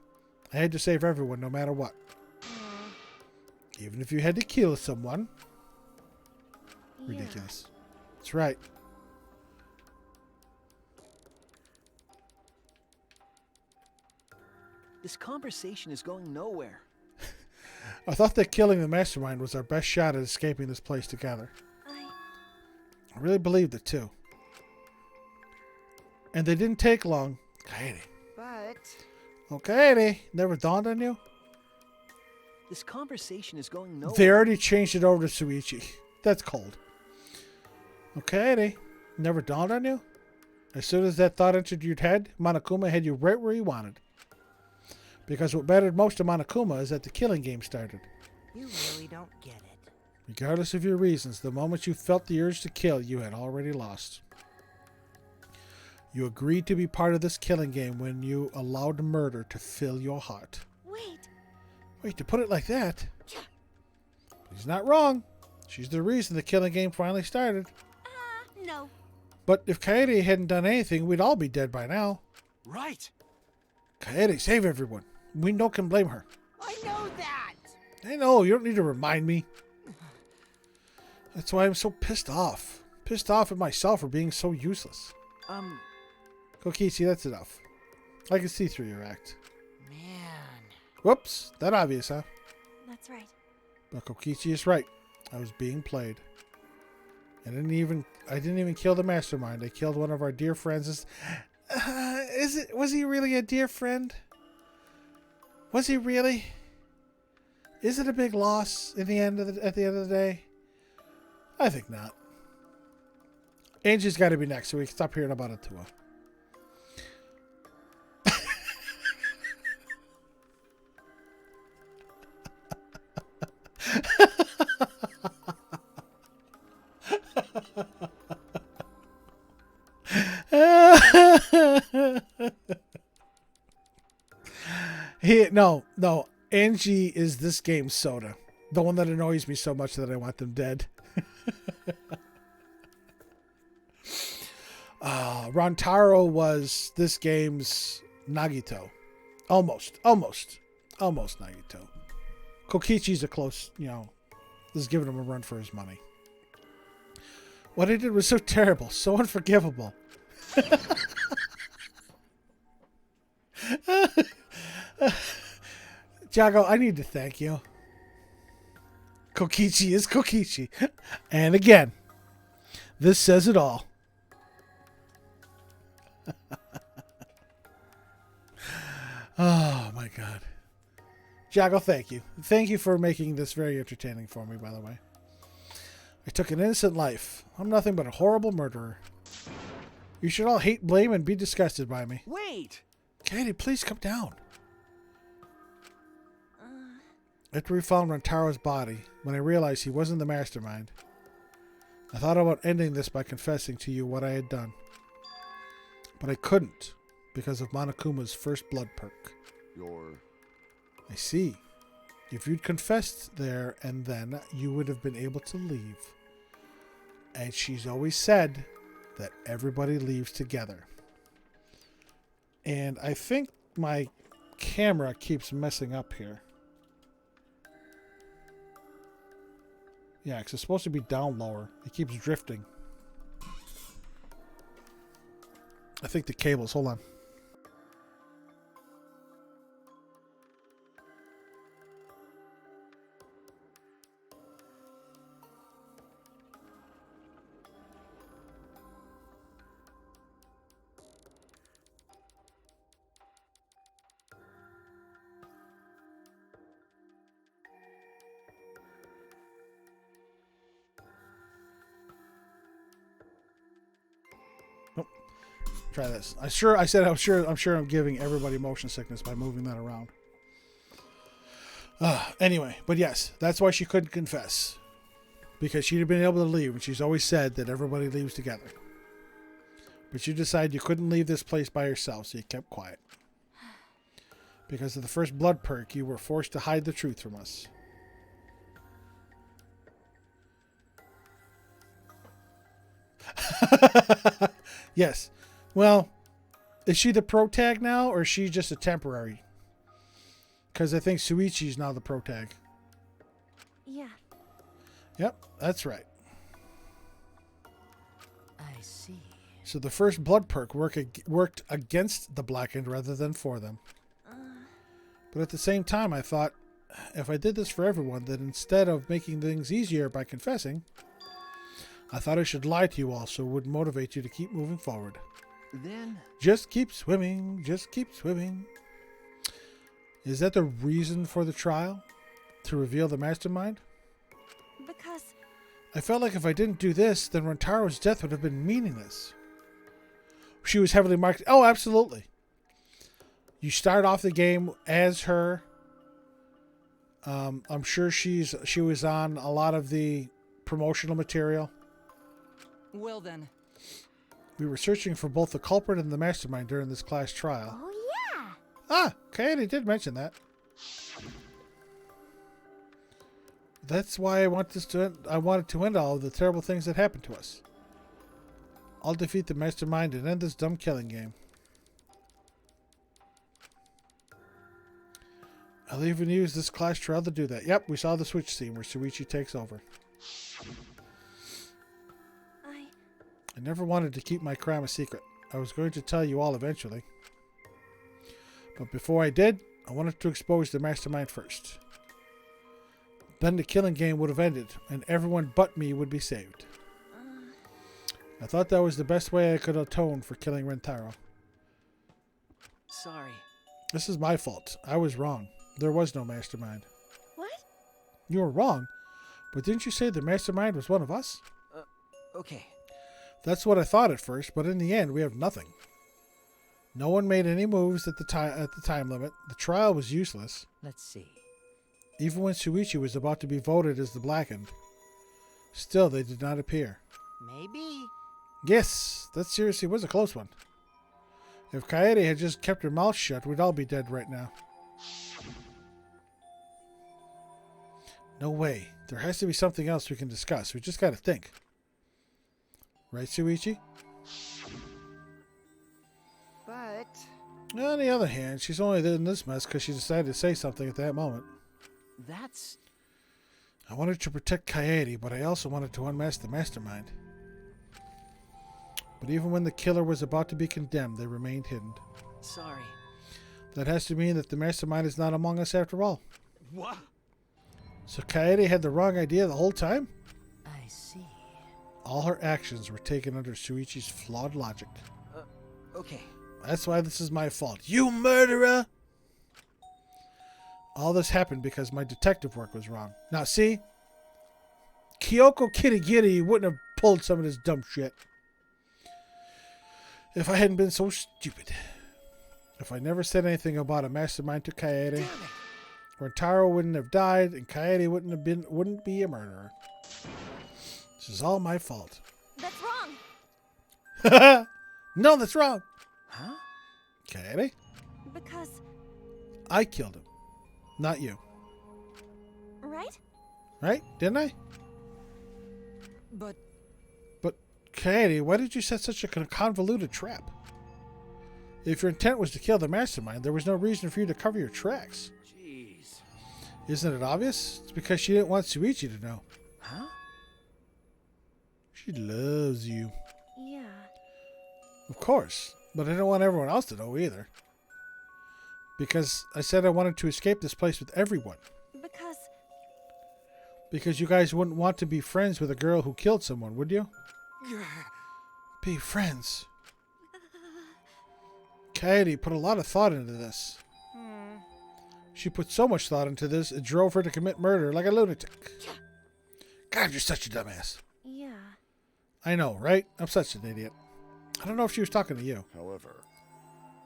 I had to save everyone no matter what. Even if you had to kill someone. Yeah. Ridiculous. That's right. This conversation is going nowhere. I thought that killing the mastermind was our best shot at escaping this place together. I really believed it too. And they didn't take long. Kaede. But... okay, never dawned on you? this conversation is going nowhere. They already changed it over to Shuichi. That's cold. Okay, never dawned on you? As soon as that thought entered your head, Monokuma had you right where you wanted. Because what mattered most to Monokuma is that the killing game started. You really don't get it. Regardless of your reasons, the moment you felt the urge to kill, you had already lost. You agreed to be part of this killing game when you allowed murder to fill your heart. Wait, to put it like that? He's not wrong. She's the reason the killing game finally started. No. But if Kaede hadn't done anything, we'd all be dead by now. Right. Kaede, save everyone. We no can blame her. I know that! I know, you don't need to remind me. That's why I'm so pissed off. Pissed off at myself for being so useless. Kokichi, that's enough. I can see through your act. Man. Whoops, that obvious, huh? That's right. But Kokichi is right. I was being played. I didn't even kill the mastermind. I killed one of our dear friends. Was he really a dear friend? Was he really? Is it a big loss at the end of the day? I think not. Angie's got to be next, so we can stop hearing about it too. No. Angie is this game's soda. The one that annoys me so much that I want them dead. Rantaro was this game's Nagito. Almost Nagito. Kokichi's a close, is giving him a run for his money. What I did was so terrible, so unforgivable. Jago, I need to thank you. Kokichi is Kokichi. And again, this says it all. Oh my god. Jago, thank you. Thank you for making this very entertaining for me, by the way. I took an innocent life. I'm nothing but a horrible murderer. You should all hate, blame, and be disgusted by me. Wait! Katie, please come down. After we found Rantaro's body, when I realized he wasn't the mastermind, I thought about ending this by confessing to you what I had done. But I couldn't, because of Monokuma's first blood perk. I see. If you'd confessed there and then, you would have been able to leave. And she's always said that everybody leaves together. And I think my camera keeps messing up here. Yeah, because it's supposed to be down lower. It keeps drifting. I think the cables. Hold on. Try this. I'm sure I'm giving everybody motion sickness by moving that around. Anyway, but yes, that's why she couldn't confess. Because she'd have been able to leave, and she's always said that everybody leaves together. But you decided you couldn't leave this place by yourself, so you kept quiet. Because of the first blood perk, you were forced to hide the truth from us. Yes. Well, is she the pro tag now, or is she just a temporary? Because I think Shuichi's now the pro tag. Yeah. Yep, that's right. I see. So the first blood perk worked against the Blackened rather than for them. But at the same time, I thought, if I did this for everyone, then instead of making things easier by confessing, I thought I should lie to you all so it would motivate you to keep moving forward. Then... Just keep swimming. Just keep swimming. Is that the reason for the trial? To reveal the mastermind? Because... I felt like if I didn't do this, then Rantaro's death would have been meaningless. She was heavily marked. Oh, absolutely. You start off the game as her. I'm sure she was on a lot of the promotional material. Well then. We were searching for both the culprit and the mastermind during this class trial. Oh, yeah. Ah, Kaede did mention that. That's why I wanted to end all of the terrible things that happened to us. I'll defeat the mastermind and end this dumb killing game. I'll even use this class trial to do that. Yep, we saw the switch scene where Shuichi takes over. I never wanted to keep my crime a secret. I was going to tell you all eventually. But before I did, I wanted to expose the mastermind first. Then the killing game would have ended, and everyone but me would be saved. I thought that was the best way I could atone for killing Rentaro. Sorry. This is my fault. I was wrong. There was no mastermind. What? You were wrong. But didn't you say the mastermind was one of us? Okay. That's what I thought at first, but in the end, we have nothing. No one made any moves at the time limit. The trial was useless. Let's see. Even when Shuichi was about to be voted as the Blackened. Still, they did not appear. Maybe. Yes, that seriously was a close one. If Kaede had just kept her mouth shut, we'd all be dead right now. No way. There has to be something else we can discuss. We just gotta think. Right, Shuichi? But... On the other hand, she's only in this mess because she decided to say something at that moment. That's... I wanted to protect Kaede, but I also wanted to unmask the mastermind. But even when the killer was about to be condemned, they remained hidden. Sorry. That has to mean that the mastermind is not among us after all. What? So Kaede had the wrong idea the whole time? I see. All her actions were taken under Shuichi's flawed logic. Okay. That's why this is my fault. You murderer! All this happened because my detective work was wrong. Now see? Kyoko Kirigiri wouldn't have pulled some of this dumb shit if I hadn't been so stupid. If I never said anything about a mastermind to Kaede, Rentaro wouldn't have died, and Kaede wouldn't be a murderer. This is all my fault. That's wrong. No, that's wrong. Huh? Kaede? Because, I killed him, not you. right? Right? Didn't I? But Kaede, why did you set such a convoluted trap? If your intent was to kill the mastermind, there was no reason for you to cover your tracks. Jeez. Isn't it obvious? It's because she didn't want Shuichi to know. Huh? She loves you. Yeah. Of course. But I don't want everyone else to know either. Because I said I wanted to escape this place with everyone. Because you guys wouldn't want to be friends with a girl who killed someone, would you? Be friends. Kaede put a lot of thought into this. She put so much thought into this, it drove her to commit murder like a lunatic. God, you're such a dumbass. Yeah. I know, right? I'm such an idiot. I don't know if she was talking to you. However,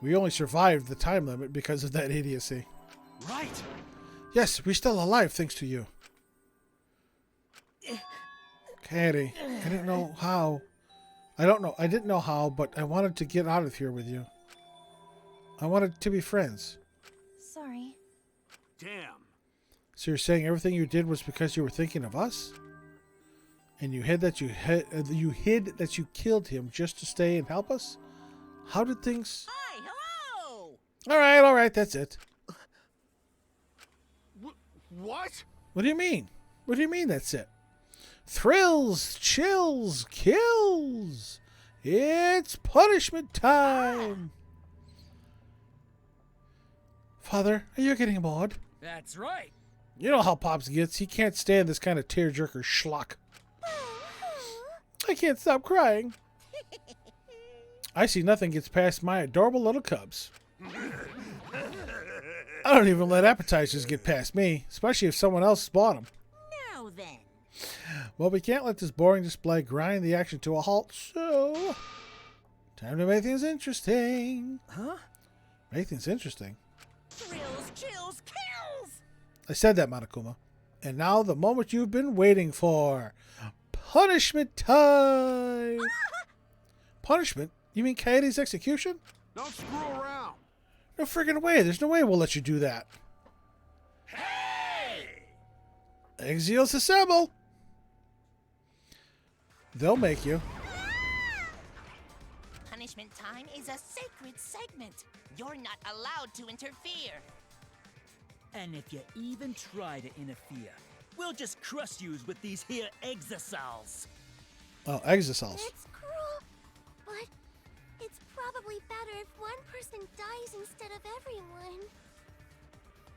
we only survived the time limit because of that idiocy. Right. Yes, we're still alive thanks to you. Kaede, I didn't know how. I didn't know how, but I wanted to get out of here with you. I wanted to be friends. Sorry. Damn. So you're saying everything you did was because you were thinking of us? And you hid that you killed him just to stay and help us? How did things... Hi, hello! All right, that's it. What? What do you mean? What do you mean that's it? Thrills, chills, kills. It's punishment time. Father, are you getting bored? That's right. You know how Pops gets. He can't stand this kind of tearjerker schlock. I can't stop crying. I see nothing gets past my adorable little cubs. I don't even let appetizers get past me, especially if someone else bought them. Now then. Well, we can't let this boring display grind the action to a halt, so... time to make things interesting. Huh? Make things interesting? Thrills, chills, kills! I said that, Monokuma. And now the moment you've been waiting for. Punishment time! Punishment? You mean Kaede's execution? Don't screw around. No friggin' way. There's no way we'll let you do that. Hey! Exiles assemble! They'll make you. Punishment time is a sacred segment. You're not allowed to interfere. And if you even try to interfere, we'll just crush yous with these here exosols. Oh, exosols. It's cruel, but it's probably better if one person dies instead of everyone.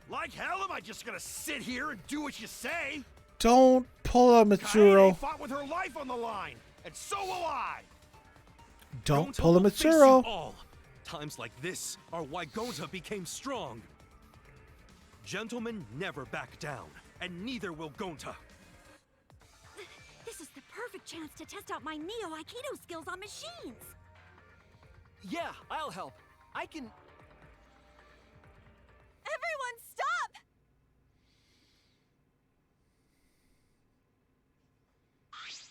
Like hell am I just gonna sit here and do what you say? Don't pull a Mitsuro. Kaede fought with her life on the line, and so will I. Don't Gonta pull a will face you Mitsuro. all. Times like this are why Gonta became strong. Gentlemen never back down, and neither will Gonta. This is the perfect chance to test out my Neo Aikido skills on machines. Yeah, I'll help. I can... Everyone stop!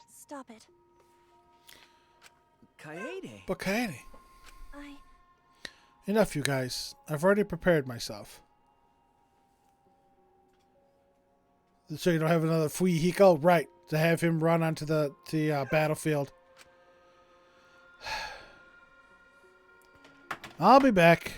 Stop it. Kaede. But Kaede. I... Enough, you guys. I've already prepared myself. So you don't have another Fuyuhiko? Right. To have him run onto the battlefield. I'll be back.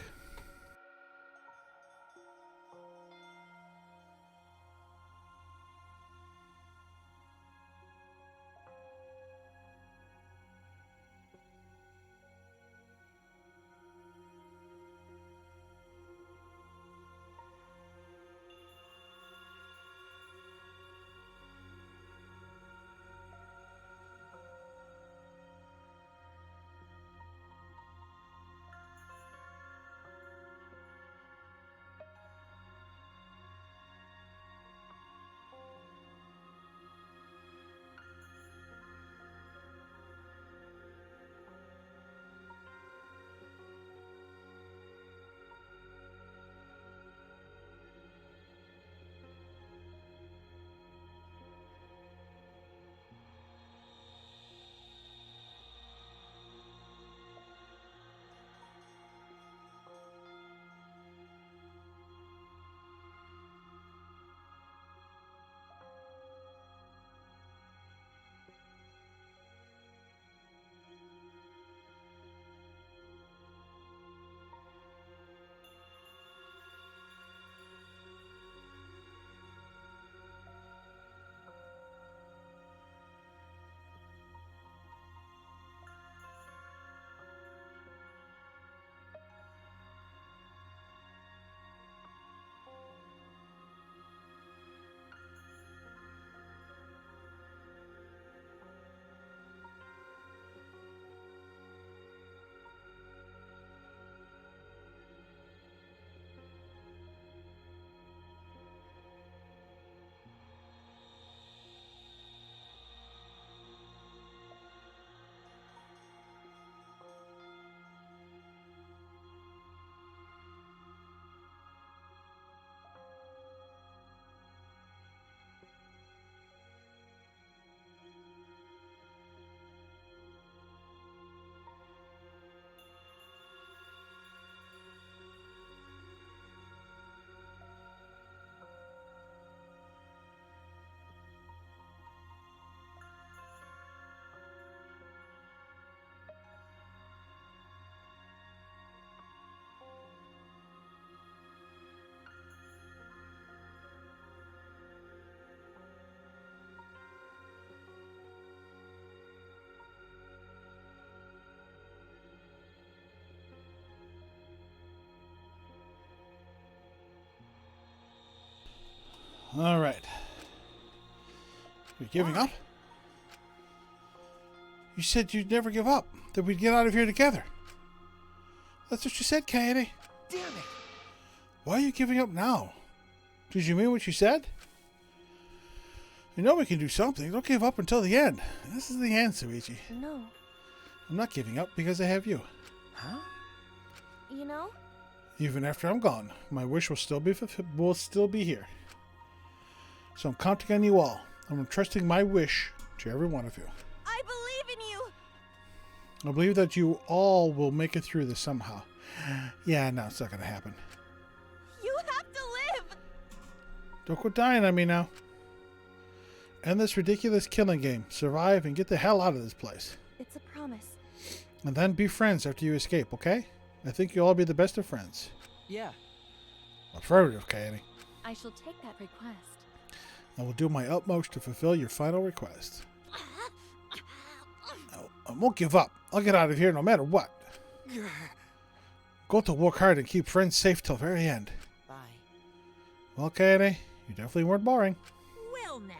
All right. You're giving up? You said you'd never give up. That we'd get out of here together. That's what you said, Kaede. Damn it! Why are you giving up now? Did you mean what you said? You know we can do something. Don't give up until the end. This is the end, Shuichi. No. I'm not giving up because I have you. Huh? You know? Even after I'm gone, my wish will still be here. So I'm counting on you all. I'm entrusting my wish to every one of you. I believe in you. I believe that you all will make it through this somehow. Yeah, no, it's not going to happen. You have to live. Don't quit dying on me now. End this ridiculous killing game. Survive and get the hell out of this place. It's a promise. And then be friends after you escape, okay? I think you'll all be the best of friends. Yeah. Affirmative, Kaede. I shall take that request. I will do my utmost to fulfill your final request. I won't give up. I'll get out of here no matter what. Go to work hard and keep friends safe till very end. Bye. Well, Kaede, you definitely weren't boring. Well now.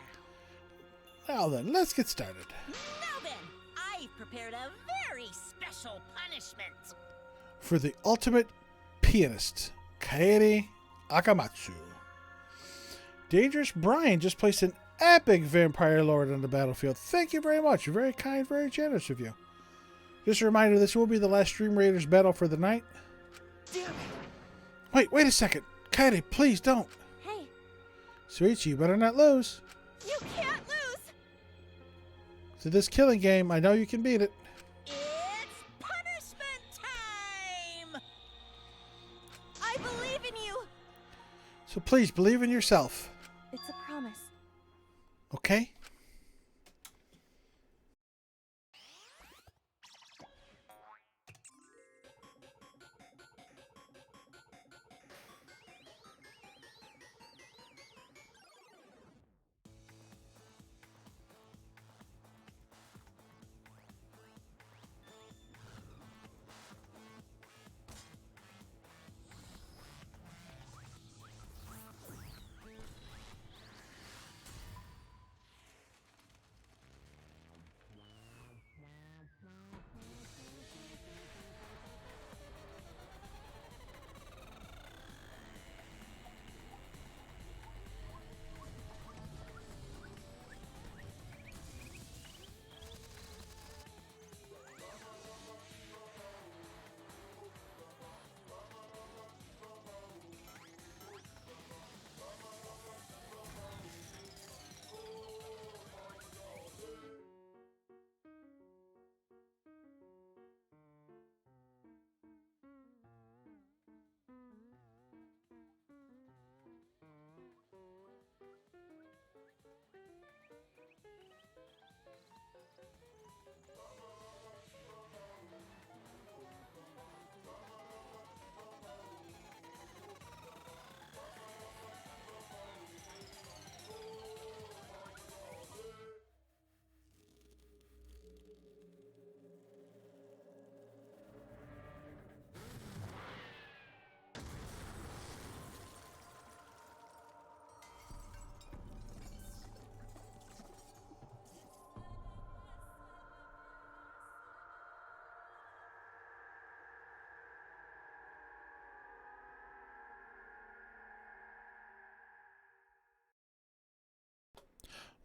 Now then, let's get started. Now then, I've prepared a very special punishment. For the ultimate pianist, Kaede Akamatsu. Dangerous Brian just placed an epic vampire lord on the battlefield. Thank you very much. Very kind, very generous of you. Just a reminder, this will be the last Stream Raiders battle for the night. Damn it! Wait a second. Kaede, please don't. Hey. Shuichi, you better not lose. You can't lose. So this killing game, I know you can beat it. It's punishment time! I believe in you. So please, believe in yourself. It's a promise. Okay?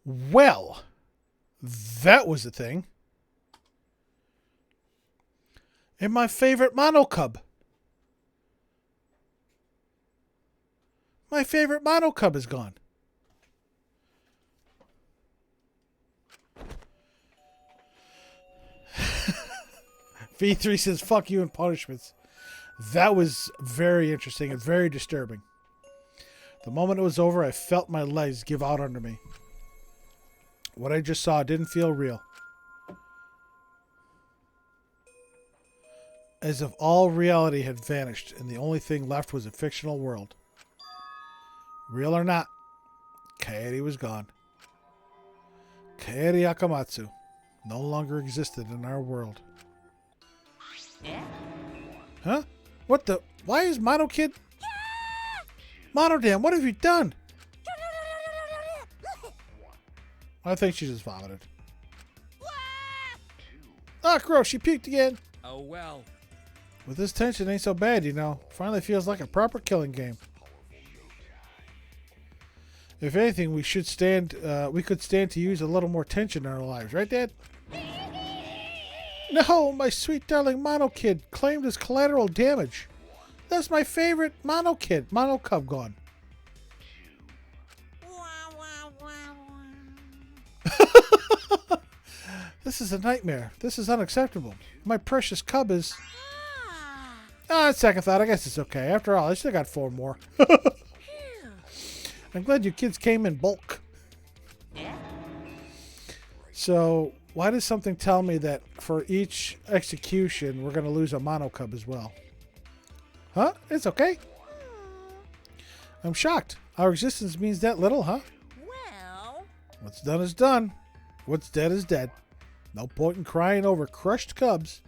Well, that was a thing. And my favorite mono cub. My favorite mono cub is gone. V3 says, fuck you and punishments. That was very interesting and very disturbing. The moment it was over, I felt my legs give out under me. What I just saw didn't feel real. As if all reality had vanished and the only thing left was a fictional world. Real or not, Kaede was gone. Kaede Akamatsu no longer existed in our world. Yeah? Huh? What the? Why is Mono Kid? Monodam, what have you done? I think she just vomited. Ah, gross, she puked again. Oh well. With this tension, it ain't so bad, you know. Finally feels like a proper killing game. If anything, we could stand to use a little more tension in our lives, right, Dad? No, my sweet darling mono kid claimed as collateral damage. That's my favorite mono kid. Mono cub gone. This is a nightmare. This is unacceptable. My precious cub is... second thought, I guess it's okay. After all, I still got 4 more. I'm glad you kids came in bulk. So, why does something tell me that for each execution, we're going to lose a mono cub as well? Huh? It's okay. I'm shocked. Our existence means that little, huh? Well... What's done is done. What's dead is dead. No point in crying over crushed cubs.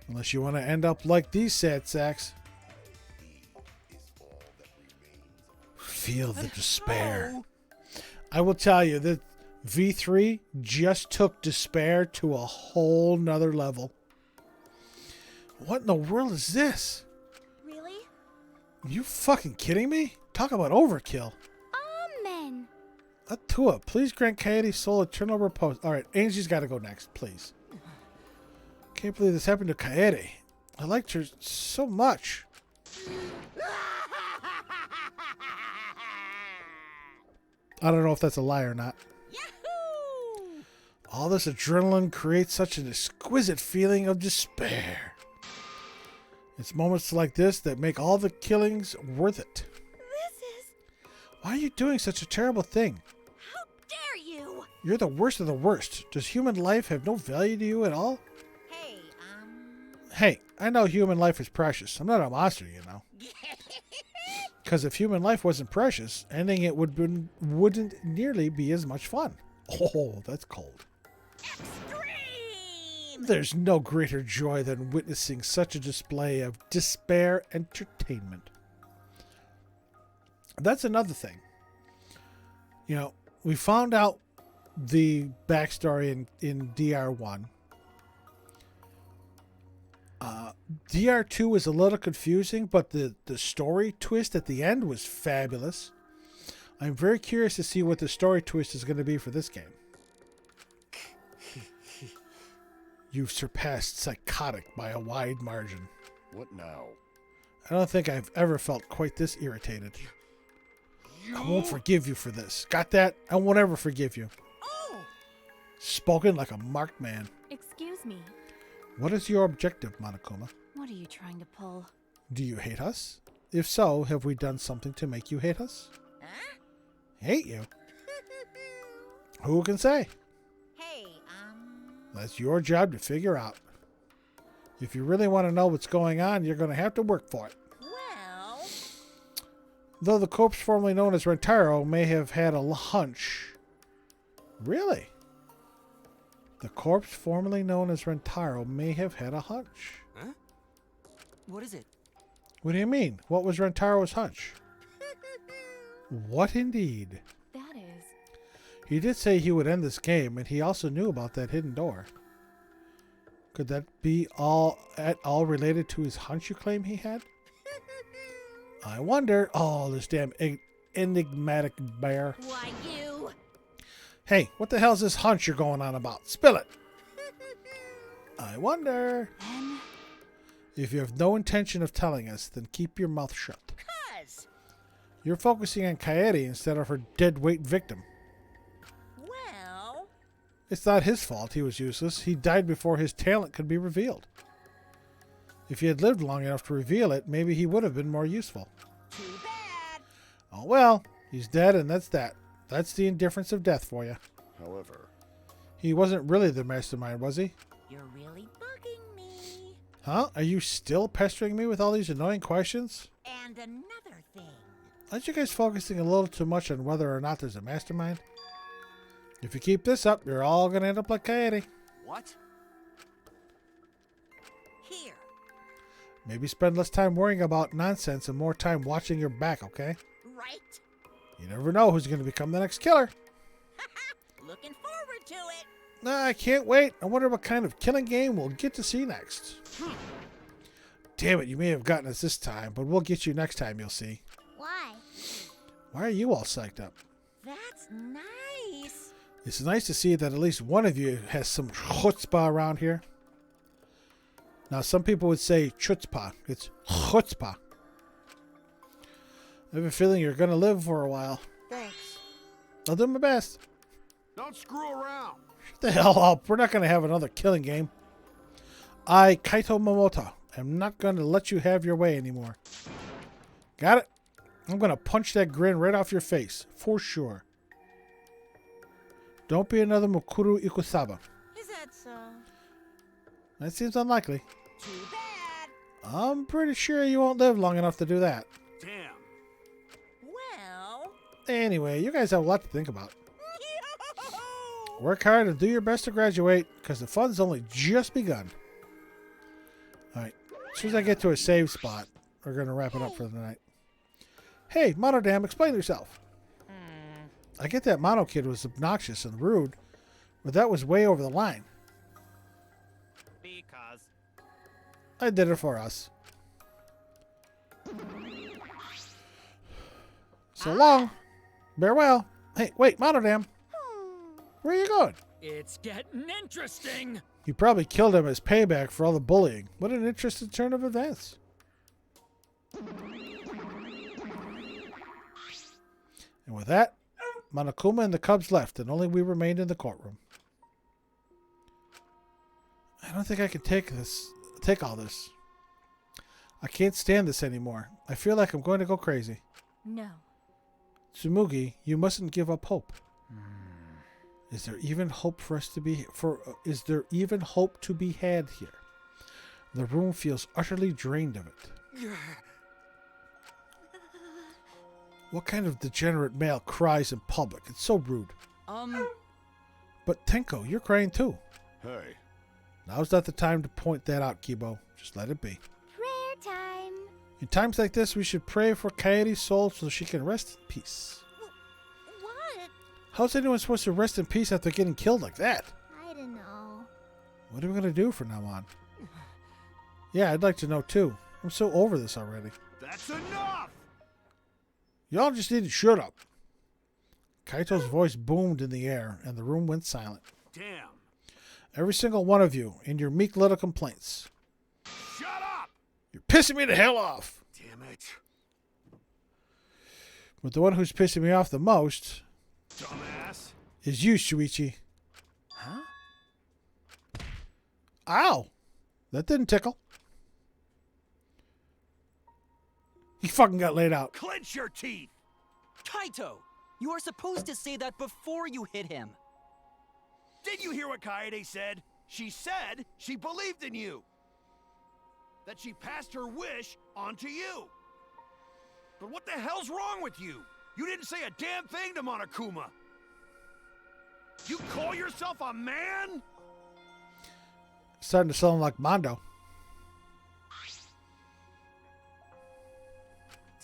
Unless you want to end up like these sad sacks. Feel the despair. I will tell you that V3 just took despair to a whole nother level. What in the world is this? Really? You fucking kidding me? Talk about overkill. Amen. Atua, please grant Coyote's soul eternal repose. Alright, Angie's got to go next, please. Can't believe this happened to Coyote. I liked her so much. I don't know if that's a lie or not. Yahoo! All this adrenaline creates such an exquisite feeling of despair. It's moments like this that make all the killings worth it. Why are you doing such a terrible thing? How dare you! You're the worst of the worst. Does human life have no value to you at all? Hey, I know human life is precious. I'm not a monster, you know. Because if human life wasn't precious, ending it wouldn't nearly be as much fun. Oh, that's cold. Extreme! There's no greater joy than witnessing such a display of despair entertainment. That's another thing. You know, we found out the backstory in DR1. DR2 was a little confusing, but the story twist at the end was fabulous. I'm very curious to see what the story twist is going to be for this game. You've surpassed psychotic by a wide margin. What now? I don't think I've ever felt quite this irritated. I won't forgive you for this. Got that? I won't ever forgive you. Oh! Spoken like a marked man. Excuse me. What is your objective, Monokuma? What are you trying to pull? Do you hate us? If so, have we done something to make you hate us? Huh? Hate you? Who can say? Hey, That's your job to figure out. If you really want to know what's going on, you're going to have to work for it. Well... Though the corpse formerly known as Rentaro may have had a hunch. Really? The corpse formerly known as Rentaro may have had a hunch. Huh? What is it? What do you mean? What was Rentaro's hunch? What indeed? That is... He did say he would end this game, and he also knew about that hidden door. Could that be at all related to his hunch you claim he had? I wonder. Oh, this damn enigmatic bear. Why, you... Hey, what the hell's this hunch you're going on about? Spill it. I wonder. Then... If you have no intention of telling us, then keep your mouth shut. Cuz... You're focusing on Coyote instead of her dead-weight victim. Well... It's not his fault he was useless. He died before his talent could be revealed. If he had lived long enough to reveal it, maybe he would have been more useful. Too bad. Oh well, he's dead and that's that. That's the indifference of death for you. However... He wasn't really the mastermind, was he? You're really bugging me. Huh? Are you still pestering me with all these annoying questions? And another thing. Aren't you guys focusing a little too much on whether or not there's a mastermind? If you keep this up, you're all going to end up like Coyote. What? Here. Maybe spend less time worrying about nonsense and more time watching your back, okay? Right? You never know who's going to become the next killer. Looking forward to it. I can't wait. I wonder what kind of killing game we'll get to see next. Damn it, you may have gotten us this time, but we'll get you next time, you'll see. Why? Why are you all psyched up? That's nice. It's nice to see that at least one of you has some chutzpah around here. Now, some people would say chutzpah. It's chutzpah. I have a feeling you're going to live for a while. Thanks. I'll do my best. Don't screw around. Shut the hell up. We're not going to have another killing game. I, Kaito Momota, am not going to let you have your way anymore. Got it? I'm going to punch that grin right off your face. For sure. Don't be another Mukuru Ikusaba. Is that so? That seems unlikely. Too bad. I'm pretty sure you won't live long enough to do that. Damn. Well. Anyway, you guys have a lot to think about. Work hard and do your best to graduate, because the fun's only just begun. Alright, as soon as I get to a save spot, we're going to wrap it up for the night. Hey, Monodam, explain yourself. I get that Mono kid was obnoxious and rude, but that was way over the line. Because. I did it for us. So long. Farewell. Hey, wait, Monodam. Where are you going? It's getting interesting. You probably killed him as payback for all the bullying. What an interesting turn of events. And with that, Monokuma and the Cubs left, and only we remained in the courtroom. I don't think I can take all this. I can't stand this anymore. I feel like I'm going to go crazy. No. Tsumugi, you mustn't give up hope. Is there even hope for us to be is there even hope to be had here? The room feels utterly drained of it. What kind of degenerate male cries in public? It's so rude. But Tenko, you're crying too. Hey. Now's not the time to point that out, Kibo. Just let it be. Prayer time. In times like this, we should pray for Kaede's soul so she can rest in peace. What? How's anyone supposed to rest in peace after getting killed like that? I don't know. What are we going to do from now on? Yeah, I'd like to know too. I'm so over this already. That's enough! Y'all just need to shut up. Kaito's voice boomed in the air, and the room went silent. Damn. Every single one of you, in your meek little complaints. Shut up! You're pissing me the hell off. Damn it. But the one who's pissing me off the most... Dumbass. ...is you, Shuichi. Huh? Ow! That didn't tickle. He fucking got laid out. Clench your teeth! Kaito! You are supposed to say that before you hit him. Did you hear what Kaede said? She said she believed in you. That she passed her wish on to you. But what the hell's wrong with you? You didn't say a damn thing to Monokuma. You call yourself a man? Starting to sound like Mondo.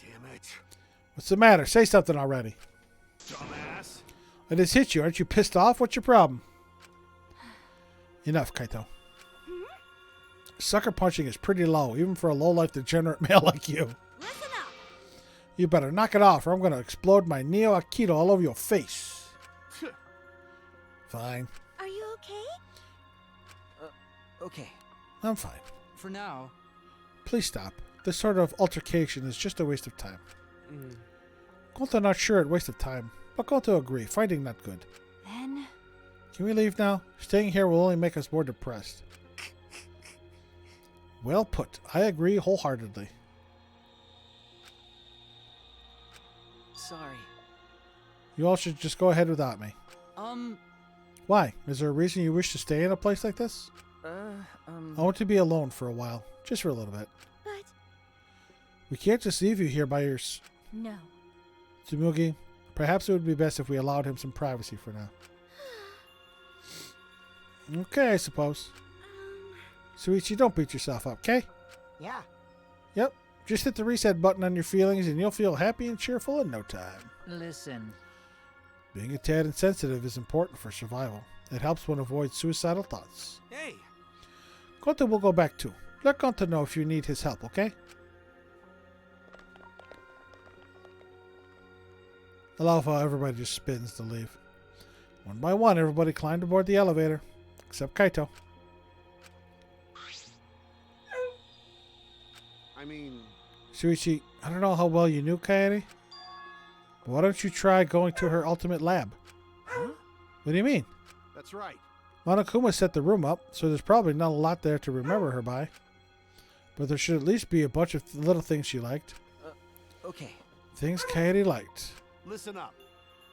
Damn it. What's the matter? Say something already. Dumbass. I just hit you. Aren't you pissed off? What's your problem? Enough, Kaito. Sucker punching is pretty low, even for a low-life degenerate male like you. Listen up. You better knock it off, or I'm going to explode my Neo Aikido all over your face. Fine. Are you okay? Okay. I'm fine. For now. Please stop. This sort of altercation is just a waste of time. Gonto not sure at waste of time, but Gonto agree. Fighting not good. Then... Can we leave now? Staying here will only make us more depressed. Well put. I agree wholeheartedly. Sorry. You all should just go ahead without me. Why? Is there a reason you wish to stay in a place like this? I want to be alone for a while. Just for a little bit. But... We can't just leave you here by your... No. Tsumugi, perhaps it would be best if we allowed him some privacy for now. Okay, I suppose. Suichi, don't beat yourself up, okay? Yeah. Yep. Just hit the reset button on your feelings and you'll feel happy and cheerful in no time. Listen, Being a tad insensitive is important for survival. It helps one avoid suicidal thoughts. Hey! Gonta will go back too. Let Gonta know if you need his help, okay? I love how everybody just spins to leave. One by one, everybody climbed aboard the elevator. Except Kaito. I mean... Shuichi, I don't know how well you knew Kaede, but why don't you try going to her ultimate lab? Huh? What do you mean? That's right. Monokuma set the room up, so there's probably not a lot there to remember her by. But there should at least be a bunch of little things she liked. Okay. Things Kaede liked. Listen up.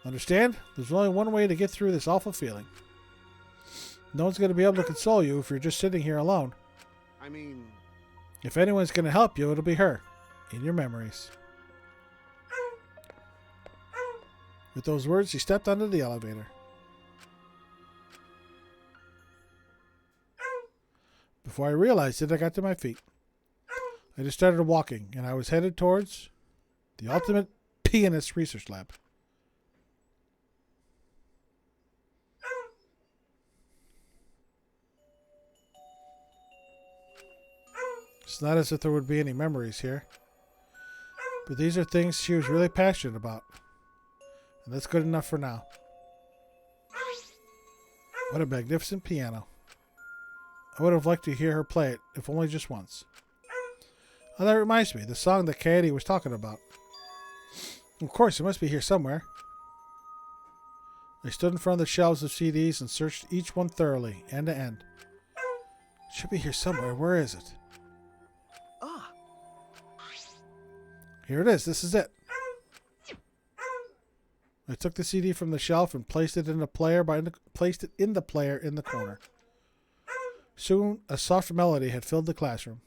Understand? There's only one way to get through this awful feeling. No one's going to be able to console you if you're just sitting here alone. I mean... If anyone's going to help you, it'll be her. In your memories. With those words, he stepped onto the elevator. Before I realized it, I got to my feet. I just started walking, and I was headed towards the Ultimate Pianist Research Lab. It's not as if there would be any memories here. But these are things she was really passionate about. And that's good enough for now. What a magnificent piano. I would have liked to hear her play it, if only just once. Oh, that reminds me, the song that Kaede was talking about. Of course, it must be here somewhere. I stood in front of the shelves of CDs and searched each one thoroughly, end to end. It should be here somewhere. Where is it? Ah. Here it is. This is it. I took the CD from the shelf and placed it in the player in the corner. Soon, a soft melody had filled the classroom.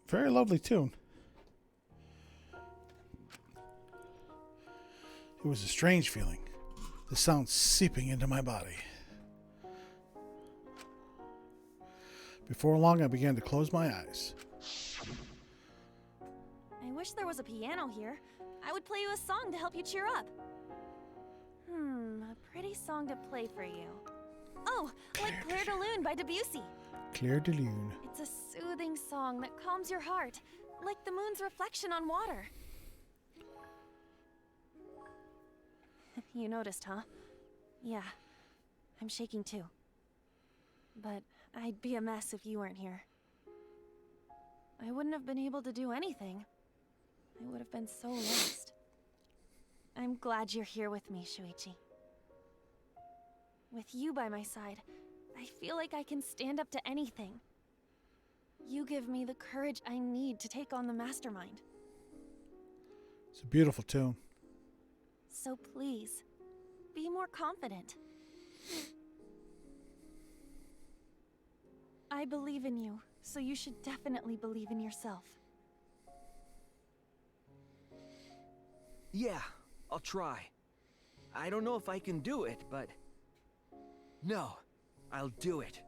Very lovely tune. It was a strange feeling, the sound seeping into my body. Before long, I began to close my eyes. I wish there was a piano here. I would play you a song to help you cheer up. A pretty song to play for you. Oh, like Claire de Lune by Debussy. Claire de Lune. It's a soothing song that calms your heart, like the moon's reflection on water. You noticed, huh? Yeah, I'm shaking too. But I'd be a mess if you weren't here. I wouldn't have been able to do anything. I would have been so lost. I'm glad you're here with me, Shuichi. With you by my side, I feel like I can stand up to anything. You give me the courage I need to take on the Mastermind. It's a beautiful tune. So please, be more confident. I believe in you, so you should definitely believe in yourself. Yeah, I'll try. I don't know if I can do it, but... No, I'll do it.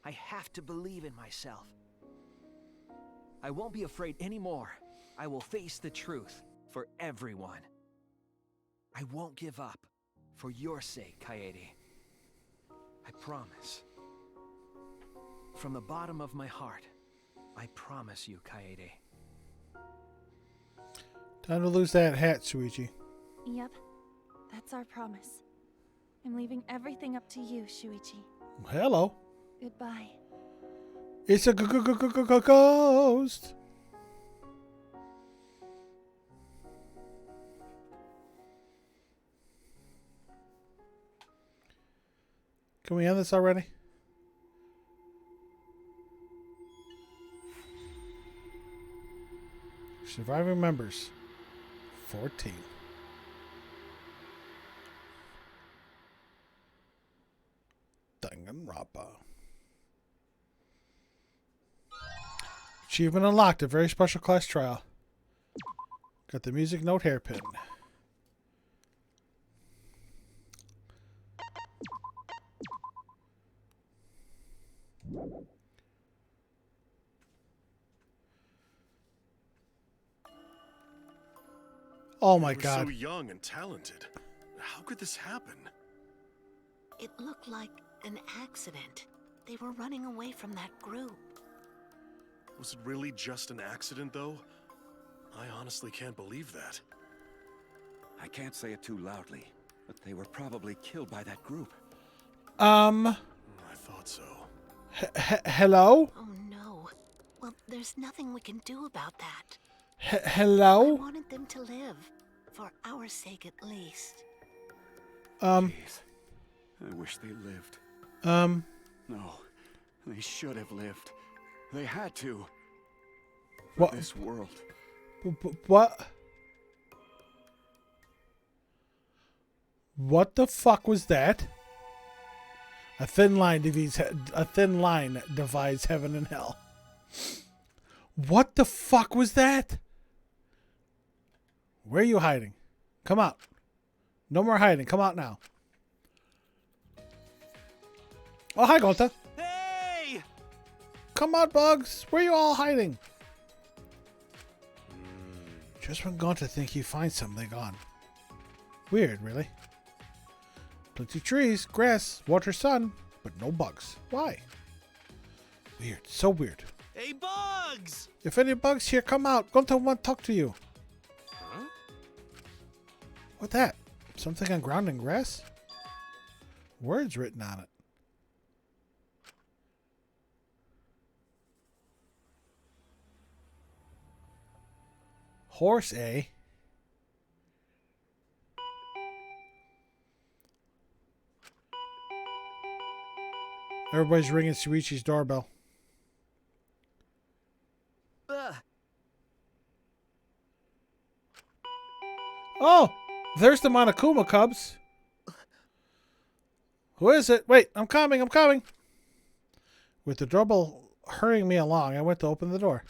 I have to believe in myself. I won't be afraid anymore. I will face the truth for everyone. I won't give up. For your sake, Kaede. I promise. From the bottom of my heart, I promise you, Kaede. Time to lose that hat, Shuichi. Yep, that's our promise. I'm leaving everything up to you, Shuichi. Hello. Goodbye. It's a ghost. Can we end this already? Surviving members. 14. Danganronpa. Achievement unlocked. A very special class trial. Got the music note hairpin. Oh my God. So young and talented. How could this happen? It looked like an accident. They were running away from that group. Was it really just an accident, though? I honestly can't believe that. I can't say it too loudly, but they were probably killed by that group. I thought so. Hello? Oh no. Well, there's nothing we can do about that. Hello? I wanted them to live. For our sake, at least. Jeez. I wish they lived. No. They should have lived. They had to. For What? this world. What? What the fuck was that? A thin line divides heaven and hell. What the fuck was that? Where are you hiding? Come out. No more hiding. Come out now. Oh, hi, Gonta. Hey! Come out, Bugs. Where are you all hiding? Just when Gonta think he finds something, they're gone. Weird, really. Plenty of trees, grass, water, sun, but no bugs. Why? Weird. So weird. Hey, Bugs! If any bugs here, come out. Gonta want to talk to you. Huh? What's that? Something on ground and grass? Words written on it. Horse, eh? Everybody's ringing Shuichi's doorbell. Oh! There's the Monokuma Cubs. Who is it? Wait, I'm coming, I'm coming. With the doorbell hurrying me along, I went to open the door.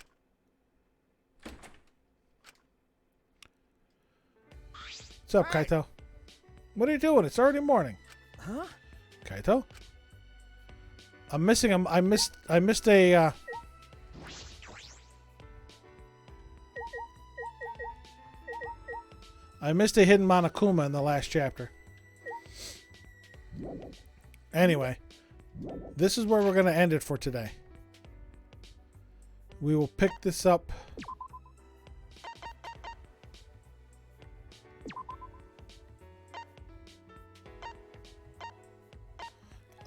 What's up, Kaito? What are you doing? It's already morning. Huh? Kaito? I'm missing him. I missed a I missed a hidden Monokuma in the last chapter. Anyway, this is where we're going to end it for today. We will pick this up.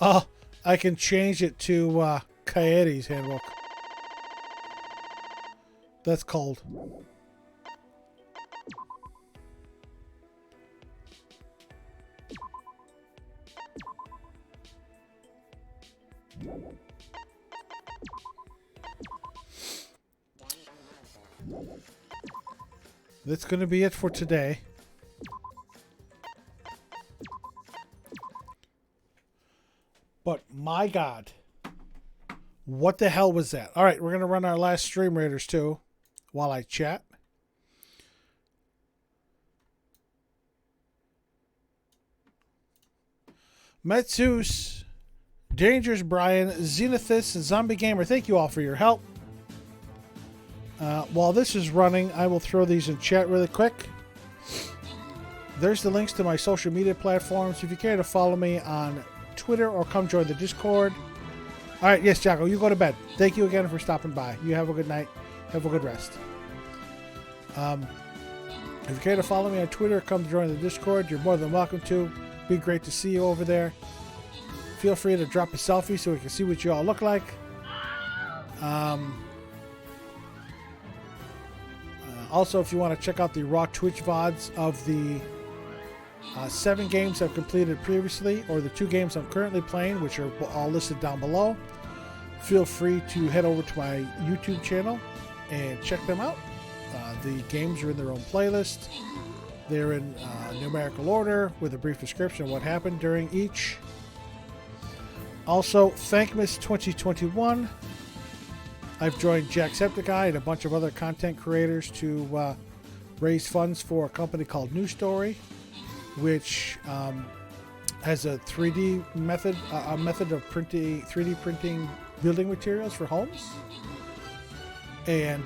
Oh, I can change it to Kaede's handbook. That's cold. That's going to be it for today. But my God, what the hell was that? All right, we're going to run our last Stream Raiders too while I chat. Metsus, Dangerous Brian, Zenithus, and Zombie Gamer, thank you all for your help. While this is running, I will throw these in chat really quick. There's the links to my social media platforms. If you care to follow me on Twitter or come join the Discord. All right, yes, Jocko, you go to bed. Thank you again for stopping by. You have a good night. Have a good rest. If you care to follow me on Twitter, come join the Discord. You're more than welcome to. Be great to see you over there. Feel free to drop a selfie so we can see what you all look like. Also, if you want to check out the raw Twitch VODs of the 7 games I've completed previously, or the 2 games I'm currently playing, which are all listed down below, feel free to head over to my YouTube channel and check them out. The games are in their own playlist. They're in numerical order with a brief description of what happened during each. Also, Thankmas 2021. I've joined Jacksepticeye and a bunch of other content creators to raise funds for a company called New Story, which has a 3D method, a method of 3D printing building materials for homes. And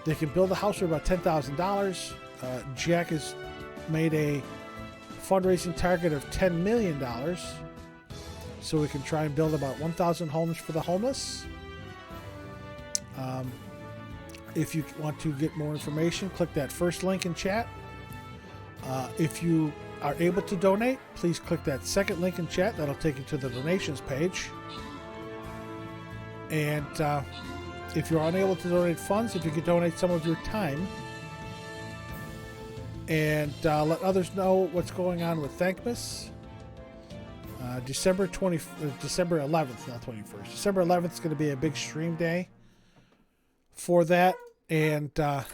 they can build a house for about $10,000. Jack has made a fundraising target of $10 million. So we can try and build about 1,000 homes for the homeless. If you want to get more information, click that first link in chat. If you are able to donate, please click that second link in chat. That'll take you to the donations page. And if you're unable to donate funds, if you could donate some of your time and let others know what's going on with Thankmas. December 11th, not 21st. December 11th is going to be a big stream day for that, and well,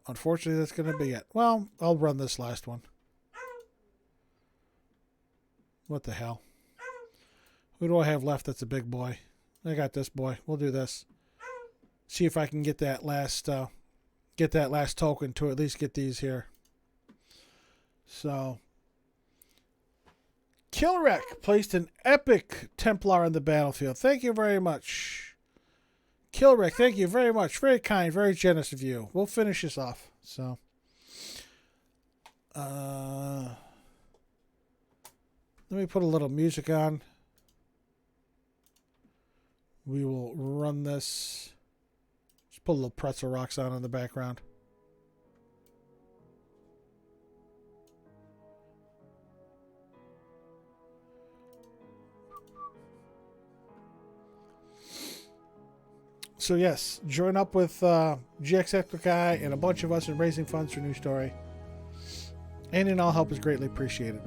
unfortunately, that's going to be it. Well, I'll run this last one. What the hell? Who do I have left that's a big boy? I got this boy. We'll do this. See if I can get that last token to at least get these here. So, Kilrek placed an epic Templar on the battlefield. Thank you very much. Kilrek, thank you very much. Very kind, very generous of you. We'll finish this off. So, let me put a little music on. We will run this. Just put a little Pretzel Rocks on in the background. So yes, join up with Jacksepticeye and a bunch of us in raising funds for New Story. Any and all help is greatly appreciated.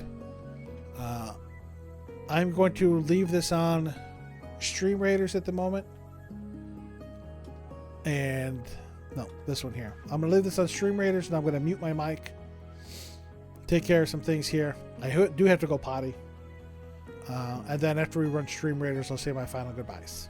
I'm going to leave this on Stream Raiders at the moment. And no, this one here. I'm going to leave this on Stream Raiders and I'm going to mute my mic. Take care of some things here. I do have to go potty. And then after we run Stream Raiders, I'll say my final goodbyes.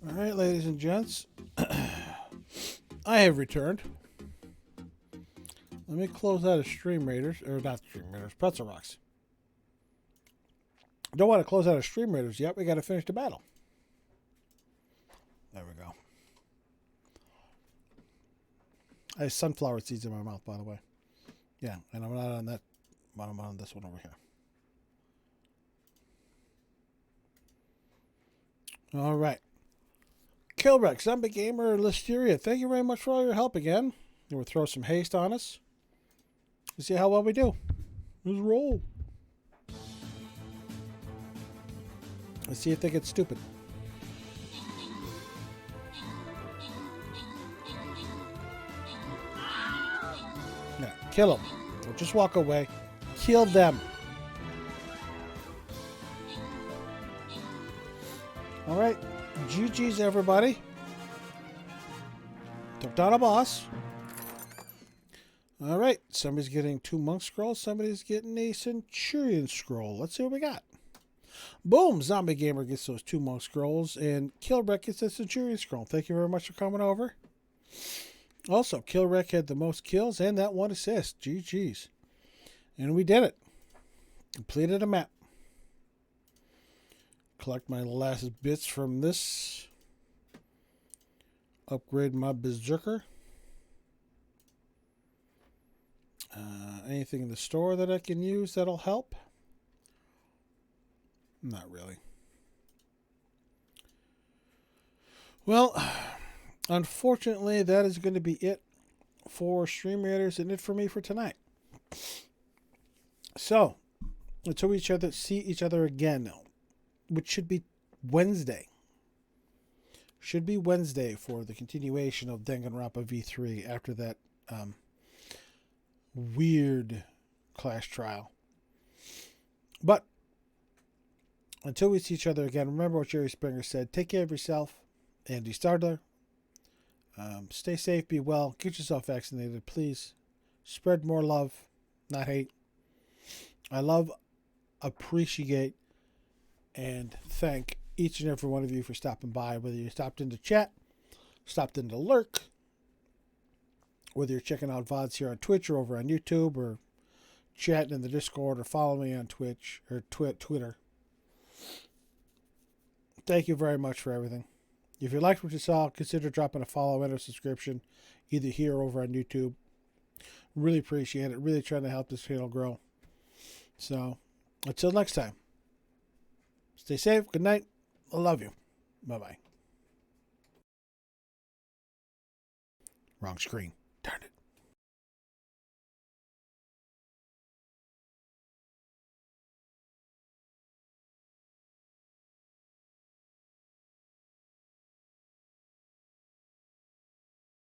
All right, ladies and gents, I have returned. Let me close out of Stream Raiders, or not Stream Raiders, Pretzel Rocks. Don't want to close out of Stream Raiders yet. We got to finish the battle. There we go. I have sunflower seeds in my mouth, by the way. Yeah, and I'm not on that, but I'm on this one over here. All right. Kilrex, Zombie Gamer, Listeria, thank you very much for all your help again. You will throw some haste on us. Let's see how well we do. Let's roll. Let's see if they get stupid. Yeah, kill them. Or just walk away. Kill them. All right. GG's, everybody. Took down a boss. All right. Somebody's getting 2 monk scrolls. Somebody's getting a centurion scroll. Let's see what we got. Boom. Zombie Gamer gets those 2 monk scrolls. And Killwreck gets a centurion scroll. Thank you very much for coming over. Also, Killwreck had the most kills and that 1 assist. GG's. And we did it. Completed a map. Collect my last bits from this. Upgrade my berserker. Anything in the store that I can use that'll help? Not really. Well, unfortunately, that is going to be it for Stream Raiders and it for me for tonight. So, until we see each other again, which should be Wednesday. Should be Wednesday for the continuation of Danganronpa V3 after that weird class trial. But until we see each other again, remember what Jerry Springer said. Take care of yourself, Andy Stardler. Stay safe, be well, get yourself vaccinated, please. Spread more love, not hate. I love, appreciate, and thank each and every one of you for stopping by, whether you stopped in to chat, stopped in to lurk, whether you're checking out VODs here on Twitch or over on YouTube, or chatting in the Discord, or follow me on Twitch or Twitter. Thank you very much for everything. If you liked what you saw, consider dropping a follow and a subscription, either here or over on YouTube. Really appreciate it. Really trying to help this channel grow. So, until next time, stay safe. Good night. I love you. Bye-bye. Wrong screen. Darn it.